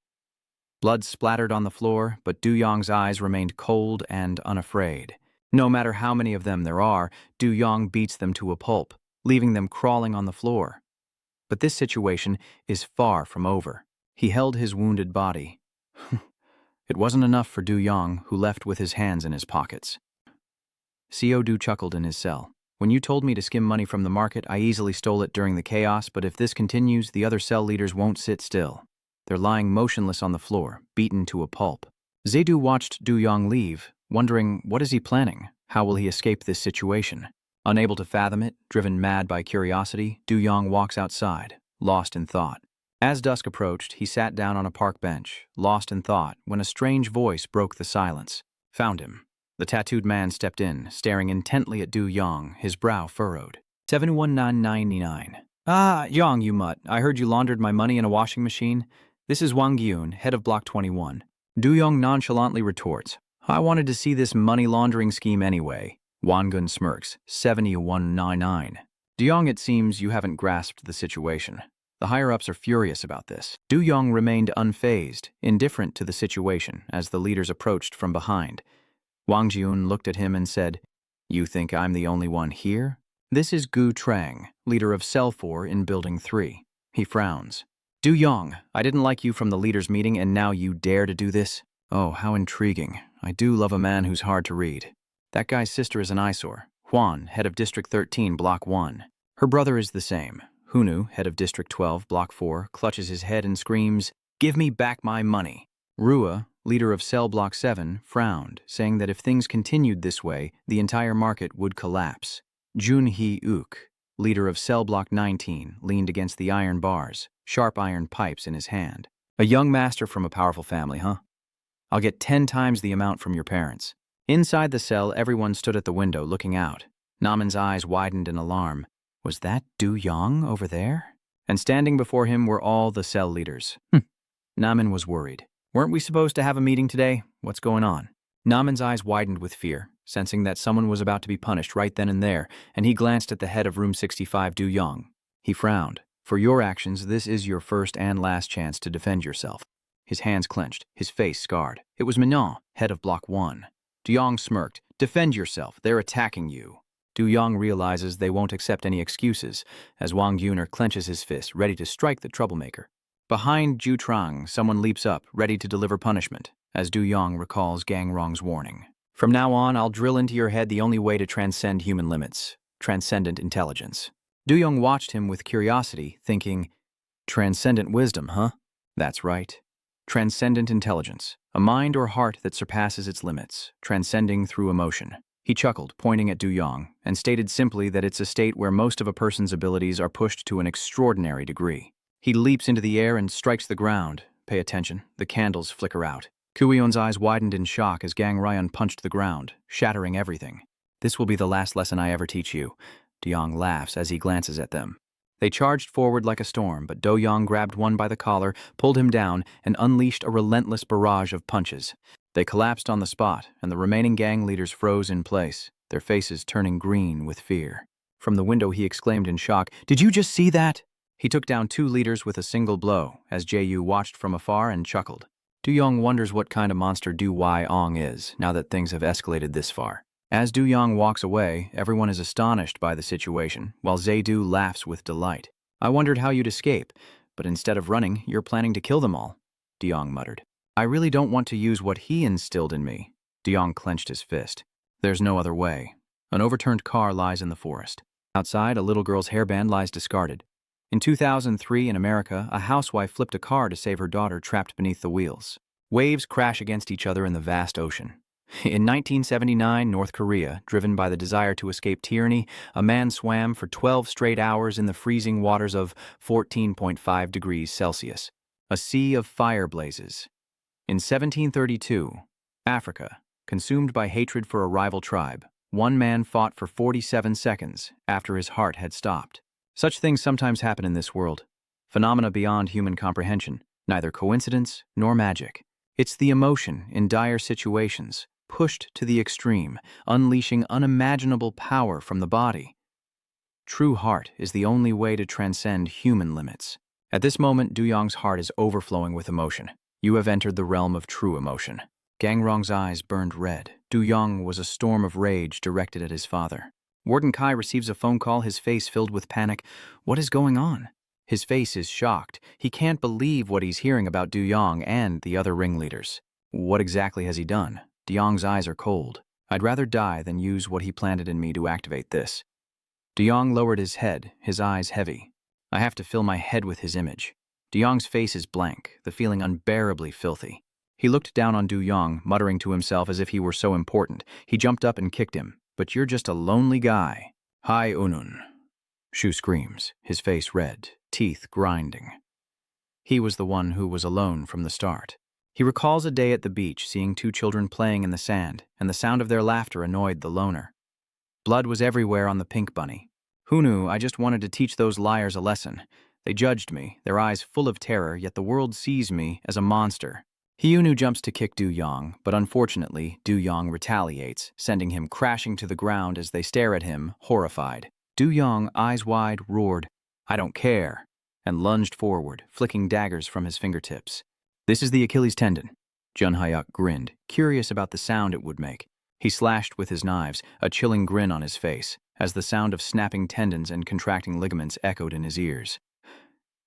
Blood splattered on the floor, but Du Yong's eyes remained cold and unafraid. No matter how many of them there are, Du Yong beats them to a pulp, leaving them crawling on the floor. But this situation is far from over. He held his wounded body. It wasn't enough for Du Yong, who left with his hands in his pockets. Co Du chuckled in his cell. When you told me to skim money from the market, I easily stole it during the chaos, but if this continues, the other cell leaders won't sit still. They're lying motionless on the floor, beaten to a pulp. Zaidu watched Du Yong leave, wondering, what is he planning? How will he escape this situation? Unable to fathom it, driven mad by curiosity, Du Yong walks outside, lost in thought. As dusk approached, he sat down on a park bench, lost in thought, when a strange voice broke the silence. Found him. The tattooed man stepped in, staring intently at Du Yong, his brow furrowed. 71999. Ah, Yong, you mutt. I heard you laundered my money in a washing machine. This is Wang Gyun, head of Block 21. Du Yong nonchalantly retorts. I wanted to see this money laundering scheme anyway. Wang Gyun smirks. 7199. Du Yong, it seems you haven't grasped the situation. The higher-ups are furious about this. Du Yong remained unfazed, indifferent to the situation, as the leaders approached from behind. Wang Gyun looked at him and said, You think I'm the only one here? This is Gu Trang, leader of Cell 4 in Building 3. He frowns. Du Yong, I didn't like you from the leaders' meeting and now you dare to do this? Oh, how intriguing. I do love a man who's hard to read. That guy's sister is an eyesore. Huan, head of District 13, Block 1. Her brother is the same. Hunu, head of District 12, Block 4, clutches his head and screams, Give me back my money. Rua, leader of Cell Block 7, frowned, saying that if things continued this way, the entire market would collapse. Junhee-uk, leader of Cell Block 19, leaned against the iron bars, sharp iron pipes in his hand. A young master from a powerful family, huh? I'll get 10 times the amount from your parents. Inside the cell, everyone stood at the window looking out. Naman's eyes widened in alarm. Was that Du Yong over there? And standing before him were all the cell leaders. Naman was worried. Weren't we supposed to have a meeting today? What's going on? Naman's eyes widened with fear, sensing that someone was about to be punished right then and there, and he glanced at the head of Room 65, Du Yong. He frowned. For your actions, this is your first and last chance to defend yourself. His hands clenched, his face scarred. It was Mignon, head of Block 1. Du Yong smirked. Defend yourself. They're attacking you. Du Yong realizes they won't accept any excuses, as Wang Gyuner clenches his fist, ready to strike the troublemaker. Behind Ju Trang, someone leaps up, ready to deliver punishment, as Du Yong recalls Gang Rong's warning. From now on, I'll drill into your head the only way to transcend human limits, transcendent intelligence. Du Yong watched him with curiosity, thinking, Transcendent wisdom, huh? That's right. Transcendent intelligence, a mind or heart that surpasses its limits, transcending through emotion. He chuckled, pointing at Du Yong, and stated simply that it's a state where most of a person's abilities are pushed to an extraordinary degree. He leaps into the air and strikes the ground. Pay attention, the candles flicker out. Kuion's eyes widened in shock as Gang Ryan punched the ground, shattering everything. This will be the last lesson I ever teach you. Du Yong laughs as he glances at them. They charged forward like a storm, but Do Yong grabbed one by the collar, pulled him down, and unleashed a relentless barrage of punches. They collapsed on the spot, and the remaining gang leaders froze in place, their faces turning green with fear. From the window he exclaimed in shock, Did you just see that? He took down 2 leaders with a single blow, as Ju watched from afar and chuckled. Du Yong wonders what kind of monster Du Wai-ong is, now that things have escalated this far. As Du Yong walks away, everyone is astonished by the situation, while Zaidu laughs with delight. I wondered how you'd escape, but instead of running, you're planning to kill them all, Du Yong muttered. I really don't want to use what he instilled in me. Du Yong clenched his fist. There's no other way. An overturned car lies in the forest. Outside, a little girl's hairband lies discarded. In 2003 in America, a housewife flipped a car to save her daughter trapped beneath the wheels. Waves crash against each other in the vast ocean. In 1979, North Korea, driven by the desire to escape tyranny, a man swam for 12 straight hours in the freezing waters of 14.5 degrees Celsius. A sea of fire blazes. In 1732, Africa, consumed by hatred for a rival tribe, one man fought for 47 seconds after his heart had stopped. Such things sometimes happen in this world. Phenomena beyond human comprehension, neither coincidence nor magic. It's the emotion in dire situations, pushed to the extreme, unleashing unimaginable power from the body. True heart is the only way to transcend human limits. At this moment, Du Yong's heart is overflowing with emotion. You have entered the realm of true emotion. Gang Rong's eyes burned red. Du Yong was a storm of rage directed at his father. Warden Kai receives a phone call, his face filled with panic. What is going on? His face is shocked. He can't believe what he's hearing about Du Yong and the other ringleaders. What exactly has he done? Du Yong's eyes are cold. I'd rather die than use what he planted in me to activate this. Du Yong lowered his head, his eyes heavy. I have to fill my head with his image. Du Yong's face is blank, the feeling unbearably filthy. He looked down on Du Yong, muttering to himself as if he were so important. He jumped up and kicked him. But you're just a lonely guy. Hi, Unun. Shu screams, his face red, teeth grinding. He was the one who was alone from the start. He recalls a day at the beach, seeing two children playing in the sand, and the sound of their laughter annoyed the loner. Blood was everywhere on the pink bunny. Who knew? I just wanted to teach those liars a lesson. They judged me, their eyes full of terror, yet the world sees me as a monster. Hyunu jumps to kick Du Yong, but unfortunately, Du Yong retaliates, sending him crashing to the ground as they stare at him, horrified. Du Yong, eyes wide, roared, "I don't care," and lunged forward, flicking daggers from his fingertips. This is the Achilles tendon. Jun Hyuk grinned, curious about the sound it would make. He slashed with his knives, a chilling grin on his face, as the sound of snapping tendons and contracting ligaments echoed in his ears.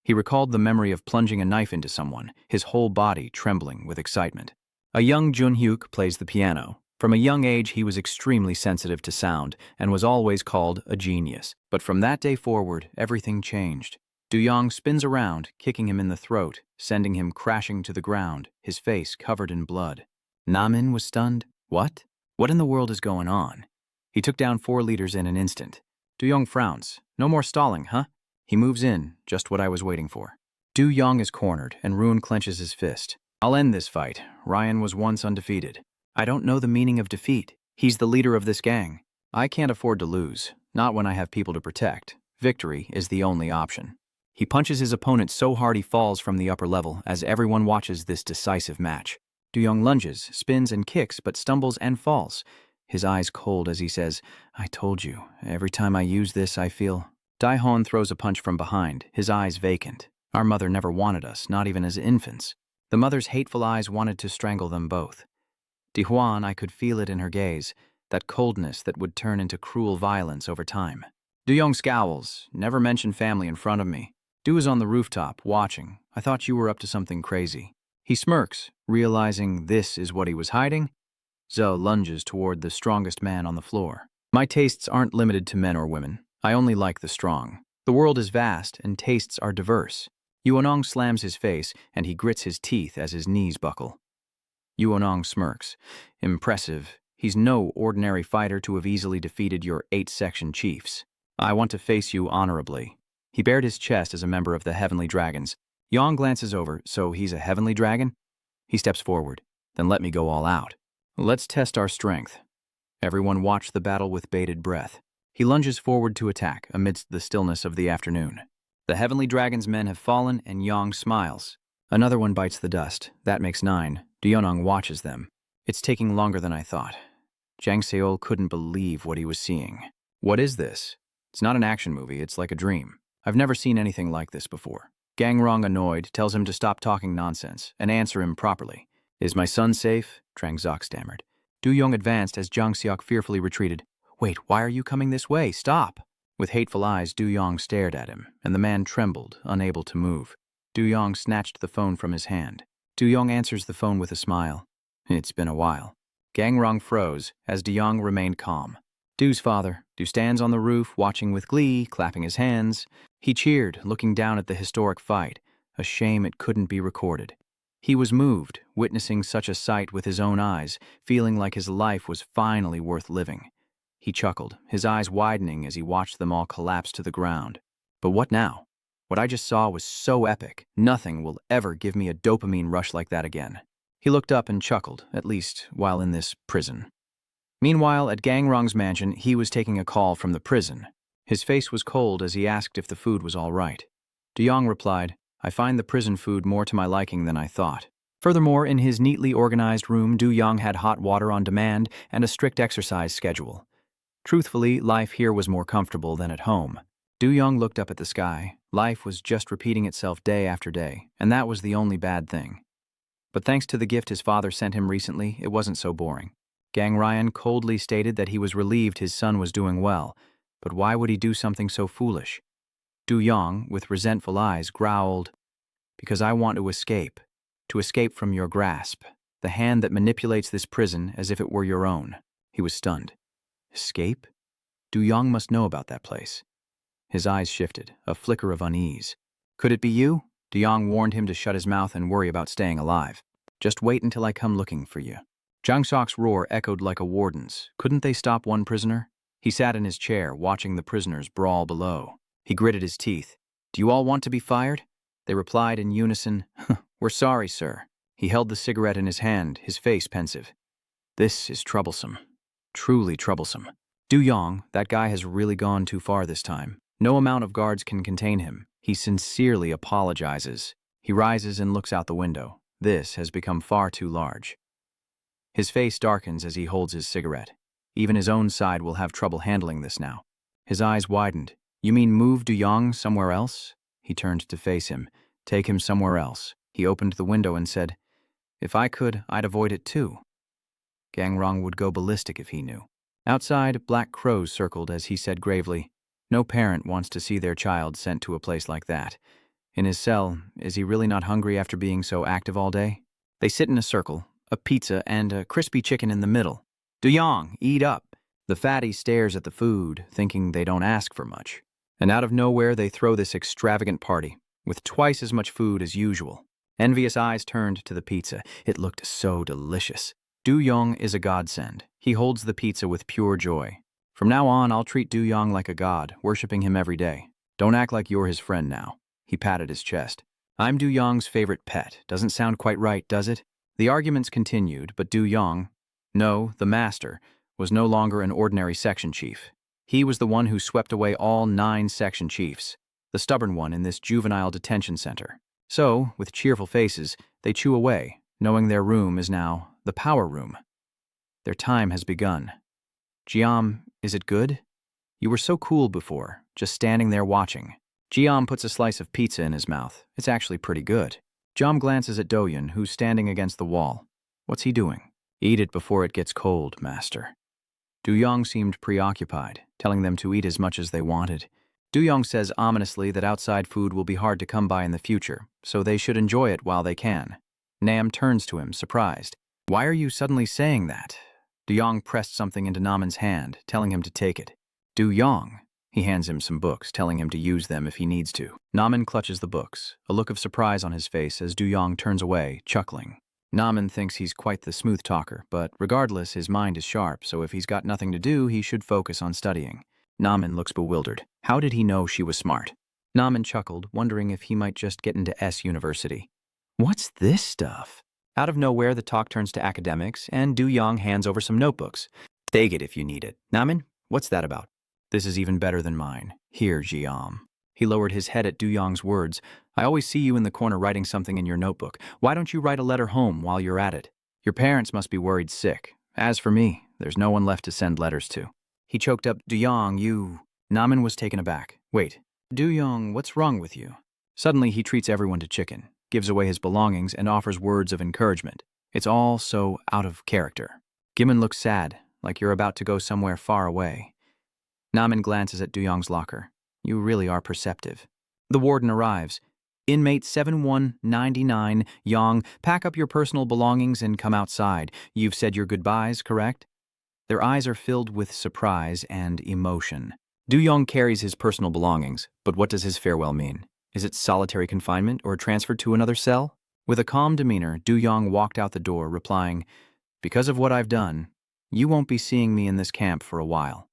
He recalled the memory of plunging a knife into someone, his whole body trembling with excitement. A young Jun Hyuk plays the piano. From a young age, he was extremely sensitive to sound and was always called a genius. But from that day forward, everything changed. Du Yong spins around, kicking him in the throat, sending him crashing to the ground, his face covered in blood. Namin was stunned. What? What in the world is going on? He took down 4 leaders in an instant. Du Yong frowns. No more stalling, huh? He moves in, just what I was waiting for. Du Yong is cornered, and Rune clenches his fist. I'll end this fight. Ryan was once undefeated. I don't know the meaning of defeat. He's the leader of this gang. I can't afford to lose, not when I have people to protect. Victory is the only option. He punches his opponent so hard he falls from the upper level as everyone watches this decisive match. Du Yong lunges, spins and kicks, but stumbles and falls. His eyes cold as he says, I told you, every time I use this I feel... Daihon throws a punch from behind, his eyes vacant. Our mother never wanted us, not even as infants. The mother's hateful eyes wanted to strangle them both. Dihuan, I could feel it in her gaze, that coldness that would turn into cruel violence over time. Du Yong scowls, never mention family in front of me. Du is on the rooftop, watching. I thought you were up to something crazy. He smirks, realizing this is what he was hiding. Zhou lunges toward the strongest man on the floor. My tastes aren't limited to men or women. I only like the strong. The world is vast, and tastes are diverse. Yuanong slams his face, and he grits his teeth as his knees buckle. Yuanong smirks. Impressive. He's no ordinary fighter to have easily defeated your 8-section chiefs. I want to face you honorably. He bared his chest as a member of the Heavenly Dragons. Yang glances over, so he's a Heavenly Dragon? He steps forward. Then let me go all out. Let's test our strength. Everyone watch the battle with bated breath. He lunges forward to attack amidst the stillness of the afternoon. The Heavenly Dragon's men have fallen, and Yang smiles. Another one bites the dust. That makes 9. Duyonong watches them. It's taking longer than I thought. Jang Seol couldn't believe what he was seeing. What is this? It's not an action movie, it's like a dream. I've never seen anything like this before. Gang Rong, annoyed, tells him to stop talking nonsense and answer him properly. Is my son safe? Trang Zok stammered. Du Yong advanced as Jang Seok fearfully retreated. Wait, why are you coming this way? Stop! With hateful eyes, Du Yong stared at him, and the man trembled, unable to move. Du Yong snatched the phone from his hand. Du Yong answers the phone with a smile. It's been a while. Gang Rong froze, as Du Yong remained calm. Du's father. Du stands on the roof, watching with glee, clapping his hands. He cheered, looking down at the historic fight. A shame it couldn't be recorded. He was moved, witnessing such a sight with his own eyes, feeling like his life was finally worth living. He chuckled, his eyes widening as he watched them all collapse to the ground. But what now? What I just saw was so epic. Nothing will ever give me a dopamine rush like that again. He looked up and chuckled, at least while in this prison. Meanwhile, at Gang Rong's mansion, he was taking a call from the prison. His face was cold as he asked if the food was all right. Du Yong replied, I find the prison food more to my liking than I thought. Furthermore, in his neatly organized room, Du Yong had hot water on demand and a strict exercise schedule. Truthfully, life here was more comfortable than at home. Du Yong looked up at the sky. Life was just repeating itself day after day, and that was the only bad thing. But thanks to the gift his father sent him recently, it wasn't so boring. Gang Ryan coldly stated that he was relieved his son was doing well, but why would he do something so foolish? Du Yong, with resentful eyes, growled, "Because I want to escape from your grasp, the hand that manipulates this prison as if it were your own." He was stunned. Escape? Du Yong must know about that place. His eyes shifted, a flicker of unease. "Could it be you?" Du Yong warned him to shut his mouth and worry about staying alive. "Just wait until I come looking for you." Jang Sok's roar echoed like a warden's. Couldn't they stop one prisoner? He sat in his chair, watching the prisoners brawl below. He gritted his teeth. "Do you all want to be fired?" They replied in unison, "We're sorry, sir." He held the cigarette in his hand, his face pensive. "This is troublesome. Truly troublesome. Du Yong, that guy has really gone too far this time. No amount of guards can contain him. He sincerely apologizes." He rises and looks out the window. This has become far too large. His face darkens as he holds his cigarette. Even his own side will have trouble handling this now. His eyes widened. "You mean move Du Yong somewhere else?" He turned to face him. "Take him somewhere else." He opened the window and said, "If I could, I'd avoid it too." Gang Rong would go ballistic if he knew. Outside, black crows circled as he said gravely, "No parent wants to see their child sent to a place like that. In his cell, is he really not hungry after being so active all day?" They sit in a circle, a pizza and a crispy chicken in the middle. "Du Yong, eat up." The fatty stares at the food, thinking they don't ask for much. And out of nowhere they throw this extravagant party, with twice as much food as usual. Envious eyes turned to the pizza. It looked so delicious. Du Yong is a godsend. He holds the pizza with pure joy. "From now on, I'll treat Du Yong like a god, worshipping him every day. Don't act like you're his friend now." He patted his chest. "I'm Du Yong's favorite pet. Doesn't sound quite right, does it?" The arguments continued, but Du Yong, no, the master, was no longer an ordinary section chief. He was the one who swept away all 9 section chiefs, the stubborn one in this juvenile detention center. So, with cheerful faces, they chew away, knowing their room is now the power room. Their time has begun. "Jiam, is it good? You were so cool before, just standing there watching." Jiam puts a slice of pizza in his mouth. It's actually pretty good. Jiam glances at Doyun, who's standing against the wall. What's he doing? "Eat it before it gets cold, master." Du Yong seemed preoccupied, telling them to eat as much as they wanted. Du Yong says ominously that outside food will be hard to come by in the future, so they should enjoy it while they can. Nam turns to him, surprised. "Why are you suddenly saying that?" Du Yong pressed something into Naman's hand, telling him to take it. "Du Yong." He hands him some books, telling him to use them if he needs to. Naman clutches the books, a look of surprise on his face as Du Yong turns away, chuckling. Naman thinks he's quite the smooth talker, but regardless, his mind is sharp, so if he's got nothing to do, he should focus on studying. Naman looks bewildered. How did he know she was smart? Naman chuckled, wondering if he might just get into S University. "What's this stuff?" Out of nowhere, the talk turns to academics, and Du Yong hands over some notebooks. "Take it if you need it." "Naman, what's that about?" "This is even better than mine. Here, Jiam." He lowered his head at Du Yong's words. "I always see you in the corner writing something in your notebook. Why don't you write a letter home while you're at it? Your parents must be worried sick. As for me, there's no one left to send letters to." He choked up, "Du Yong, you..." Naman was taken aback. "Wait, Du Yong, what's wrong with you?" Suddenly, he treats everyone to chicken, gives away his belongings, and offers words of encouragement. It's all so out of character. Gimin looks sad, like you're about to go somewhere far away. Naman glances at Du Yong's locker. "You really are perceptive." The warden arrives. "Inmate 7199, Yong, pack up your personal belongings and come outside. You've said your goodbyes, correct?" Their eyes are filled with surprise and emotion. Du Yong carries his personal belongings, but what does his farewell mean? Is it solitary confinement or transferred to another cell? With a calm demeanor, Du Yong walked out the door, replying, "Because of what I've done, you won't be seeing me in this camp for a while."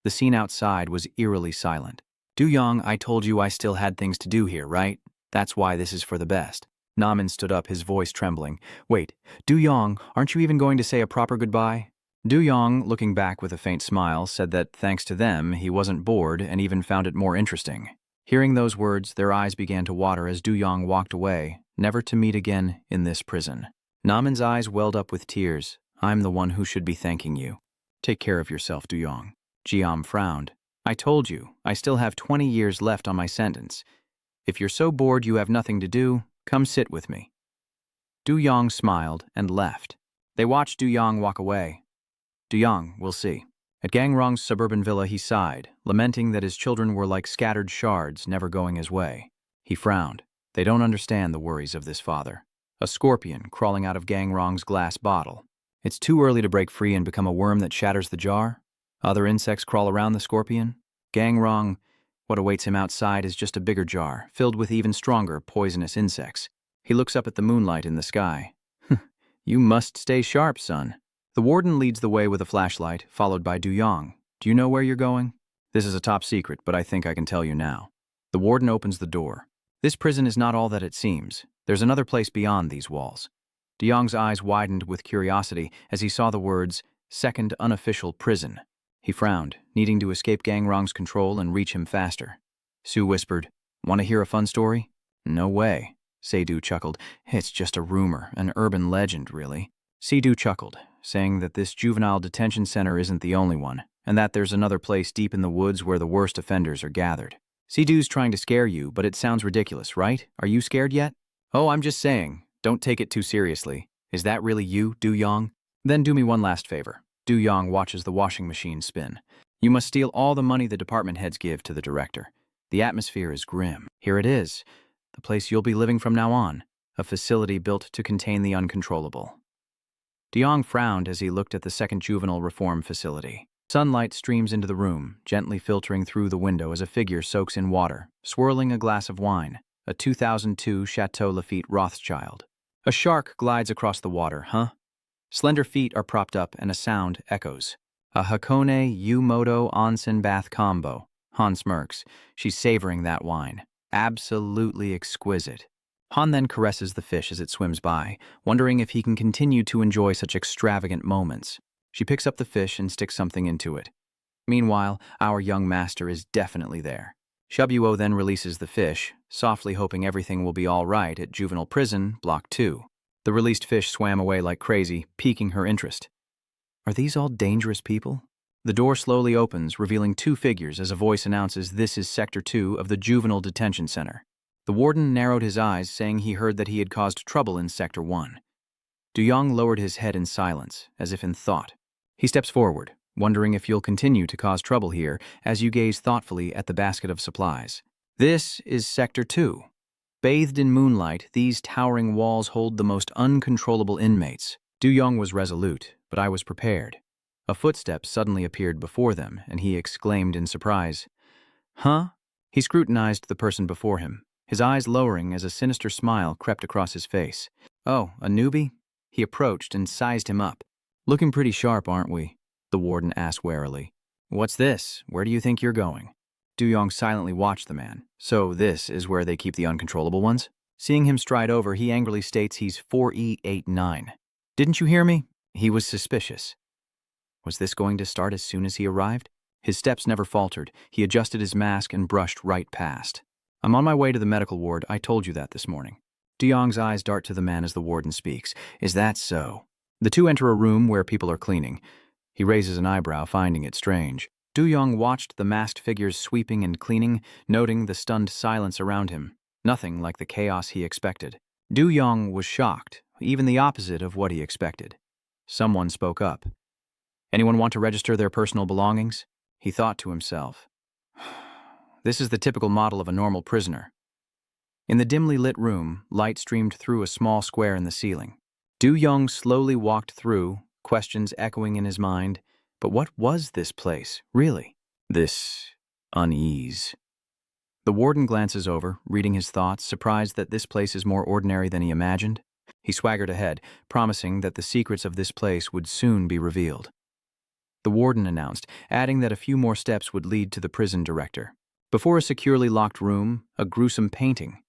The scene outside was eerily silent. "Du Yong, I told you I still had things to do here, right? That's why this is for the best." Naman stood up, his voice trembling. "Wait, Du Yong, aren't you even going to say a proper goodbye?" Du Yong, looking back with a faint smile, said that thanks to them, he wasn't bored and even found it more interesting. Hearing those words, their eyes began to water as Du Yong walked away, never to meet again in this prison. Naman's eyes welled up with tears. "I'm the one who should be thanking you." "Take care of yourself, Du Yong." Jiam frowned. I told you, I still have 20 years left on my sentence. If you're so bored you have nothing to do, come sit with me. Du Yong smiled and left. They watched Du Yong walk away. Du Yong, we'll see. At Gang Rong's suburban villa he sighed, lamenting that his children were like scattered shards, never going his way. He frowned. They don't understand the worries of this father. A scorpion crawling out of Gang Rong's glass bottle. It's too early to break free and become a worm that shatters the jar. Other insects crawl around the scorpion. Gang Rong, what awaits him outside is just a bigger jar, filled with even stronger, poisonous insects. He looks up at the moonlight in the sky. You must stay sharp, son. The warden leads the way with a flashlight, followed by Du Yong. Do you know where you're going? This is a top secret, but I think I can tell you now. The warden opens the door. This prison is not all that it seems. There's another place beyond these walls. Du Yong's eyes widened with curiosity as he saw the words, Second Unofficial Prison. He frowned, needing to escape Gang Rong's control and reach him faster. Sue whispered, Want to hear a fun story? No way. Seydu chuckled. It's just a rumor, an urban legend, really. Seydu chuckled, saying that this juvenile detention center isn't the only one, and that there's another place deep in the woods where the worst offenders are gathered. Seydu's trying to scare you, but it sounds ridiculous, right? Are you scared yet? Oh, I'm just saying. Don't take it too seriously. Is that really you, Du Yong? Then do me one last favor. Du Yong watches the washing machine spin. You must steal all the money the department heads give to the director. The atmosphere is grim. Here it is. The place you'll be living from now on. A facility built to contain the uncontrollable. Du Yong frowned as he looked at the second juvenile reform facility. Sunlight streams into the room, gently filtering through the window as a figure soaks in water, swirling a glass of wine, a 2002 Chateau Lafite Rothschild. A shark glides across the water, huh? Slender feet are propped up and a sound echoes. A Hakone Yumoto onsen bath combo. Han smirks. She's savoring that wine. Absolutely exquisite. Han then caresses the fish as it swims by, wondering if he can continue to enjoy such extravagant moments. She picks up the fish and sticks something into it. Meanwhile, our young master is definitely there. Shabuo then releases the fish, softly hoping everything will be all right at Juvenile Prison, Block 2. The released fish swam away like crazy, piquing her interest. Are these all dangerous people? The door slowly opens, revealing two figures as a voice announces this is Sector 2 of the Juvenile Detention Center. The warden narrowed his eyes, saying he heard that he had caused trouble in Sector 1. Du Yong lowered his head in silence, as if in thought. He steps forward, wondering if you'll continue to cause trouble here as you gaze thoughtfully at the basket of supplies. This is Sector 2. Bathed in moonlight, these towering walls hold the most uncontrollable inmates. Du Yong was resolute, but I was prepared. A footstep suddenly appeared before them, and he exclaimed in surprise, Huh? He scrutinized the person before him, his eyes lowering as a sinister smile crept across his face. Oh, a newbie? He approached and sized him up. Looking pretty sharp, aren't we? The warden asked warily. What's this? Where do you think you're going? Du Yong silently watched the man. So this is where they keep the uncontrollable ones? Seeing him stride over, he angrily states he's 4E89. Didn't you hear me? He was suspicious. Was this going to start as soon as he arrived? His steps never faltered. He adjusted his mask and brushed right past. I'm on my way to the medical ward. I told you that this morning. Du Yong's eyes dart to the man as the warden speaks. Is that so? The two enter a room where people are cleaning. He raises an eyebrow, finding it strange. Du Yong watched the masked figures sweeping and cleaning, noting the stunned silence around him. Nothing like the chaos he expected. Du Yong was shocked, even the opposite of what he expected. Someone spoke up. Anyone want to register their personal belongings? He thought to himself. This is the typical model of a normal prisoner. In the dimly lit room, light streamed through a small square in the ceiling. Du Yong slowly walked through, questions echoing in his mind. But what was this place, really? This unease. The warden glances over, reading his thoughts, surprised that this place is more ordinary than he imagined. He swaggered ahead, promising that the secrets of this place would soon be revealed. The warden announced, adding that a few more steps would lead to the prison director. Before a securely locked room, a gruesome painting.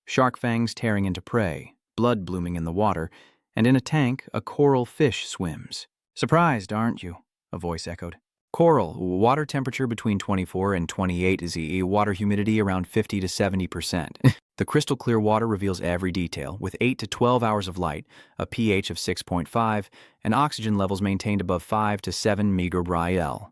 Shark fangs tearing into prey, blood blooming in the water, and in a tank, a coral fish swims. Surprised, aren't you? A voice echoed. Coral, water temperature between 24 and 28 ZE, water humidity around 50 to 70%. The crystal clear water reveals every detail, with 8 to 12 hours of light, a pH of 6.5, and oxygen levels maintained above 5 to 7 megabriel.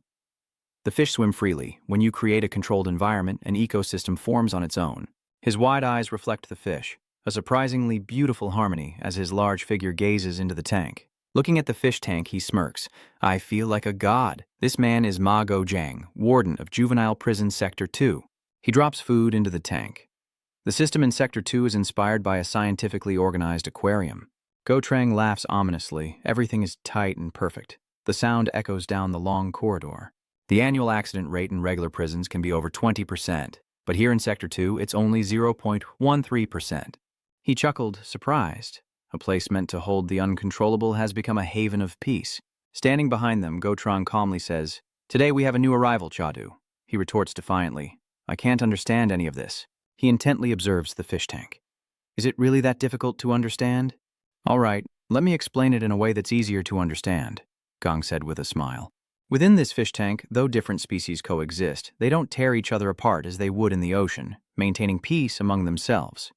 The fish swim freely. When you create a controlled environment, an ecosystem forms on its own. His wide eyes reflect the fish, a surprisingly beautiful harmony as his large figure gazes into the tank. Looking at the fish tank, he smirks. I feel like a god. This man is Mago, warden of Juvenile Prison Sector 2. He drops food into the tank. The system in Sector 2 is inspired by a scientifically organized aquarium. Go Trang laughs ominously. Everything is tight and perfect. The sound echoes down the long corridor. The annual accident rate in regular prisons can be over 20%, but here in Sector 2, it's only 0.13%. He chuckled, surprised. A place meant to hold the uncontrollable has become a haven of peace. Standing behind them, Go Trang calmly says, Today we have a new arrival, Chadu. He retorts defiantly, I can't understand any of this. He intently observes the fish tank. Is it really that difficult to understand? All right, let me explain it in a way that's easier to understand, Gong said with a smile. Within this fish tank, though different species coexist, they don't tear each other apart as they would in the ocean, maintaining peace among themselves.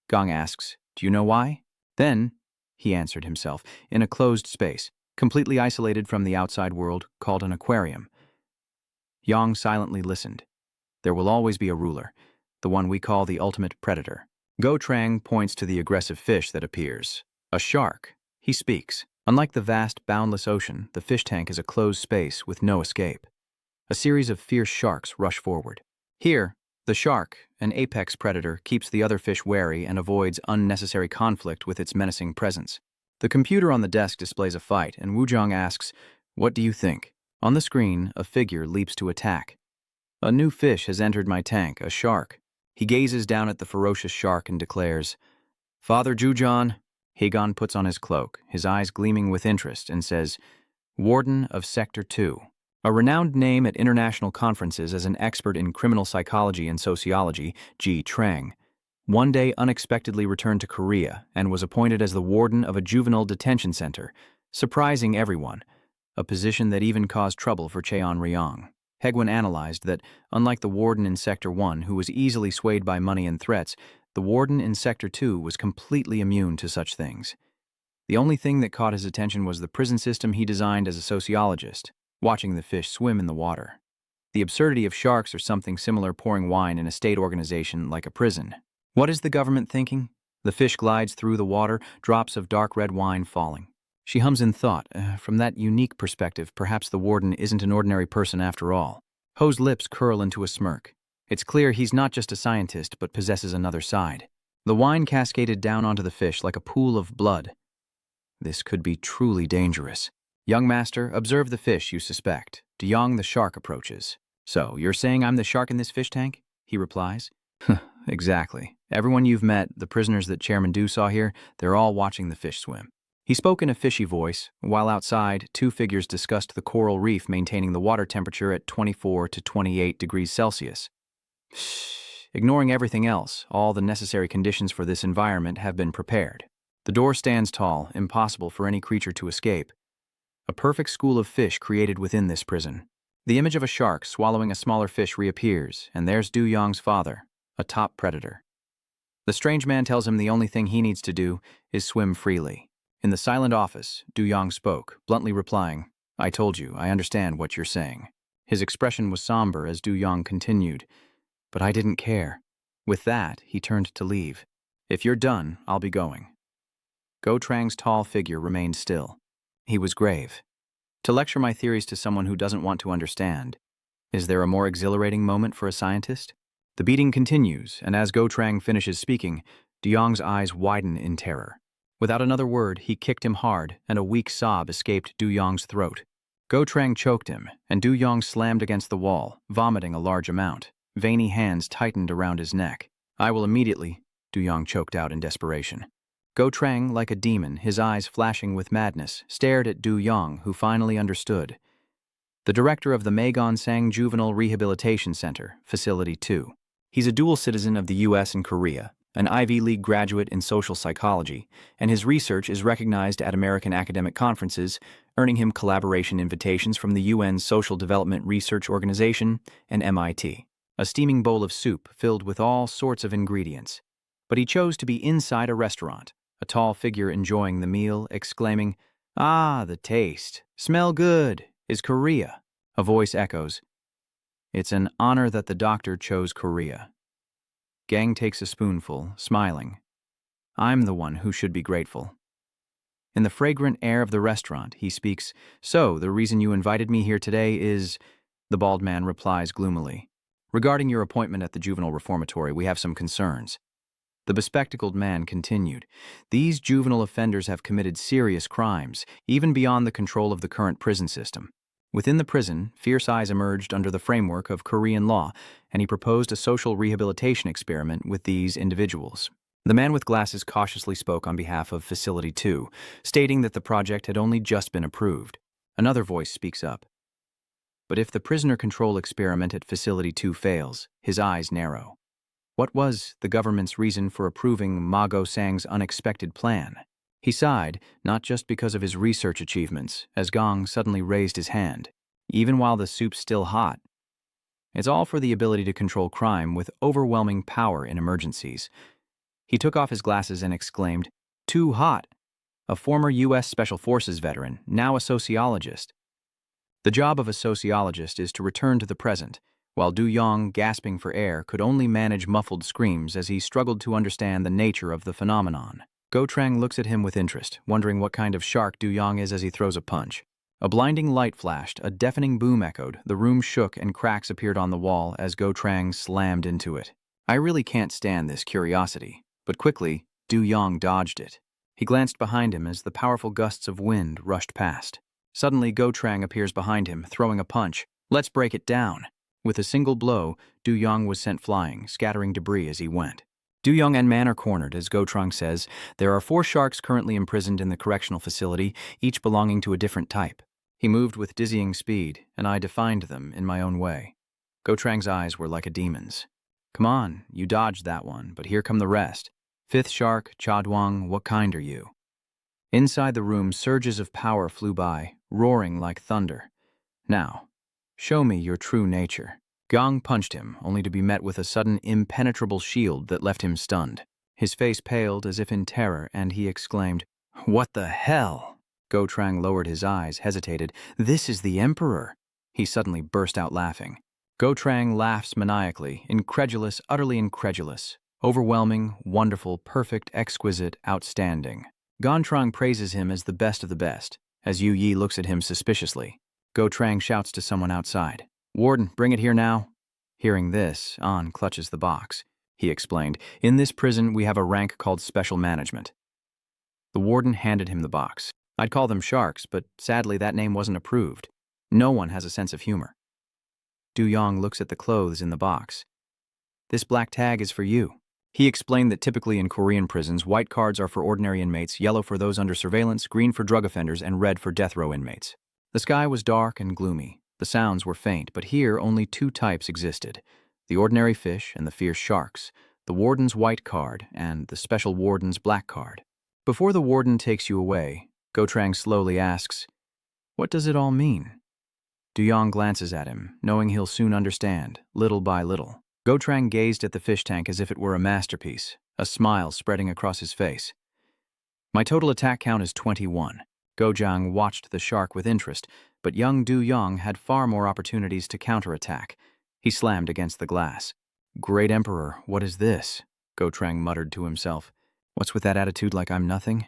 Gong asks, Do you know why? Then, he answered himself, in a closed space, completely isolated from the outside world, called an aquarium. Yang silently listened. There will always be a ruler, the one we call the ultimate predator. Go Trang points to the aggressive fish that appears. A shark. He speaks. Unlike the vast, boundless ocean, the fish tank is a closed space with no escape. A series of fierce sharks rush forward. Here, the shark, an apex predator, keeps the other fish wary and avoids unnecessary conflict with its menacing presence. The computer on the desk displays a fight, and Wuzhong asks, What do you think? On the screen, a figure leaps to attack. A new fish has entered my tank, a shark. He gazes down at the ferocious shark and declares, Father Zhujian. Hagon puts on his cloak, his eyes gleaming with interest, and says, Warden of Sector 2. A renowned name at international conferences as an expert in criminal psychology and sociology, Ji Trang, one day unexpectedly returned to Korea and was appointed as the warden of a juvenile detention center, surprising everyone, a position that even caused trouble for Cheon Ryong. Hegwin analyzed that, unlike the warden in Sector 1, who was easily swayed by money and threats, the warden in Sector 2 was completely immune to such things. The only thing that caught his attention was the prison system he designed as a sociologist, watching the fish swim in the water. The absurdity of sharks or something similar pouring wine in a state organization like a prison. What is the government thinking? The fish glides through the water, drops of dark red wine falling. She hums in thought. From that unique perspective, perhaps the warden isn't an ordinary person after all. Ho's lips curl into a smirk. It's clear he's not just a scientist, but possesses another side. The wine cascaded down onto the fish like a pool of blood. This could be truly dangerous. Young master, observe the fish you suspect. Duyong the shark approaches. So, you're saying I'm the shark in this fish tank? He replies. Exactly. Everyone you've met, the prisoners that Chairman Du saw here, they're all watching the fish swim. He spoke in a fishy voice. While outside, two figures discussed the coral reef maintaining the water temperature at 24 to 28 degrees Celsius. Ignoring everything else, all the necessary conditions for this environment have been prepared. The door stands tall, impossible for any creature to escape. A perfect school of fish created within this prison. The image of a shark swallowing a smaller fish reappears, and there's Du Yong's father, a top predator. The strange man tells him the only thing he needs to do is swim freely. In the silent office, Du Yong spoke, bluntly replying, I told you, I understand what you're saying. His expression was somber as Du Yong continued, but I didn't care. With that, he turned to leave. If you're done, I'll be going. Go Trang's tall figure remained still. He was grave. To lecture my theories to someone who doesn't want to understand, is there a more exhilarating moment for a scientist? The beating continues, and as Go Trang finishes speaking, Du Yong's eyes widen in terror. Without another word, he kicked him hard, and a weak sob escaped Du Yong's throat. Go Trang choked him, and Du Yong slammed against the wall, vomiting a large amount. Veiny hands tightened around his neck. I will immediately, Du Yong choked out in desperation. Go Trang, like a demon, his eyes flashing with madness, stared at Du Yong, who finally understood. The director of the Magon Juvenile Rehabilitation Center, Facility 2. He's a dual citizen of the U.S. and Korea, an Ivy League graduate in social psychology, and his research is recognized at American academic conferences, earning him collaboration invitations from the UN's Social Development Research Organization and MIT. A steaming bowl of soup filled with all sorts of ingredients. But he chose to be inside a restaurant, a tall figure enjoying the meal, exclaiming, Ah, the taste. Smell good. Is Korea. A voice echoes, It's an honor that the doctor chose Korea. Gang takes a spoonful, smiling. I'm the one who should be grateful. In the fragrant air of the restaurant, he speaks, "So, the reason you invited me here today is—" The bald man replies gloomily, "Regarding your appointment at the juvenile reformatory, we have some concerns." The bespectacled man continued, "These juvenile offenders have committed serious crimes, even beyond the control of the current prison system." Within the prison, fierce eyes emerged under the framework of Korean law, and he proposed a social rehabilitation experiment with these individuals. The man with glasses cautiously spoke on behalf of Facility 2, stating that the project had only just been approved. Another voice speaks up. But if the prisoner control experiment at Facility 2 fails, his eyes narrow. What was the government's reason for approving Mago Sang's unexpected plan? He sighed, not just because of his research achievements, as Gong suddenly raised his hand. Even while the soup's still hot. It's all for the ability to control crime with overwhelming power in emergencies. He took off his glasses and exclaimed, "Too hot!" A former U.S. Special Forces veteran, now a sociologist. The job of a sociologist is to return to the present, while Du Yong, gasping for air, could only manage muffled screams as he struggled to understand the nature of the phenomenon. Go Trang looks at him with interest, wondering what kind of shark Du Yong is as he throws a punch. A blinding light flashed, a deafening boom echoed, the room shook and cracks appeared on the wall as Go Trang slammed into it. I really can't stand this curiosity. But quickly, Du Yong dodged it. He glanced behind him as the powerful gusts of wind rushed past. Suddenly, Go Trang appears behind him, throwing a punch. "Let's break it down." With a single blow, Du Yong was sent flying, scattering debris as he went. Du Yong and man are cornered, as Go Trang says. There are 4 sharks currently imprisoned in the correctional facility, each belonging to a different type. He moved with dizzying speed, and I defined them in my own way. Go Trang's eyes were like a demon's. "Come on, you dodged that one, but here come the rest. 5th shark, Cha Duang, what kind are you?" Inside the room, surges of power flew by, roaring like thunder. "Now, show me your true nature." Gong punched him, only to be met with a sudden impenetrable shield that left him stunned. His face paled as if in terror, and he exclaimed, "What the hell?" Go Trang lowered his eyes, hesitated. "This is the Emperor." He suddenly burst out laughing. Go Trang laughs maniacally, incredulous, utterly incredulous. Overwhelming, wonderful, perfect, exquisite, outstanding. Gon Trang praises him as the best of the best, as Yu Yi looks at him suspiciously. Go Trang shouts to someone outside, "Warden, bring it here now." Hearing this, An clutches the box. He explained, "In this prison, we have a rank called Special Management." The warden handed him the box. I'd call them sharks, but sadly that name wasn't approved. No one has a sense of humor. Du Yong looks at the clothes in the box. "This black tag is for you." He explained that typically in Korean prisons, white cards are for ordinary inmates, yellow for those under surveillance, green for drug offenders, and red for death row inmates. The sky was dark and gloomy. The sounds were faint, but here only 2 types existed: the ordinary fish and the fierce sharks, the warden's white card and the special warden's black card. Before the warden takes you away, Go Trang slowly asks, "What does it all mean?" Du Yong glances at him, knowing he'll soon understand, little by little. Go Trang gazed at the fish tank as if it were a masterpiece, a smile spreading across his face. "My total attack count is 21. Go Jang watched the shark with interest, but young Du Yong had far more opportunities to counterattack. He slammed against the glass. "Great Emperor, what is this?" Go Trang muttered to himself. "What's with that attitude like I'm nothing?"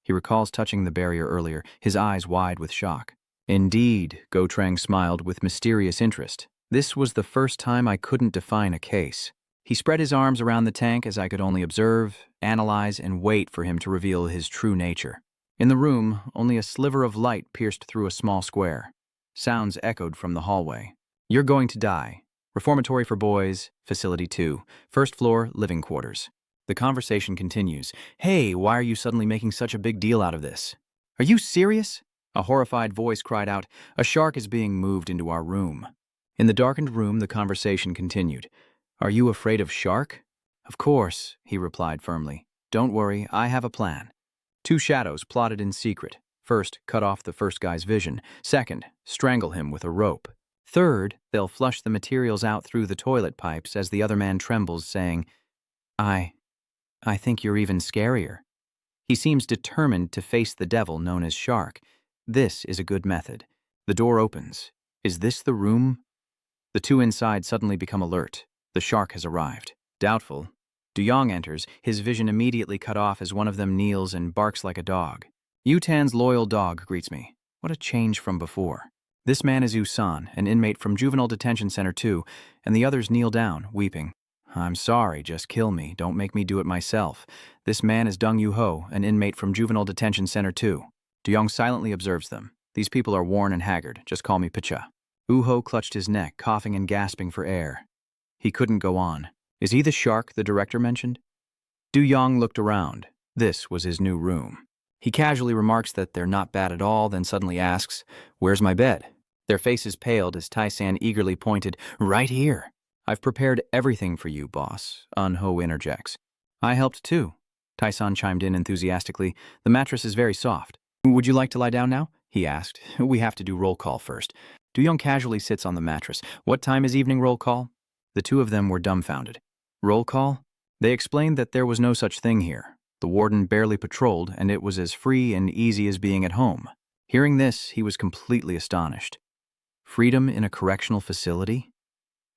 He recalls touching the barrier earlier, his eyes wide with shock. "Indeed," Go Trang smiled with mysterious interest. "This was the first time I couldn't define a case." He spread his arms around the tank as I could only observe, analyze, and wait for him to reveal his true nature. In the room, only a sliver of light pierced through a small square. Sounds echoed from the hallway. "You're going to die. Reformatory for boys, Facility 2, 1st floor, living quarters." The conversation continues. "Hey, why are you suddenly making such a big deal out of this?" "Are you serious?" A horrified voice cried out. "A shark is being moved into our room." In the darkened room, the conversation continued. "Are you afraid of shark?" "Of course," he replied firmly. "Don't worry, I have a plan." 2 shadows plotted in secret. First, cut off the first guy's vision. Second, strangle him with a rope. Third, they'll flush the materials out through the toilet pipes as the other man trembles, saying, I think you're even scarier." He seems determined to face the devil known as Shark. This is a good method. The door opens. Is this the room? The two inside suddenly become alert. The shark has arrived. Doubtful, Duyong enters, his vision immediately cut off as one of them kneels and barks like a dog. Yutan's loyal dog greets me. What a change from before. This man is Usan, an inmate from Juvenile Detention Center 2, and the others kneel down, weeping. I'm sorry, just kill me, don't make me do it myself. This man is Dong Yu-ho, an inmate from Juvenile Detention Center 2. Duyong silently observes them. These people are worn and haggard, just call me Picha. Uho clutched his neck, coughing and gasping for air. He couldn't go on. Is he the shark the director mentioned? Duyong looked around. This was his new room. He casually remarks that they're not bad at all, then suddenly asks, "Where's my bed?" Their faces paled as Tai-san eagerly pointed, "Right here. I've prepared everything for you, boss," Un-ho interjects. "I helped too," Tai-san chimed in enthusiastically. "The mattress is very soft." "Would you like to lie down now?" he asked. "We have to do roll call first." Duyong casually sits on the mattress. "What time is evening roll call?" The two of them were dumbfounded. Roll call? They explained that there was no such thing here. The warden barely patrolled, and it was as free and easy as being at home. Hearing this, he was completely astonished. Freedom in a correctional facility?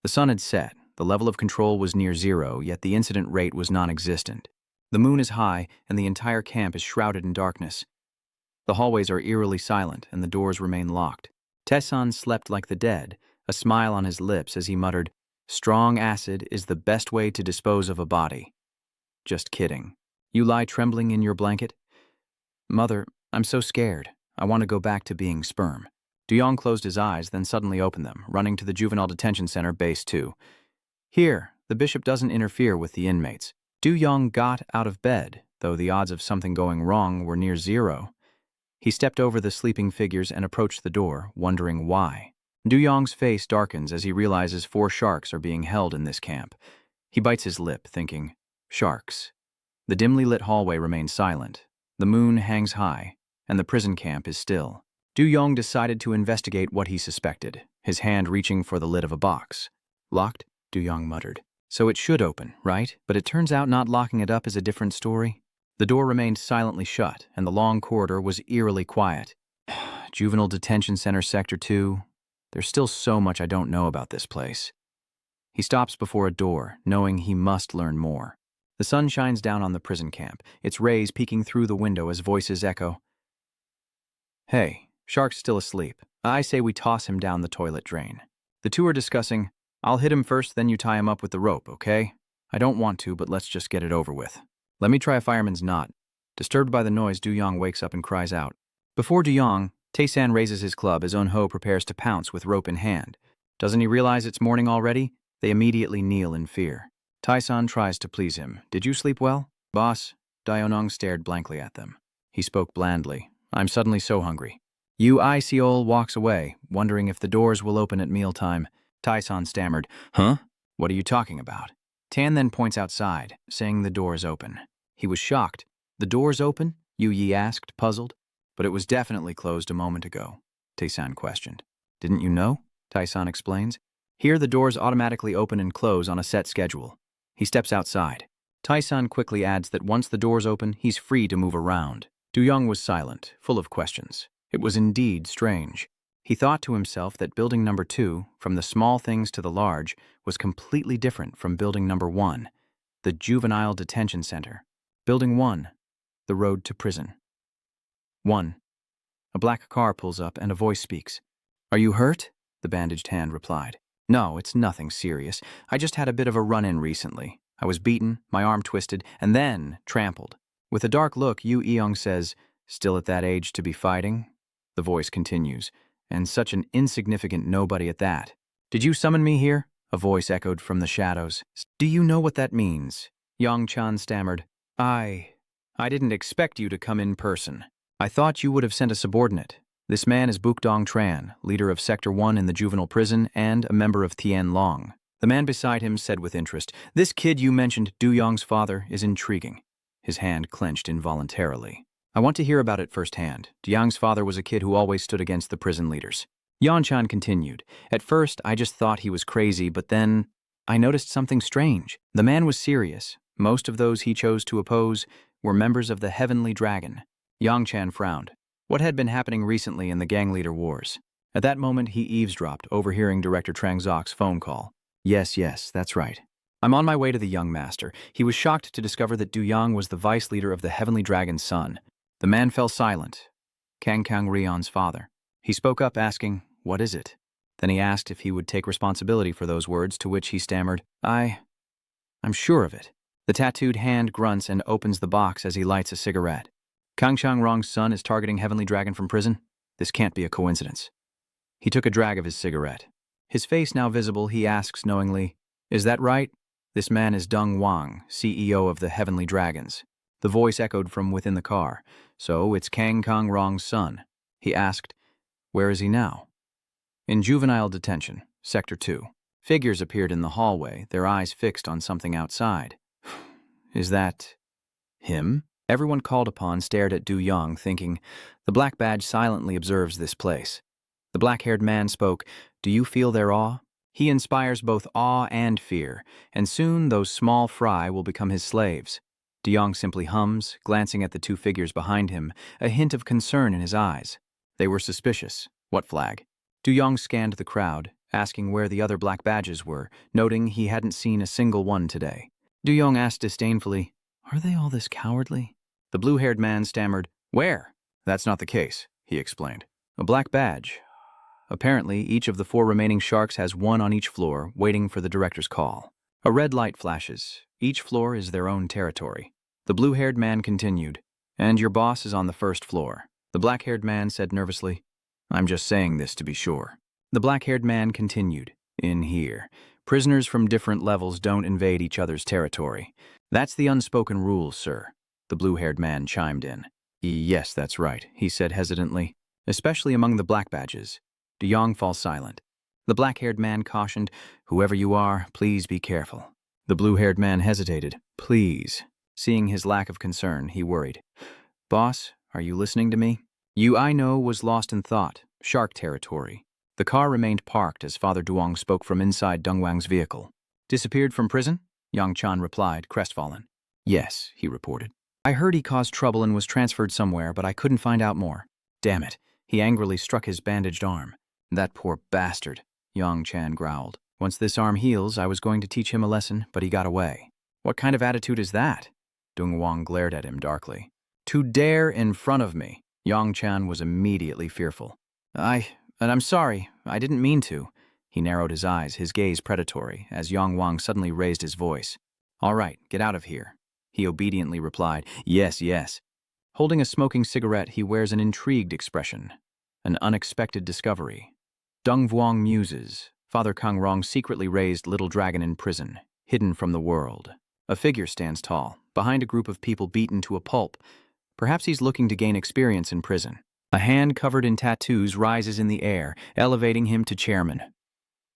The sun had set. The level of control was near zero, yet the incident rate was non-existent. The moon is high, and the entire camp is shrouded in darkness. The hallways are eerily silent, and the doors remain locked. Tessan slept like the dead, a smile on his lips as he muttered, "Strong acid is the best way to dispose of a body." Just kidding. You lie trembling in your blanket? "Mother, I'm so scared. I want to go back to being sperm." Duyong closed his eyes, then suddenly opened them, running to the Juvenile Detention Center, Base 2. Here, the bishop doesn't interfere with the inmates. Duyong got out of bed, though the odds of something going wrong were near zero. He stepped over the sleeping figures and approached the door, wondering why. Duyong's face darkens as he realizes 4 sharks are being held in this camp. He bites his lip, thinking, sharks. The dimly lit hallway remains silent. The moon hangs high, and the prison camp is still. Duyong decided to investigate what he suspected, his hand reaching for the lid of a box. "Locked?" Duyong muttered. "So it should open, right? But it turns out not locking it up is a different story." The door remained silently shut, and the long corridor was eerily quiet. Juvenile Detention Center Sector 2. There's still so much I don't know about this place. He stops before a door, knowing he must learn more. The sun shines down on the prison camp, its rays peeking through the window as voices echo. "Hey, Shark's still asleep. I say we toss him down the toilet drain." The two are discussing, "I'll hit him first, then you tie him up with the rope, okay? I don't want to, but let's just get it over with." "Let me try a fireman's knot." Disturbed by the noise, Duyong wakes up and cries out. Before Duyong, Tae-san raises his club as Un-ho prepares to pounce with rope in hand. Doesn't he realize it's morning already? They immediately kneel in fear. Tai-san tries to please him. "Did you sleep well?" "Boss." Daeonong stared blankly at them. He spoke blandly. "I'm suddenly so hungry." Seol walks away, wondering if the doors will open at mealtime. Tai-san stammered, "Huh? What are you talking about?" Tan then points outside, saying the door is open. He was shocked. "The door's open?" Yu-yi asked, puzzled. "But it was definitely closed a moment ago," Tae-san questioned. "Didn't you know?" Tai-san explains. "Here the doors automatically open and close on a set schedule." He steps outside. Tai-san quickly adds that once the doors open, he's free to move around. Duyong was silent, full of questions. It was indeed strange. He thought to himself that building number 2, from the small things to the large, was completely different from building number 1, the Juvenile Detention Center. Building 1, the road to prison. 1. A black car pulls up and a voice speaks. "Are you hurt?" the bandaged hand replied. "No, it's nothing serious. I just had a bit of a run-in recently. I was beaten, my arm twisted, and then trampled." With a dark look, Yu Eong says, "Still at that age to be fighting?" The voice continues, "And such an insignificant nobody at that." "Did you summon me here?" a voice echoed from the shadows. "Do you know what that means?" Yang Chan stammered. I didn't expect you to come in person. I thought you would have sent a subordinate. This man is Bukdong Tran, leader of Sector 1 in the juvenile prison and a member of Tien Long." The man beside him said with interest, "This kid you mentioned, Duyong's father, is intriguing." His hand clenched involuntarily. "I want to hear about it firsthand. Duyong's father was a kid who always stood against the prison leaders." Yan-chan continued, "At first, I just thought he was crazy, but then I noticed something strange. The man was serious. Most of those he chose to oppose were members of the Heavenly Dragon." Yang-chan frowned. What had been happening recently in the gang leader wars? At that moment, he eavesdropped, overhearing Director Trang Zok's phone call. Yes, that's right. I'm on my way to the young master. He was shocked to discover that Du Yang was the vice leader of the Heavenly Dragon's son. The man fell silent. Kang Kang Rion's father. He spoke up, asking, "What is it?" Then he asked if he would take responsibility for those words, to which he stammered, I'm sure of it. The tattooed hand grunts and opens the box as he lights a cigarette. Kang Chang Rong's son is targeting Heavenly Dragon from prison? This can't be a coincidence. He took a drag of his cigarette. His face now visible, he asks knowingly, "Is that right? This man is Deng Wang, CEO of the Heavenly Dragons." The voice echoed from within the car. "So it's Kang Kang Rong's son." He asked, "Where is he now?" "In juvenile detention, Sector 2. Figures appeared in the hallway, their eyes fixed on something outside. Is that him? Everyone called upon stared at Du Yang, thinking, the black badge silently observes this place. The black-haired man spoke, "Do you feel their awe? He inspires both awe and fear, and soon those small fry will become his slaves." Du Yang simply hums, glancing at the two figures behind him, a hint of concern in his eyes. They were suspicious. What flag? Du Yang scanned the crowd, asking where the other black badges were, noting he hadn't seen a single one today. Du Yang asked disdainfully, "Are they all this cowardly?" The blue-haired man stammered, "Where?" "That's not the case," he explained. "A black badge. Apparently, each of the 4 remaining sharks has one on each floor, waiting for the director's call. A red light flashes. Each floor is their own territory." The blue-haired man continued, "And your boss is on the 1st floor." The black-haired man said nervously, "I'm just saying this to be sure." The black-haired man continued, "In here, prisoners from different levels don't invade each other's territory. That's the unspoken rule, sir." The blue-haired man chimed in. "Yes, that's right," he said hesitantly, "especially among the black badges." Du Yang falls silent. The black-haired man cautioned, "Whoever you are, please be careful." The blue-haired man hesitated. "Please." Seeing his lack of concern, he worried. "Boss, are you listening to me?" I know, was lost in thought. Shark territory. The car remained parked as Father Duong spoke from inside Deng Wang's vehicle. "Disappeared from prison?" Yang Chan replied, crestfallen. "Yes," he reported. "I heard he caused trouble and was transferred somewhere, but I couldn't find out more." "Damn it." He angrily struck his bandaged arm. "That poor bastard," Yang Chan growled. "Once this arm heals, I was going to teach him a lesson, but he got away." "What kind of attitude is that?" Deng Wang glared at him darkly. "To dare in front of me." Yang Chan was immediately fearful. I'm sorry, I didn't mean to." He narrowed his eyes, his gaze predatory, as Yang Wang suddenly raised his voice. "All right, get out of here." He obediently replied, Yes. Holding a smoking cigarette, he wears an intrigued expression. An unexpected discovery. Deng Vuong muses. Father Kang Rong secretly raised Little Dragon in prison, hidden from the world. A figure stands tall, behind a group of people beaten to a pulp. Perhaps he's looking to gain experience in prison. A hand covered in tattoos rises in the air, elevating him to chairman.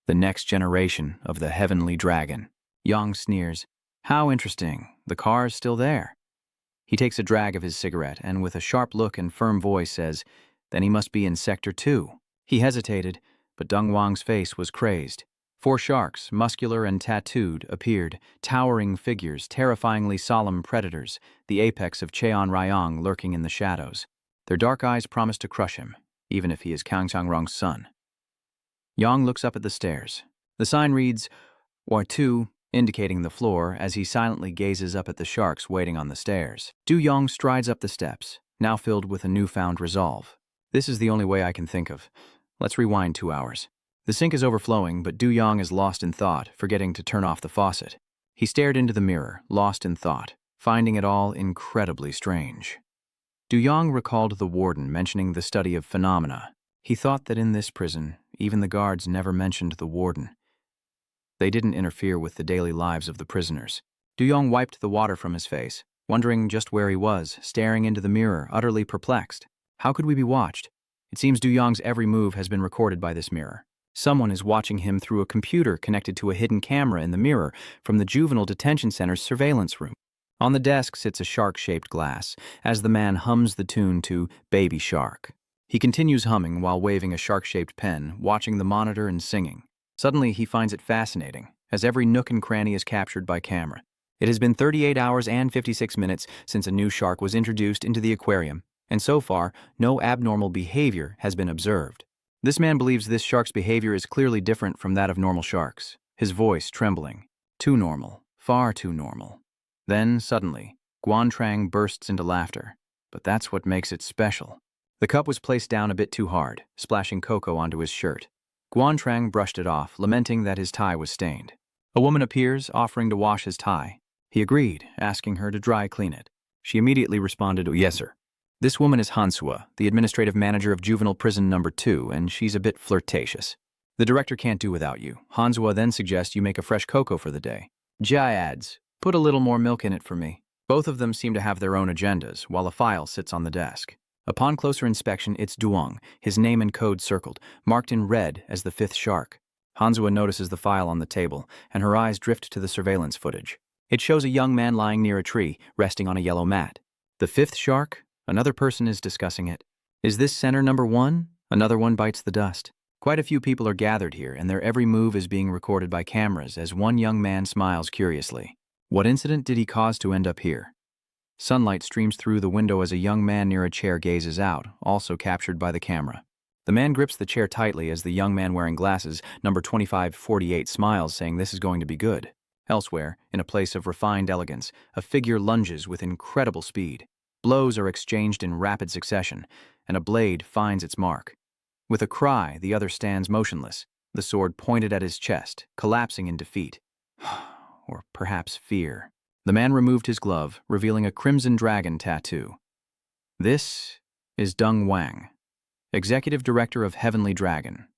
The next generation of the Heavenly Dragon. Yang sneers. "How interesting. The car's still there." He takes a drag of his cigarette and with a sharp look and firm voice says, "Then he must be in Sector 2. He hesitated, but Deng Wang's face was crazed. 4 sharks, muscular and tattooed, appeared, towering figures, terrifyingly solemn predators, the apex of Cheon Ryong lurking in the shadows. Their dark eyes promise to crush him, even if he is Kang Changrong's son. Yang looks up at the stairs. The sign reads, War 2, indicating the floor as he silently gazes up at the sharks waiting on the stairs. Du Yang strides up the steps, now filled with a newfound resolve. "This is the only way I can think of. Let's rewind 2 hours. The sink is overflowing, but Du Yang is lost in thought, forgetting to turn off the faucet. He stared into the mirror, lost in thought, finding it all incredibly strange. Du Yang recalled the warden mentioning the study of phenomena. He thought that in this prison, even the guards never mentioned the warden. They didn't interfere with the daily lives of the prisoners. Du Yang wiped the water from his face, wondering just where he was, staring into the mirror, utterly perplexed. How could we be watched? It seems Du Yang's every move has been recorded by this mirror. Someone is watching him through a computer connected to a hidden camera in the mirror from the Juvenile Detention Center's surveillance room. On the desk sits a shark-shaped glass, as the man hums the tune to Baby Shark. He continues humming while waving a shark-shaped pen, watching the monitor and singing. Suddenly, he finds it fascinating, as every nook and cranny is captured by camera. It has been 38 hours and 56 minutes since a new shark was introduced into the aquarium, and so far, no abnormal behavior has been observed. This man believes this shark's behavior is clearly different from that of normal sharks, his voice trembling. Too normal, far too normal. Then, suddenly, Guantrang bursts into laughter. But that's what makes it special. The cup was placed down a bit too hard, splashing cocoa onto his shirt. Guantrang brushed it off, lamenting that his tie was stained. A woman appears, offering to wash his tie. He agreed, asking her to dry clean it. She immediately responded, "Oh, yes, sir." This woman is Hansua, the administrative manager of Juvenile Prison Number 2, and she's a bit flirtatious. The director can't do without you. Hansua then suggests you make a fresh cocoa for the day. Jai adds, "Put a little more milk in it for me." Both of them seem to have their own agendas, while a file sits on the desk. Upon closer inspection, it's Duong, his name and code circled, marked in red as the fifth shark. Hansua notices the file on the table, and her eyes drift to the surveillance footage. It shows a young man lying near a tree, resting on a yellow mat. The fifth shark? Another person is discussing it. Is this center number 1? Another one bites the dust. Quite a few people are gathered here, and their every move is being recorded by cameras as one young man smiles curiously. What incident did he cause to end up here? Sunlight streams through the window as a young man near a chair gazes out, also captured by the camera. The man grips the chair tightly as the young man wearing glasses, number 2548, smiles, saying this is going to be good. Elsewhere, in a place of refined elegance, a figure lunges with incredible speed. Blows are exchanged in rapid succession, and a blade finds its mark. With a cry, the other stands motionless, the sword pointed at his chest, collapsing in defeat. Or perhaps fear. The man removed his glove, revealing a crimson dragon tattoo. This is Deng Wang, executive director of Heavenly Dragon.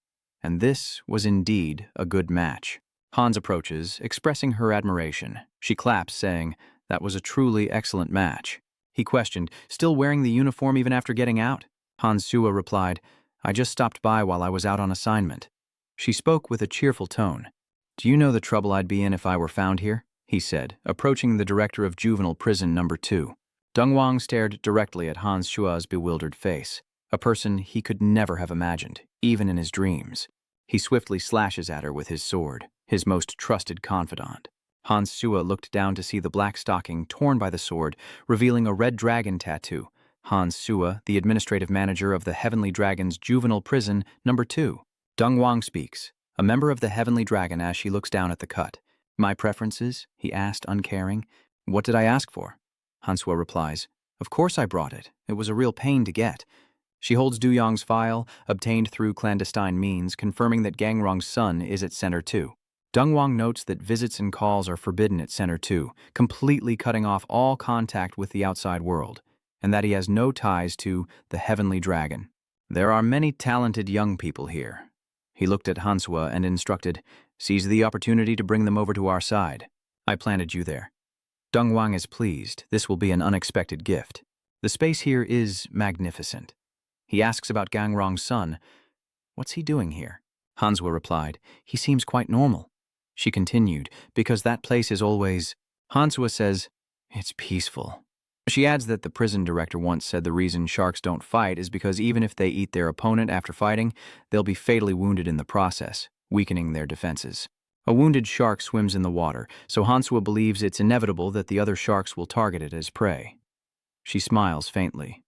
And this was indeed a good match. Hans approaches, expressing her admiration. She claps, saying, "That was a truly excellent match." He questioned, "Still wearing the uniform even after getting out?" Hansua replied, "I just stopped by while I was out on assignment." She spoke with a cheerful tone. "Do you know the trouble I'd be in if I were found here?" he said, approaching the director of Juvenile Prison Number 2. Deng Wang stared directly at Hans Shua's bewildered face, a person he could never have imagined, even in his dreams. He swiftly slashes at her with his sword, his most trusted confidant. Hans Shua looked down to see the black stocking torn by the sword, revealing a red dragon tattoo. Hans Shua, the administrative manager of the Heavenly Dragon's Juvenile Prison Number 2. Deng Wang speaks, a member of the Heavenly Dragon, as she looks down at the cut. "My preferences?" he asked, uncaring. "What did I ask for?" Hansua replies, "Of course I brought it. It was a real pain to get." She holds Du Yong's file, obtained through clandestine means, confirming that Gang Rong's son is at Center 2. Deng Wang notes that visits and calls are forbidden at Center 2, completely cutting off all contact with the outside world, and that he has no ties to the Heavenly Dragon. "There are many talented young people here." He looked at Hansua and instructed, "Seize the opportunity to bring them over to our side. I planted you there." Deng Wang is pleased. This will be an unexpected gift. The space here is magnificent. He asks about Gang Rong's son. "What's he doing here?" Hansua replied, "He seems quite normal." She continued, "Because that place is always—" Hansua says, "It's peaceful." She adds that the prison director once said the reason sharks don't fight is because even if they eat their opponent after fighting, they'll be fatally wounded in the process, weakening their defenses. A wounded shark swims in the water, so Hansua believes it's inevitable that the other sharks will target it as prey. She smiles faintly.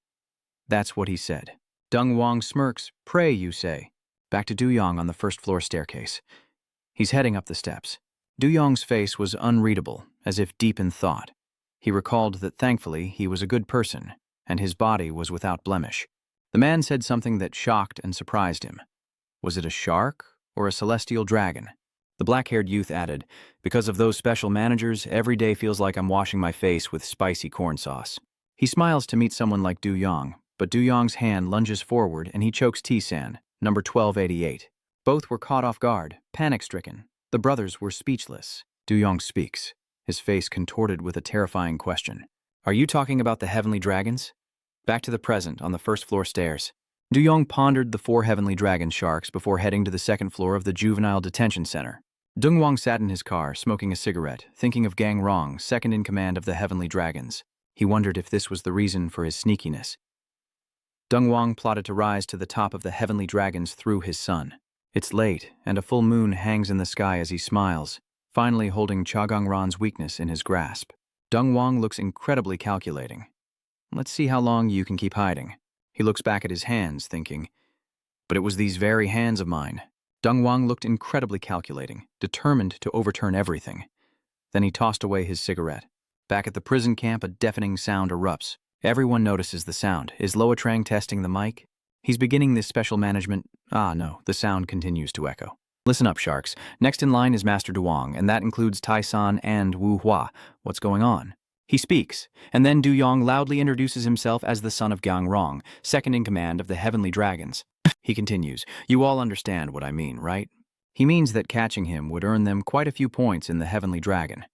That's what he said. Deng Wang smirks. "Prey, you say?" Back to Du Yong on the first-floor staircase. He's heading up the steps. Du Yong's face was unreadable, as if deep in thought. He recalled that thankfully he was a good person, and his body was without blemish. The man said something that shocked and surprised him. Was it a shark or a celestial dragon? The black-haired youth added, "Because of those special managers, every day feels like I'm washing my face with spicy corn sauce." He smiles to meet someone like Du Yong, but Du Yong's hand lunges forward and he chokes T-San, number 1288. Both were caught off guard, panic-stricken. The brothers were speechless. Du Yong speaks, his face contorted with a terrifying question. "Are you talking about the Heavenly Dragons?" Back to the present, on the first-floor stairs. Du Yong pondered the 4 Heavenly Dragon sharks before heading to the second floor of the Juvenile Detention Center. Deng Wang sat in his car, smoking a cigarette, thinking of Gang Rong, second in command of the Heavenly Dragons. He wondered if this was the reason for his sneakiness. Deng Wang plotted to rise to the top of the Heavenly Dragons through his son. It's late, and a full moon hangs in the sky as he smiles, finally holding Chagangran's weakness in his grasp. Deng Wang looks incredibly calculating. "Let's see how long you can keep hiding." He looks back at his hands, thinking, But it was these very hands of mine. Dong Wang looked incredibly calculating, determined to overturn everything. Then he tossed away his cigarette. Back at the prison camp, a deafening sound erupts. Everyone notices the sound. Is Loatrang testing the mic? He's beginning this special management. No, the sound continues to echo. Listen up, sharks. Next in line is Master Duong, and that includes Tai-san and Wu Hua. What's going on? He speaks, and then Du Yong loudly introduces himself as the son of Gang Rong, second in command of the Heavenly Dragons. He continues, you all understand what I mean, right? He means that catching him would earn them quite a few points in the Heavenly Dragon.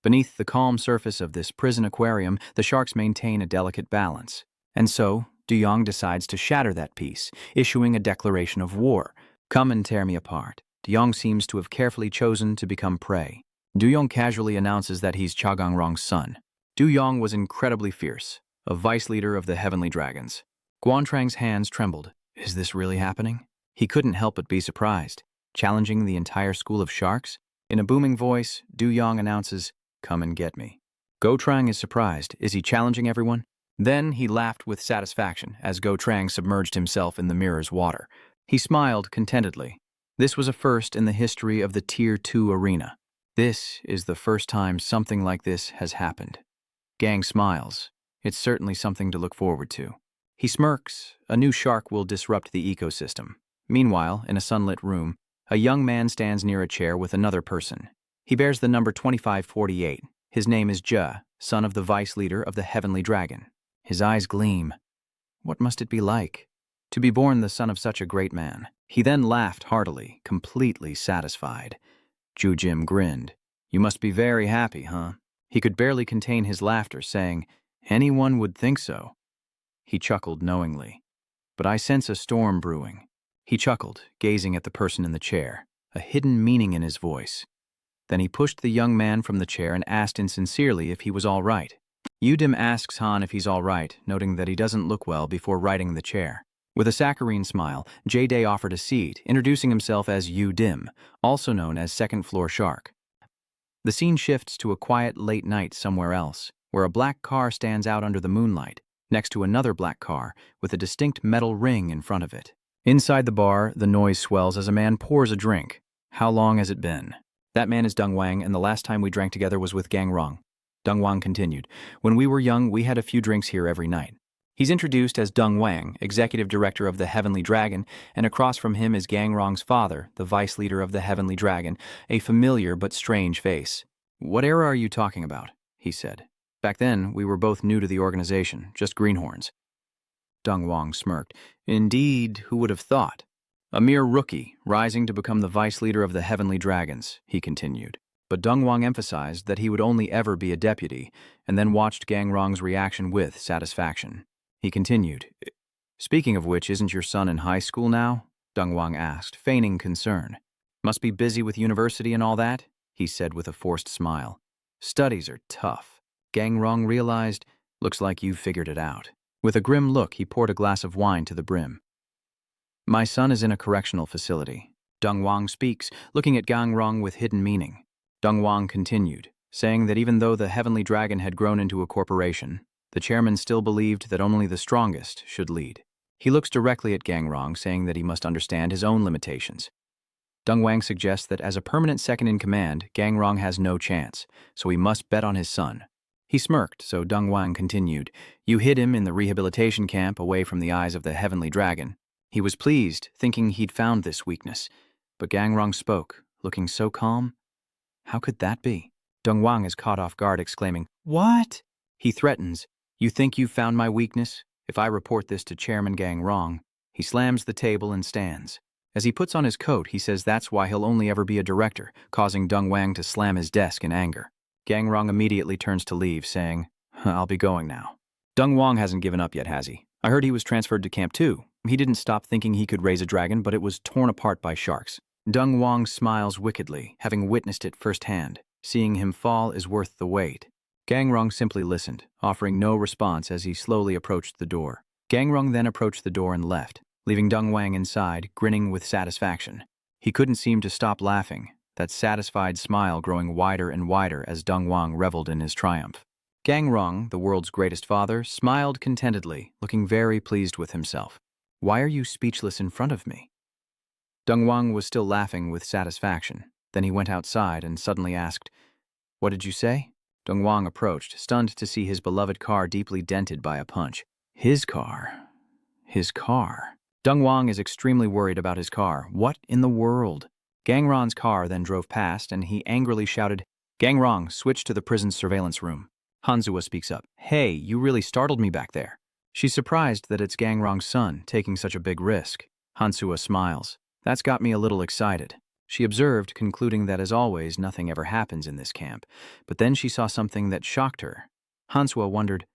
Beneath the calm surface of this prison aquarium, the sharks maintain a delicate balance. And so, Du Yong decides to shatter that peace, issuing a declaration of war. Come and tear me apart. Du Yong seems to have carefully chosen to become prey. Du Yong casually announces that he's Cha Gang-rong's son. Du Yong was incredibly fierce, a vice leader of the Heavenly Dragons. Guantrang's hands trembled. Is this really happening? He couldn't help but be surprised. Challenging the entire school of sharks? In a booming voice, Du Yong announces, come and get me. Go Trang is surprised. Is he challenging everyone? Then he laughed with satisfaction as Go Trang submerged himself in the mirror's water. He smiled contentedly. This was a first in the history of the Tier 2 arena. This is the first time something like this has happened. Gang smiles. It's certainly something to look forward to. He smirks. A new shark will disrupt the ecosystem. Meanwhile, in a sunlit room, a young man stands near a chair with another person. He bears the number 2548. His name is Jia, son of the vice leader of the Heavenly Dragon. His eyes gleam. What must it be like to be born the son of such a great man? He then laughed heartily, completely satisfied. Ju Jim grinned. You must be very happy, huh? He could barely contain his laughter, saying, anyone would think so. He chuckled knowingly. But I sense a storm brewing. He chuckled, gazing at the person in the chair, a hidden meaning in his voice. Then he pushed the young man from the chair and asked insincerely if he was all right. Dim asks Han if he's all right, noting that he doesn't look well before righting the chair. With a saccharine smile, J-Day offered a seat, introducing himself as Dim, also known as Second Floor Shark. The scene shifts to a quiet late night somewhere else, where a black car stands out under the moonlight, next to another black car with a distinct metal ring in front of it. Inside the bar, the noise swells as a man pours a drink. How long has it been? That man is Dong Wang, and the last time we drank together was with Gang Rong. Dong Wang continued. When we were young, we had a few drinks here every night. He's introduced as Dong Wang, executive director of the Heavenly Dragon, and across from him is Gang Rong's father, the vice leader of the Heavenly Dragon, a familiar but strange face. What era are you talking about? He said. Back then, we were both new to the organization, just greenhorns. Dong Wang smirked. Indeed, who would have thought? A mere rookie, rising to become the vice leader of the Heavenly Dragons, he continued. But Dong Wang emphasized that he would only ever be a deputy, and then watched Gang Rong's reaction with satisfaction. He continued, speaking of which, isn't your son in high school now? Dong Wang asked, feigning concern. Must be busy with university and all that? He said with a forced smile. Studies are tough. Gang Rong realized, looks like you've figured it out. With a grim look, he poured a glass of wine to the brim. My son is in a correctional facility. Dong Wang speaks, looking at Gang Rong with hidden meaning. Dong Wang continued, saying that even though the Heavenly Dragon had grown into a corporation, the chairman still believed that only the strongest should lead. He looks directly at Gang Rong, saying that he must understand his own limitations. Dong Wang suggests that as a permanent second-in-command, Gang Rong has no chance, so he must bet on his son. He smirked, so Dong Wang continued, you hid him in the rehabilitation camp away from the eyes of the Heavenly Dragon. He was pleased, thinking he'd found this weakness. But Gang Rong spoke, looking so calm. How could that be? Dong Wang is caught off guard, exclaiming, What? He threatens, You think you've found my weakness? If I report this to Chairman Gang Rong. He slams the table and stands. As he puts on his coat, he says that's why he'll only ever be a director, causing Dong Wang to slam his desk in anger. Gang Rong immediately turns to leave, saying, I'll be going now. Dong Wang hasn't given up yet, has he? I heard he was transferred to Camp 2. He didn't stop thinking he could raise a dragon, but it was torn apart by sharks. Dong Wang smiles wickedly, having witnessed it firsthand. Seeing him fall is worth the wait. Gang Rong simply listened, offering no response as he slowly approached the door. Gang Rong then approached the door and left, leaving Dong Wang inside, grinning with satisfaction. He couldn't seem to stop laughing, that satisfied smile growing wider and wider as Dong Wang reveled in his triumph. Gang Rong, the world's greatest father, smiled contentedly, looking very pleased with himself. Why are you speechless in front of me? Dongwang was still laughing with satisfaction. Then he went outside and suddenly asked, "What did you say?" Dongwang approached, stunned to see his beloved car deeply dented by a punch. His car. His car. Dongwang is extremely worried about his car. What in the world? Gangron's car then drove past, and he angrily shouted, "Gangrong, switch to the prison's surveillance room." Hanzua speaks up. "Hey, you really startled me back there." She's surprised that it's Gangrong's son taking such a big risk. Hanzua smiles. "That's got me a little excited." She observed, concluding that as always, nothing ever happens in this camp. But then she saw something that shocked her. Hanzua wondered,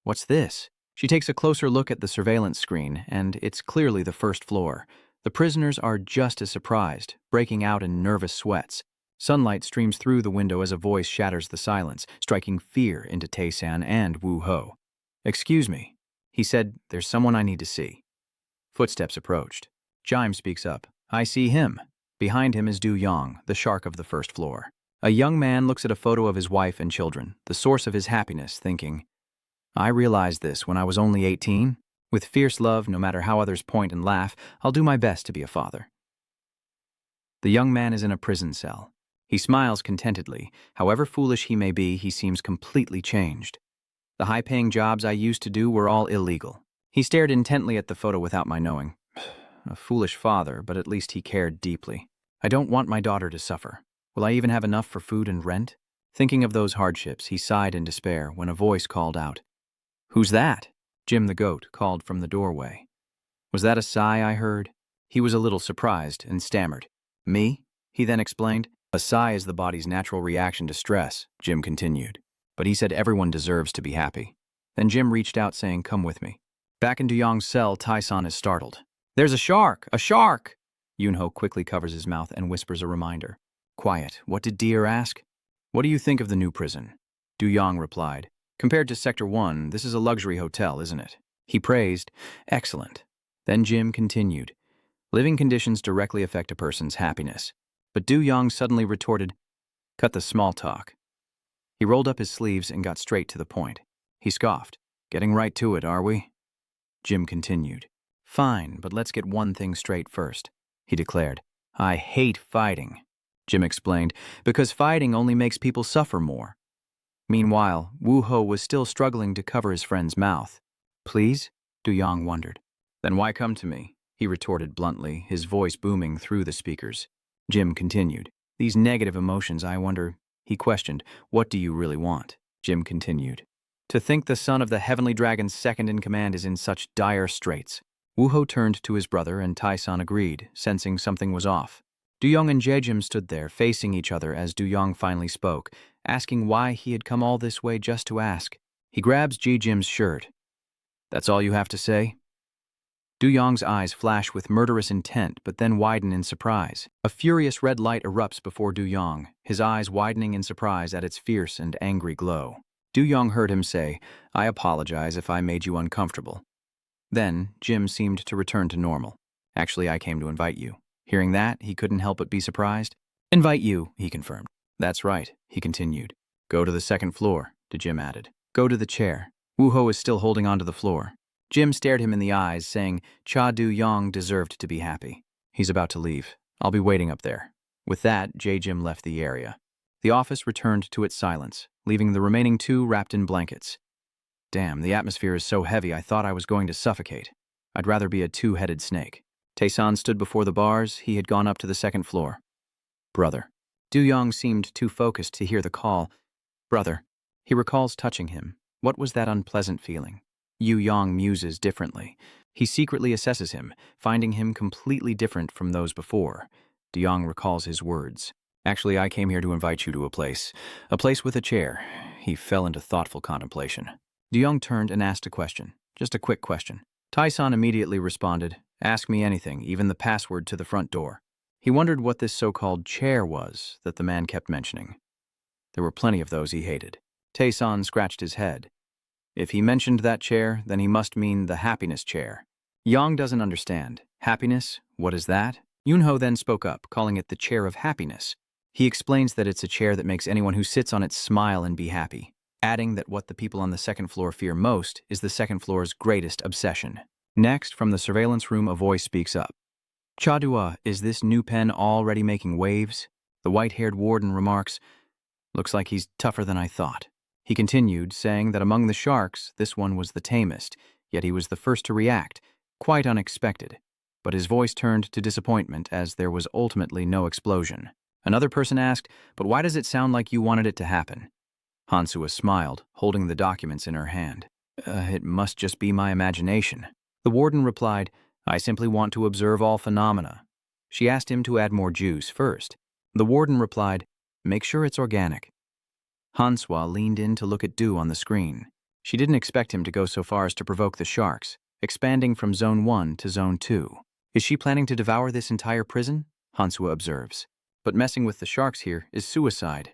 "What's this?" She takes a closer look at the surveillance screen, and it's clearly the first floor. The prisoners are just as surprised, breaking out in nervous sweats. Sunlight streams through the window as a voice shatters the silence, striking fear into Tae-san and Woo-ho. "Excuse me," he said, "there's someone I need to see." Footsteps approached. Jime speaks up. "I see him." Behind him is Du-yong, the shark of the first floor. A young man looks at a photo of his wife and children, the source of his happiness, thinking, "I realized this when I was only 18. With fierce love, no matter how others point and laugh, I'll do my best to be a father." The young man is in a prison cell. He smiles contentedly. However foolish he may be, he seems completely changed. "The high-paying jobs I used to do were all illegal." He stared intently at the photo without my knowing. A foolish father, but at least he cared deeply. "I don't want my daughter to suffer. Will I even have enough for food and rent?" Thinking of those hardships, he sighed in despair when a voice called out, "Who's that?" Jim the goat called from the doorway. "Was that a sigh I heard?" He was a little surprised and stammered. "Me?" he then explained. "A sigh is the body's natural reaction to stress," Jim continued. "But he said everyone deserves to be happy." Then Jim reached out saying, "Come with me." Back in Du-yong's cell, Tae-san is startled. "There's a shark! A shark!" Yoon-ho quickly covers his mouth and whispers a reminder. "Quiet. What did Deer ask?" "What do you think of the new prison?" Du-yong replied. "Compared to Sector 1, this is a luxury hotel, isn't it?" He praised, "Excellent." Then Jim continued, "Living conditions directly affect a person's happiness." But Du-yong suddenly retorted, "Cut the small talk." He rolled up his sleeves and got straight to the point. He scoffed, "Getting right to it, are we?" Jim continued, "Fine, but let's get one thing straight first." He declared, "I hate fighting." Jim explained, "Because fighting only makes people suffer more." Meanwhile, Woo-ho was still struggling to cover his friend's mouth. "Please?" Du-yong wondered. "Then why come to me?" he retorted bluntly, his voice booming through the speakers. Jim continued, "These negative emotions, I wonder," he questioned, "what do you really want?" Jim continued, "To think the son of the heavenly dragon's second in command is in such dire straits." Woo-ho turned to his brother and Tae-san agreed, sensing something was off. Du-yong and Jae-jim stood there, facing each other as Du-yong finally spoke, asking why he had come all this way just to ask. He grabs Jae-jim's shirt. "That's all you have to say?" Du-yong's eyes flash with murderous intent, but then widen in surprise. A furious red light erupts before Du-yong, his eyes widening in surprise at its fierce and angry glow. Du-yong heard him say, "I apologize if I made you uncomfortable." Then, Jim seemed to return to normal. "Actually, I came to invite you." Hearing that, he couldn't help but be surprised. "Invite you," he confirmed. "That's right," he continued. "Go to the second floor," Jim added. "Go to the chair." Woo-ho is still holding onto the floor. Jim stared him in the eyes, saying Cha Du-yong deserved to be happy. "He's about to leave. I'll be waiting up there." With that, Jae-jim left the area. The office returned to its silence, leaving the remaining two wrapped in blankets. "Damn, the atmosphere is so heavy I thought I was going to suffocate. I'd rather be a two-headed snake." Tae-san stood before the bars. He had gone up to the second floor. "Brother." Du-yong seemed too focused to hear the call. "Brother." He recalls touching him. What was that unpleasant feeling? Yu-yong muses differently. He secretly assesses him, finding him completely different from those before. Du-yong recalls his words. "Actually, I came here to invite you to a place with a chair." He fell into thoughtful contemplation. Du-yong turned and asked a question. Just a quick question. Tae-san immediately responded, "Ask me anything, even the password to the front door." He wondered what this so-called chair was that the man kept mentioning. There were plenty of those he hated. Tae-san scratched his head. If he mentioned that chair, then he must mean the happiness chair. Yang doesn't understand. Happiness? What is that? Yoon-ho then spoke up, calling it the chair of happiness. He explains that it's a chair that makes anyone who sits on it smile and be happy, adding that what the people on the second floor fear most is the second floor's greatest obsession. Next, from the surveillance room, a voice speaks up. Chadua, is this new pen already making waves? The white-haired warden remarks, looks like he's tougher than I thought. He continued, saying that among the sharks, this one was the tamest, yet he was the first to react, quite unexpected. But his voice turned to disappointment as there was ultimately no explosion. Another person asked, but why does it sound like you wanted it to happen? Hansua smiled, holding the documents in her hand. It must just be my imagination. The warden replied, I simply want to observe all phenomena. She asked him to add more juice first. The warden replied, make sure it's organic. Hansua leaned in to look at dew on the screen. She didn't expect him to go so far as to provoke the sharks, expanding from Zone 1 to Zone 2. Is she planning to devour this entire prison? Hansua observes. But messing with the sharks here is suicide.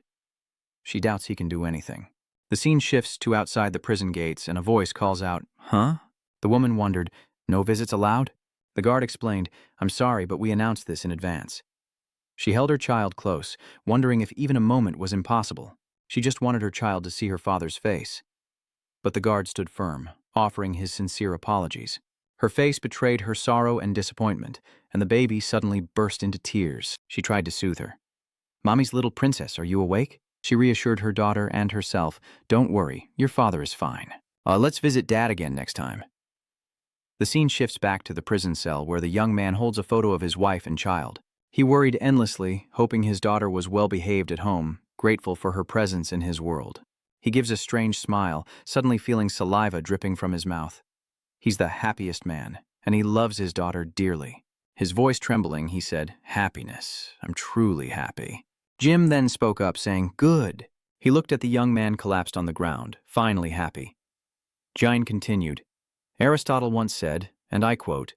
She doubts he can do anything. The scene shifts to outside the prison gates and a voice calls out, huh? The woman wondered, no visits allowed? The guard explained, I'm sorry, but we announced this in advance. She held her child close, wondering if even a moment was impossible. She just wanted her child to see her father's face. But the guard stood firm, offering his sincere apologies. Her face betrayed her sorrow and disappointment, and the baby suddenly burst into tears. She tried to soothe her. Mommy's little princess, are you awake? She reassured her daughter and herself, don't worry, your father is fine. Let's visit Dad again next time. The scene shifts back to the prison cell where the young man holds a photo of his wife and child. He worried endlessly, hoping his daughter was well behaved at home, grateful for her presence in his world. He gives a strange smile, suddenly feeling saliva dripping from his mouth. He's the happiest man, and he loves his daughter dearly. His voice trembling, he said, happiness. I'm truly happy. Jim then spoke up, saying, good. He looked at the young man collapsed on the ground, finally happy. Jine continued, Aristotle once said, and I quote,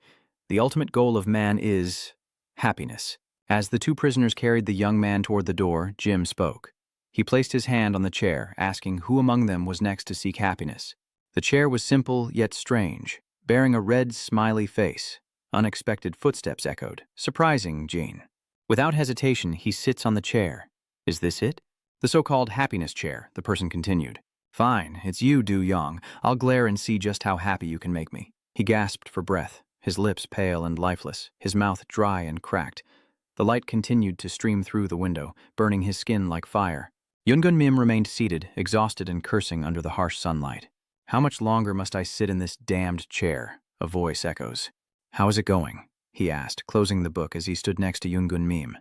the ultimate goal of man is happiness. As the two prisoners carried the young man toward the door, Jim spoke. He placed his hand on the chair, asking who among them was next to seek happiness. The chair was simple yet strange, bearing a red, smiley face. Unexpected footsteps echoed, surprising Jean. Without hesitation, he sits on the chair. Is this it? The so-called happiness chair, the person continued. Fine, it's you, Du Yong. I'll glare and see just how happy you can make me. He gasped for breath, his lips pale and lifeless, his mouth dry and cracked. The light continued to stream through the window, burning his skin like fire. Yungun Mim remained seated, exhausted and cursing under the harsh sunlight. How much longer must I sit in this damned chair? A voice echoes. How is it going? He asked, closing the book as he stood next to Yungun Mim.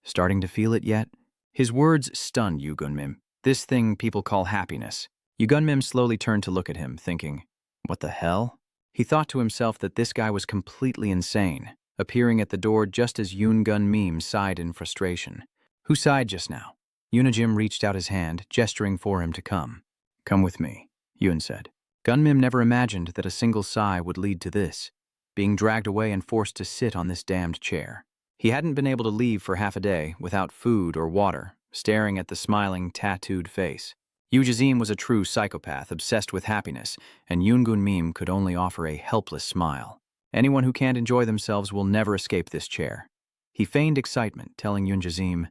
Starting to feel it yet? His words stunned Yungun Mim. This thing people call happiness. Yungun Mim slowly turned to look at him, thinking, what the hell? He thought to himself that this guy was completely insane, appearing at the door just as Yungun Mim sighed in frustration. Who sighed just now? Yunajim reached out his hand, gesturing for him to come. Come with me, Yun said. Gunmim never imagined that a single sigh would lead to this, being dragged away and forced to sit on this damned chair. He hadn't been able to leave for half a day without food or water, staring at the smiling, tattooed face. Yujazim was a true psychopath obsessed with happiness, and Yungun Mim could only offer a helpless smile. Anyone who can't enjoy themselves will never escape this chair. He feigned excitement, telling Yunjazim,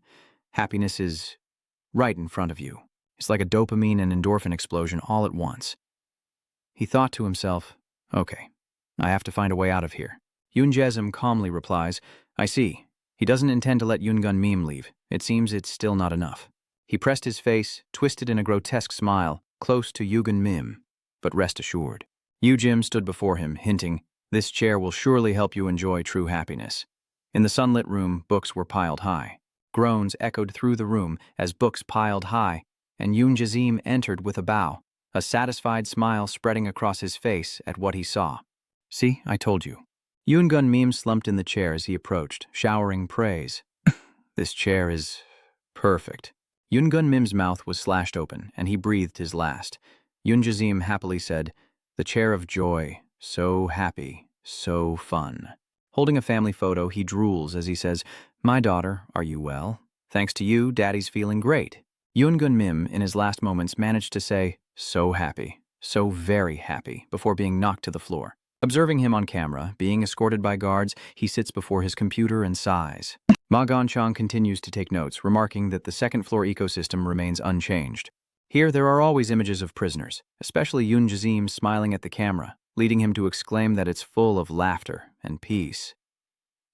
happiness is right in front of you. It's like a dopamine and endorphin explosion all at once. He thought to himself, okay, I have to find a way out of here. Yunjazim calmly replies, I see. He doesn't intend to let Yungun Mim leave. It seems it's still not enough. He pressed his face, twisted in a grotesque smile, close to Yungun Mim. But rest assured. Yujim stood before him, hinting, this chair will surely help you enjoy true happiness. In the sunlit room, books were piled high. Groans echoed through the room as books piled high, and Yunjazim entered with a bow, a satisfied smile spreading across his face at what he saw. See, I told you. Yungun Mim slumped in the chair as he approached, showering praise. This chair is perfect. Yungun Mim's mouth was slashed open, and he breathed his last. Yunjazim happily said, the chair of joy, so happy, so fun. Holding a family photo, he drools as he says, my daughter, are you well? Thanks to you, Daddy's feeling great. Yungun Mim, in his last moments, managed to say, so happy, so very happy, before being knocked to the floor. Observing him on camera, being escorted by guards, he sits before his computer and sighs. Ma Ganchang continues to take notes, remarking that the second-floor ecosystem remains unchanged. Here, there are always images of prisoners, especially Yunjazim smiling at the camera, leading him to exclaim that it's full of laughter and peace.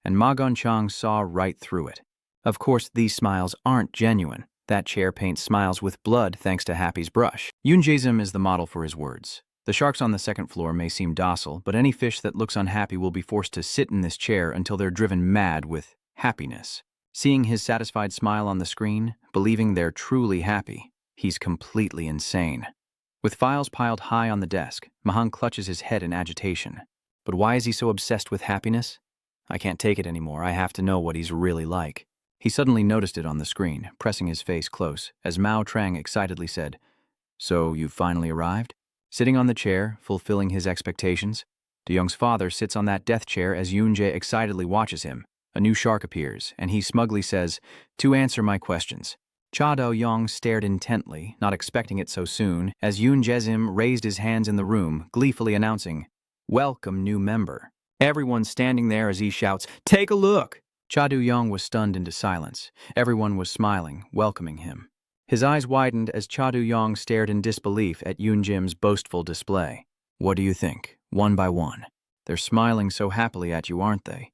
And Ma Gongchang saw right through it. Of course, these smiles aren't genuine. That chair paints smiles with blood thanks to Happy's brush. Yoon Jae-sim is the model for his words. The sharks on the second floor may seem docile, but any fish that looks unhappy will be forced to sit in this chair until they're driven mad with happiness. Seeing his satisfied smile on the screen, believing they're truly happy, he's completely insane. With files piled high on the desk, Mahang clutches his head in agitation. But why is he so obsessed with happiness? I can't take it anymore. I have to know what he's really like. He suddenly noticed it on the screen, pressing his face close, as Mao Trang excitedly said, "So you've finally arrived?" Sitting on the chair, fulfilling his expectations, De Young's father sits on that death chair as Yoon Jae excitedly watches him. A new shark appears, and he smugly says, "To answer my questions." Cha Do-young stared intently, not expecting it so soon, as Yoon Jae-sim raised his hands in the room, gleefully announcing, "Welcome, new member." Everyone standing there as he shouts, "Take a look!" Cha Do-young was stunned into silence. Everyone was smiling, welcoming him. His eyes widened as Cha Do-young stared in disbelief at Yoon Jim's boastful display. "What do you think? One by one. They're smiling so happily at you, aren't they?"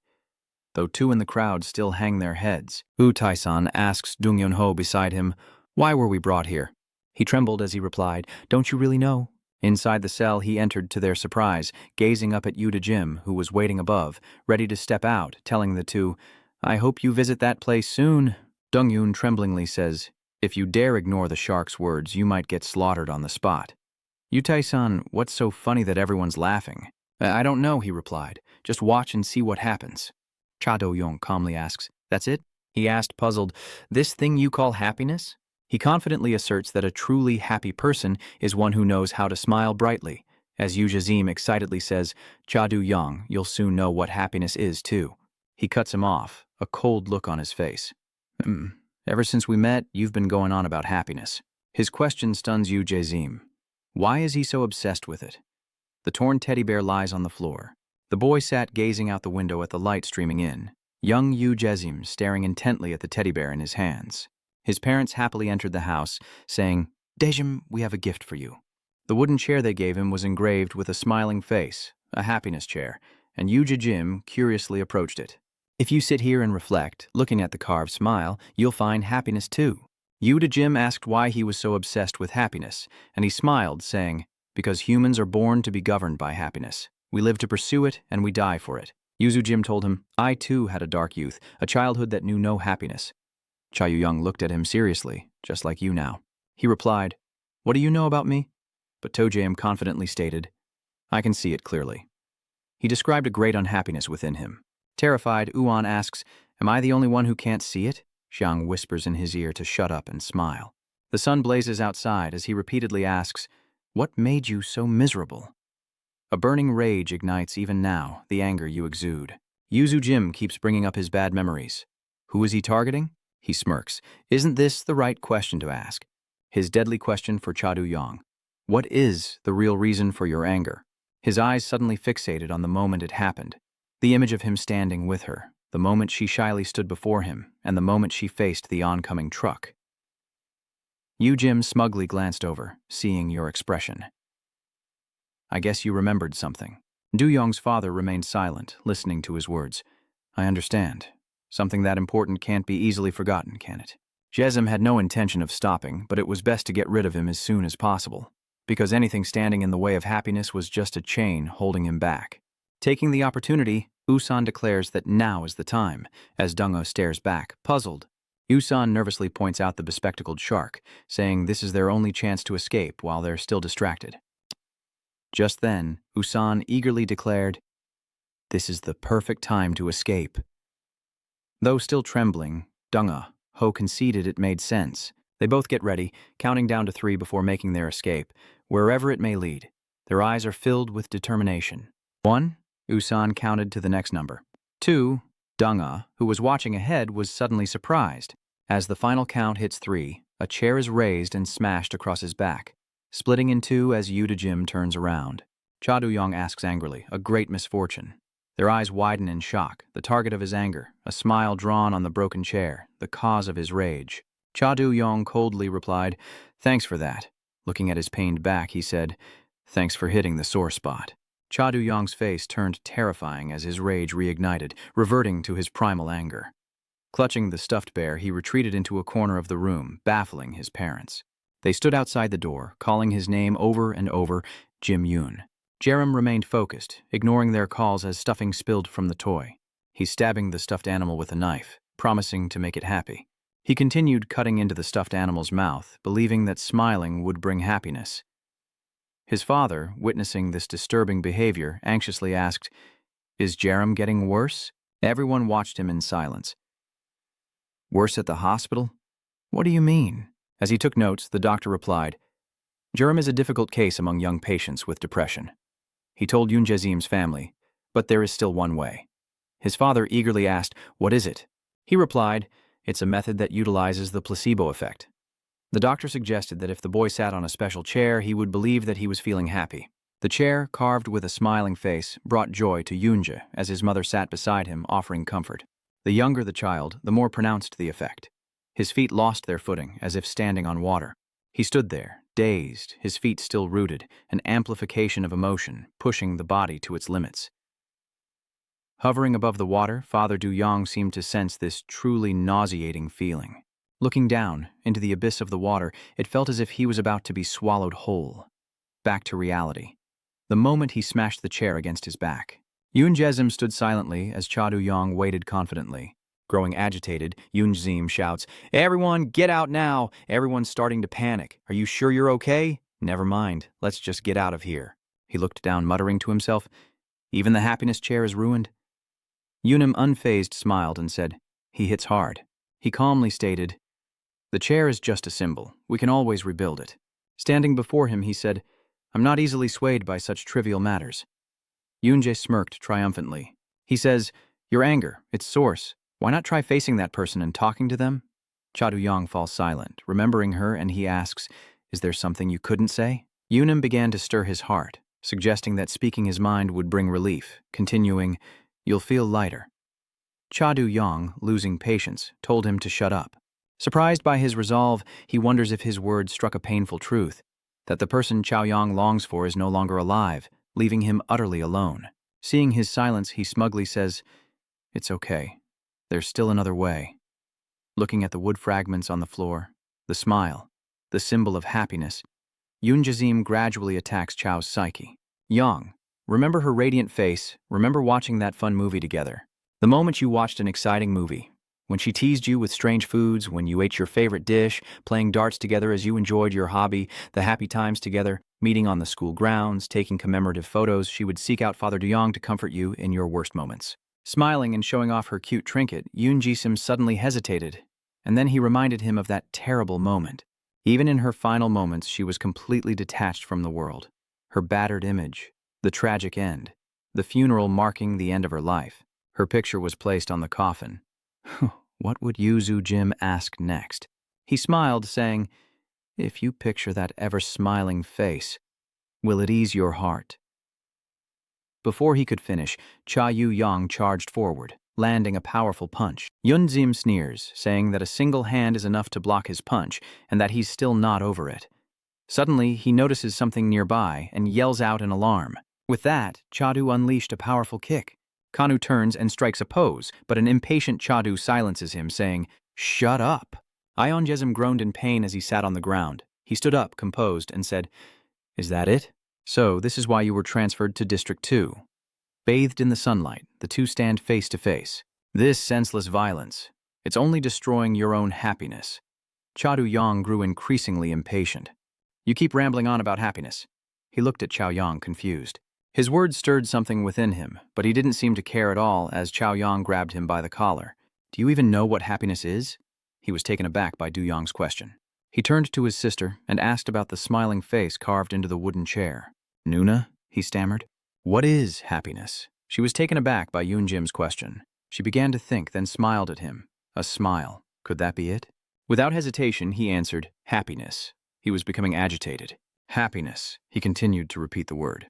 Though two in the crowd still hang their heads, Woo Tai-san asks Dung Yun-ho beside him, "Why were we brought here?" He trembled as he replied, "Don't you really know?" Inside the cell he entered to their surprise, gazing up at Yoo Da-jim, who was waiting above, ready to step out, telling the two, "I hope you visit that place soon." Dung Yun tremblingly says, "If you dare ignore the shark's words, you might get slaughtered on the spot." "Yoo Tai-san, what's so funny that everyone's laughing?" "I don't know," he replied. "Just watch and see what happens." Cha Do-young calmly asks, "That's it?" He asked, puzzled, "This thing you call happiness?" He confidently asserts that a truly happy person is one who knows how to smile brightly. As Yoo Jae-sim excitedly says, "Cha Do-young, you'll soon know what happiness is, too." He cuts him off, a cold look on his face. Ever since we met, you've been going on about happiness." His question stuns Yoo Jae-sim. Why is he so obsessed with it? The torn teddy bear lies on the floor. The boy sat gazing out the window at the light streaming in, young Yoo Jae-sim staring intently at the teddy bear in his hands. His parents happily entered the house, saying, "Dae-jim, we have a gift for you." The wooden chair they gave him was engraved with a smiling face, a happiness chair, and Yoo Jae-jim curiously approached it. "If you sit here and reflect, looking at the carved smile, you'll find happiness too." Yoo Da-jim asked why he was so obsessed with happiness, and he smiled, saying, "Because humans are born to be governed by happiness. We live to pursue it, and we die for it." Yoo Soo-jim told him, "I too had a dark youth, a childhood that knew no happiness." Cha Yu-young looked at him seriously, just like you now. He replied, "What do you know about me?" But To Jae-im confidently stated, "I can see it clearly." He described a great unhappiness within him. Terrified, Uan asks, "Am I the only one who can't see it?" Xiang whispers in his ear to shut up and smile. The sun blazes outside as he repeatedly asks, "What made you so miserable?" A burning rage ignites even now, the anger you exude. Yoo Soo-jim keeps bringing up his bad memories. Who is he targeting? He smirks. Isn't this the right question to ask? His deadly question for Cha Do-young. What is the real reason for your anger? His eyes suddenly fixated on the moment it happened. The image of him standing with her, the moment she shyly stood before him, and the moment she faced the oncoming truck. Yoo-jim smugly glanced over, seeing your expression. "I guess you remembered something." Do-young's father remained silent, listening to his words. "I understand. Something that important can't be easily forgotten, can it?" Jae-sim had no intention of stopping, but it was best to get rid of him as soon as possible, because anything standing in the way of happiness was just a chain holding him back. Taking the opportunity, Usan declares that now is the time, as Dong-oh stares back, puzzled. Usan nervously points out the bespectacled shark, saying this is their only chance to escape while they're still distracted. Just then, Usan eagerly declared, "This is the perfect time to escape." Though still trembling, Dong-oh conceded it made sense. They both get ready, counting down to 3 before making their escape, wherever it may lead. Their eyes are filled with determination. 1, Usan counted to the next number. 2, Dong-oh, who was watching ahead, was suddenly surprised. As the final count hits 3, a chair is raised and smashed across his back, splitting in 2 as Yoo Da-jim turns around. Cha Do-young asks angrily, "A great misfortune." Their eyes widen in shock, the target of his anger, a smile drawn on the broken chair, the cause of his rage. Cha Do-young coldly replied, "Thanks for that." Looking at his pained back, he said, "Thanks for hitting the sore spot." Cha Du-yong's face turned terrifying as his rage reignited, reverting to his primal anger. Clutching the stuffed bear, he retreated into a corner of the room, baffling his parents. They stood outside the door, calling his name over and over, Jim Yoon. Jerem remained focused, ignoring their calls as stuffing spilled from the toy. He stabbing the stuffed animal with a knife, promising to make it happy. He continued cutting into the stuffed animal's mouth, believing that smiling would bring happiness. His father, witnessing this disturbing behavior, anxiously asked, "Is Jerem getting worse?" Everyone watched him in silence. "Worse at the hospital? What do you mean?" As he took notes, the doctor replied, "Jerem is a difficult case among young patients with depression." He told Yoon Jae-sim's family, "But there is still one way." His father eagerly asked, "What is it?" He replied, "It's a method that utilizes the placebo effect." The doctor suggested that if the boy sat on a special chair, he would believe that he was feeling happy. The chair, carved with a smiling face, brought joy to Yoonja as his mother sat beside him, offering comfort. The younger the child, the more pronounced the effect. His feet lost their footing, as if standing on water. He stood there, dazed, his feet still rooted, an amplification of emotion, pushing the body to its limits. Hovering above the water, Father Du-yong seemed to sense this truly nauseating feeling. Looking down into the abyss of the water, it felt as if he was about to be swallowed whole. Back to reality. The moment he smashed the chair against his back. Yoon Jae-sim stood silently as Cha Du-yong waited confidently. Growing agitated, Yoon Jae-sim shouts, "Everyone, get out now! Everyone's starting to panic. Are you sure you're okay? Never mind, let's just get out of here." He looked down, muttering to himself, "Even the happiness chair is ruined?" Yoonim unfazed smiled and said, "He hits hard." He calmly stated, "The chair is just a symbol. We can always rebuild it." Standing before him, he said, "I'm not easily swayed by such trivial matters." Yoon-jae smirked triumphantly. He says, "Your anger, its source. Why not try facing that person and talking to them?" Cha Du-yong falls silent, remembering her, and he asks, "Is there something you couldn't say?" Yoonim began to stir his heart, suggesting that speaking his mind would bring relief, continuing, "You'll feel lighter." Cha Du-yong, losing patience, told him to shut up. Surprised by his resolve, he wonders if his words struck a painful truth, that the person Chao Yang longs for is no longer alive, leaving him utterly alone. Seeing his silence, he smugly says, "It's okay. There's still another way." Looking at the wood fragments on the floor, the smile, the symbol of happiness, Yoon Jae-sim gradually attacks Chao's psyche. "Yang, remember her radiant face, remember watching that fun movie together. The moment you watched an exciting movie. When she teased you with strange foods, when you ate your favorite dish, playing darts together as you enjoyed your hobby, the happy times together, meeting on the school grounds, taking commemorative photos, she would seek out Father Du-yong to comfort you in your worst moments." Smiling and showing off her cute trinket, Yoon Jae-sim suddenly hesitated, and then he reminded him of that terrible moment. Even in her final moments, she was completely detached from the world. Her battered image, the tragic end, the funeral marking the end of her life. Her picture was placed on the coffin. What would Yuzu Jim ask next? He smiled, saying, "If you picture that ever-smiling face, will it ease your heart?" Before he could finish, Cha Yu-yong charged forward, landing a powerful punch. Yun Zim sneers, saying that a single hand is enough to block his punch and that he's still not over it. Suddenly, he notices something nearby and yells out in alarm. With that, Cha-du unleashed a powerful kick. Kanu turns and strikes a pose, but an impatient Cha-du silences him, saying, "Shut up." Ion Jesm groaned in pain as he sat on the ground. He stood up, composed, and said, "Is that it? So this is why you were transferred to District 2. Bathed in the sunlight, the two stand face to face. This senseless violence, it's only destroying your own happiness." Cha Du-yong grew increasingly impatient. "You keep rambling on about happiness." He looked at Chao Yang, confused. His words stirred something within him, but he didn't seem to care at all as Chao Yang grabbed him by the collar. "Do you even know what happiness is?" He was taken aback by Du-yong's question. He turned to his sister and asked about the smiling face carved into the wooden chair. "Nuna," he stammered, "what is happiness?" She was taken aback by Yoon Jim's question. She began to think, then smiled at him. A smile. Could that be it? Without hesitation, he answered, "Happiness." He was becoming agitated. "Happiness." He continued to repeat the word.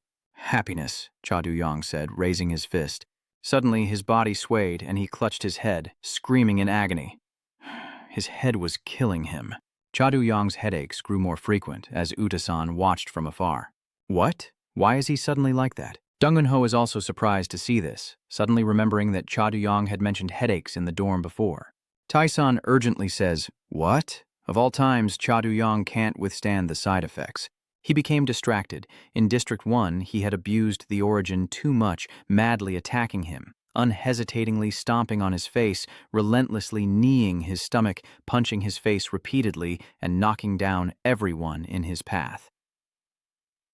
"Happiness," Cha Du-yong said, raising his fist. Suddenly, his body swayed and he clutched his head, screaming in agony. His head was killing him. Cha Du-yong's headaches grew more frequent as Uta-san watched from afar. "What? Why is he suddenly like that?" Dong Eun-ho is also surprised to see this, suddenly remembering that Cha Do-yong had mentioned headaches in the dorm before. Tae-san urgently says, "What?" Of all times, Cha Do-yong can't withstand the side effects. He became distracted. In District 1, he had abused the Origin too much, madly attacking him, unhesitatingly stomping on his face, relentlessly kneeing his stomach, punching his face repeatedly, and knocking down everyone in his path.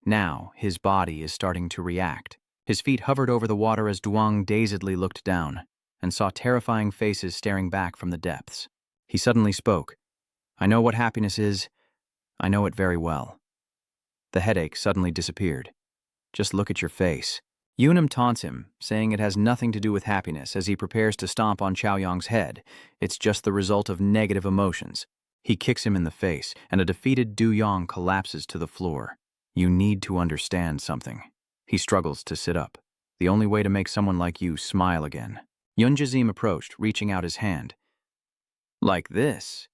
Now, his body is starting to react. His feet hovered over the water as Duong dazedly looked down and saw terrifying faces staring back from the depths. He suddenly spoke. "I know what happiness is. I know it very well." The headache suddenly disappeared. "Just look at your face." Yoonam taunts him, saying it has nothing to do with happiness as he prepares to stomp on Chaoyong's head. It's just the result of negative emotions. He kicks him in the face, and a defeated Du-yong collapses to the floor. "You need to understand something." He struggles to sit up. "The only way to make someone like you smile again." Yoon Jazim approached, reaching out his hand. "Like this?"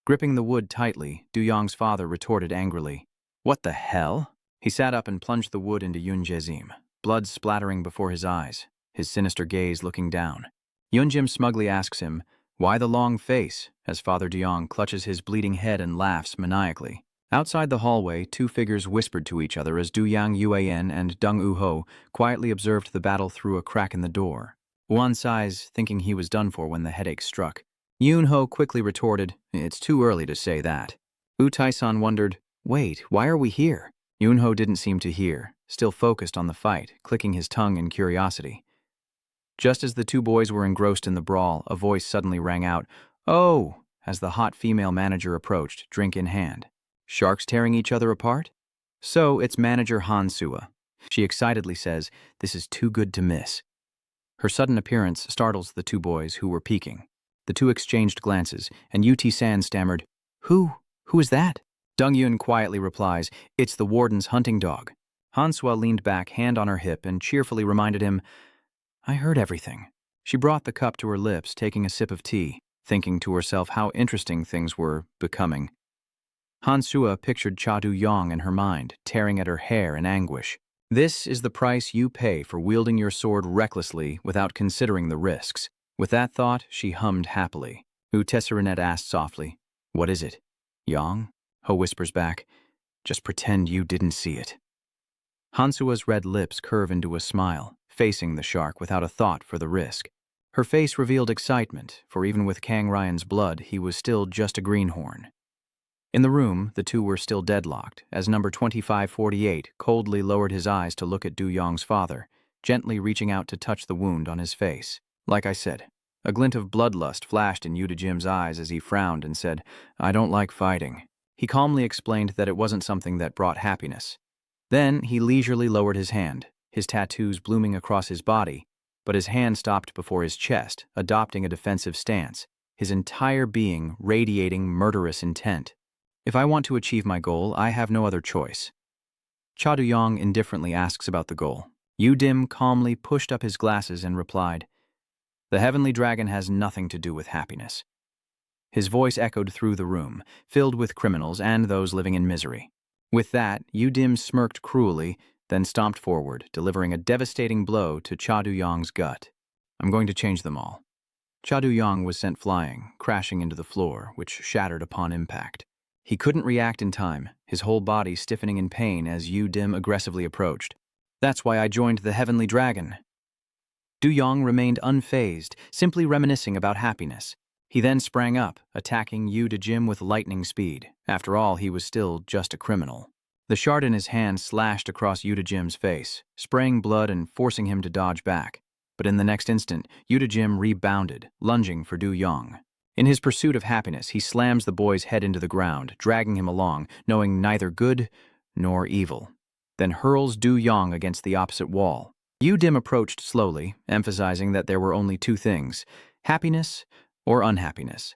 Gripping the wood tightly, Du-yong's father retorted angrily. "What the hell?" He sat up and plunged the wood into Yoon Jazim, blood splattering before his eyes, his sinister gaze looking down. Yoon Jim smugly asks him, "Why the long face?" as Father Du-yong clutches his bleeding head and laughs maniacally. Outside the hallway, two figures whispered to each other as Du-yang Yuan and Dong Woo-ho quietly observed the battle through a crack in the door. Wan sighs, thinking he was done for when the headache struck. Yoon-ho quickly retorted, "It's too early to say that." Tae-san wondered, "Wait, why are we here?" Yoon-ho didn't seem to hear, still focused on the fight, clicking his tongue in curiosity. Just as the two boys were engrossed in the brawl, a voice suddenly rang out, "Oh!" as the hot female manager approached, drink in hand. Sharks tearing each other apart? So it's manager Han Sua. She excitedly says, "This is too good to miss." Her sudden appearance startles the two boys who were peeking. The two exchanged glances, and San stammered, Who is that?" Dong-yun quietly replies, "It's the warden's hunting dog." Han Sua leaned back, hand on her hip, and cheerfully reminded him, "I heard everything." She brought the cup to her lips, taking a sip of tea, thinking to herself how interesting things were becoming. Han Sua pictured Cha Do-yong in her mind, tearing at her hair in anguish. "This is the price you pay for wielding your sword recklessly without considering the risks." With that thought, she hummed happily. Tesserinet asked softly, "What is it?" "Yong?" Ho whispers back, "Just pretend you didn't see it." Han Sua's red lips curve into a smile, facing the shark without a thought for the risk. Her face revealed excitement, for even with Kang Ryan's blood, he was still just a greenhorn. In the room, the two were still deadlocked, as number 2548 coldly lowered his eyes to look at Du-yong's father, gently reaching out to touch the wound on his face. Like I said, a glint of bloodlust flashed in Yuda Jim's eyes as he frowned and said, "I don't like fighting." He calmly explained that it wasn't something that brought happiness. Then he leisurely lowered his hand, his tattoos blooming across his body, but his hand stopped before his chest, adopting a defensive stance, his entire being radiating murderous intent. "If I want to achieve my goal, I have no other choice." Cha Do-yong indifferently asks about the goal. Yu Dim calmly pushed up his glasses and replied, "The heavenly dragon has nothing to do with happiness." His voice echoed through the room, filled with criminals and those living in misery. With that, Yu Dim smirked cruelly, then stomped forward, delivering a devastating blow to Cha Do-yong's gut. "I'm going to change them all." Cha Do-yong was sent flying, crashing into the floor, which shattered upon impact. He couldn't react in time, his whole body stiffening in pain as Yu Dim aggressively approached. "That's why I joined the Heavenly Dragon." Du-yong remained unfazed, simply reminiscing about happiness. He then sprang up, attacking Yu Jim with lightning speed. After all, he was still just a criminal. The shard in his hand slashed across Yu Jim's face, spraying blood and forcing him to dodge back. But in the next instant, Yu Jim rebounded, lunging for Du-yong. In his pursuit of happiness, he slams the boy's head into the ground, dragging him along, knowing neither good nor evil, then hurls Du-yong against the opposite wall. Yu Dim approached slowly, emphasizing that there were only two things, happiness or unhappiness.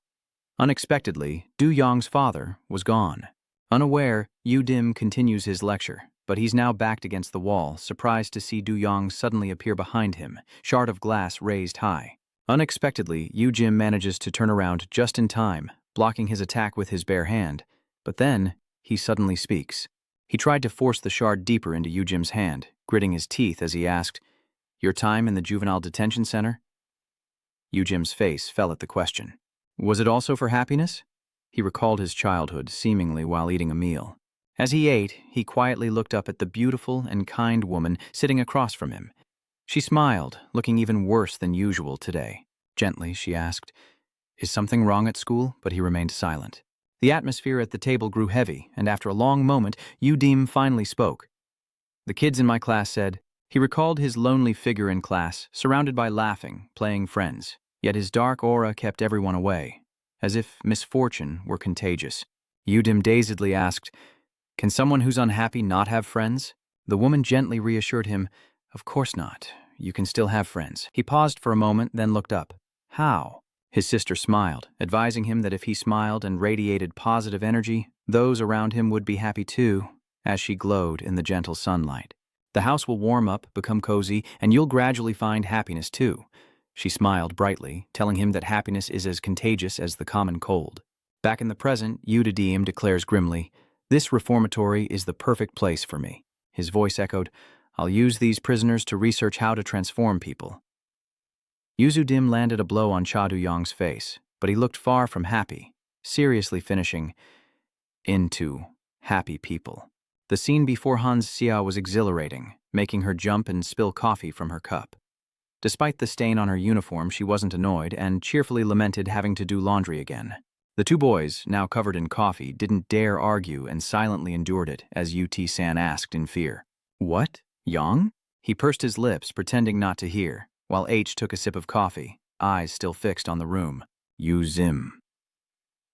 Unexpectedly, Du-yong's father was gone. Unaware, Yu Dim continues his lecture, but he's now backed against the wall, surprised to see Du-yong suddenly appear behind him, shard of glass raised high. Unexpectedly, Yu Jim manages to turn around just in time, blocking his attack with his bare hand. But then, he suddenly speaks. He tried to force the shard deeper into Yu Jim's hand, gritting his teeth as he asked, "Your time in the juvenile detention center?" Jim's face fell at the question. Was it also for happiness? He recalled his childhood, seemingly while eating a meal. As he ate, he quietly looked up at the beautiful and kind woman sitting across from him. She smiled, looking even worse than usual today. Gently, she asked, "Is something wrong at school?" But he remained silent. The atmosphere at the table grew heavy, and after a long moment, Dim finally spoke. "The kids in my class said," he recalled his lonely figure in class, surrounded by laughing, playing friends. Yet his dark aura kept everyone away, as if misfortune were contagious. Dim dazedly asked, "Can someone who's unhappy not have friends?" The woman gently reassured him, "Of course not. You can still have friends." He paused for a moment, then looked up. "How?" His sister smiled, advising him that if he smiled and radiated positive energy, those around him would be happy too, as she glowed in the gentle sunlight. "The house will warm up, become cozy, and you'll gradually find happiness too." She smiled brightly, telling him that happiness is as contagious as the common cold. Back in the present, Dim declares grimly, "This reformatory is the perfect place for me." His voice echoed, "I'll use these prisoners to research how to transform people." Dim landed a blow on Cha Du-yong's face, but he looked far from happy, seriously finishing, "Into happy people." The scene before Han's Xia was exhilarating, making her jump and spill coffee from her cup. Despite the stain on her uniform, she wasn't annoyed and cheerfully lamented having to do laundry again. The two boys, now covered in coffee, didn't dare argue and silently endured it as San asked in fear, "What? Yang?" He pursed his lips, pretending not to hear, while H took a sip of coffee, eyes still fixed on the room. Zim.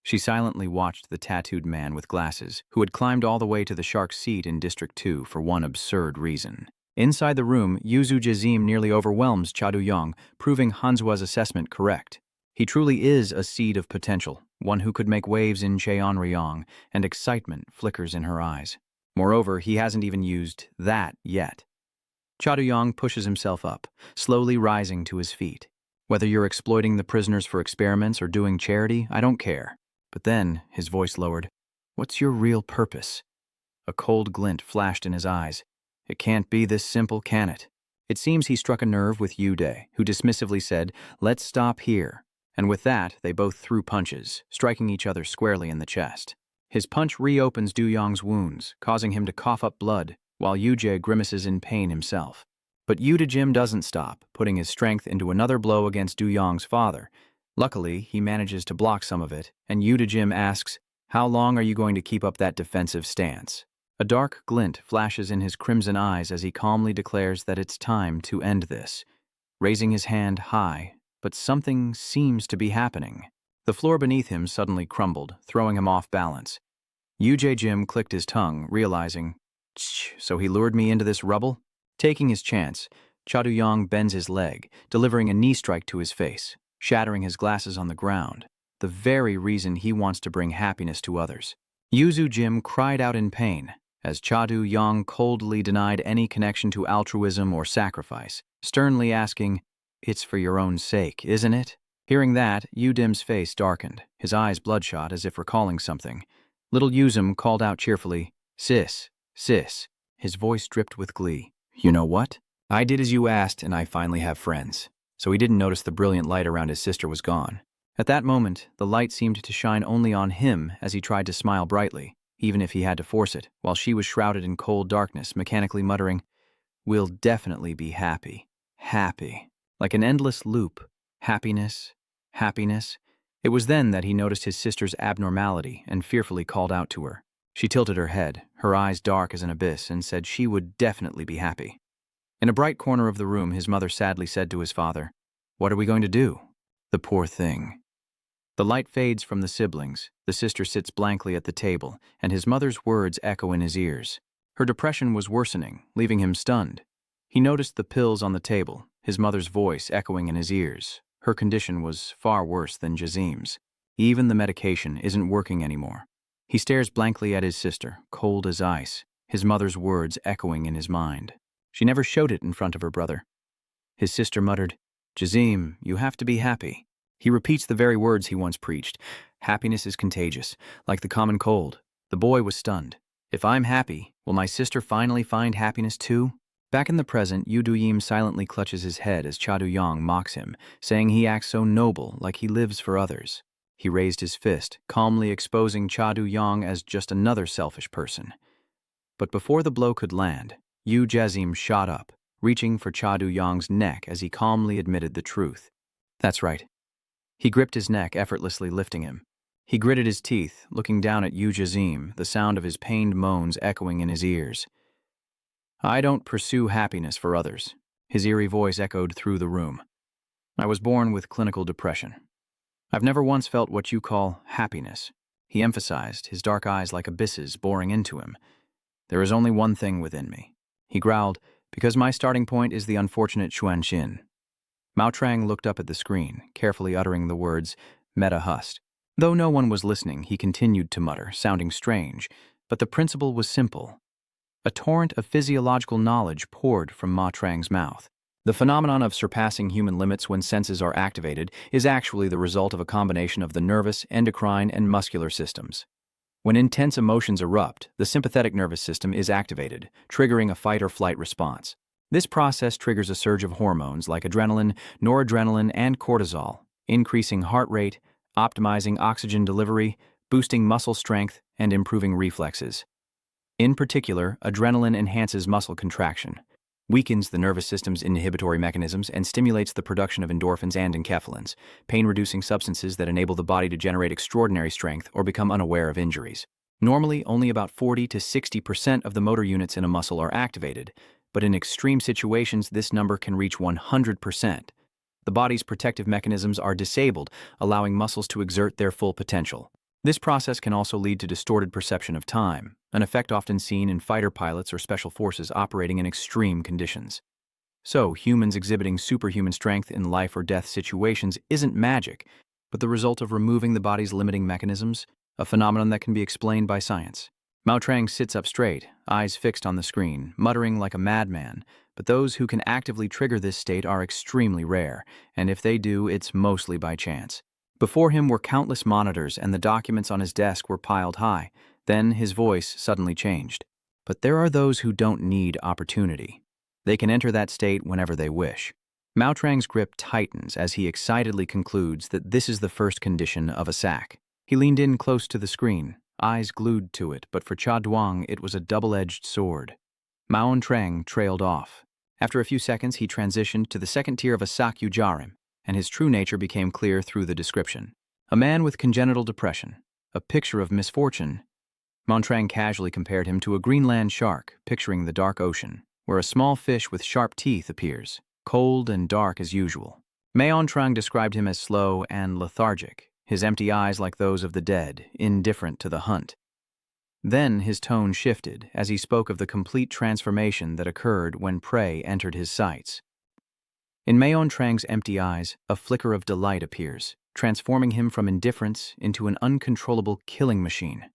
She silently watched the tattooed man with glasses, who had climbed all the way to the shark's seat in District 2 for one absurd reason. Inside the room, Jazim nearly overwhelms Cha Du-yong, proving Hanzhua's assessment correct. He truly is a seed of potential, one who could make waves in Cheonryong, and excitement flickers in her eyes. Moreover, he hasn't even used that yet. Cha Du-yong pushes himself up, slowly rising to his feet. "Whether you're exploiting the prisoners for experiments or doing charity, I don't care." But then, his voice lowered, "What's your real purpose?" A cold glint flashed in his eyes. "It can't be this simple, can it?" It seems he struck a nerve with Yude, who dismissively said, "Let's stop here." And with that, they both threw punches, striking each other squarely in the chest. His punch reopens Du-yong's wounds, causing him to cough up blood, while Yude grimaces in pain himself. But Jim doesn't stop, putting his strength into another blow against Du-yong's father. Luckily, he manages to block some of it, and Jim asks, "How long are you going to keep up that defensive stance?" A dark glint flashes in his crimson eyes as he calmly declares that it's time to end this. Raising his hand high, but something seems to be happening. The floor beneath him suddenly crumbled, throwing him off balance. Jim clicked his tongue, realizing, "So he lured me into this rubble?" Taking his chance, Cha Du-yong bends his leg, delivering a knee strike to his face, shattering his glasses on the ground, the very reason he wants to bring happiness to others. Jim cried out in pain, as Cha Du-yong coldly denied any connection to altruism or sacrifice, sternly asking, "It's for your own sake, isn't it?" Hearing that, Dim's face darkened, his eyes bloodshot as if recalling something. Little Yuzum called out cheerfully, "Sis, sis." His voice dripped with glee. "You know what? I did as you asked, and I finally have friends." So he didn't notice the brilliant light around his sister was gone. At that moment, the light seemed to shine only on him as he tried to smile brightly, even if he had to force it, while she was shrouded in cold darkness, mechanically muttering, "We'll definitely be happy. Happy." Like an endless loop. Happiness. Happiness. It was then that he noticed his sister's abnormality and fearfully called out to her. She tilted her head, her eyes dark as an abyss, and said she would definitely be happy. In a bright corner of the room, his mother sadly said to his father, "What are we going to do?" The poor thing. The light fades from the siblings, the sister sits blankly at the table, and his mother's words echo in his ears. Her depression was worsening, leaving him stunned. He noticed the pills on the table, his mother's voice echoing in his ears. Her condition was far worse than Jazim's. Even the medication isn't working anymore. He stares blankly at his sister, cold as ice, his mother's words echoing in his mind. She never showed it in front of her brother. His sister muttered, "Jazim, you have to be happy." He repeats the very words he once preached. Happiness is contagious, like the common cold. The boy was stunned. If I'm happy, will my sister finally find happiness too? Back in the present, Yu Duyim silently clutches his head as Cha Du-yong mocks him, saying he acts so noble, like he lives for others. He raised his fist, calmly exposing Cha Du-yong as just another selfish person. But before the blow could land, Yu Jazim shot up, reaching for Cha Du-yong's neck as he calmly admitted the truth. That's right. He gripped his neck, effortlessly lifting him. He gritted his teeth, looking down at Yu Jazim, the sound of his pained moans echoing in his ears. I don't pursue happiness for others. His eerie voice echoed through the room. I was born with clinical depression. I've never once felt what you call happiness. He emphasized, his dark eyes like abysses boring into him. There is only one thing within me. He growled, because my starting point is the unfortunate Xuan Xin. Mao Trang looked up at the screen, carefully uttering the words, meta hust. Though no one was listening, he continued to mutter, sounding strange, but the principle was simple. A torrent of physiological knowledge poured from Ma Trang's mouth. The phenomenon of surpassing human limits when senses are activated is actually the result of a combination of the nervous, endocrine, and muscular systems. When intense emotions erupt, the sympathetic nervous system is activated, triggering a fight-or-flight response. This process triggers a surge of hormones like adrenaline, noradrenaline, and cortisol, increasing heart rate, optimizing oxygen delivery, boosting muscle strength, and improving reflexes. In particular, adrenaline enhances muscle contraction, weakens the nervous system's inhibitory mechanisms, and stimulates the production of endorphins and enkephalins, pain-reducing substances that enable the body to generate extraordinary strength or become unaware of injuries. Normally, only about 40 to 60% of the motor units in a muscle are activated, but in extreme situations, this number can reach 100%. The body's protective mechanisms are disabled, allowing muscles to exert their full potential. This process can also lead to distorted perception of time, an effect often seen in fighter pilots or special forces operating in extreme conditions. So, humans exhibiting superhuman strength in life or death situations isn't magic, but the result of removing the body's limiting mechanisms, a phenomenon that can be explained by science. Mao Trang sits up straight, eyes fixed on the screen, muttering like a madman, but those who can actively trigger this state are extremely rare, and if they do, it's mostly by chance. Before him were countless monitors, and the documents on his desk were piled high. Then his voice suddenly changed. But there are those who don't need opportunity. They can enter that state whenever they wish. Mao Trang's grip tightens as he excitedly concludes that this is the first condition of a sack. He leaned in close to the screen, eyes glued to it, but for Cha Duong it was a double-edged sword. Mao Trang trailed off. After a few seconds, he transitioned to the second tier of a sak yu jarim, and his true nature became clear through the description. A man with congenital depression, a picture of misfortune. Mao Trang casually compared him to a Greenland shark, picturing the dark ocean, where a small fish with sharp teeth appears, cold and dark as usual. Mao Trang described him as slow and lethargic, his empty eyes like those of the dead, indifferent to the hunt. Then his tone shifted as he spoke of the complete transformation that occurred when prey entered his sights. In Mao Trang's empty eyes, a flicker of delight appears, transforming him from indifference into an uncontrollable killing machine.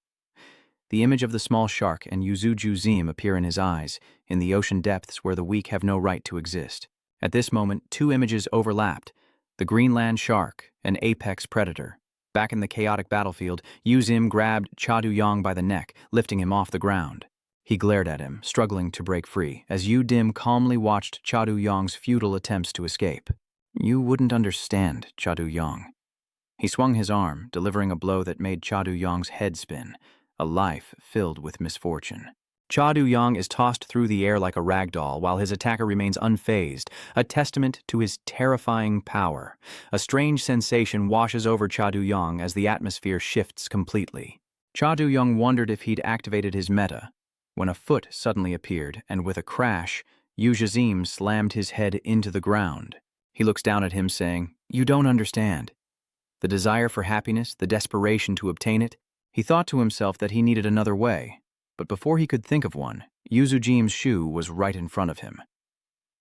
The image of the small shark and Yuzu Juzim appear in his eyes, in the ocean depths where the weak have no right to exist. At this moment, two images overlapped: the Greenland shark, an apex predator. Back in the chaotic battlefield, Yu Zim grabbed Cha Du-yong by the neck, lifting him off the ground. He glared at him, struggling to break free, as Yu Dim calmly watched Cha Du-yong's futile attempts to escape. You wouldn't understand, Cha Du-yong. He swung his arm, delivering a blow that made Cha Du-yong's head spin, a life filled with misfortune. Cha Du-yong is tossed through the air like a rag doll, while his attacker remains unfazed, a testament to his terrifying power. A strange sensation washes over Cha Du-yong as the atmosphere shifts completely. Cha Du-yong wondered if he'd activated his meta, when a foot suddenly appeared, and with a crash, Yu Jazim slammed his head into the ground. He looks down at him, saying, "You don't understand." The desire for happiness, the desperation to obtain it, he thought to himself that he needed another way. But before he could think of one, Yu Jazim's shoe was right in front of him.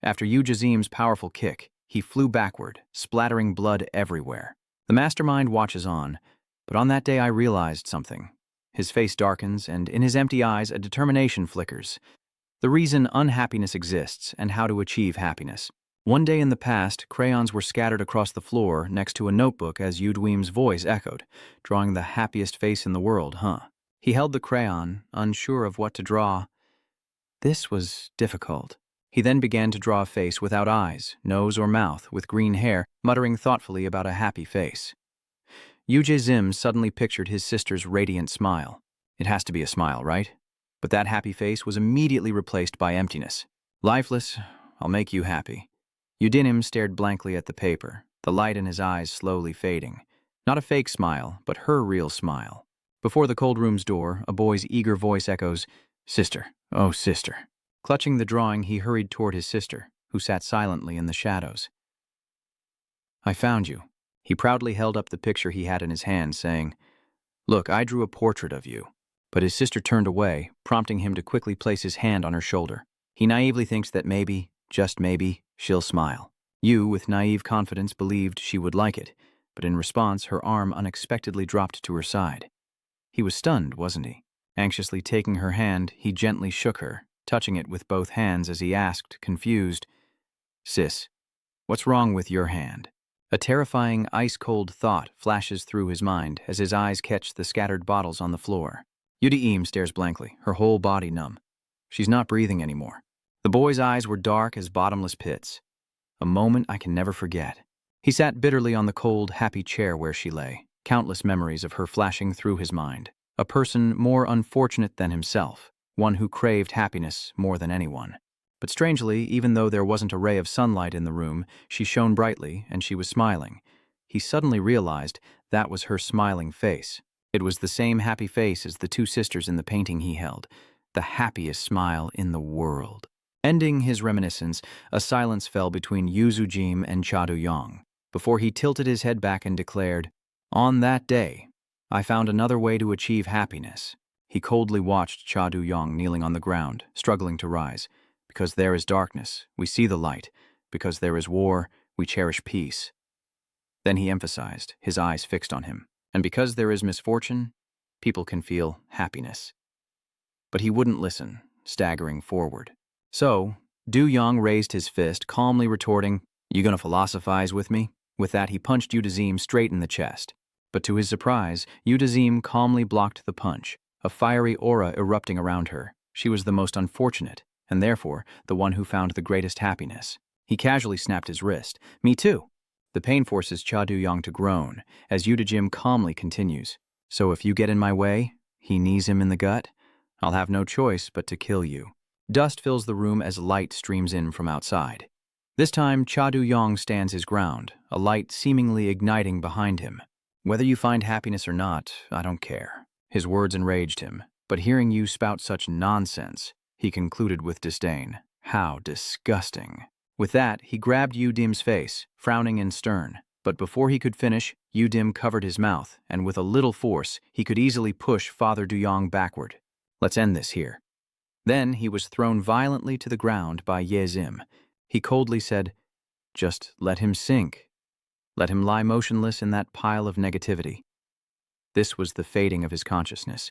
After Yu Jazim's powerful kick, he flew backward, splattering blood everywhere. The mastermind watches on, but on that day I realized something. His face darkens, and in his empty eyes a determination flickers. The reason unhappiness exists and how to achieve happiness. One day in the past, crayons were scattered across the floor next to a notebook as Yu Dweem's voice echoed, drawing the happiest face in the world, huh? He held the crayon, unsure of what to draw. This was difficult. He then began to draw a face without eyes, nose or mouth, with green hair, muttering thoughtfully about a happy face. Yujizim suddenly pictured his sister's radiant smile. It has to be a smile, right? But that happy face was immediately replaced by emptiness. Lifeless, I'll make you happy. Udinim stared blankly at the paper, the light in his eyes slowly fading. Not a fake smile, but her real smile. Before the cold room's door, a boy's eager voice echoes, "Sister, oh sister." Clutching the drawing, he hurried toward his sister, who sat silently in the shadows. "I found you." He proudly held up the picture he had in his hand, saying, "Look, I drew a portrait of you." But his sister turned away, prompting him to quickly place his hand on her shoulder. He naively thinks that maybe, just maybe, she'll smile. Yu, with naive confidence, believed she would like it, but in response, her arm unexpectedly dropped to her side. He was stunned, wasn't he? Anxiously taking her hand, he gently shook her, touching it with both hands as he asked, confused, "Sis, what's wrong with your hand?" A terrifying, ice-cold thought flashes through his mind as his eyes catch the scattered bottles on the floor. Yudiim stares blankly, her whole body numb. She's not breathing anymore. The boy's eyes were dark as bottomless pits. A moment I can never forget. He sat bitterly on the cold, happy chair where she lay, countless memories of her flashing through his mind. A person more unfortunate than himself, one who craved happiness more than anyone. But strangely, even though there wasn't a ray of sunlight in the room, she shone brightly and she was smiling. He suddenly realized that was her smiling face. It was the same happy face as the two sisters in the painting he held, the happiest smile in the world. Ending his reminiscence, a silence fell between Yuzujim and Cha-do-yong, before he tilted his head back and declared, "On that day, I found another way to achieve happiness." He coldly watched Cha-do-yong kneeling on the ground, struggling to rise. Because there is darkness, we see the light. Because there is war, we cherish peace. Then he emphasized, his eyes fixed on him. And because there is misfortune, people can feel happiness. But he wouldn't listen, staggering forward. So, Du-yong raised his fist, calmly retorting, "You gonna philosophize with me?" With that, he punched Yudazim straight in the chest. But to his surprise, Yudazim calmly blocked the punch, a fiery aura erupting around her. She was the most unfortunate, and therefore the one who found the greatest happiness. He casually snapped his wrist. "Me too." The pain forces Cha-do-yong to groan, as Yudajim calmly continues. "So if you get in my way," he knees him in the gut, "I'll have no choice but to kill you." Dust fills the room as light streams in from outside. This time, Cha-do-yong stands his ground, a light seemingly igniting behind him. "Whether you find happiness or not, I don't care." His words enraged him, but hearing you spout such nonsense, he concluded with disdain. How disgusting. With that, he grabbed Yu-dim's face, frowning and stern. But before he could finish, Yu-dim covered his mouth, and with a little force, he could easily push Father Du-yong backward. "Let's end this here." Then he was thrown violently to the ground by Ye-zim. He coldly said, "Just let him sink. Let him lie motionless in that pile of negativity." This was the fading of his consciousness.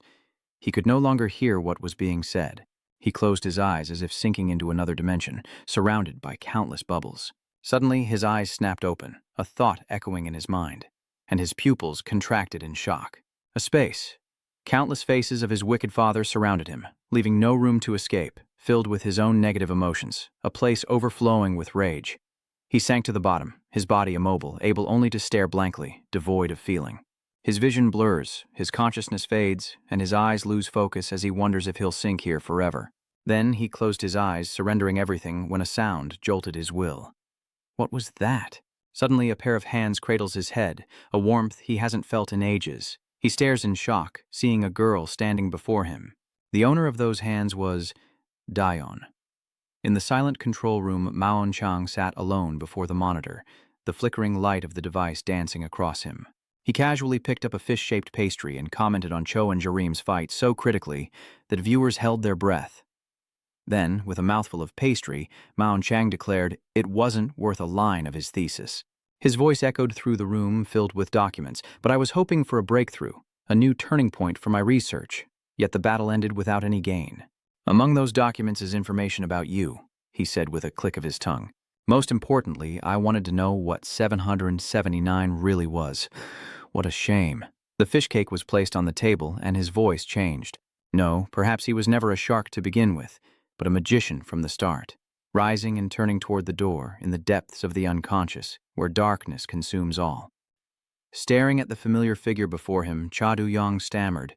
He could no longer hear what was being said. He closed his eyes as if sinking into another dimension, surrounded by countless bubbles. Suddenly, his eyes snapped open, a thought echoing in his mind, and his pupils contracted in shock. A space. Countless faces of his wicked father surrounded him, leaving no room to escape, filled with his own negative emotions, a place overflowing with rage. He sank to the bottom, his body immobile, able only to stare blankly, devoid of feeling. His vision blurs, his consciousness fades, and his eyes lose focus as he wonders if he'll sink here forever. Then he closed his eyes, surrendering everything, when a sound jolted his will. What was that? Suddenly a pair of hands cradles his head, a warmth he hasn't felt in ages. He stares in shock, seeing a girl standing before him. The owner of those hands was Dion. In the silent control room, Maon Chang sat alone before the monitor, the flickering light of the device dancing across him. He casually picked up a fish-shaped pastry and commented on Cho and Jareem's fight so critically that viewers held their breath. Then, with a mouthful of pastry, Maon Chang declared it wasn't worth a line of his thesis. His voice echoed through the room filled with documents, but I was hoping for a breakthrough, a new turning point for my research, yet the battle ended without any gain. "Among those documents is information about you," he said with a click of his tongue. "Most importantly, I wanted to know what 779 really was. What a shame." The fish cake was placed on the table, and his voice changed. No, perhaps he was never a shark to begin with, but a magician from the start. rising and turning toward the door in the depths of the unconscious, where darkness consumes all. Staring at the familiar figure before him, Cha Du-yong stammered,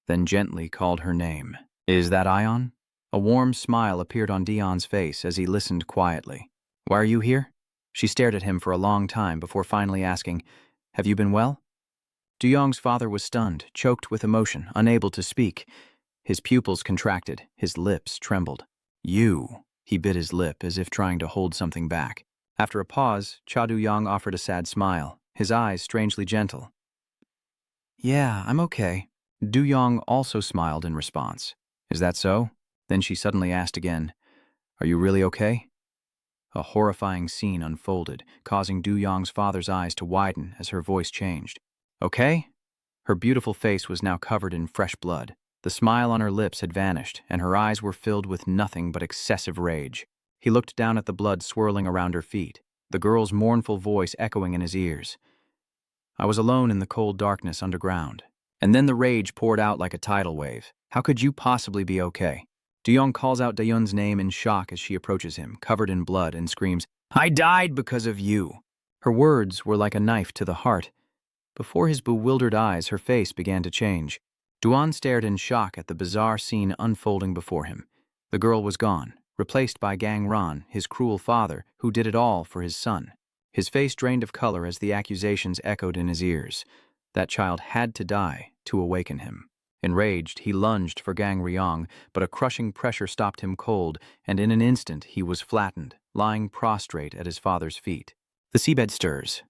then gently called her name. "Is that Ion?" A warm smile appeared on Dion's face as he listened quietly. "Why are you here?" She stared at him for a long time before finally asking, "Have you been well?" Du-yong's father was stunned, choked with emotion, unable to speak. His pupils contracted, his lips trembled. "You," he bit his lip as if trying to hold something back. After a pause, Cha Du-yong offered a sad smile, his eyes strangely gentle. "Yeah, I'm okay." Du-yong also smiled in response. "Is that so?" Then she suddenly asked again, "Are you really okay?" A horrifying scene unfolded, causing Du-yong's father's eyes to widen as her voice changed. "Okay?" Her beautiful face was now covered in fresh blood. The smile on her lips had vanished, and her eyes were filled with nothing but excessive rage. He looked down at the blood swirling around her feet, the girl's mournful voice echoing in his ears. "I was alone in the cold darkness underground. And then the rage poured out like a tidal wave. How could you possibly be okay?" Du-yong calls out Dayun's name in shock as she approaches him, covered in blood, and screams, "I died because of you!" Her words were like a knife to the heart. Before his bewildered eyes, her face began to change. Duan stared in shock at the bizarre scene unfolding before him. The girl was gone, replaced by Gang Ran, his cruel father, who did it all for his son. His face drained of color as the accusations echoed in his ears. That child had to die to awaken him. Enraged, he lunged for Gang Ryong, but a crushing pressure stopped him cold, and in an instant he was flattened, lying prostrate at his father's feet. The seabed stirs.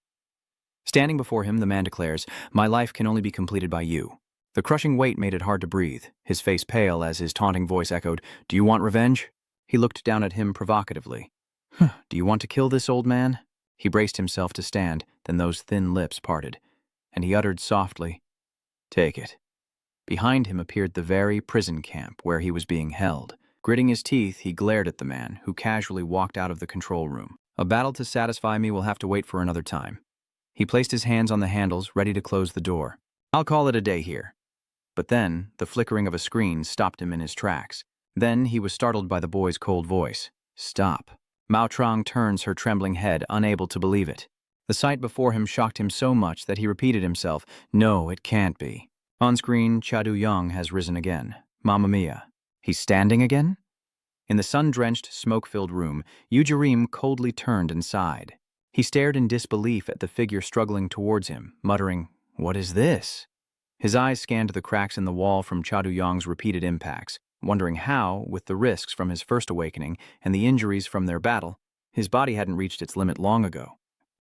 Standing before him, the man declares, "My life can only be completed by you." The crushing weight made it hard to breathe, his face pale as his taunting voice echoed, "Do you want revenge?" He looked down at him provocatively. "Do you want to kill this old man?" He braced himself to stand, then those thin lips parted, and he uttered softly, "Take it." Behind him appeared the very prison camp where he was being held. Gritting his teeth, he glared at the man, who casually walked out of the control room. "A battle to satisfy me will have to wait for another time." He placed his hands on the handles, ready to close the door. "I'll call it a day here." But then, the flickering of a screen stopped him in his tracks. Then he was startled by the boy's cold voice. "Stop." Mao Trong turns her trembling head, unable to believe it. The sight before him shocked him so much that he repeated himself, "No, it can't be." On screen, Cha Du-yong has risen again. Mamma mia. He's standing again? In the sun-drenched, smoke-filled room, Yujirim coldly turned and sighed. He stared in disbelief at the figure struggling towards him, muttering, "What is this?" His eyes scanned the cracks in the wall from Cha Du-yong's repeated impacts, wondering how, with the risks from his first awakening and the injuries from their battle, his body hadn't reached its limit long ago.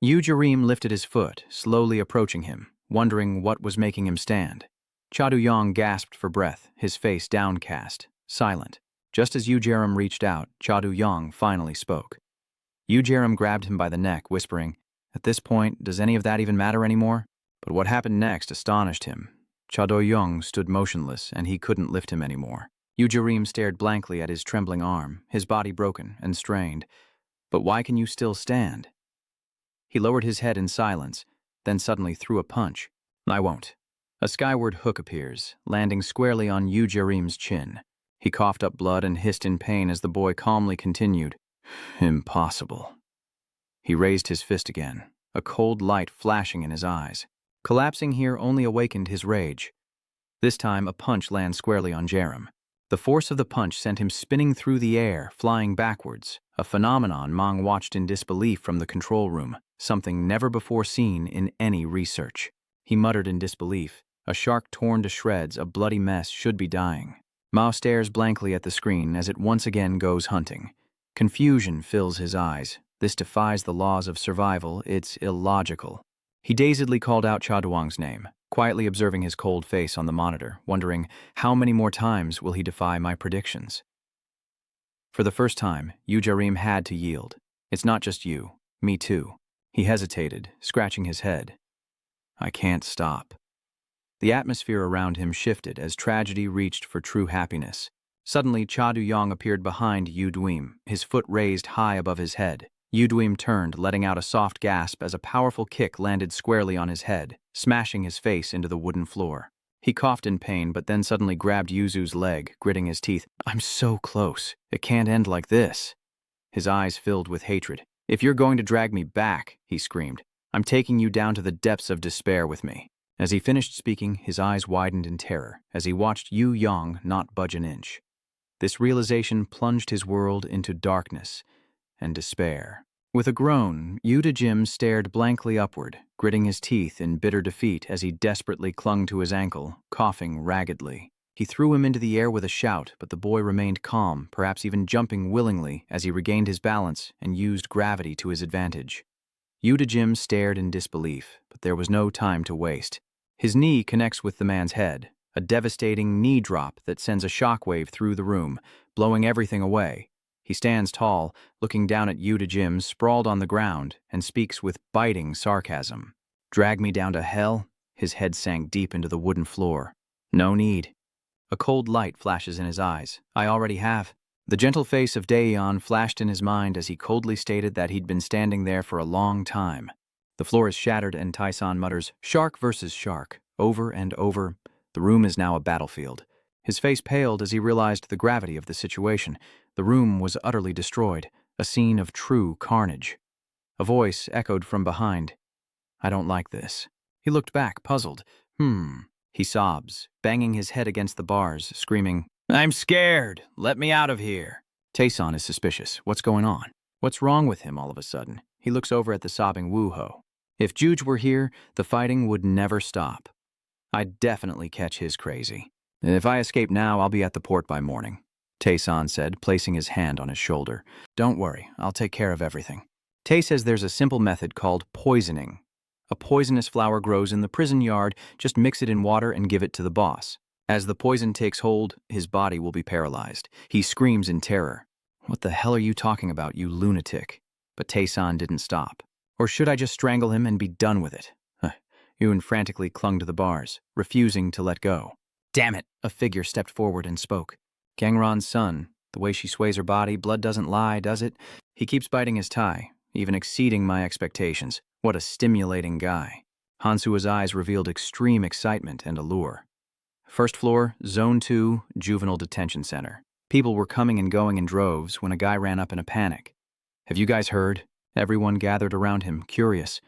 Yujirim lifted his foot, slowly approaching him, wondering what was making him stand. Cha Du-yong gasped for breath, his face downcast, silent. Just as Yujirim reached out, Cha Du-yong finally spoke. Yujirim grabbed him by the neck, whispering, "At this point, does any of that even matter anymore?" But what happened next astonished him. Cha Du-yong stood motionless, and he couldn't lift him anymore. Yujirim stared blankly at his trembling arm, his body broken and strained. "But why can you still stand?" He lowered his head in silence, then suddenly threw a punch. "I won't." A skyward hook appears, landing squarely on Yujirim's chin. He coughed up blood and hissed in pain as the boy calmly continued, "Impossible." He raised his fist again, a cold light flashing in his eyes. Collapsing here only awakened his rage. This time, a punch lands squarely on Jerem. The force of the punch sent him spinning through the air, flying backwards, a phenomenon Mang watched in disbelief from the control room, something never before seen in any research. He muttered in disbelief, "A shark torn to shreds, a bloody mess, should be dying." Mao stares blankly at the screen as it once again goes hunting. Confusion fills his eyes. This defies the laws of survival, it's illogical. He dazedly called out Cha Du-yong's name, quietly observing his cold face on the monitor, wondering, how many more times will he defy my predictions? For the first time, Yujirim had to yield. "It's not just you, me too." He hesitated, scratching his head. "I can't stop." The atmosphere around him shifted as tragedy reached for true happiness. Suddenly, Cha Du-yong appeared behind Yu Duim, his foot raised high above his head. Yu Duim turned, letting out a soft gasp as a powerful kick landed squarely on his head, smashing his face into the wooden floor. He coughed in pain, but then suddenly grabbed Yuzu's leg, gritting his teeth. "I'm so close. It can't end like this." his eyes filled with hatred. "If you're going to drag me back," he screamed, "I'm taking you down to the depths of despair with me." As he finished speaking, his eyes widened in terror as he watched Yu Yong not budge an inch. This realization plunged his world into darkness and despair. With a groan, Yu Jim stared blankly upward, gritting his teeth in bitter defeat as he desperately clung to his ankle, coughing raggedly. He threw him into the air with a shout, but the boy remained calm, perhaps even jumping willingly as he regained his balance and used gravity to his advantage. Yu Jim stared in disbelief, but there was no time to waste. His knee connects with the man's head, a devastating knee drop that sends a shockwave through the room, blowing everything away. He stands tall, looking down at Yu Jim sprawled on the ground, and speaks with biting sarcasm. "Drag me down to hell?" His head sank deep into the wooden floor. "No need." A cold light flashes in his eyes. "I already have." The gentle face of Daeyeon flashed in his mind as he coldly stated that he'd been standing there for a long time. The floor is shattered and Tyson mutters, "Shark versus shark," over and over. The room is now a battlefield. His face paled as he realized the gravity of the situation. The room was utterly destroyed, a scene of true carnage. A voice echoed from behind. "I don't like this." He looked back, puzzled. He sobs, banging his head against the bars, screaming, "I'm scared! Let me out of here!" Taeson is suspicious. What's going on? What's wrong with him all of a sudden? He looks over at the sobbing Woo-ho. If Juge were here, the fighting would never stop. I'd definitely catch his crazy. "If I escape now, I'll be at the port by morning," Taeson said, placing his hand on his shoulder. "Don't worry, I'll take care of everything." Tae says there's a simple method called poisoning. A poisonous flower grows in the prison yard, just mix it in water and give it to the boss. As the poison takes hold, his body will be paralyzed. He screams in terror. "What the hell are you talking about, you lunatic?" But Taeson didn't stop. "Or should I just strangle him and be done with it?" Yoon frantically clung to the bars, refusing to let go. "Damn it!" A figure stepped forward and spoke. "Gangron's son. The way she sways her body, blood doesn't lie, does it? He keeps biting his tie, even exceeding my expectations. What a stimulating guy." Hansua's eyes revealed extreme excitement and allure. First floor, Zone 2, Juvenile Detention Center. People were coming and going in droves when a guy ran up in a panic. "Have you guys heard?" Everyone gathered around him, curious.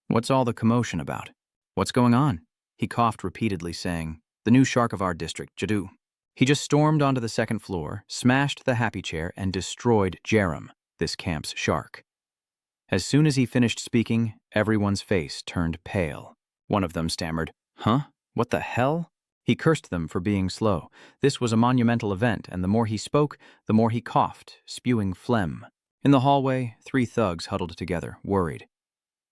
"What's all the commotion about? What's going on?" He coughed repeatedly, saying, "The new shark of our district, Jadu." He just stormed onto the second floor, smashed the happy chair, and destroyed Jerem, this camp's shark. As soon as he finished speaking, everyone's face turned pale. One of them stammered, "Huh? What the hell?" He cursed them for being slow. This was a monumental event, and the more he spoke, the more he coughed, spewing phlegm. In the hallway, 3 thugs huddled together, worried.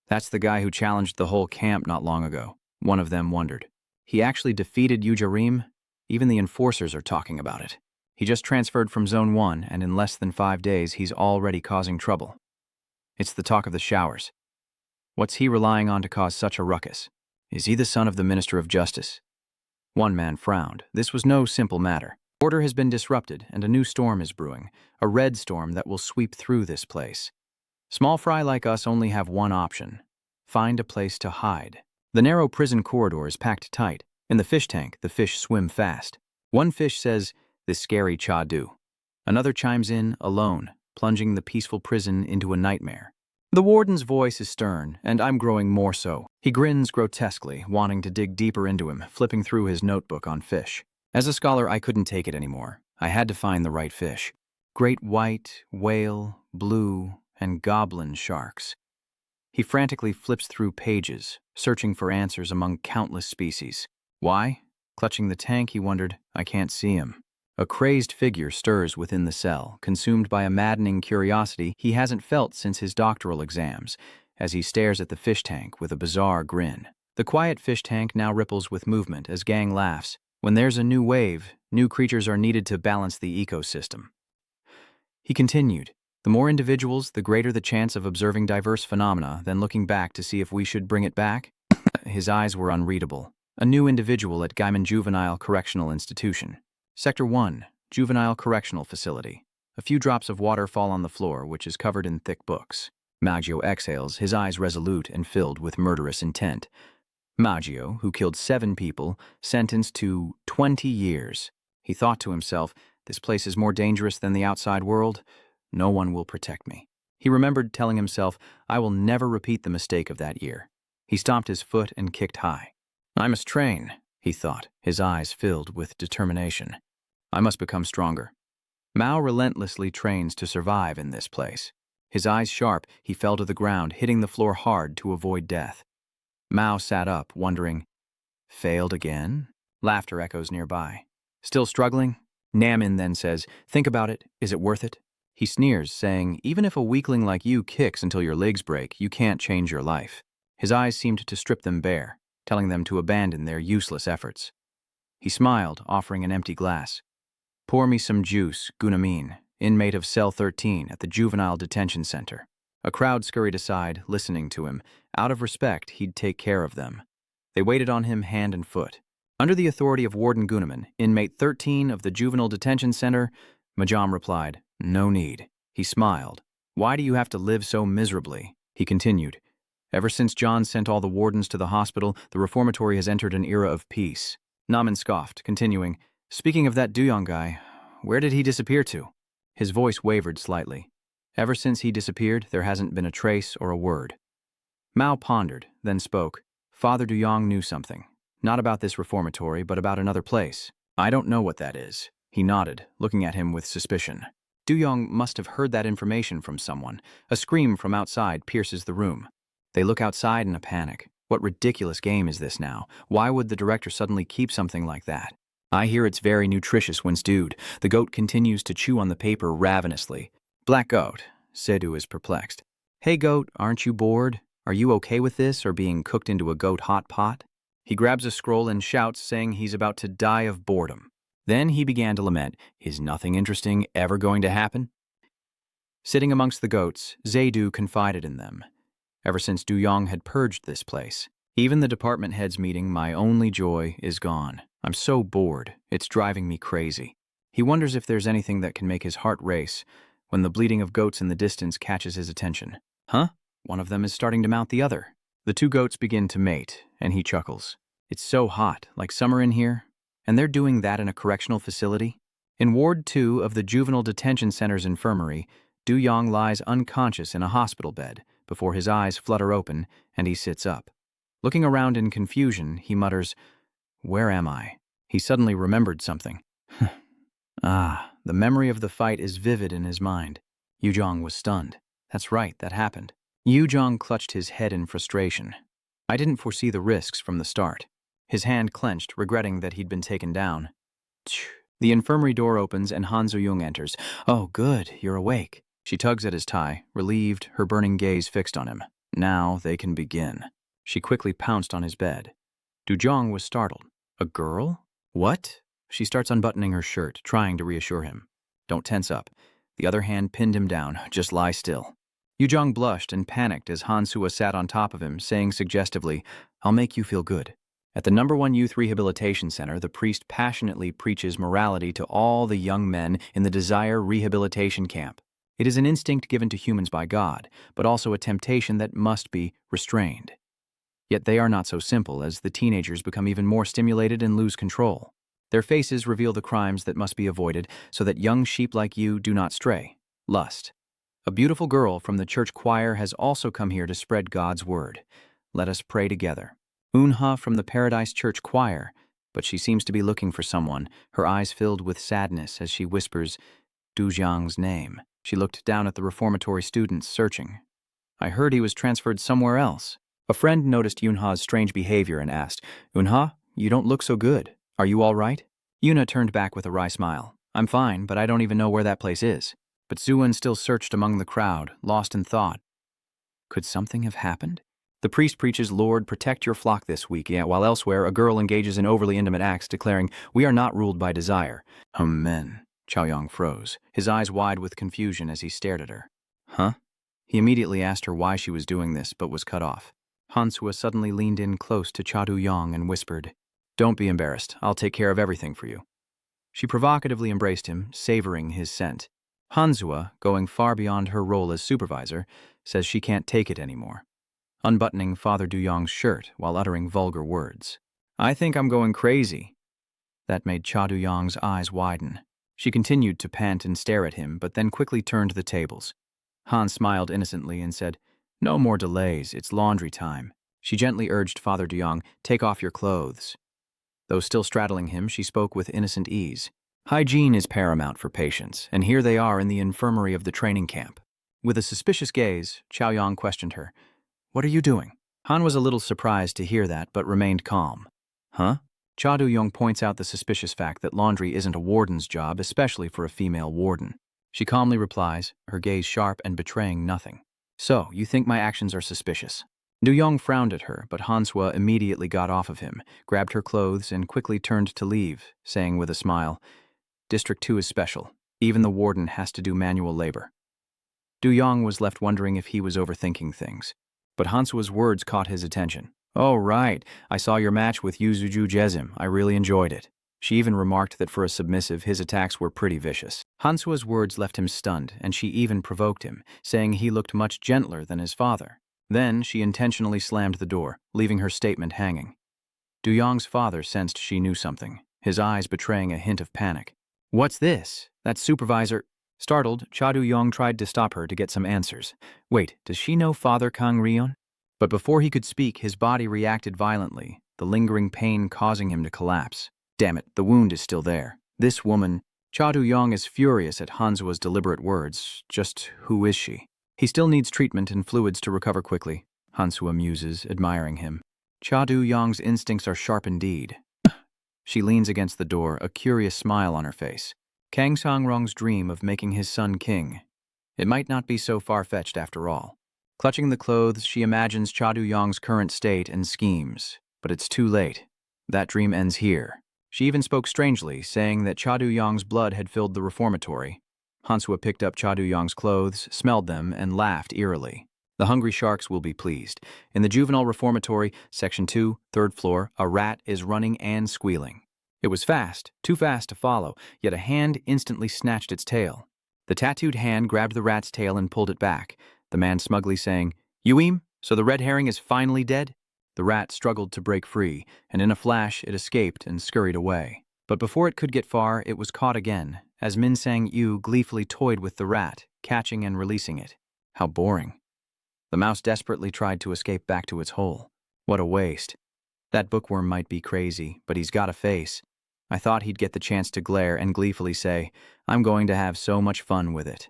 "That's the guy who challenged the whole camp not long ago," one of them wondered. "He actually defeated Yujarim? Even the enforcers are talking about it. He just transferred from Zone 1, and in less than 5 days, he's already causing trouble. It's the talk of the showers. What's he relying on to cause such a ruckus? Is he the son of the Minister of Justice?" One man frowned. This was no simple matter. Order has been disrupted, and a new storm is brewing, a red storm that will sweep through this place. Small fry like us only have one option: find a place to hide. The narrow prison corridor is packed tight. In the fish tank, the fish swim fast. One fish says, "This scary cha-do." Another chimes in, alone, plunging the peaceful prison into a nightmare. The warden's voice is stern, and I'm growing more so. He grins grotesquely, wanting to dig deeper into him, flipping through his notebook on fish. As a scholar, I couldn't take it anymore. I had to find the right fish. Great white, whale, blue, and goblin sharks. He frantically flips through pages, searching for answers among countless species. Why? Clutching the tank, he wondered, I can't see him. A crazed figure stirs within the cell, consumed by a maddening curiosity he hasn't felt since his doctoral exams, as he stares at the fish tank with a bizarre grin. The quiet fish tank now ripples with movement as Gang laughs. When there's a new wave, new creatures are needed to balance the ecosystem. He continued, the more individuals, the greater the chance of observing diverse phenomena than looking back to see if we should bring it back. His eyes were unreadable. A new individual at Gaiman Juvenile Correctional Institution. Sector 1, Juvenile Correctional Facility. A few drops of water fall on the floor, which is covered in thick books. Maggio exhales, his eyes resolute and filled with murderous intent. Maggio, who killed 7 people, sentenced to 20 years. He thought to himself, this place is more dangerous than the outside world. no one will protect me. He remembered telling himself, I will never repeat the mistake of that year. He stomped his foot and kicked high. I must train, he thought, his eyes filled with determination. I must become stronger. Mao relentlessly trains to survive in this place. His eyes sharp, he fell to the ground, hitting the floor hard to avoid death. Mao sat up, wondering, failed again? Laughter echoes nearby. Still struggling? Namin then says, think about it, is it worth it? He sneers, saying, even if a weakling like you kicks until your legs break, you can't change your life. His eyes seemed to strip them bare, telling them to abandon their useless efforts. He smiled, offering an empty glass. Pour me some juice, Gunamin, inmate of cell 13 at the Juvenile Detention Center. A crowd scurried aside, listening to him. Out of respect, he'd take care of them. They waited on him hand and foot. Under the authority of Warden Gunamin, inmate 13 of the Juvenile Detention Center, Majam replied, no need. He smiled. Why do you have to live so miserably? He continued. Ever since John sent all the wardens to the hospital, the reformatory has entered an era of peace. Namin scoffed, continuing, speaking of that Duyong guy, where did he disappear to? His voice wavered slightly. Ever since he disappeared, there hasn't been a trace or a word. Mao pondered, then spoke. Father Duyong knew something. Not about this reformatory, but about another place. I don't know what that is. He nodded, looking at him with suspicion. Duyong must have heard that information from someone. A scream from outside pierces the room. They look outside in a panic. What ridiculous game is this now? Why would the director suddenly keep something like that? I hear it's very nutritious when stewed. The goat continues to chew on the paper ravenously. Black goat. Sedu is perplexed. Hey goat, aren't you bored? Are you okay with this or being cooked into a goat hot pot? He grabs a scroll and shouts, saying he's about to die of boredom. Then he began to lament, is nothing interesting ever going to happen? Sitting amongst the goats, Zaidu confided in them. Ever since Duyong had purged this place, even the department head's meeting, my only joy, is gone. I'm so bored, it's driving me crazy. He wonders if there's anything that can make his heart race when the bleating of goats in the distance catches his attention. Huh? One of them is starting to mount the other. The two goats begin to mate, and he chuckles. It's so hot, like summer in here, and they're doing that in a correctional facility? In Ward 2 of the Juvenile Detention Center's infirmary, Duyong lies unconscious in a hospital bed before his eyes flutter open and he sits up. Looking around in confusion, he mutters, where am I? He suddenly remembered something. The memory of the fight is vivid in his mind. Yuzhong was stunned. That's right, that happened. Yuzhong clutched his head in frustration. I didn't foresee the risks from the start. His hand clenched, regretting that he'd been taken down. The infirmary door opens and Han Zuyong enters. Oh, good, you're awake. She tugs at his tie, relieved, her burning gaze fixed on him. Now they can begin. She quickly pounced on his bed. Duzhong was startled. A girl? What? She starts unbuttoning her shirt, trying to reassure him. Don't tense up. The other hand pinned him down. Just lie still. Yuzhong blushed and panicked as Han Sua sat on top of him, saying suggestively, I'll make you feel good. At the #1 Youth Rehabilitation Center, the priest passionately preaches morality to all the young men in the Desire Rehabilitation Camp. It is an instinct given to humans by God, but also a temptation that must be restrained. Yet they are not so simple, as the teenagers become even more stimulated and lose control. Their faces reveal the crimes that must be avoided so that young sheep like you do not stray. Lust. A beautiful girl from the church choir has also come here to spread God's word. Let us pray together. Unha from the Paradise Church choir, but she seems to be looking for someone, her eyes filled with sadness as she whispers Duzhang's name. She looked down at the reformatory students, searching. I heard he was transferred somewhere else. A friend noticed Yunha's strange behavior and asked, Unha, you don't look so good. Are you all right? Yuna turned back with a wry smile. I'm fine, but I don't even know where that place is. But Zuan still searched among the crowd, lost in thought. Could something have happened? The priest preaches, Lord, protect your flock this week, yet while elsewhere a girl engages in overly intimate acts, declaring, we are not ruled by desire. Amen. Chaoyang froze, his eyes wide with confusion as he stared at her. Huh? He immediately asked her why she was doing this, but was cut off. Hansua suddenly leaned in close to Chadu-Yang and whispered, Don't be embarrassed, I'll take care of everything for you. She provocatively embraced him, savoring his scent. Hansua, going far beyond her role as supervisor, says she can't take it anymore, unbuttoning Father Duyong's shirt while uttering vulgar words. I think I'm going crazy. That made Cha Duyong's eyes widen. She continued to pant and stare at him, but then quickly turned the tables. Han smiled innocently and said, "No more delays, it's laundry time." She gently urged Father Duyong, "Take off your clothes." Though still straddling him, she spoke with innocent ease. Hygiene is paramount for patients, and here they are in the infirmary of the training camp. With a suspicious gaze, Chaoyang questioned her, "What are you doing?" Han was a little surprised to hear that, but remained calm. "Huh?" Cha Du-yong points out the suspicious fact that laundry isn't a warden's job, especially for a female warden. She calmly replies, her gaze sharp and betraying nothing. "So, you think my actions are suspicious?" Du-yong frowned at her, but Hanswa immediately got off of him, grabbed her clothes, and quickly turned to leave, saying with a smile, "District 2 is special. Even the warden has to do manual labor." Du-yong was left wondering if he was overthinking things. But Hanswa's words caught his attention. "Oh, right. I saw your match with Yuzuju Jezim. I really enjoyed it." She even remarked that for a submissive, his attacks were pretty vicious. Hanswa's words left him stunned, and she even provoked him, saying he looked much gentler than his father. Then she intentionally slammed the door, leaving her statement hanging. Du-yong's father sensed she knew something, his eyes betraying a hint of panic. "What's this? That supervisor—" Startled, Cha Du-yong tried to stop her to get some answers. "Wait, does she know Father Kang Rion?" But before he could speak, his body reacted violently, the lingering pain causing him to collapse. Damn it, the wound is still there. This woman— Cha Du-yong is furious at Hanswa's deliberate words. Just who is she? He still needs treatment and fluids to recover quickly, Hanswa muses, admiring him. Cha Du-yong's instincts are sharp indeed. She leans against the door, a curious smile on her face. Kang Sang-rong's dream of making his son king. It might not be so far-fetched after all. Clutching the clothes, she imagines Cha Du-yong's current state and schemes. But it's too late. That dream ends here. She even spoke strangely, saying that Cha Du-yong's blood had filled the reformatory. Hanswa picked up Cha Du-yong's clothes, smelled them, and laughed eerily. The hungry sharks will be pleased. In the Juvenile Reformatory, Section 2, 3rd floor, a rat is running and squealing. It was fast, too fast to follow, yet a hand instantly snatched its tail. The tattooed hand grabbed the rat's tail and pulled it back, the man smugly saying, "Yuim, so the red herring is finally dead?" The rat struggled to break free, and in a flash it escaped and scurried away. But before it could get far, it was caught again, as Min Sang-yu gleefully toyed with the rat, catching and releasing it. How boring. The mouse desperately tried to escape back to its hole. What a waste. That bookworm might be crazy, but he's got a face. I thought he'd get the chance to glare and gleefully say, "I'm going to have so much fun with it."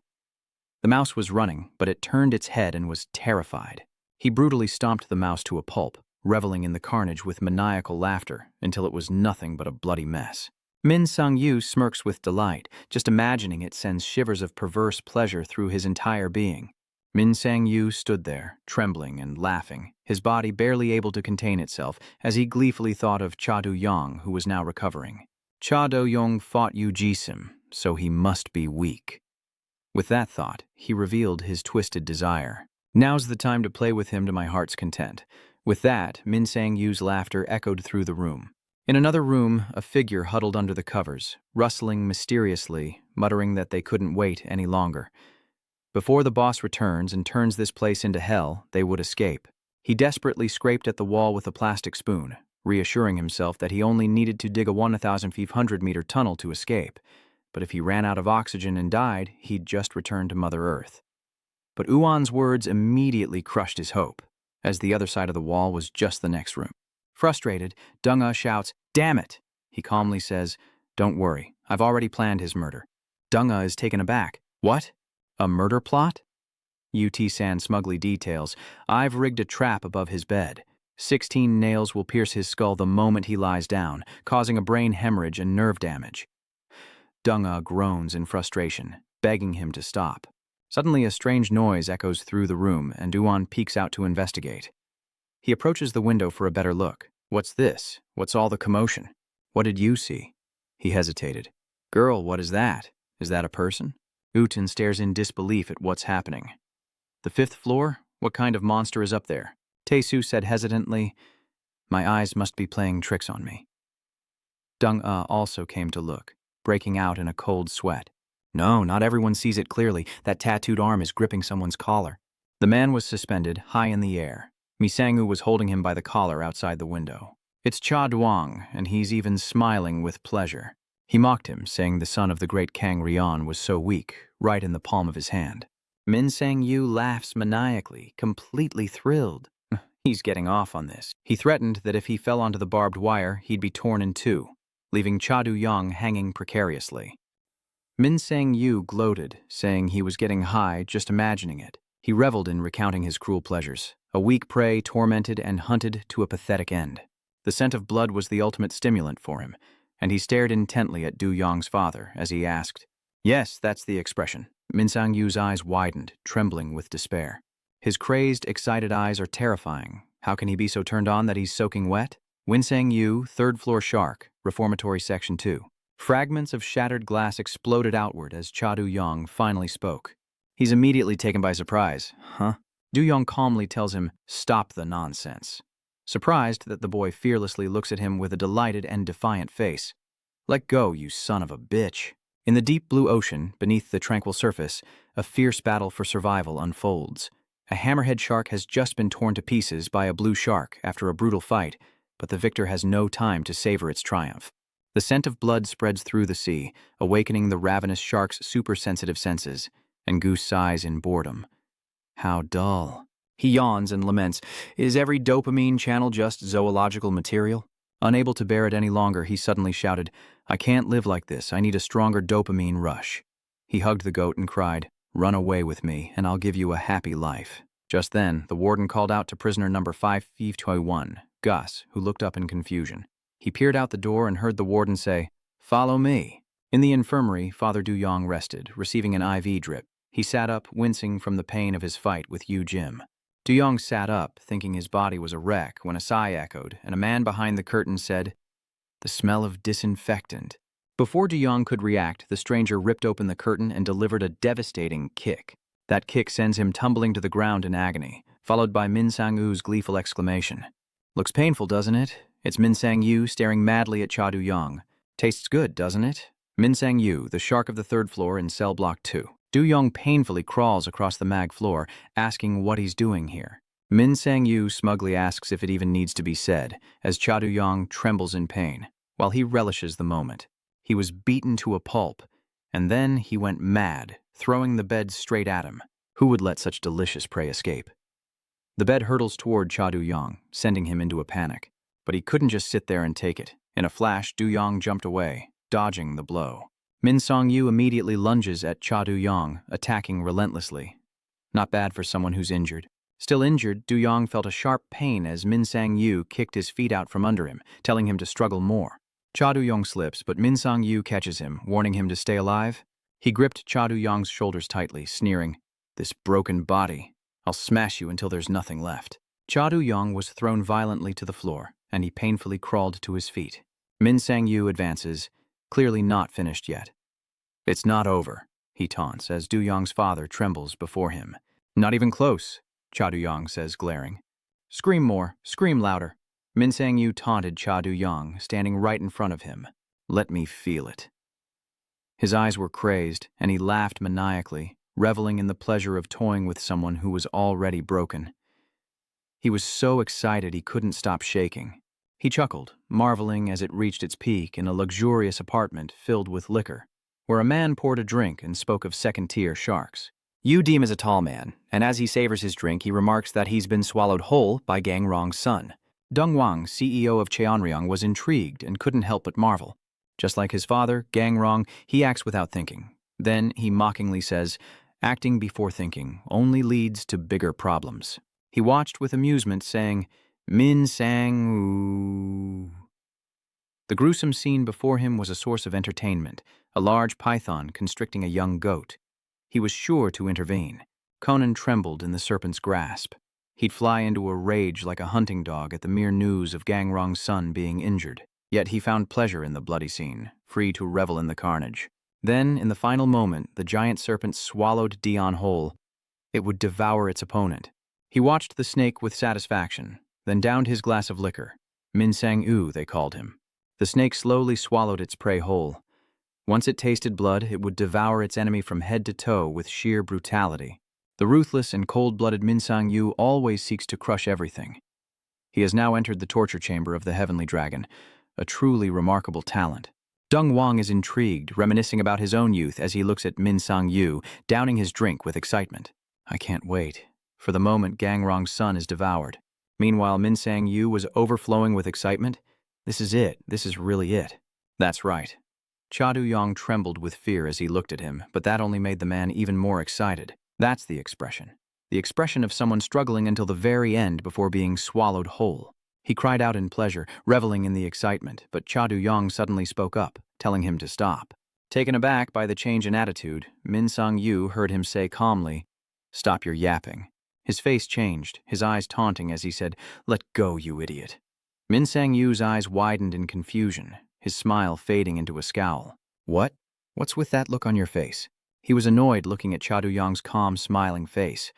The mouse was running, but it turned its head and was terrified. He brutally stomped the mouse to a pulp, reveling in the carnage with maniacal laughter until it was nothing but a bloody mess. Min Sang-yu smirks with delight. Just imagining it sends shivers of perverse pleasure through his entire being. Min Sang-yu stood there, trembling and laughing, his body barely able to contain itself as he gleefully thought of Cha Du-yong, who was now recovering. Cha Du-yong fought Yu Jisim, so he must be weak. With that thought, he revealed his twisted desire. Now's the time to play with him to my heart's content. With that, Min Sang-yu's laughter echoed through the room. In another room, a figure huddled under the covers, rustling mysteriously, muttering that they couldn't wait any longer. Before the boss returns and turns this place into hell, they would escape. He desperately scraped at the wall with a plastic spoon, reassuring himself that he only needed to dig a 1,500-meter tunnel to escape. But if he ran out of oxygen and died, he'd just return to Mother Earth. But Uon's words immediately crushed his hope, as the other side of the wall was just the next room. Frustrated, Dong-a shouts, "Damn it!" He calmly says, "Don't worry, I've already planned his murder." Dong-a is taken aback. "What? A murder plot?" UT-san smugly details, "I've rigged a trap above his bed. 16 nails will pierce his skull the moment he lies down, causing a brain hemorrhage and nerve damage." Dong-a groans in frustration, begging him to stop. Suddenly a strange noise echoes through the room, and Uon peeks out to investigate. He approaches the window for a better look. "What's this? What's all the commotion? What did you see?" He hesitated. "Girl, what is that? Is that a person?" Uten stares in disbelief at what's happening. "The 5th floor? What kind of monster is up there?" Tae-soo said hesitantly, "My eyes must be playing tricks on me." Dong-a also came to look, breaking out in a cold sweat. "No, not everyone sees it clearly. That tattooed arm is gripping someone's collar." The man was suspended, high in the air. Mi-sang-woo was holding him by the collar outside the window. "It's Cha Duong, and he's even smiling with pleasure." He mocked him, saying the son of the great Kang Ryan was so weak, right in the palm of his hand. Min Sang-yu laughs maniacally, completely thrilled. He's getting off on this. He threatened that if he fell onto the barbed wire, he'd be torn in two, leaving Cha Du-yong hanging precariously. Min Sang-yu gloated, saying he was getting high just imagining it. He reveled in recounting his cruel pleasures, a weak prey tormented and hunted to a pathetic end. The scent of blood was the ultimate stimulant for him, and he stared intently at Du-yong's father as he asked, "Yes, that's the expression." Min Sang-yu's eyes widened, trembling with despair. His crazed, excited eyes are terrifying. How can he be so turned on that he's soaking wet? Win Sang-yu, third floor shark, reformatory section 2. Fragments of shattered glass exploded outward as Cha Du-yong finally spoke. He's immediately taken by surprise. Huh? Du-yong calmly tells him, "Stop the nonsense." Surprised that the boy fearlessly looks at him with a delighted and defiant face. "Let go, you son of a bitch." In the deep blue ocean, beneath the tranquil surface, a fierce battle for survival unfolds. A hammerhead shark has just been torn to pieces by a blue shark after a brutal fight, but the victor has no time to savor its triumph. The scent of blood spreads through the sea, awakening the ravenous shark's super-sensitive senses, and Goose sighs in boredom. How dull. He yawns and laments. Is every dopamine channel just zoological material? Unable to bear it any longer, he suddenly shouted, "I can't live like this. I need a stronger dopamine rush." He hugged the goat and cried, "Run away with me, and I'll give you a happy life." Just then, the warden called out to prisoner number 551, Gus, who looked up in confusion. He peered out the door and heard the warden say, "Follow me." In the infirmary, Father Du-yong rested, receiving an IV drip. He sat up, wincing from the pain of his fight with Yu Jim. Du-yong sat up, thinking his body was a wreck, when a sigh echoed, and a man behind the curtain said, "The smell of disinfectant." Before Du-yong could react, the stranger ripped open the curtain and delivered a devastating kick. That kick sends him tumbling to the ground in agony, followed by Min Sang-yu's gleeful exclamation. "Looks painful, doesn't it?" It's Min Sang-yu staring madly at Cha Du-yong. "Tastes good, doesn't it?" Min Sang-yu, the shark of the third floor in cell block 2. Du-yong painfully crawls across the mag floor, asking what he's doing here. Min Sang-yu smugly asks if it even needs to be said, as Cha Du-yong trembles in pain, while he relishes the moment. He was beaten to a pulp, and then he went mad, throwing the bed straight at him. Who would let such delicious prey escape? The bed hurtles toward Cha Du-yong, sending him into a panic. But he couldn't just sit there and take it. In a flash, Du-yong jumped away, dodging the blow. Min Sang-yu immediately lunges at Cha Du-yong, attacking relentlessly. Not bad for someone who's injured. Still injured, Du-yong felt a sharp pain as Min Sang-yu kicked his feet out from under him, telling him to struggle more. Cha Du-yong slips, but Min Sang-yu catches him, warning him to stay alive. He gripped Cha Du-yong's shoulders tightly, sneering, "This broken body. I'll smash you until there's nothing left." Cha Du-yong was thrown violently to the floor, and he painfully crawled to his feet. Min Sang-yu advances, clearly not finished yet. "It's not over," he taunts as Du-yong's father trembles before him. "Not even close," Cha Du-yong says, glaring. "Scream more, scream louder." Min Sang-yu taunted Cha Du-yong, standing right in front of him. "Let me feel it." His eyes were crazed, and he laughed maniacally, reveling in the pleasure of toying with someone who was already broken. He was so excited he couldn't stop shaking. He chuckled, marveling as it reached its peak in a luxurious apartment filled with liquor, where a man poured a drink and spoke of second-tier sharks. Yu Dim is a tall man, and as he savors his drink, he remarks that he's been swallowed whole by Gang Rong's son. Deng Wang, CEO of Cheonryong, was intrigued and couldn't help but marvel. Just like his father, Gang Rong, he acts without thinking. Then he mockingly says, "Acting before thinking only leads to bigger problems." He watched with amusement, saying, "Min Sang-yu." The gruesome scene before him was a source of entertainment, a large python constricting a young goat. He was sure to intervene. Conan trembled in the serpent's grasp. He'd fly into a rage like a hunting dog at the mere news of Gang Rong's son being injured. Yet he found pleasure in the bloody scene, free to revel in the carnage. Then, in the final moment, the giant serpent swallowed Dion whole. It would devour its opponent. He watched the snake with satisfaction, then downed his glass of liquor. Min Sang-yu, they called him. The snake slowly swallowed its prey whole. Once it tasted blood, it would devour its enemy from head to toe with sheer brutality. The ruthless and cold-blooded Min Sang-yu always seeks to crush everything. He has now entered the torture chamber of the Heavenly Dragon, a truly remarkable talent. Dong Wang is intrigued, reminiscing about his own youth as he looks at Min Sang-yu, downing his drink with excitement. I can't wait. For the moment, Gangrong's son is devoured. Meanwhile, Min Sang-yu was overflowing with excitement. This is it. This is really it. That's right. Cha Du-yong trembled with fear as he looked at him, but that only made the man even more excited. That's the expression. The expression of someone struggling until the very end before being swallowed whole. He cried out in pleasure, reveling in the excitement, but Cha Du-yong suddenly spoke up, telling him to stop. Taken aback by the change in attitude, Min Sang-yu heard him say calmly, "Stop your yapping." His face changed, his eyes taunting as he said, "Let go, you idiot." Min Sang-yu's eyes widened in confusion, his smile fading into a scowl. "What? What's with that look on your face?" He was annoyed looking at Cha Du-yong's calm, smiling face.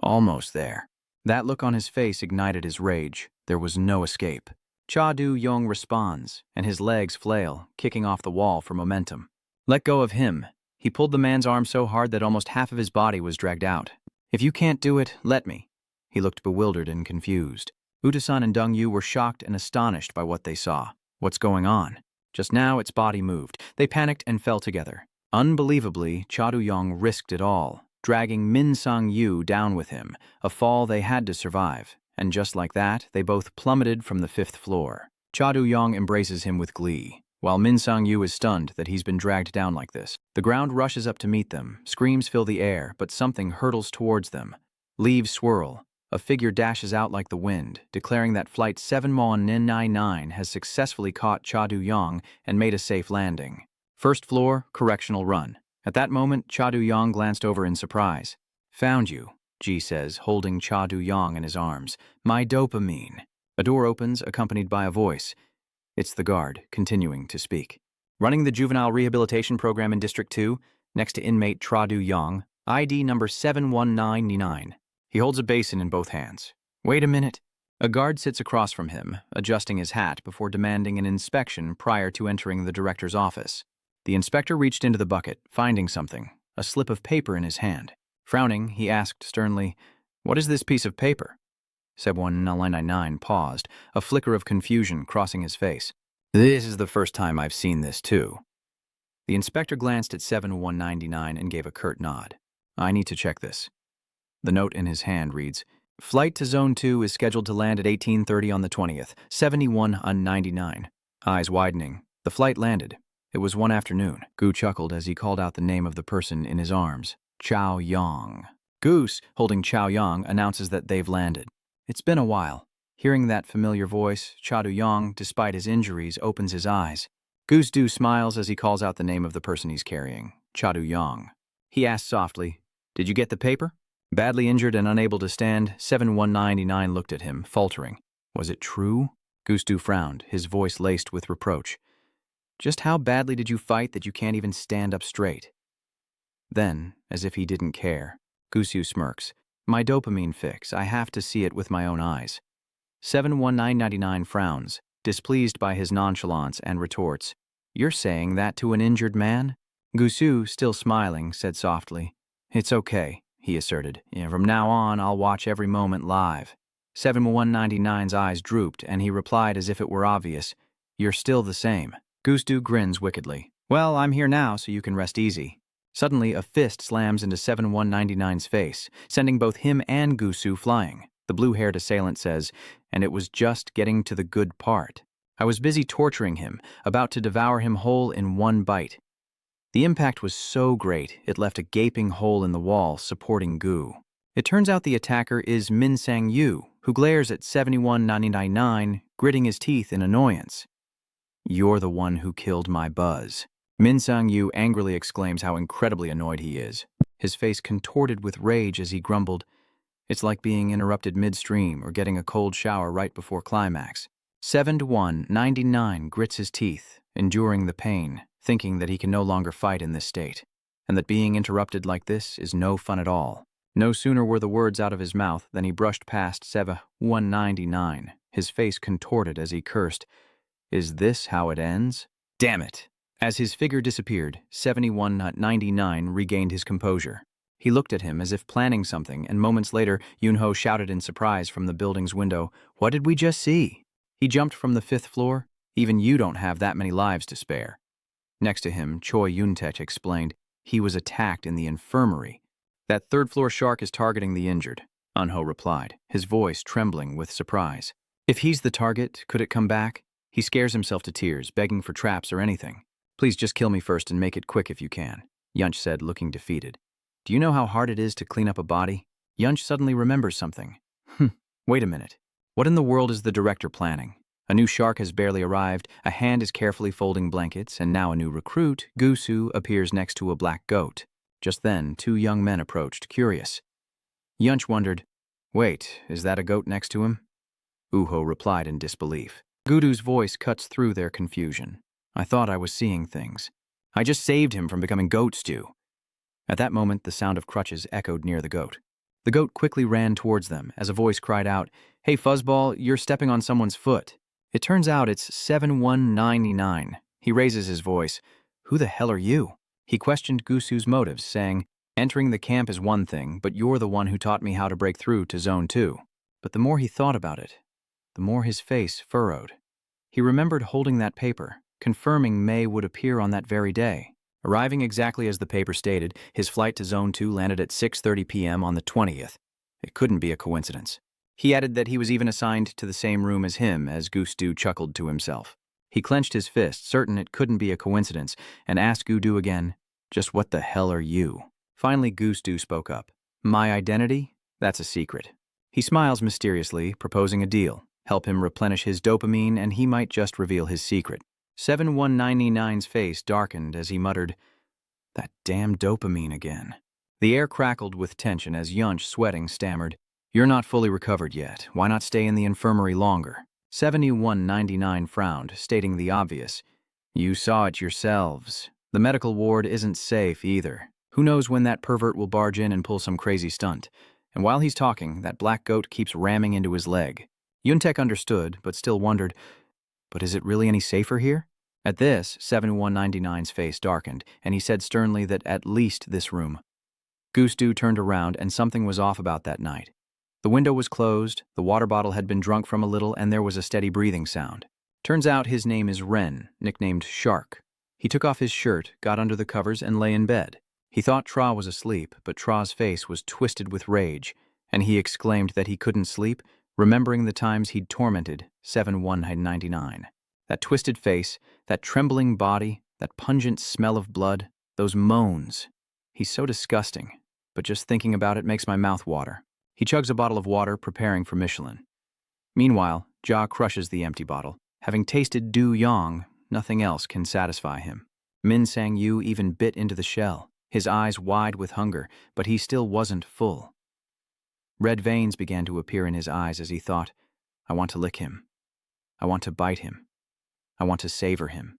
Almost there. That look on his face ignited his rage. There was no escape. Cha Du-yong responds, and his legs flail, kicking off the wall for momentum. "Let go of him." He pulled the man's arm so hard that almost half of his body was dragged out. "If you can't do it, let me." He looked bewildered and confused. Uta-san and Dong-yu were shocked and astonished by what they saw. What's going on? Just now, its body moved. They panicked and fell together. Unbelievably, Cha Du-yong risked it all, dragging Min Sang-yu down with him, a fall they had to survive. And just like that, they both plummeted from the 5th floor. Cha Du-yong embraces him with glee, while Min Sang-yu is stunned that he's been dragged down like this. The ground rushes up to meet them, screams fill the air, but something hurtles towards them. Leaves swirl. A figure dashes out like the wind, declaring that Flight 71999 has successfully caught Cha Du-yong and made a safe landing. 1st floor, correctional run. At that moment, Cha Du-yong glanced over in surprise. "Found you," Ji says, holding Cha Du-yong in his arms. "My dopamine." A door opens, accompanied by a voice. It's the guard, continuing to speak. "Running the Juvenile Rehabilitation Program in District 2, next to inmate Cha Du-yong, ID number 71999. He holds a basin in both hands. "Wait a minute." A guard sits across from him, adjusting his hat before demanding an inspection prior to entering the director's office. The inspector reached into the bucket, finding something, a slip of paper in his hand. Frowning, he asked sternly, "What is this piece of paper?" 71999 paused, a flicker of confusion crossing his face. "This is the first time I've seen this, too." The inspector glanced at 71999 and gave a curt nod. "I need to check this." The note in his hand reads, "Flight to Zone 2 is scheduled to land at 18:30 on the 20th, 7199. Eyes widening. The flight landed. It was one afternoon. Gu chuckled as he called out the name of the person in his arms. Chow Yong. Goose, holding Chow Yong, announces that they've landed. It's been a while. Hearing that familiar voice, Cha Du-yong, despite his injuries, opens his eyes. Goose Du smiles as he calls out the name of the person he's carrying, Cha Du-yong. He asks softly, "Did you get the paper?" Badly injured and unable to stand, 71999 looked at him, faltering. "Was it true?" Goose Du frowned, his voice laced with reproach. "Just how badly did you fight that you can't even stand up straight?" Then, as if he didn't care, Goose Du smirks. "My dopamine fix, I have to see it with my own eyes." 71999 frowns, displeased by his nonchalance, and retorts, "You're saying that to an injured man?" Goose Du, still smiling, said softly, "It's okay," he asserted. "From now on, I'll watch every moment live." 71999's eyes drooped, and he replied as if it were obvious, "You're still the same." Goose Du grins wickedly. "Well, I'm here now, so you can rest easy." Suddenly, a fist slams into 71999's face, sending both him and Goose Du flying. The blue-haired assailant says, "And it was just getting to the good part. I was busy torturing him, about to devour him whole in one bite." The impact was so great, it left a gaping hole in the wall supporting Gu. It turns out the attacker is Min Sang-yu, who glares at 71999, gritting his teeth in annoyance. "You're the one who killed my buzz." Min Sang-yu angrily exclaims how incredibly annoyed he is. His face contorted with rage as he grumbled, "It's like being interrupted midstream or getting a cold shower right before climax." 71999 grits his teeth, enduring the pain, thinking that he can no longer fight in this state, and that being interrupted like this is no fun at all. No sooner were the words out of his mouth than he brushed past 71999, his face contorted as he cursed, "Is this how it ends? Damn it!" As his figure disappeared, 71999 regained his composure. He looked at him as if planning something, and moments later, Yunho shouted in surprise from the building's window, "What did we just see?" He jumped from the 5th floor. "Even you don't have that many lives to spare." Next to him, Choi Yuntech explained he was attacked in the infirmary. That third-floor shark is targeting the injured, Unho replied, his voice trembling with surprise. If he's the target, could it come back? He scares himself to tears, begging for traps or anything. Please just kill me first and make it quick if you can, Yunch said, looking defeated. Do you know how hard it is to clean up a body? Yunch suddenly remembers something. Wait a minute. What in the world is the director planning? A new shark has barely arrived, a hand is carefully folding blankets, and now a new recruit, Gusu, appears next to a black goat. Just then, two young men approached, curious. Yunch wondered, wait, is that a goat next to him? Uho replied in disbelief. Gudu's voice cuts through their confusion. I thought I was seeing things. I just saved him from becoming goat stew. At that moment, the sound of crutches echoed near the goat. The goat quickly ran towards them as a voice cried out, Hey Fuzzball, you're stepping on someone's foot. It turns out it's 7199. He raises his voice. Who the hell are you? He questioned Gusu's motives, saying, Entering the camp is one thing, but you're the one who taught me how to break through to Zone 2. But the more he thought about it, the more his face furrowed. He remembered holding that paper, confirming May would appear on that very day. Arriving exactly as the paper stated, his flight to Zone 2 landed at 6:30 p.m. on the 20th. It couldn't be a coincidence. He added that he was even assigned to the same room as him, as Gustu chuckled to himself. He clenched his fist, certain it couldn't be a coincidence, and asked Gudu again, Just what the hell are you? Finally, Gustu spoke up. My identity? That's a secret. He smiles mysteriously, proposing a deal. Help him replenish his dopamine, and he might just reveal his secret. 7199's face darkened as he muttered, That damn dopamine again. The air crackled with tension as Yunch, sweating, stammered, You're not fully recovered yet. Why not stay in the infirmary longer? 7199 frowned, stating the obvious. You saw it yourselves. The medical ward isn't safe either. Who knows when that pervert will barge in and pull some crazy stunt. And while he's talking, that black goat keeps ramming into his leg. Yuntech understood, but still wondered, But is it really any safer here? At this, 7199's face darkened, and he said sternly that at least this room. Gustu turned around, and something was off about that night. The window was closed, the water bottle had been drunk from a little, and there was a steady breathing sound. Turns out his name is Ren, nicknamed Shark. He took off his shirt, got under the covers, and lay in bed. He thought Tra was asleep, but Tra's face was twisted with rage, and he exclaimed that he couldn't sleep, remembering the times he'd tormented 7199. That twisted face, that trembling body, that pungent smell of blood, those moans. He's so disgusting, but just thinking about it makes my mouth water. He chugs a bottle of water, preparing for Michelin. Meanwhile, Ja crushes the empty bottle. Having tasted Du Yang, nothing else can satisfy him. Min Sang Yu even bit into the shell, his eyes wide with hunger, but he still wasn't full. Red veins began to appear in his eyes as he thought, I want to lick him. I want to bite him. I want to savor him.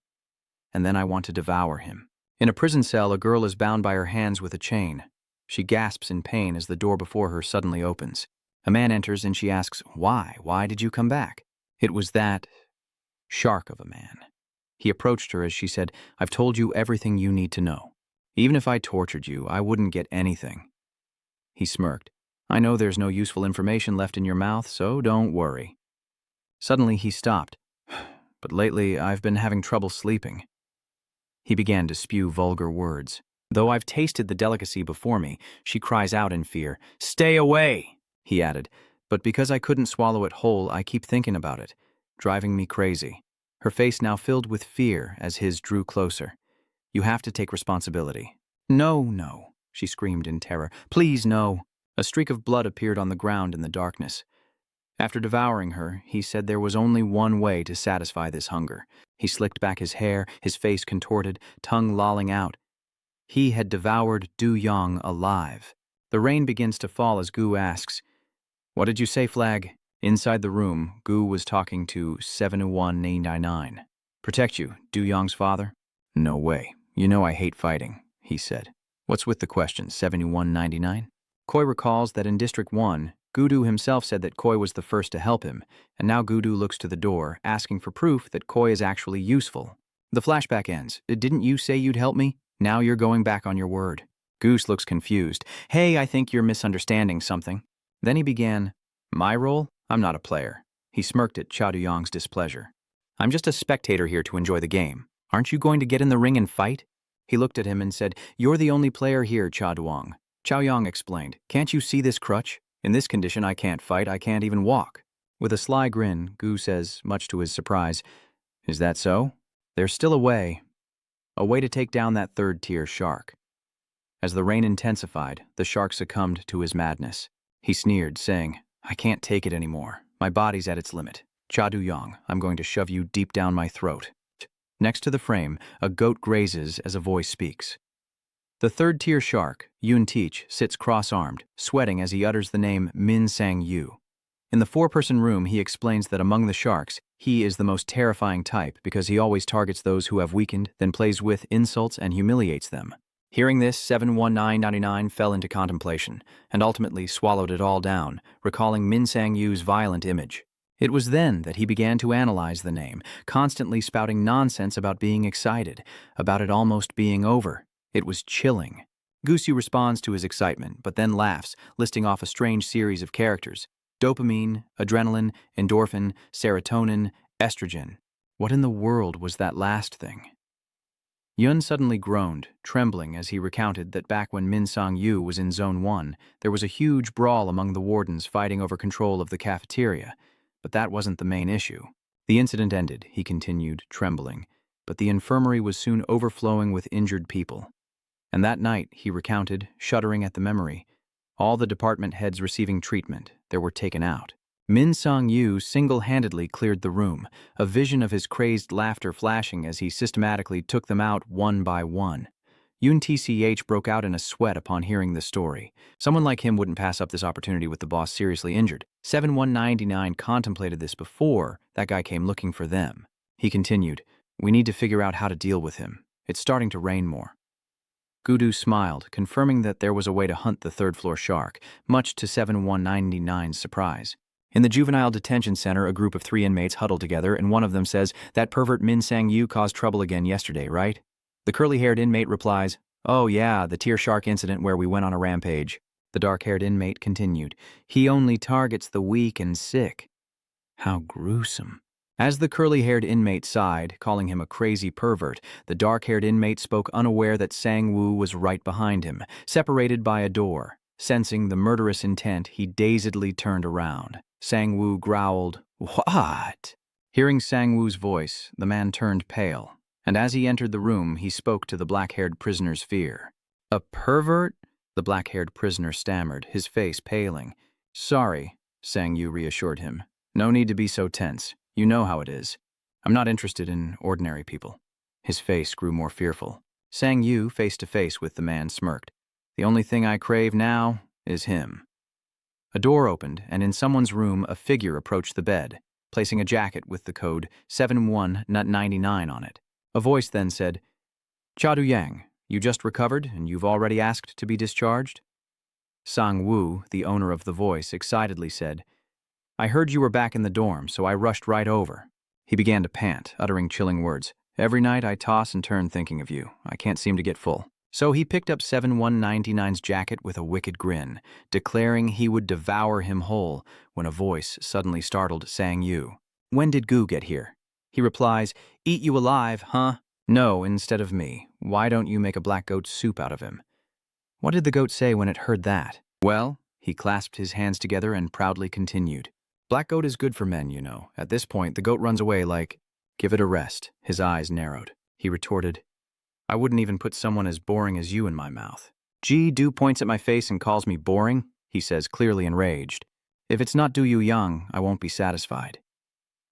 And then I want to devour him. In a prison cell, a girl is bound by her hands with a chain. She gasps in pain as the door before her suddenly opens. A man enters and she asks, Why? Why did you come back? It was that shark of a man. He approached her as she said, I've told you everything you need to know. Even if I tortured you, I wouldn't get anything. He smirked. I know there's no useful information left in your mouth, so don't worry. Suddenly he stopped. But lately I've been having trouble sleeping. He began to spew vulgar words. Though I've tasted the delicacy before me, she cries out in fear. Stay away, he added. But because I couldn't swallow it whole, I keep thinking about it, driving me crazy. Her face now filled with fear as his drew closer. You have to take responsibility. No, no, she screamed in terror. Please, no. A streak of blood appeared on the ground in the darkness. After devouring her, he said there was only one way to satisfy this hunger. He slicked back his hair, his face contorted, tongue lolling out. He had devoured Du Yang alive. The rain begins to fall as Gu asks, What did you say, Flag? Inside the room, Gu was talking to 7199. Protect you, Du Yang's father? No way. You know I hate fighting, he said. What's with the question, 7199? Koi recalls that in District 1, Gudu himself said that Koi was the first to help him, and now Gudu looks to the door, asking for proof that Koi is actually useful. The flashback ends. Didn't you say you'd help me? Now you're going back on your word. Goose looks confused. Hey, I think you're misunderstanding something. Then he began, My role? I'm not a player. He smirked at Cha Du-yong's displeasure. I'm just a spectator here to enjoy the game. Aren't you going to get in the ring and fight? He looked at him and said, You're the only player here, Cha Duong. Chao Yang explained, Can't you see this crutch? In this condition, I can't fight, I can't even walk. With a sly grin, Gu says, much to his surprise, Is that so? There's still a way to take down that third-tier shark. As the rain intensified, the shark succumbed to his madness. He sneered, saying, I can't take it anymore. My body's at its limit. Cha Du-yong, I'm going to shove you deep down my throat. Next to the frame, a goat grazes as a voice speaks. The third-tier shark, Yun Teach, sits cross-armed, sweating as he utters the name Min Sang Yu. In the four-person room, he explains that among the sharks, he is the most terrifying type because he always targets those who have weakened, then plays with, insults, and humiliates them. Hearing this, 71999 fell into contemplation, and ultimately swallowed it all down, recalling Min Sang Yu's violent image. It was then that he began to analyze the name, constantly spouting nonsense about being excited, about it almost being over. It was chilling. Gusu responds to his excitement, but then laughs, listing off a strange series of characters. Dopamine, adrenaline, endorphin, serotonin, estrogen. What in the world was that last thing? Yun suddenly groaned, trembling as he recounted that back when Min Sang Yu was in Zone 1, there was a huge brawl among the wardens fighting over control of the cafeteria. But that wasn't the main issue. The incident ended, he continued, trembling, but the infirmary was soon overflowing with injured people. And that night, he recounted, shuddering at the memory, all the department heads receiving treatment, there were taken out. Min Sang Yu single-handedly cleared the room, a vision of his crazed laughter flashing as he systematically took them out one by one. Yun TCH broke out in a sweat upon hearing the story. Someone like him wouldn't pass up this opportunity with the boss seriously injured. 7199 contemplated this before that guy came looking for them. He continued, We need to figure out how to deal with him. It's starting to rain more. Gudu smiled, confirming that there was a way to hunt the third-floor shark, much to 7199's surprise. In the Juvenile Detention Center, a group of 3 inmates huddle together, and one of them says, That pervert Min Sang Yu caused trouble again yesterday, right? The curly-haired inmate replies, Oh yeah, the tier shark incident where we went on a rampage. The dark-haired inmate continued, He only targets the weak and sick. How gruesome. As the curly-haired inmate sighed, calling him a crazy pervert, the dark-haired inmate spoke unaware that Sang Woo was right behind him, separated by a door. Sensing the murderous intent, he dazedly turned around. Sang Woo growled, What? Hearing Sang Woo's voice, the man turned pale, and as he entered the room, he spoke to the black-haired prisoner's fear. A pervert? The black-haired prisoner stammered, his face paling. Sorry, Sang Woo reassured him. No need to be so tense. You know how it is. I'm not interested in ordinary people. His face grew more fearful. Sang Yu, face to face with the man, smirked. The only thing I crave now is him. A door opened, and in someone's room, a figure approached the bed, placing a jacket with the code 7199 on it. A voice then said, Cha Du-yang, you just recovered, and you've already asked to be discharged? Sang Woo, the owner of the voice, excitedly said, I heard you were back in the dorm, so I rushed right over. He began to pant, uttering chilling words. Every night I toss and turn thinking of you. I can't seem to get full. So he picked up 7199's jacket with a wicked grin, declaring he would devour him whole, when a voice suddenly startled Sang Yu. When did Gu get here? He replies, Eat you alive, huh? No, instead of me. Why don't you make a black goat soup out of him? What did the goat say when it heard that? Well, he clasped his hands together and proudly continued. Black goat is good for men, you know. At this point, the goat runs away like, Give it a rest. His eyes narrowed. He retorted, I wouldn't even put someone as boring as you in my mouth. Gee, Du points at my face and calls me boring, he says, clearly enraged. If it's not Du Yu Yang, I won't be satisfied.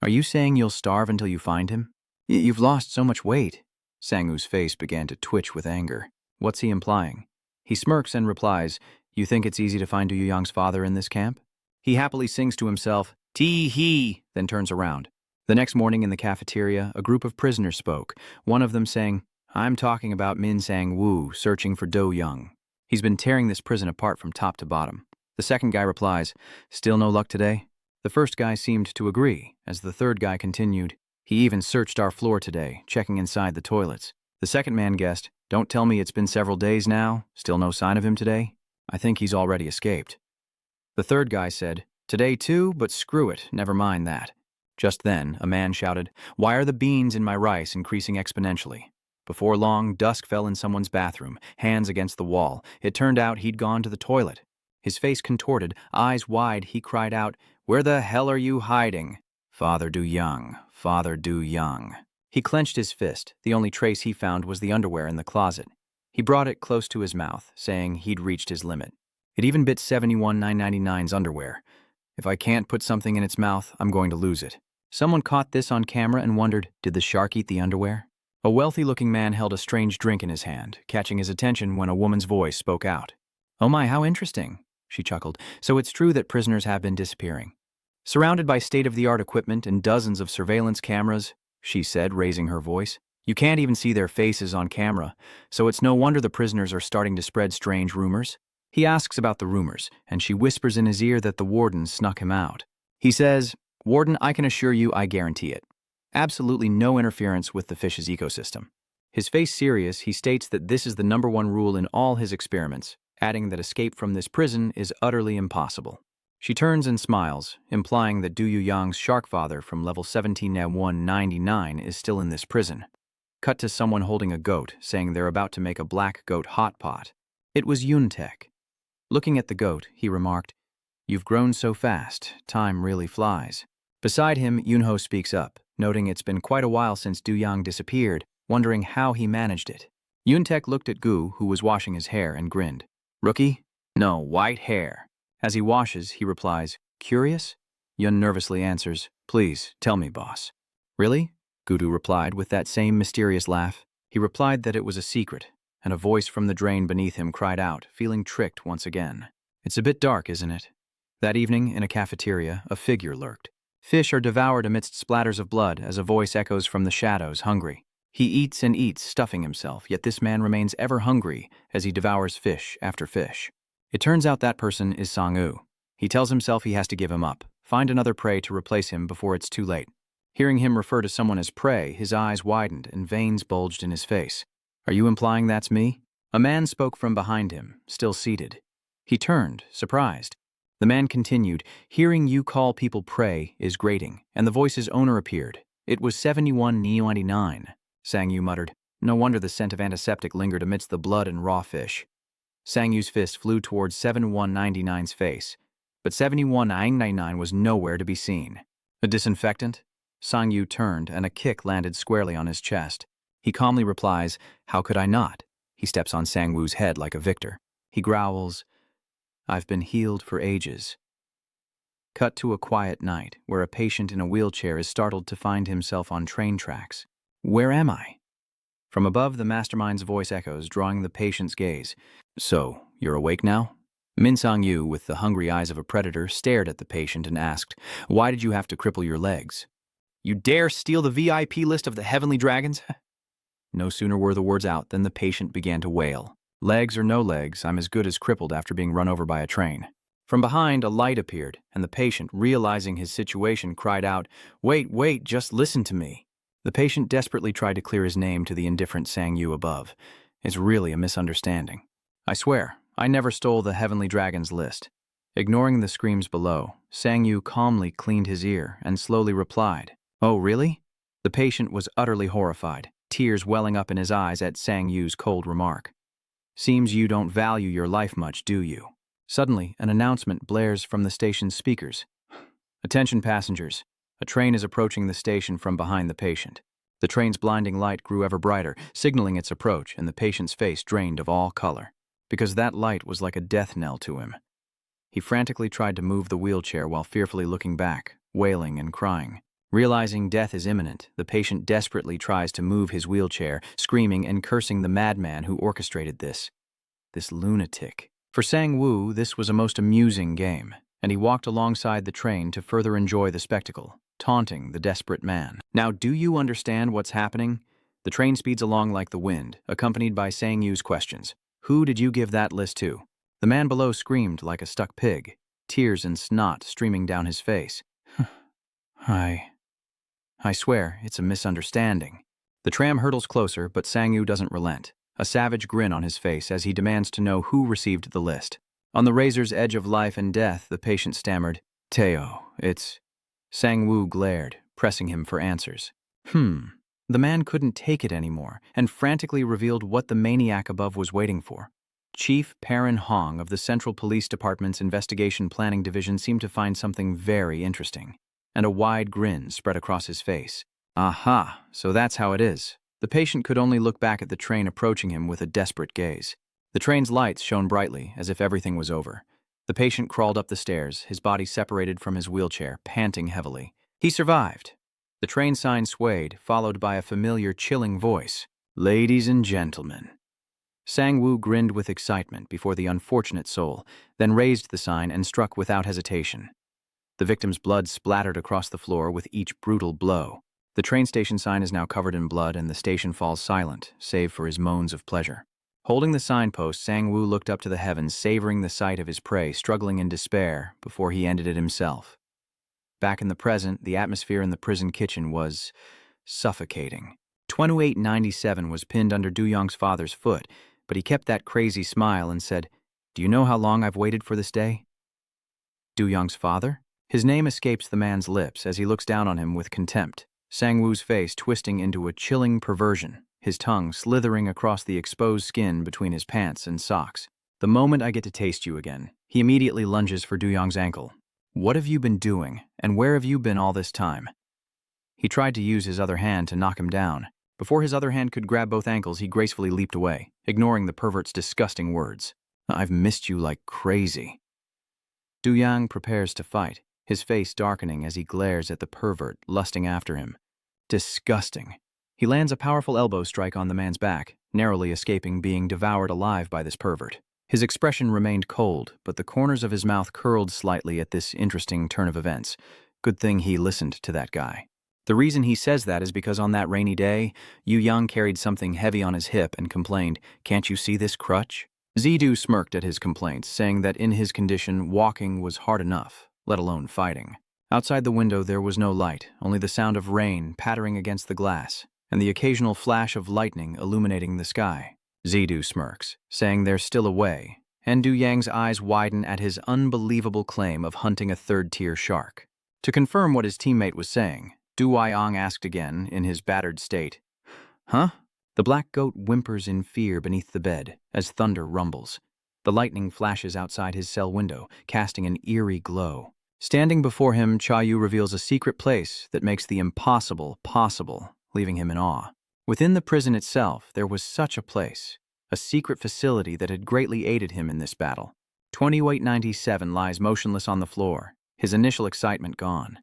Are you saying you'll starve until you find him? You've lost so much weight. Sang-woo's face began to twitch with anger. What's he implying? He smirks and replies, You think it's easy to find Du Yu Yang's father in this camp? He happily sings to himself, Tee-hee, then turns around. The next morning in the cafeteria, a group of prisoners spoke, one of them saying, I'm talking about Min Sang Woo searching for Do Young. He's been tearing this prison apart from top to bottom. The second guy replies, Still no luck today? The first guy seemed to agree, as the third guy continued, He even searched our floor today, checking inside the toilets. The second man guessed, Don't tell me it's been several days now, still no sign of him today? I think he's already escaped. The third guy said, Today too, but screw it, never mind that. Just then, a man shouted, "Why are the beans in my rice increasing exponentially?" Before long, dusk fell in someone's bathroom, hands against the wall. It turned out he'd gone to the toilet. His face contorted, eyes wide, he cried out, "Where the hell are you hiding? Father Du Young, Father Du Young." He clenched his fist. The only trace he found was the underwear in the closet. He brought it close to his mouth, saying he'd reached his limit. It even bit 71,999's underwear. If I can't put something in its mouth, I'm going to lose it. Someone caught this on camera and wondered, did the shark eat the underwear? A wealthy-looking man held a strange drink in his hand, catching his attention when a woman's voice spoke out. "Oh my, how interesting," she chuckled. "So it's true that prisoners have been disappearing." "Surrounded by state-of-the-art equipment and dozens of surveillance cameras," she said, raising her voice. "You can't even see their faces on camera, so it's no wonder the prisoners are starting to spread strange rumors." He asks about the rumors, and she whispers in his ear that the warden snuck him out. He says, "Warden, I can assure you I guarantee it. Absolutely no interference with the fish's ecosystem." His face serious, he states that this is the #1 rule in all his experiments, adding that escape from this prison is utterly impossible. She turns and smiles, implying that Du Yang's shark father from level 17-199 is still in this prison. Cut to someone holding a goat, saying they're about to make a black goat hot pot. It was Yuntek. Looking at the goat, he remarked, "You've grown so fast, time really flies." Beside him, Yunho speaks up, noting it's been quite a while since Du Yang disappeared, wondering how he managed it. Yuntek looked at Gu, who was washing his hair, and grinned. "Rookie? No, white hair." As he washes, he replies, "Curious?" Yun nervously answers, "Please, tell me, boss." "Really?" Gudu replied with that same mysterious laugh. He replied that it was a secret, and a voice from the drain beneath him cried out, feeling tricked once again. "It's a bit dark, isn't it?" That evening, in a cafeteria, a figure lurked. Fish are devoured amidst splatters of blood as a voice echoes from the shadows, hungry. He eats and eats, stuffing himself, yet this man remains ever hungry as he devours fish after fish. It turns out that person is Sang-woo. He tells himself he has to give him up, find another prey to replace him before it's too late. Hearing him refer to someone as prey, his eyes widened and veins bulged in his face. "Are you implying that's me?" A man spoke from behind him, still seated. He turned, surprised. The man continued, "Hearing you call people prey is grating," and the voice's owner appeared. It was 71-99. Sang-woo muttered. No wonder the scent of antiseptic lingered amidst the blood and raw fish. Sang-woo's fist flew towards 7199's face, but 7199 was nowhere to be seen. "A disinfectant?" Sang-woo turned, and a kick landed squarely on his chest. He calmly replies, "How could I not?" He steps on Sang-woo's head like a victor. He growls, "I've been healed for ages." Cut to a quiet night, where a patient in a wheelchair is startled to find himself on train tracks. "Where am I?" From above, the mastermind's voice echoes, drawing the patient's gaze. "So, you're awake now?" Min Sang-woo, with the hungry eyes of a predator, stared at the patient and asked, "Why did you have to cripple your legs?" "You dare steal the VIP list of the Heavenly Dragons?" No sooner were the words out than the patient began to wail. "Legs or no legs, I'm as good as crippled after being run over by a train." From behind, a light appeared, and the patient, realizing his situation, cried out, Wait, just listen to me." The patient desperately tried to clear his name to the indifferent Sang-woo above. "It's really a misunderstanding. I swear, I never stole the Heavenly Dragon's list." Ignoring the screams below, Sang-woo calmly cleaned his ear and slowly replied, "Oh, really?" The patient was utterly horrified, tears welling up in his eyes at Sang-woo's cold remark. "Seems you don't value your life much, do you?" Suddenly, an announcement blares from the station's speakers. "Attention passengers. A train is approaching the station from behind the patient." The train's blinding light grew ever brighter, signaling its approach, and the patient's face drained of all color, because that light was like a death knell to him. He frantically tried to move the wheelchair while fearfully looking back, wailing and crying. Realizing death is imminent, the patient desperately tries to move his wheelchair, screaming and cursing the madman who orchestrated this. This lunatic. For Sang-woo, this was a most amusing game, and he walked alongside the train to further enjoy the spectacle, taunting the desperate man. "Now, do you understand what's happening?" The train speeds along like the wind, accompanied by Sang-woo's questions. "Who did you give that list to?" The man below screamed like a stuck pig, tears and snot streaming down his face. I swear, it's a misunderstanding." The tram hurtles closer, but Sang-woo doesn't relent, a savage grin on his face as he demands to know who received the list. On the razor's edge of life and death, the patient stammered, "Teo, it's..." Sang-woo glared, pressing him for answers. The man couldn't take it anymore and frantically revealed what the maniac above was waiting for. Chief Perrin Hong of the Central Police Department's Investigation Planning Division seemed to find something very interesting, and a wide grin spread across his face. Aha, so that's how it is. The patient could only look back at the train approaching him with a desperate gaze. The train's lights shone brightly, as if everything was over. The patient crawled up the stairs, his body separated from his wheelchair, panting heavily. He survived. The train sign swayed, followed by a familiar, chilling voice. "Ladies and gentlemen." Sang-woo grinned with excitement before the unfortunate soul, then raised the sign and struck without hesitation. The victim's blood splattered across the floor with each brutal blow. The train station sign is now covered in blood and the station falls silent, save for his moans of pleasure. Holding the signpost, Sang-woo looked up to the heavens, savoring the sight of his prey, struggling in despair before he ended it himself. Back in the present, the atmosphere in the prison kitchen was suffocating. 2897 was pinned under Du-young's father's foot, but he kept that crazy smile and said, "Do you know how long I've waited for this day?" Du-young's father? His name escapes the man's lips as he looks down on him with contempt, Sang-woo's face twisting into a chilling perversion, his tongue slithering across the exposed skin between his pants and socks. "The moment I get to taste you again." He immediately lunges for Du-young's ankle. "What have you been doing, and where have you been all this time?" He tried to use his other hand to knock him down. Before his other hand could grab both ankles, he gracefully leaped away, ignoring the pervert's disgusting words. "I've missed you like crazy." Du-young prepares to fight, his face darkening as he glares at the pervert, lusting after him. Disgusting. He lands a powerful elbow strike on the man's back, narrowly escaping being devoured alive by this pervert. His expression remained cold, but the corners of his mouth curled slightly at this interesting turn of events. Good thing he listened to that guy. The reason he says that is because on that rainy day, Yu-young carried something heavy on his hip and complained, "Can't you see this crutch?" Zidu smirked at his complaints, saying that in his condition, walking was hard enough, let alone fighting. Outside the window there was no light, only the sound of rain pattering against the glass, and the occasional flash of lightning illuminating the sky. Zidu smirks, saying there's still a way, and Du-yang's eyes widen at his unbelievable claim of hunting a third-tier shark. To confirm what his teammate was saying, Du-wai-ong asked again, in his battered state, "Huh?" The black goat whimpers in fear beneath the bed, as thunder rumbles. The lightning flashes outside his cell window, casting an eerie glow. Standing before him, Cha-yu reveals a secret place that makes the impossible possible, leaving him in awe. Within the prison itself, there was such a place, a secret facility that had greatly aided him in this battle. 2897 lies motionless on the floor, his initial excitement gone.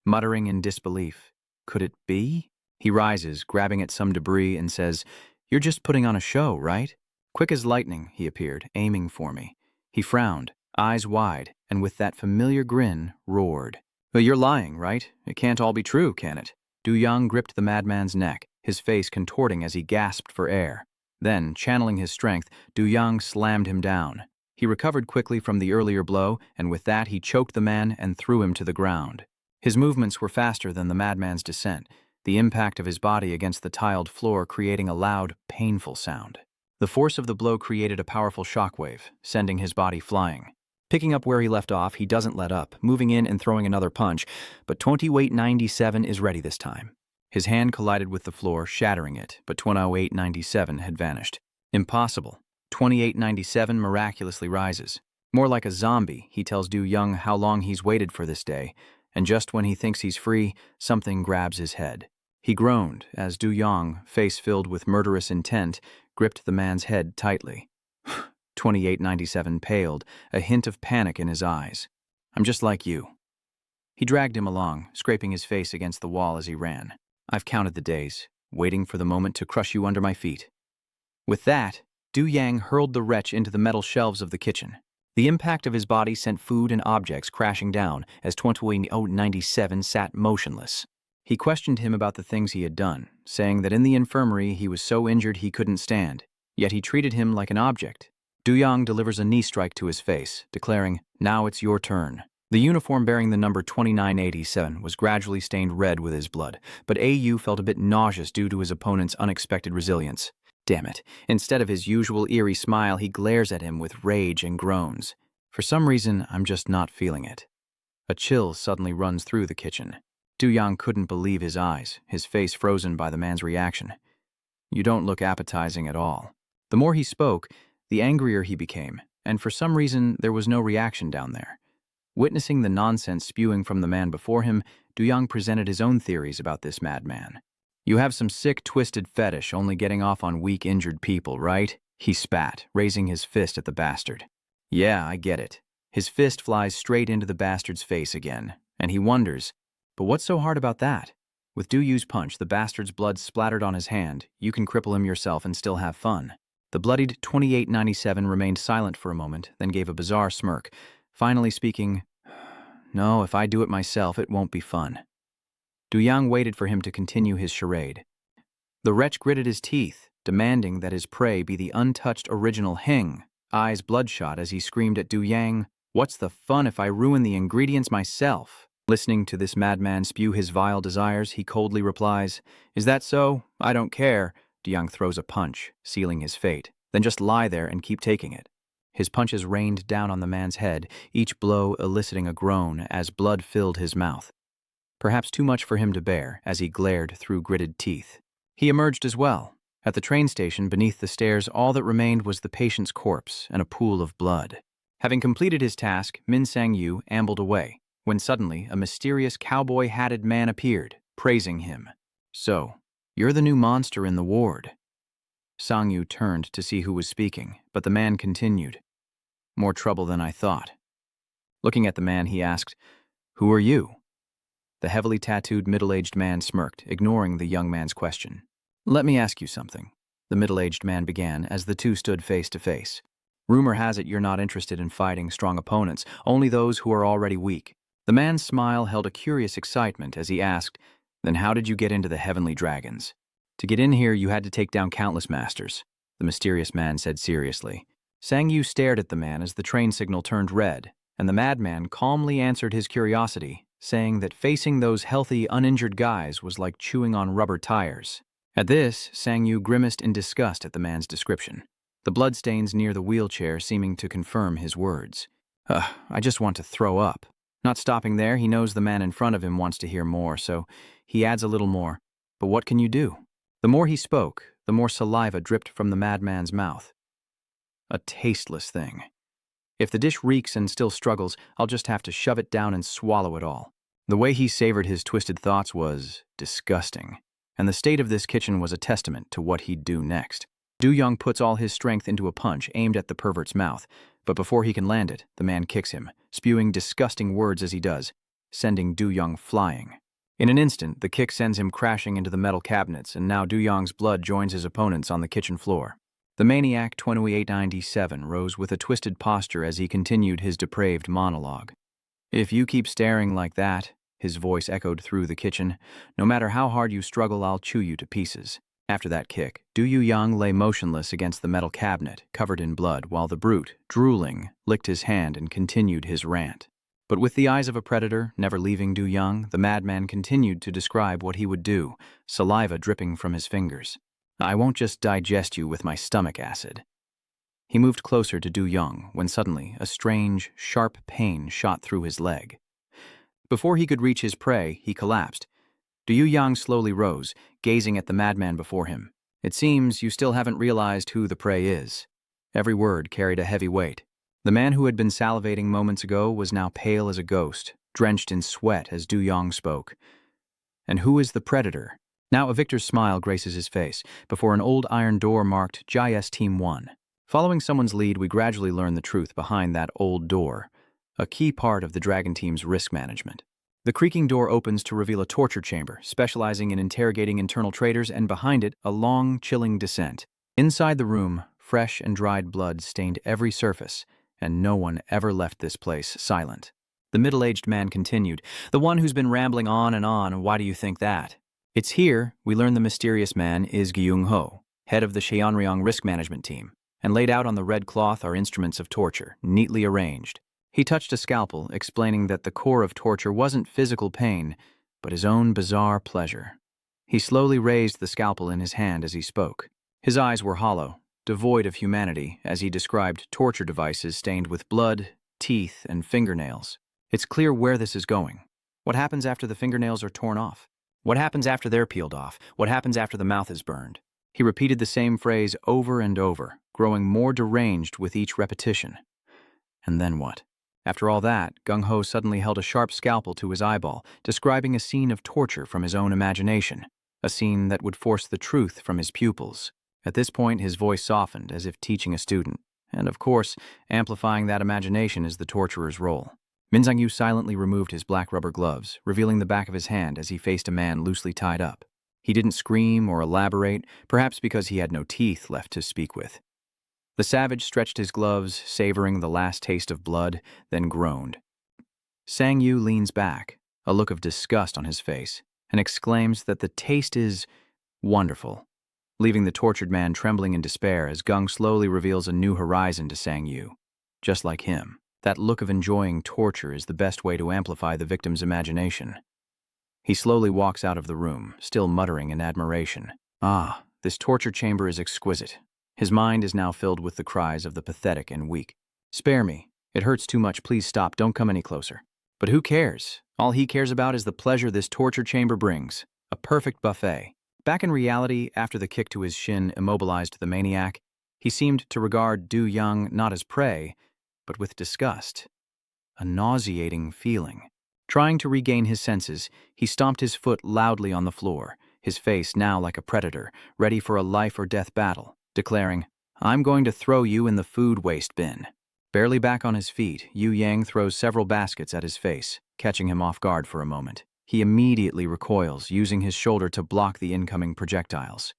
Muttering in disbelief, "Could it be?" He rises, grabbing at some debris, and says, "You're just putting on a show, right?" Quick as lightning, he appeared, aiming for me. He frowned, eyes wide, and with that familiar grin, roared. "Well, you're lying, right? It can't all be true, can it?" Du-young gripped the madman's neck, his face contorting as he gasped for air. Then, channeling his strength, Du-young slammed him down. He recovered quickly from the earlier blow, and with that he choked the man and threw him to the ground. His movements were faster than the madman's descent, the impact of his body against the tiled floor creating a loud, painful sound. The force of the blow created a powerful shockwave, sending his body flying. Picking up where he left off, he doesn't let up, moving in and throwing another punch, but 2897 is ready this time. His hand collided with the floor, shattering it, but 2897 had vanished. Impossible. 2897 miraculously rises. More like a zombie, he tells Du-young how long he's waited for this day, and just when he thinks he's free, something grabs his head. He groaned as Du-young, face filled with murderous intent, gripped the man's head tightly. 2897 paled, a hint of panic in his eyes. "I'm just like you." He dragged him along, scraping his face against the wall as he ran. "I've counted the days, waiting for the moment to crush you under my feet." With that, Du-yang hurled the wretch into the metal shelves of the kitchen. The impact of his body sent food and objects crashing down as 2897 sat motionless. He questioned him about the things he had done, saying that in the infirmary he was so injured he couldn't stand, yet he treated him like an object. Du-young delivers a knee strike to his face, declaring, "Now it's your turn." The uniform bearing the number 2987 was gradually stained red with his blood, but AU felt a bit nauseous due to his opponent's unexpected resilience. Damn it, instead of his usual eerie smile, he glares at him with rage and groans. For some reason, I'm just not feeling it. A chill suddenly runs through the kitchen. Du Yang couldn't believe his eyes, his face frozen by the man's reaction. "You don't look appetizing at all." The more he spoke, the angrier he became, and for some reason there was no reaction down there. Witnessing the nonsense spewing from the man before him, Du Yang presented his own theories about this madman. "You have some sick, twisted fetish only getting off on weak, injured people, right?" He spat, raising his fist at the bastard. "Yeah, I get it." His fist flies straight into the bastard's face again, and he wonders, but what's so hard about that? With Du Yu's punch, the bastard's blood splattered on his hand. You can cripple him yourself and still have fun. The bloodied 2897 remained silent for a moment, then gave a bizarre smirk, finally speaking, "No, if I do it myself, it won't be fun." Du Yang waited for him to continue his charade. The wretch gritted his teeth, demanding that his prey be the untouched original Hing, eyes bloodshot as he screamed at Du Yang, "What's the fun if I ruin the ingredients myself?" Listening to this madman spew his vile desires, he coldly replies, "Is that so? I don't care." Du Yang throws a punch, sealing his fate. "Then just lie there and keep taking it." His punches rained down on the man's head, each blow eliciting a groan as blood filled his mouth. Perhaps too much for him to bear as he glared through gritted teeth. He emerged as well. At the train station beneath the stairs, all that remained was the patient's corpse and a pool of blood. Having completed his task, Min Sang-yu ambled away, when suddenly a mysterious cowboy-hatted man appeared, praising him. "So, you're the new monster in the ward." Sang-yu turned to see who was speaking, but the man continued, "More trouble than I thought." Looking at the man, he asked, "Who are you?" The heavily tattooed middle-aged man smirked, ignoring the young man's question. "Let me ask you something," the middle-aged man began as the two stood face to face. "Rumor has it you're not interested in fighting strong opponents, only those who are already weak." The man's smile held a curious excitement as he asked, "Then how did you get into the Heavenly Dragons?" "To get in here, you had to take down countless masters," the mysterious man said seriously. Sang-yu stared at the man as the train signal turned red, and the madman calmly answered his curiosity, saying that facing those healthy, uninjured guys was like chewing on rubber tires. At this, Sang-yu grimaced in disgust at the man's description, the bloodstains near the wheelchair seeming to confirm his words. I just want to throw up." Not stopping there, he knows the man in front of him wants to hear more, so he adds a little more. "But what can you do?" The more he spoke, the more saliva dripped from the madman's mouth. "A tasteless thing. If the dish reeks and still struggles, I'll just have to shove it down and swallow it all." The way he savored his twisted thoughts was disgusting, and the state of this kitchen was a testament to what he'd do next. Du Yang puts all his strength into a punch aimed at the pervert's mouth, but before he can land it, the man kicks him, spewing disgusting words as he does, sending Du Yang flying. In an instant, the kick sends him crashing into the metal cabinets, and now Du Yang's blood joins his opponent's on the kitchen floor. The maniac 2897 rose with a twisted posture as he continued his depraved monologue. "If you keep staring like that," his voice echoed through the kitchen, "no matter how hard you struggle, I'll chew you to pieces." After that kick, Du Yang lay motionless against the metal cabinet, covered in blood, while the brute, drooling, licked his hand and continued his rant. But with the eyes of a predator, never leaving Du Yang, the madman continued to describe what he would do, saliva dripping from his fingers. "I won't just digest you with my stomach acid." He moved closer to Du Yang when suddenly a strange, sharp pain shot through his leg. Before he could reach his prey, he collapsed. Du Yang slowly rose, gazing at the madman before him. "It seems you still haven't realized who the prey is." Every word carried a heavy weight. The man who had been salivating moments ago was now pale as a ghost, drenched in sweat as Du Yang spoke. "And who is the predator?" Now a victor's smile graces his face, before an old iron door marked JS Team 1. Following someone's lead, we gradually learn the truth behind that old door, a key part of the Dragon Team's risk management. The creaking door opens to reveal a torture chamber, specializing in interrogating internal traitors, and behind it, a long, chilling descent. Inside the room, fresh and dried blood stained every surface, and no one ever left this place silent. The middle-aged man continued, "The one who's been rambling on, why do you think that?" It's here we learn the mysterious man is Gyung-ho, head of the Cheonryong risk management team, and laid out on the red cloth are instruments of torture, neatly arranged. He touched a scalpel, explaining that the core of torture wasn't physical pain, but his own bizarre pleasure. He slowly raised the scalpel in his hand as he spoke. His eyes were hollow, devoid of humanity, as he described torture devices stained with blood, teeth, and fingernails. It's clear where this is going. What happens after the fingernails are torn off? What happens after they're peeled off? What happens after the mouth is burned? He repeated the same phrase over and over, growing more deranged with each repetition. And then what? After all that, Gung-ho suddenly held a sharp scalpel to his eyeball, describing a scene of torture from his own imagination, a scene that would force the truth from his pupils. At this point, his voice softened, as if teaching a student. And of course, amplifying that imagination is the torturer's role. Min Sang-yu silently removed his black rubber gloves, revealing the back of his hand as he faced a man loosely tied up. He didn't scream or elaborate, perhaps because he had no teeth left to speak with. The savage stretched his gloves, savoring the last taste of blood, then groaned. Sang-yu leans back, a look of disgust on his face, and exclaims that the taste is wonderful, leaving the tortured man trembling in despair as Gung slowly reveals a new horizon to Sang-yu. Just like him, that look of enjoying torture is the best way to amplify the victim's imagination. He slowly walks out of the room, still muttering in admiration. Ah, this torture chamber is exquisite. His mind is now filled with the cries of the pathetic and weak. Spare me. It hurts too much. Please stop. Don't come any closer. But who cares? All he cares about is the pleasure this torture chamber brings. A perfect buffet. Back in reality, after the kick to his shin immobilized the maniac, he seemed to regard Du Young not as prey, but with disgust. A nauseating feeling. Trying to regain his senses, he stomped his foot loudly on the floor, his face now like a predator, ready for a life-or-death battle, declaring, "I'm going to throw you in the food waste bin." Barely back on his feet, Yu Yang throws several baskets at his face, catching him off guard for a moment. He immediately recoils, using his shoulder to block the incoming projectiles.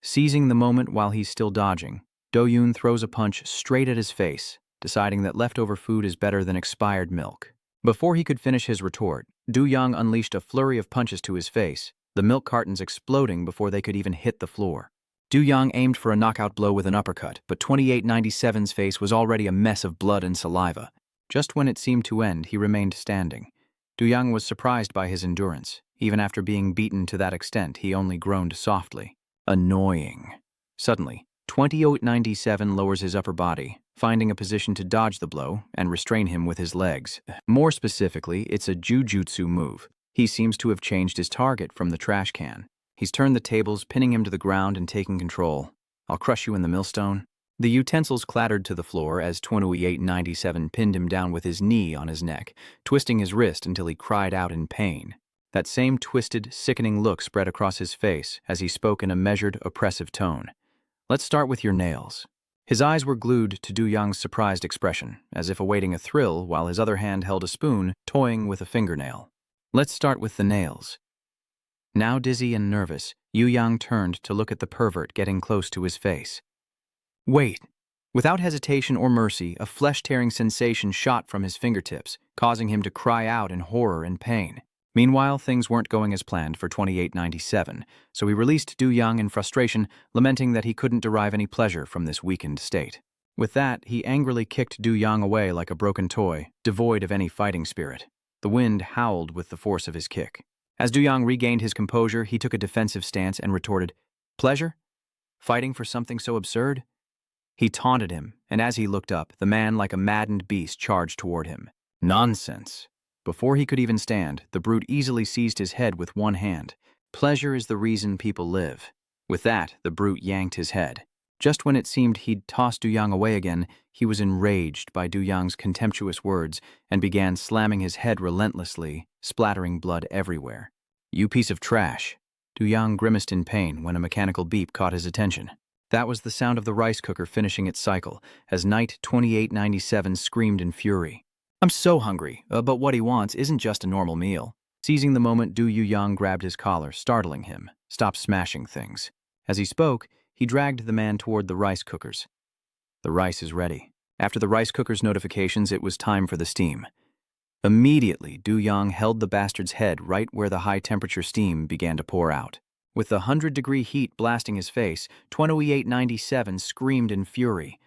Seizing the moment while he's still dodging, Do-yoon throws a punch straight at his face, deciding that leftover food is better than expired milk. Before he could finish his retort, Du Young unleashed a flurry of punches to his face, the milk cartons exploding before they could even hit the floor. Du Young aimed for a knockout blow with an uppercut, but 2897's face was already a mess of blood and saliva. Just when it seemed to end, he remained standing. Du Young was surprised by his endurance. Even after being beaten to that extent, he only groaned softly. Annoying. Suddenly, 2897 lowers his upper body, finding a position to dodge the blow and restrain him with his legs. More specifically, it's a jujutsu move. He seems to have changed his target from the trash can. He's turned the tables, pinning him to the ground and taking control. "I'll crush you in the millstone." The utensils clattered to the floor as 2897 pinned him down with his knee on his neck, twisting his wrist until he cried out in pain. That same twisted, sickening look spread across his face as he spoke in a measured, oppressive tone. "Let's start with your nails." His eyes were glued to Du Young's surprised expression, as if awaiting a thrill while his other hand held a spoon, toying with a fingernail. "Let's start with the nails." Now dizzy and nervous, Yu Yang turned to look at the pervert getting close to his face. Wait! Without hesitation or mercy, a flesh-tearing sensation shot from his fingertips, causing him to cry out in horror and pain. Meanwhile, things weren't going as planned for 2897, so he released Du Young in frustration, lamenting that he couldn't derive any pleasure from this weakened state. With that, he angrily kicked Du Young away like a broken toy, devoid of any fighting spirit. The wind howled with the force of his kick. As Du Young regained his composure, he took a defensive stance and retorted, "Pleasure? Fighting for something so absurd?" He taunted him, and as he looked up, the man like a maddened beast charged toward him. Nonsense! Before he could even stand, the brute easily seized his head with one hand. Pleasure is the reason people live. With that, the brute yanked his head. Just when it seemed he'd tossed Du Young away again, he was enraged by Du Young's contemptuous words and began slamming his head relentlessly, splattering blood everywhere. "You piece of trash." Du Young grimaced in pain when a mechanical beep caught his attention. That was the sound of the rice cooker finishing its cycle, as Knight 2897 screamed in fury. "I'm so hungry, but what he wants isn't just a normal meal." Seizing the moment, Du Young grabbed his collar, startling him. "Stop smashing things." As he spoke, he dragged the man toward the rice cookers. "The rice is ready." After the rice cooker's notifications, it was time for the steam. Immediately, Du Young held the bastard's head right where the high-temperature steam began to pour out. With the 100-degree heat blasting his face, 2897 screamed in fury.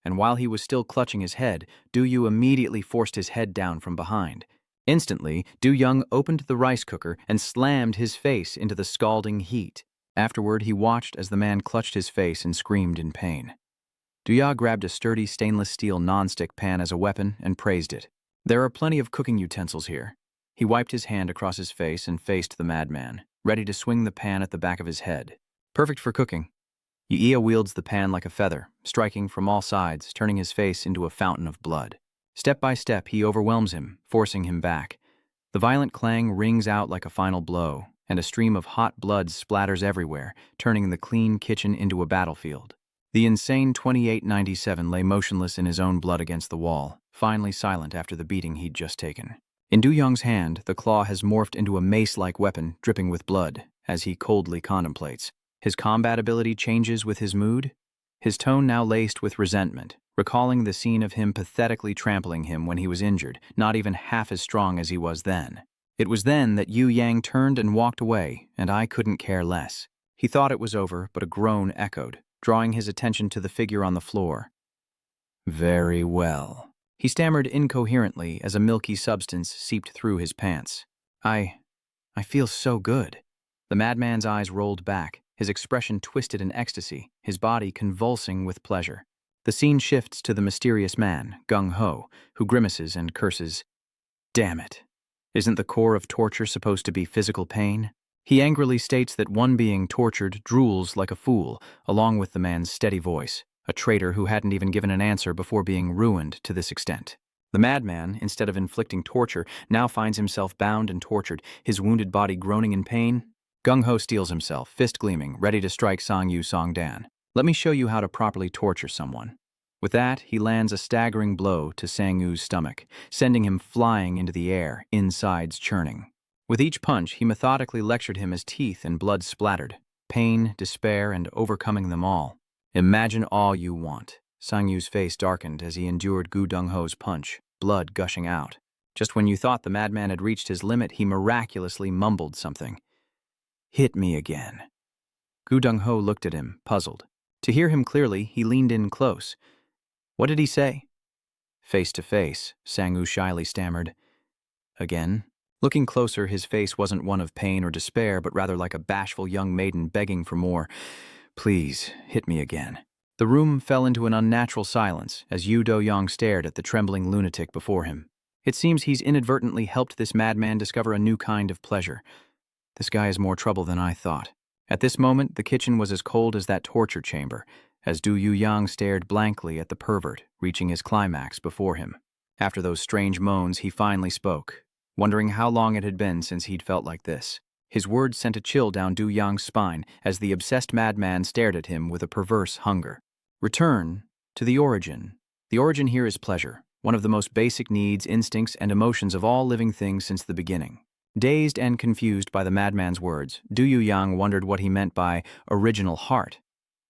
And while he was still clutching his head, Du Yu immediately forced his head down from behind. Instantly, Du Young opened the rice cooker and slammed his face into the scalding heat. Afterward, he watched as the man clutched his face and screamed in pain. Du Ya grabbed a sturdy stainless steel nonstick pan as a weapon and praised it. "There are plenty of cooking utensils here." He wiped his hand across his face and faced the madman, ready to swing the pan at the back of his head. Perfect for cooking. Yuya wields the pan like a feather, striking from all sides, turning his face into a fountain of blood. Step by step, he overwhelms him, forcing him back. The violent clang rings out like a final blow, and a stream of hot blood splatters everywhere, turning the clean kitchen into a battlefield. The insane 2897 lay motionless in his own blood against the wall, finally silent after the beating he'd just taken. In Du Yong's hand, the claw has morphed into a mace-like weapon, dripping with blood, as he coldly contemplates. His combat ability changes with his mood, his tone now laced with resentment, recalling the scene of him pathetically trampling him when he was injured, not even half as strong as he was then. It was then that Yu Yang turned and walked away, and I couldn't care less. He thought it was over, but a groan echoed, drawing his attention to the figure on the floor. Very well. He stammered incoherently as a milky substance seeped through his pants. I feel so good. The madman's eyes rolled back, his expression twisted in ecstasy, his body convulsing with pleasure. The scene shifts to the mysterious man, Gung Ho, who grimaces and curses. Damn it. Isn't the core of torture supposed to be physical pain? He angrily states that one being tortured drools like a fool, along with the man's steady voice, a traitor who hadn't even given an answer before being ruined to this extent. The madman, instead of inflicting torture, now finds himself bound and tortured, his wounded body groaning in pain. Gung Ho steels himself, fist gleaming, ready to strike Sang Yu Song Dan. Let me show you how to properly torture someone. With that, he lands a staggering blow to Sang Yu's stomach, sending him flying into the air, insides churning. With each punch, he methodically lectured him as teeth and blood splattered, pain, despair, and overcoming them all. Imagine all you want. Sang Yu's face darkened as he endured Gu Dong Ho's punch, blood gushing out. Just when you thought the madman had reached his limit, he miraculously mumbled something. Hit me again. Gu Dong Ho looked at him, puzzled. To hear him clearly, he leaned in close. What did he say? Face to face, Sang Yu shyly stammered. Again? Looking closer, his face wasn't one of pain or despair, but rather like a bashful young maiden begging for more. Please, hit me again. The room fell into an unnatural silence as Yu Do-yong stared at the trembling lunatic before him. It seems he's inadvertently helped this madman discover a new kind of pleasure. This guy is more trouble than I thought. At this moment, the kitchen was as cold as that torture chamber, as Du Yu-yang stared blankly at the pervert, reaching his climax before him. After those strange moans, he finally spoke, wondering how long it had been since he'd felt like this. His words sent a chill down Du Yang's spine as the obsessed madman stared at him with a perverse hunger. Return to the origin. The origin here is pleasure, one of the most basic needs, instincts, and emotions of all living things since the beginning. Dazed and confused by the madman's words, Du Yu-yang wondered what he meant by original heart.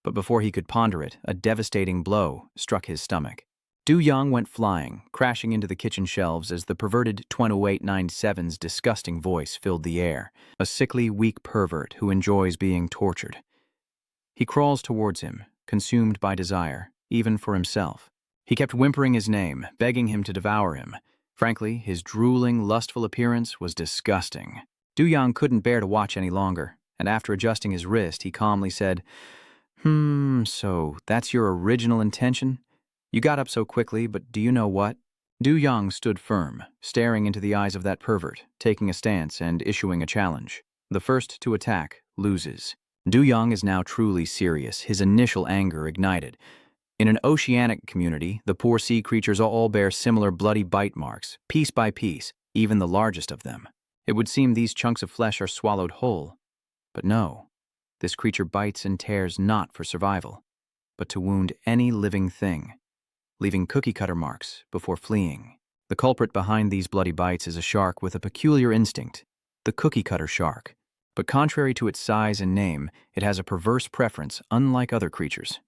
But before he could ponder it, a devastating blow struck his stomach. Du Yang went flying, crashing into the kitchen shelves as the perverted 2897's disgusting voice filled the air, a sickly, weak pervert who enjoys being tortured. He crawls towards him, consumed by desire, even for himself. He kept whimpering his name, begging him to devour him. Frankly, his drooling, lustful appearance was disgusting. Du Yang couldn't bear to watch any longer, and after adjusting his wrist, he calmly said, So that's your original intention? You got up so quickly, but do you know what? Du Yang stood firm, staring into the eyes of that pervert, taking a stance and issuing a challenge. The first to attack loses. Du Yang is now truly serious, his initial anger ignited. In an oceanic community, the poor sea creatures all bear similar bloody bite marks, piece by piece, even the largest of them. It would seem these chunks of flesh are swallowed whole. But no, this creature bites and tears not for survival, but to wound any living thing, leaving cookie-cutter marks before fleeing. The culprit behind these bloody bites is a shark with a peculiar instinct, the cookie-cutter shark. But contrary to its size and name, it has a perverse preference unlike other creatures.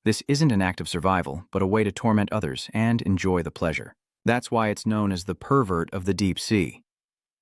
This isn't an act of survival, but a way to torment others and enjoy the pleasure. That's why it's known as the pervert of the deep sea.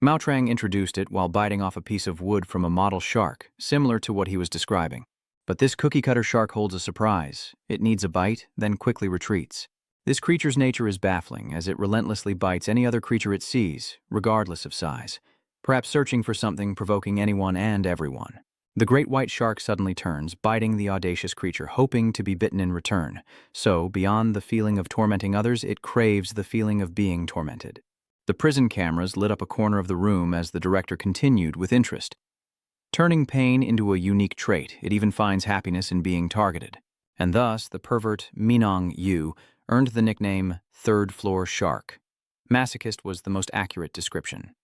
Mao Trang introduced it while biting off a piece of wood from a model shark, similar to what he was describing. But this cookie-cutter shark holds a surprise. It needs a bite, then quickly retreats. This creature's nature is baffling, as it relentlessly bites any other creature it sees, regardless of size, perhaps searching for something provoking anyone and everyone. The great white shark suddenly turns, biting the audacious creature, hoping to be bitten in return. So, beyond the feeling of tormenting others, it craves the feeling of being tormented. The prison cameras lit up a corner of the room as the director continued with interest. Turning pain into a unique trait, it even finds happiness in being targeted. And thus, the pervert Minong Yu earned the nickname Third Floor Shark. Masochist was the most accurate description.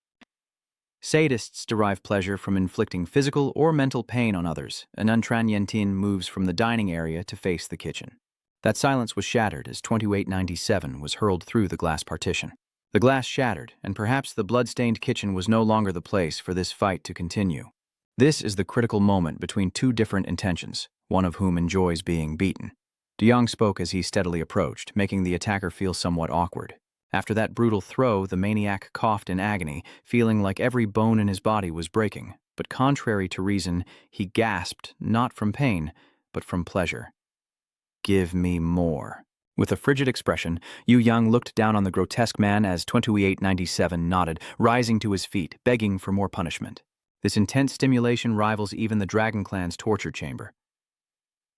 Sadists derive pleasure from inflicting physical or mental pain on others, and Untranientin moves from the dining area to face the kitchen. That silence was shattered as 2897 was hurled through the glass partition. The glass shattered, and perhaps the blood-stained kitchen was no longer the place for this fight to continue. This is the critical moment between two different intentions, one of whom enjoys being beaten. De Jong spoke as he steadily approached, making the attacker feel somewhat awkward. After that brutal throw, the maniac coughed in agony, feeling like every bone in his body was breaking. But contrary to reason, he gasped, not from pain, but from pleasure. "Give me more." With a frigid expression, Yu Yang looked down on the grotesque man as 2897 nodded, rising to his feet, begging for more punishment. This intense stimulation rivals even the Dragon Clan's torture chamber.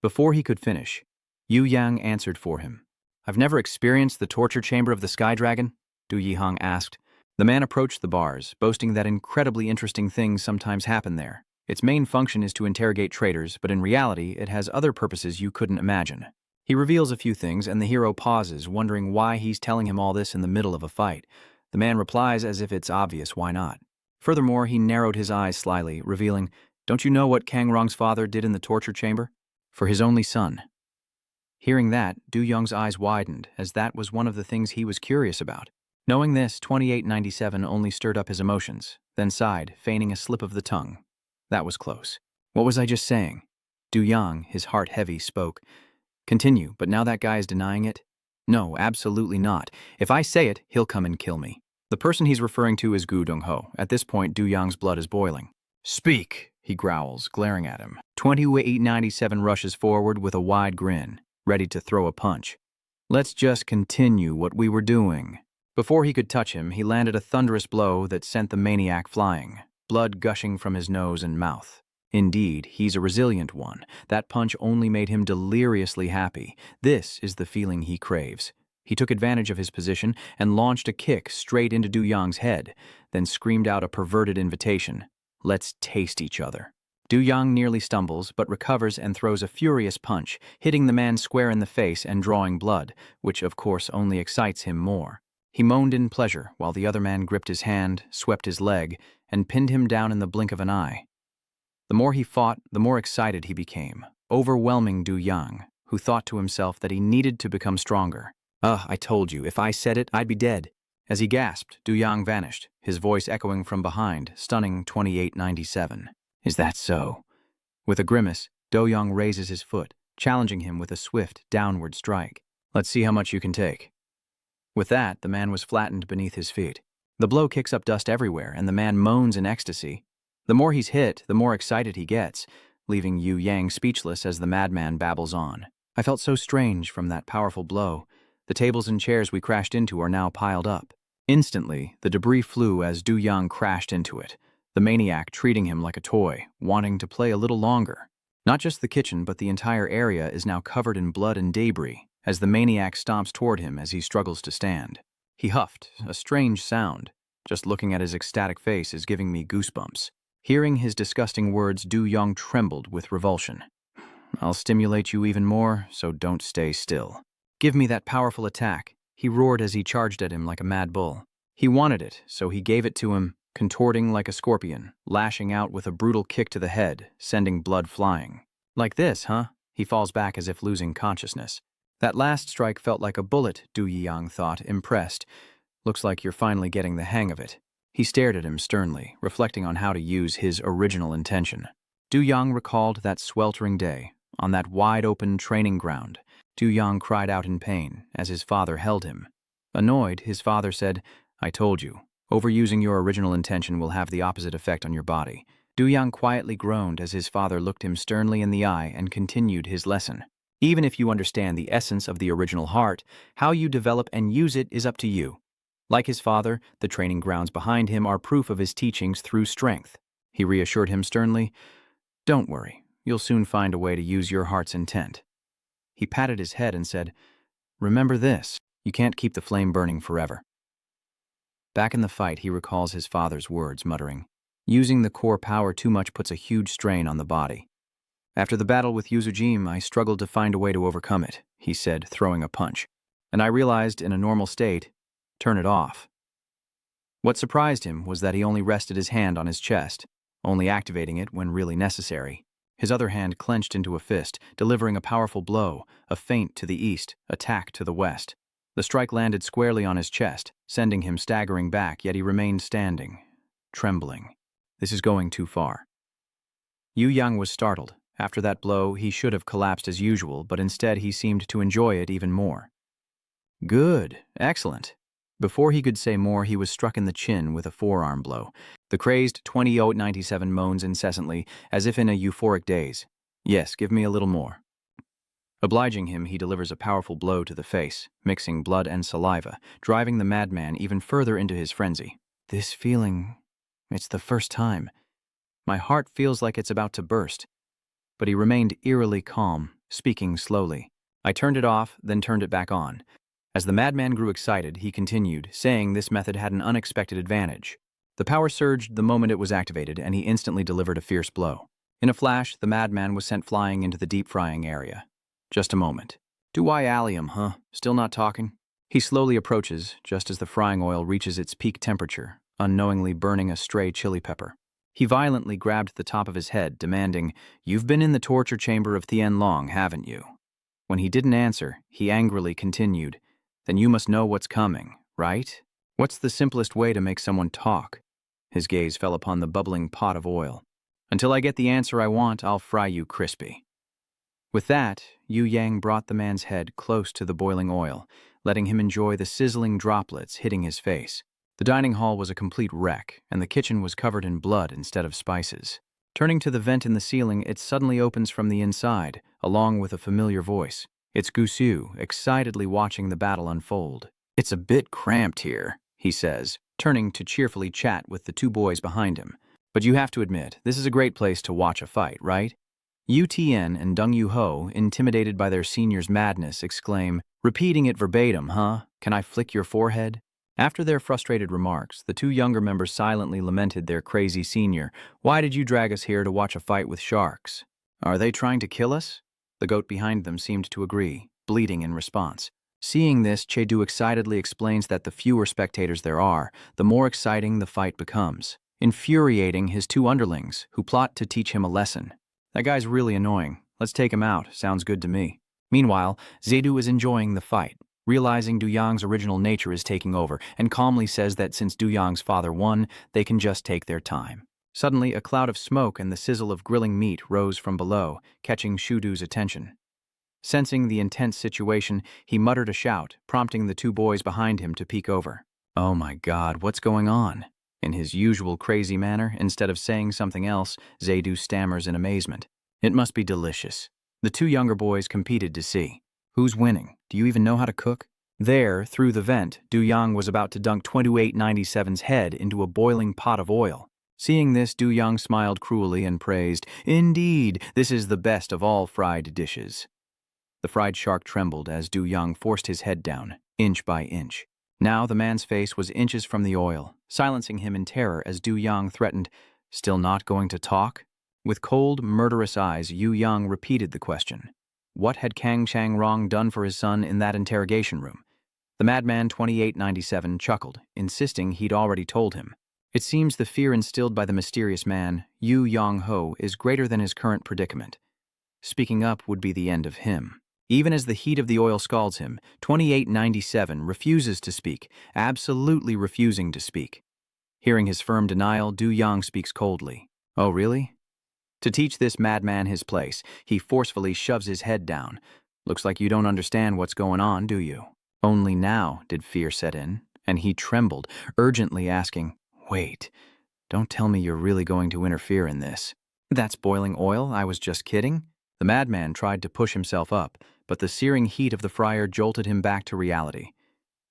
Before he could finish, Yu Yang answered for him. "I've never experienced the torture chamber of the Sky Dragon?" Du Yihang asked. The man approached the bars, boasting that incredibly interesting things sometimes happen there. Its main function is to interrogate traitors, but in reality, it has other purposes you couldn't imagine. He reveals a few things, and the hero pauses, wondering why he's telling him all this in the middle of a fight. The man replies as if it's obvious why not. Furthermore, he narrowed his eyes slyly, revealing, "Don't you know what Kang Rong's father did in the torture chamber? For his only son." Hearing that, Du Yong's eyes widened, as that was one of the things he was curious about. Knowing this, 2897 only stirred up his emotions, then sighed, feigning a slip of the tongue. That was close. "What was I just saying?" Du Yang, his heart heavy, spoke. "Continue, but now that guy is denying it?" "No, absolutely not. If I say it, he'll come and kill me." The person he's referring to is Gu Dongho. At this point, Du Yang's blood is boiling. "Speak," he growls, glaring at him. 2897 rushes forward with a wide grin, ready to throw a punch. "Let's just continue what we were doing." Before he could touch him, he landed a thunderous blow that sent the maniac flying, blood gushing from his nose and mouth. Indeed, he's a resilient one. That punch only made him deliriously happy. This is the feeling he craves. He took advantage of his position and launched a kick straight into Du Yang's head, then screamed out a perverted invitation. "Let's taste each other." Du Yang nearly stumbles, but recovers and throws a furious punch, hitting the man square in the face and drawing blood, which of course only excites him more. He moaned in pleasure while the other man gripped his hand, swept his leg, and pinned him down in the blink of an eye. The more he fought, the more excited he became, overwhelming Du Yang, who thought to himself that he needed to become stronger. I told you, if I said it, I'd be dead." As he gasped, Du Yang vanished, his voice echoing from behind, stunning 2897. "Is that so?" With a grimace, Do Yang raises his foot, challenging him with a swift, downward strike. "Let's see how much you can take." With that, the man was flattened beneath his feet. The blow kicks up dust everywhere, and the man moans in ecstasy. The more he's hit, the more excited he gets, leaving Yu Yang speechless as the madman babbles on. "I felt so strange from that powerful blow. The tables and chairs we crashed into are now piled up." Instantly, the debris flew as Du Yang crashed into it, the maniac treating him like a toy, wanting to play a little longer. Not just the kitchen, but the entire area is now covered in blood and debris, as the maniac stomps toward him as he struggles to stand. He huffed, a strange sound. Just looking at his ecstatic face is giving me goosebumps. Hearing his disgusting words, Du Yang trembled with revulsion. "I'll stimulate you even more, so don't stay still. Give me that powerful attack," he roared as he charged at him like a mad bull. He wanted it, so he gave it to him, contorting like a scorpion, lashing out with a brutal kick to the head, sending blood flying. "Like this, huh?" He falls back as if losing consciousness. That last strike felt like a bullet, Du Yihang thought, impressed. "Looks like you're finally getting the hang of it." He stared at him sternly, reflecting on how to use his original intention. Du Yang recalled that sweltering day, on that wide-open training ground. Du Yang cried out in pain as his father held him. Annoyed, his father said, "I told you, overusing your original intention will have the opposite effect on your body." Du Yang quietly groaned as his father looked him sternly in the eye and continued his lesson. "Even if you understand the essence of the original heart, how you develop and use it is up to you." Like his father, the training grounds behind him are proof of his teachings through strength. He reassured him sternly, "Don't worry, you'll soon find a way to use your heart's intent." He patted his head and said, "Remember this, you can't keep the flame burning forever." Back in the fight, he recalls his father's words, muttering, "Using the core power too much puts a huge strain on the body." "After the battle with Yuzujim, I struggled to find a way to overcome it," he said, throwing a punch. "And I realized, in a normal state, turn it off." What surprised him was that he only rested his hand on his chest, only activating it when really necessary. His other hand clenched into a fist, delivering a powerful blow, a feint to the east, attack to the west. The strike landed squarely on his chest, sending him staggering back, yet he remained standing, trembling. This is going too far. Yu Yang was startled. After that blow, he should have collapsed as usual, but instead he seemed to enjoy it even more. "Good, excellent." Before he could say more, he was struck in the chin with a forearm blow. The crazed 2097 moans incessantly, as if in a euphoric daze. "Yes, give me a little more." Obliging him, he delivers a powerful blow to the face, mixing blood and saliva, driving the madman even further into his frenzy. "This feeling, it's the first time. My heart feels like it's about to burst." But he remained eerily calm, speaking slowly. "I turned it off, then turned it back on." As the madman grew excited, he continued, saying this method had an unexpected advantage. The power surged the moment it was activated, and he instantly delivered a fierce blow. In a flash, the madman was sent flying into the deep frying area. Just a moment. "Do I allium, huh? Still not talking?" He slowly approaches, just as the frying oil reaches its peak temperature, unknowingly burning a stray chili pepper. He violently grabbed the top of his head, demanding, "You've been in the torture chamber of Tien Long, haven't you?" When he didn't answer, he angrily continued, "Then you must know what's coming, right? What's the simplest way to make someone talk?" His gaze fell upon the bubbling pot of oil. "Until I get the answer I want, I'll fry you crispy." With that, Yu Yang brought the man's head close to the boiling oil, letting him enjoy the sizzling droplets hitting his face. The dining hall was a complete wreck, and the kitchen was covered in blood instead of spices. Turning to the vent in the ceiling, it suddenly opens from the inside, along with a familiar voice. It's Gusu, excitedly watching the battle unfold. "It's a bit cramped here," he says, turning to cheerfully chat with the two boys behind him. "But you have to admit, this is a great place to watch a fight, right?" Yu Tien and Deng Yu Ho, intimidated by their senior's madness, exclaim, "Repeating it verbatim, huh? Can I flick your forehead?" After their frustrated remarks, the two younger members silently lamented their crazy senior. "Why did you drag us here to watch a fight with sharks? Are they trying to kill us?" The goat behind them seemed to agree, bleating in response. Seeing this, Chedu excitedly explains that the fewer spectators there are, the more exciting the fight becomes, infuriating his two underlings, who plot to teach him a lesson. "That guy's really annoying. Let's take him out. Sounds good to me." Meanwhile, Zedu is enjoying the fight, realizing Du Yang's original nature is taking over, and calmly says that since Du Yang's father won, they can just take their time. Suddenly, a cloud of smoke and the sizzle of grilling meat rose from below, catching Shudu's attention. Sensing the intense situation, he muttered a shout, prompting the two boys behind him to peek over. "Oh my God, what's going on?" In his usual crazy manner, instead of saying something else, Zedu stammers in amazement. "It must be delicious." The two younger boys competed to see. "Who's winning? Do you even know how to cook?" There, through the vent, Du Yang was about to dunk 2897's head into a boiling pot of oil. Seeing this, Du Yang smiled cruelly and praised, "Indeed, this is the best of all fried dishes." The fried shark trembled as Du Yang forced his head down, inch by inch. Now the man's face was inches from the oil, silencing him in terror as Du Yang threatened, "Still not going to talk?" With cold, murderous eyes, Yu Yang repeated the question. What had Kang Chang-rong done for his son in that interrogation room? The madman 2897 chuckled, insisting he'd already told him. It seems the fear instilled by the mysterious man, Yu Yang-ho, is greater than his current predicament. Speaking up would be the end of him. Even as the heat of the oil scalds him, 2897 refuses to speak, absolutely refusing to speak. Hearing his firm denial, Du Yang speaks coldly. "Oh, really?" To teach this madman his place, he forcefully shoves his head down. "Looks like you don't understand what's going on, do you?" Only now did fear set in, and he trembled, urgently asking, "Wait, don't tell me you're really going to interfere in this." "That's boiling oil, I was just kidding." The madman tried to push himself up, but the searing heat of the fryer jolted him back to reality.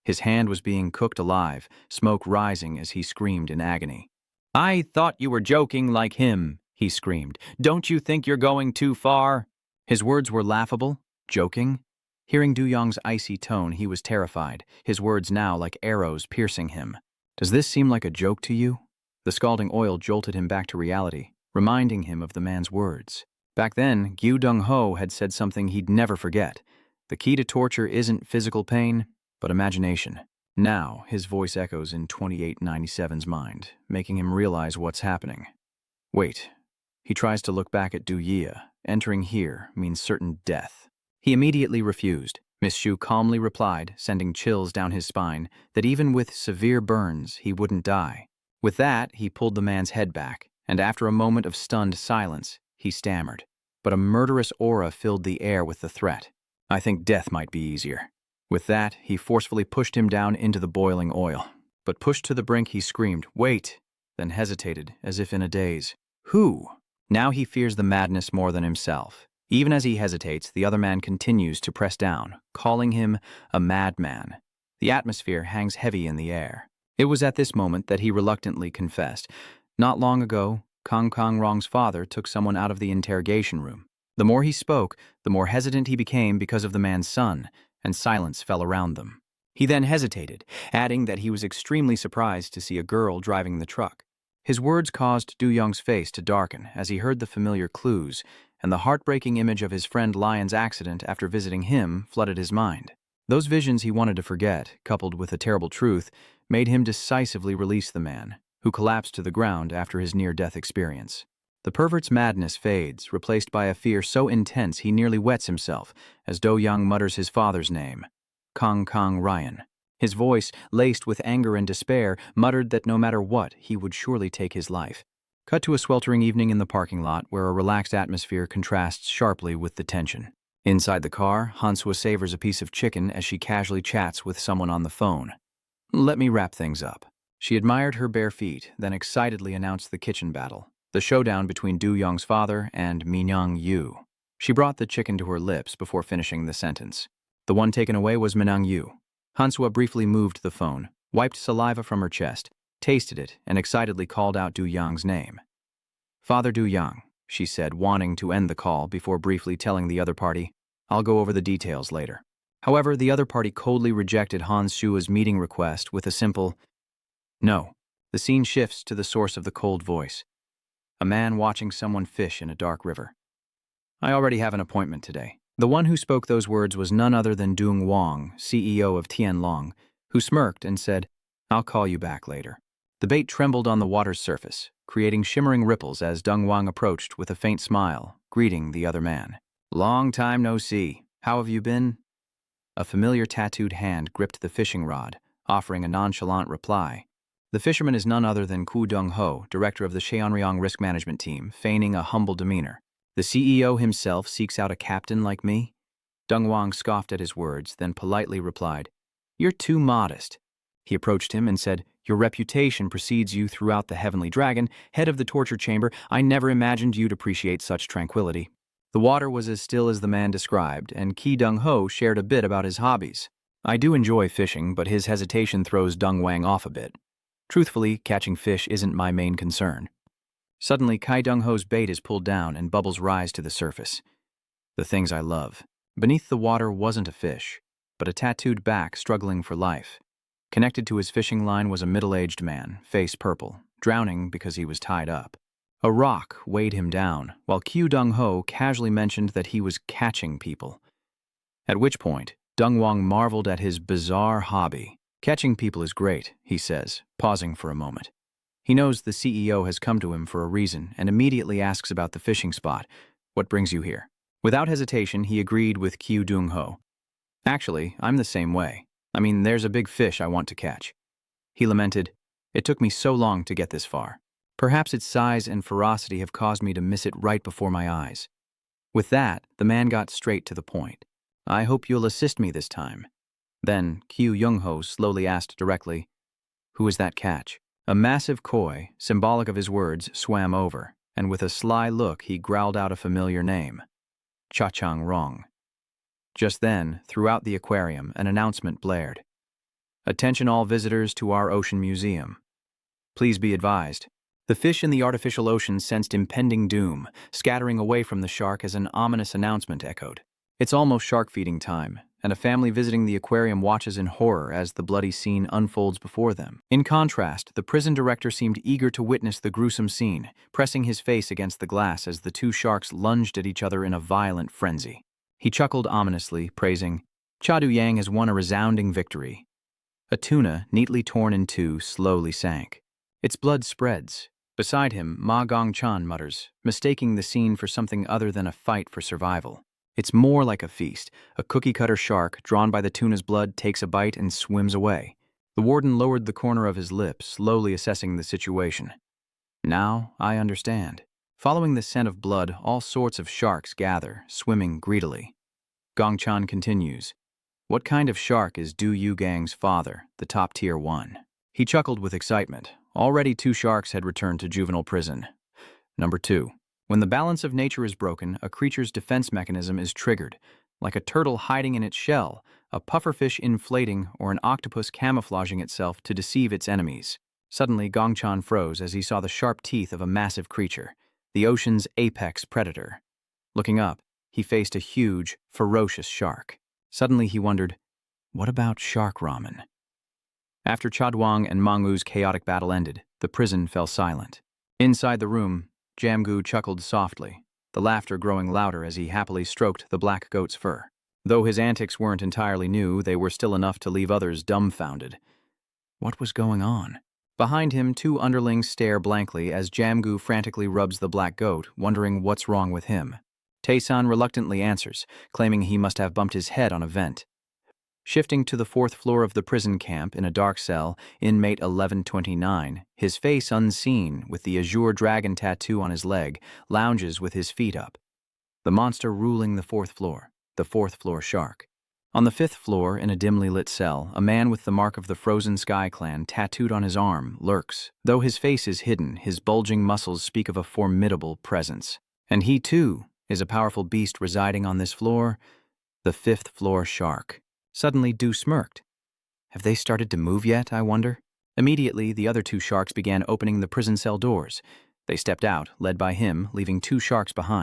His hand was being cooked alive, smoke rising as he screamed in agony. "I thought you were joking like him," he screamed. "Don't you think you're going too far?" His words were laughable, joking. Hearing Du Yang's icy tone, he was terrified, his words now like arrows piercing him. Does this seem like a joke to you? The scalding oil jolted him back to reality, reminding him of the man's words. Back then, Gyu Dong-ho had said something he'd never forget. The key to torture isn't physical pain, but imagination. Now, his voice echoes in 2897's mind, making him realize what's happening. Wait. He tries to look back at Du Ye. Entering here means certain death. He immediately refused. Miss Shu calmly replied, sending chills down his spine, that even with severe burns, he wouldn't die. With that, he pulled the man's head back, and after a moment of stunned silence, he stammered. But a murderous aura filled the air with the threat. I think death might be easier. With that, he forcefully pushed him down into the boiling oil. But pushed to the brink, he screamed, "Wait!" then hesitated, as if in a daze. Who? Now he fears the madness more than himself. Even as he hesitates, the other man continues to press down, calling him a madman. The atmosphere hangs heavy in the air. It was at this moment that he reluctantly confessed. Not long ago, Kang Kang Rong's father took someone out of the interrogation room. The more he spoke, the more hesitant he became because of the man's son, and silence fell around them. He then hesitated, adding that he was extremely surprised to see a girl driving the truck. His words caused Du Young's face to darken as he heard the familiar clues, and the heartbreaking image of his friend Lion's accident after visiting him flooded his mind. Those visions he wanted to forget, coupled with a terrible truth, made him decisively release the man, who collapsed to the ground after his near-death experience. The pervert's madness fades, replaced by a fear so intense he nearly wets himself, as Do Young mutters his father's name, Kang Kang Ryan. His voice, laced with anger and despair, muttered that no matter what, he would surely take his life. Cut to a sweltering evening in the parking lot where a relaxed atmosphere contrasts sharply with the tension. Inside the car, Hansua savors a piece of chicken as she casually chats with someone on the phone. "Let me wrap things up." She admired her bare feet, then excitedly announced the kitchen battle, the showdown between Du Young's father and Minyoung Yu. She brought the chicken to her lips before finishing the sentence. The one taken away was Minyoung Yu. Hansua briefly moved the phone, wiped saliva from her chest, tasted it, and excitedly called out Du Young's name. "Father Du Young," she said, wanting to end the call before briefly telling the other party, "I'll go over the details later." However, the other party coldly rejected Hansua's meeting request with a simple, "No." The scene shifts to the source of the cold voice. A man watching someone fish in a dark river. "I already have an appointment today." The one who spoke those words was none other than Dung Wang, CEO of Tianlong, who smirked and said, "I'll call you back later." The bait trembled on the water's surface, creating shimmering ripples as Dung Wang approached with a faint smile, greeting the other man. "Long time no see. How have you been?" A familiar tattooed hand gripped the fishing rod, offering a nonchalant reply. The fisherman is none other than Ku Dong-ho, director of the Cheonryong risk management team, feigning a humble demeanor. "The CEO himself seeks out a captain like me?" Dung Wang scoffed at his words, then politely replied, "You're too modest." He approached him and said, "Your reputation precedes you throughout the Heavenly Dragon, head of the torture chamber. I never imagined you'd appreciate such tranquility." The water was as still as the man described, and Ki Dong-ho shared a bit about his hobbies. "I do enjoy fishing, but his hesitation throws Dung Wang off a bit. Truthfully, catching fish isn't my main concern." Suddenly, Kai Dong-ho's bait is pulled down and bubbles rise to the surface. The things I love. Beneath the water wasn't a fish, but a tattooed back struggling for life. Connected to his fishing line was a middle-aged man, face purple, drowning because he was tied up. A rock weighed him down, while Kyu Dong-ho casually mentioned that he was catching people. At which point, Dung Wang marveled at his bizarre hobby. "Catching people is great," he says, pausing for a moment. He knows the CEO has come to him for a reason and immediately asks about the fishing spot. "What brings you here?" Without hesitation, he agreed with Kyu Dong-ho. "Actually, I'm the same way. I mean, there's a big fish I want to catch." He lamented, "It took me so long to get this far. Perhaps its size and ferocity have caused me to miss it right before my eyes." With that, the man got straight to the point. "I hope you'll assist me this time." Then, Kyu Young-ho slowly asked directly, "Who is that catch?" A massive koi, symbolic of his words, swam over, and with a sly look he growled out a familiar name. Cha-chang Rong. Just then, throughout the aquarium, an announcement blared. "Attention all visitors to our ocean museum. Please be advised." The fish in the artificial ocean sensed impending doom, scattering away from the shark as an ominous announcement echoed. "It's almost shark feeding time, and a family visiting the aquarium watches in horror as the bloody scene unfolds before them. In contrast, the prison director seemed eager to witness the gruesome scene, pressing his face against the glass as the two sharks lunged at each other in a violent frenzy. He chuckled ominously, praising, "Cha Du-yang has won a resounding victory." A tuna, neatly torn in two, slowly sank. Its blood spreads. Beside him, Ma Gong-chan mutters, mistaking the scene for something other than a fight for survival. It's more like a feast. A cookie-cutter shark, drawn by the tuna's blood, takes a bite and swims away. The warden lowered the corner of his lip, slowly assessing the situation. Now I understand. Following the scent of blood, all sorts of sharks gather, swimming greedily. Gong-chan continues, "What kind of shark is Du Yu Gang's father, the top-tier one?" He chuckled with excitement. Already 2 sharks had returned to juvenile prison. Number 2. When the balance of nature is broken, a creature's defense mechanism is triggered. Like a turtle hiding in its shell, a pufferfish inflating, or an octopus camouflaging itself to deceive its enemies. Suddenly, Gong-chan froze as he saw the sharp teeth of a massive creature, the ocean's apex predator. Looking up, he faced a huge, ferocious shark. Suddenly he wondered, what about shark ramen? After Chadwang and Mangu's chaotic battle ended, the prison fell silent. Inside the room, Jamgu chuckled softly, the laughter growing louder as he happily stroked the black goat's fur. Though his antics weren't entirely new, they were still enough to leave others dumbfounded. What was going on? Behind him, 2 underlings stare blankly as Jamgu frantically rubs the black goat, wondering what's wrong with him. Tae-san reluctantly answers, claiming he must have bumped his head on a vent. Shifting to the 4th floor of the prison camp in a dark cell, inmate 1129, his face unseen with the azure dragon tattoo on his leg, lounges with his feet up. The monster ruling the 4th floor, the 4th floor shark. On the 5th floor, in a dimly lit cell, a man with the mark of the Frozen Sky clan tattooed on his arm lurks. Though his face is hidden, his bulging muscles speak of a formidable presence. And he, too, is a powerful beast residing on this floor, the 5th floor shark. Suddenly, Du smirked. Have they started to move yet, I wonder? Immediately, the other 2 sharks began opening the prison cell doors. They stepped out, led by him, leaving 2 sharks behind.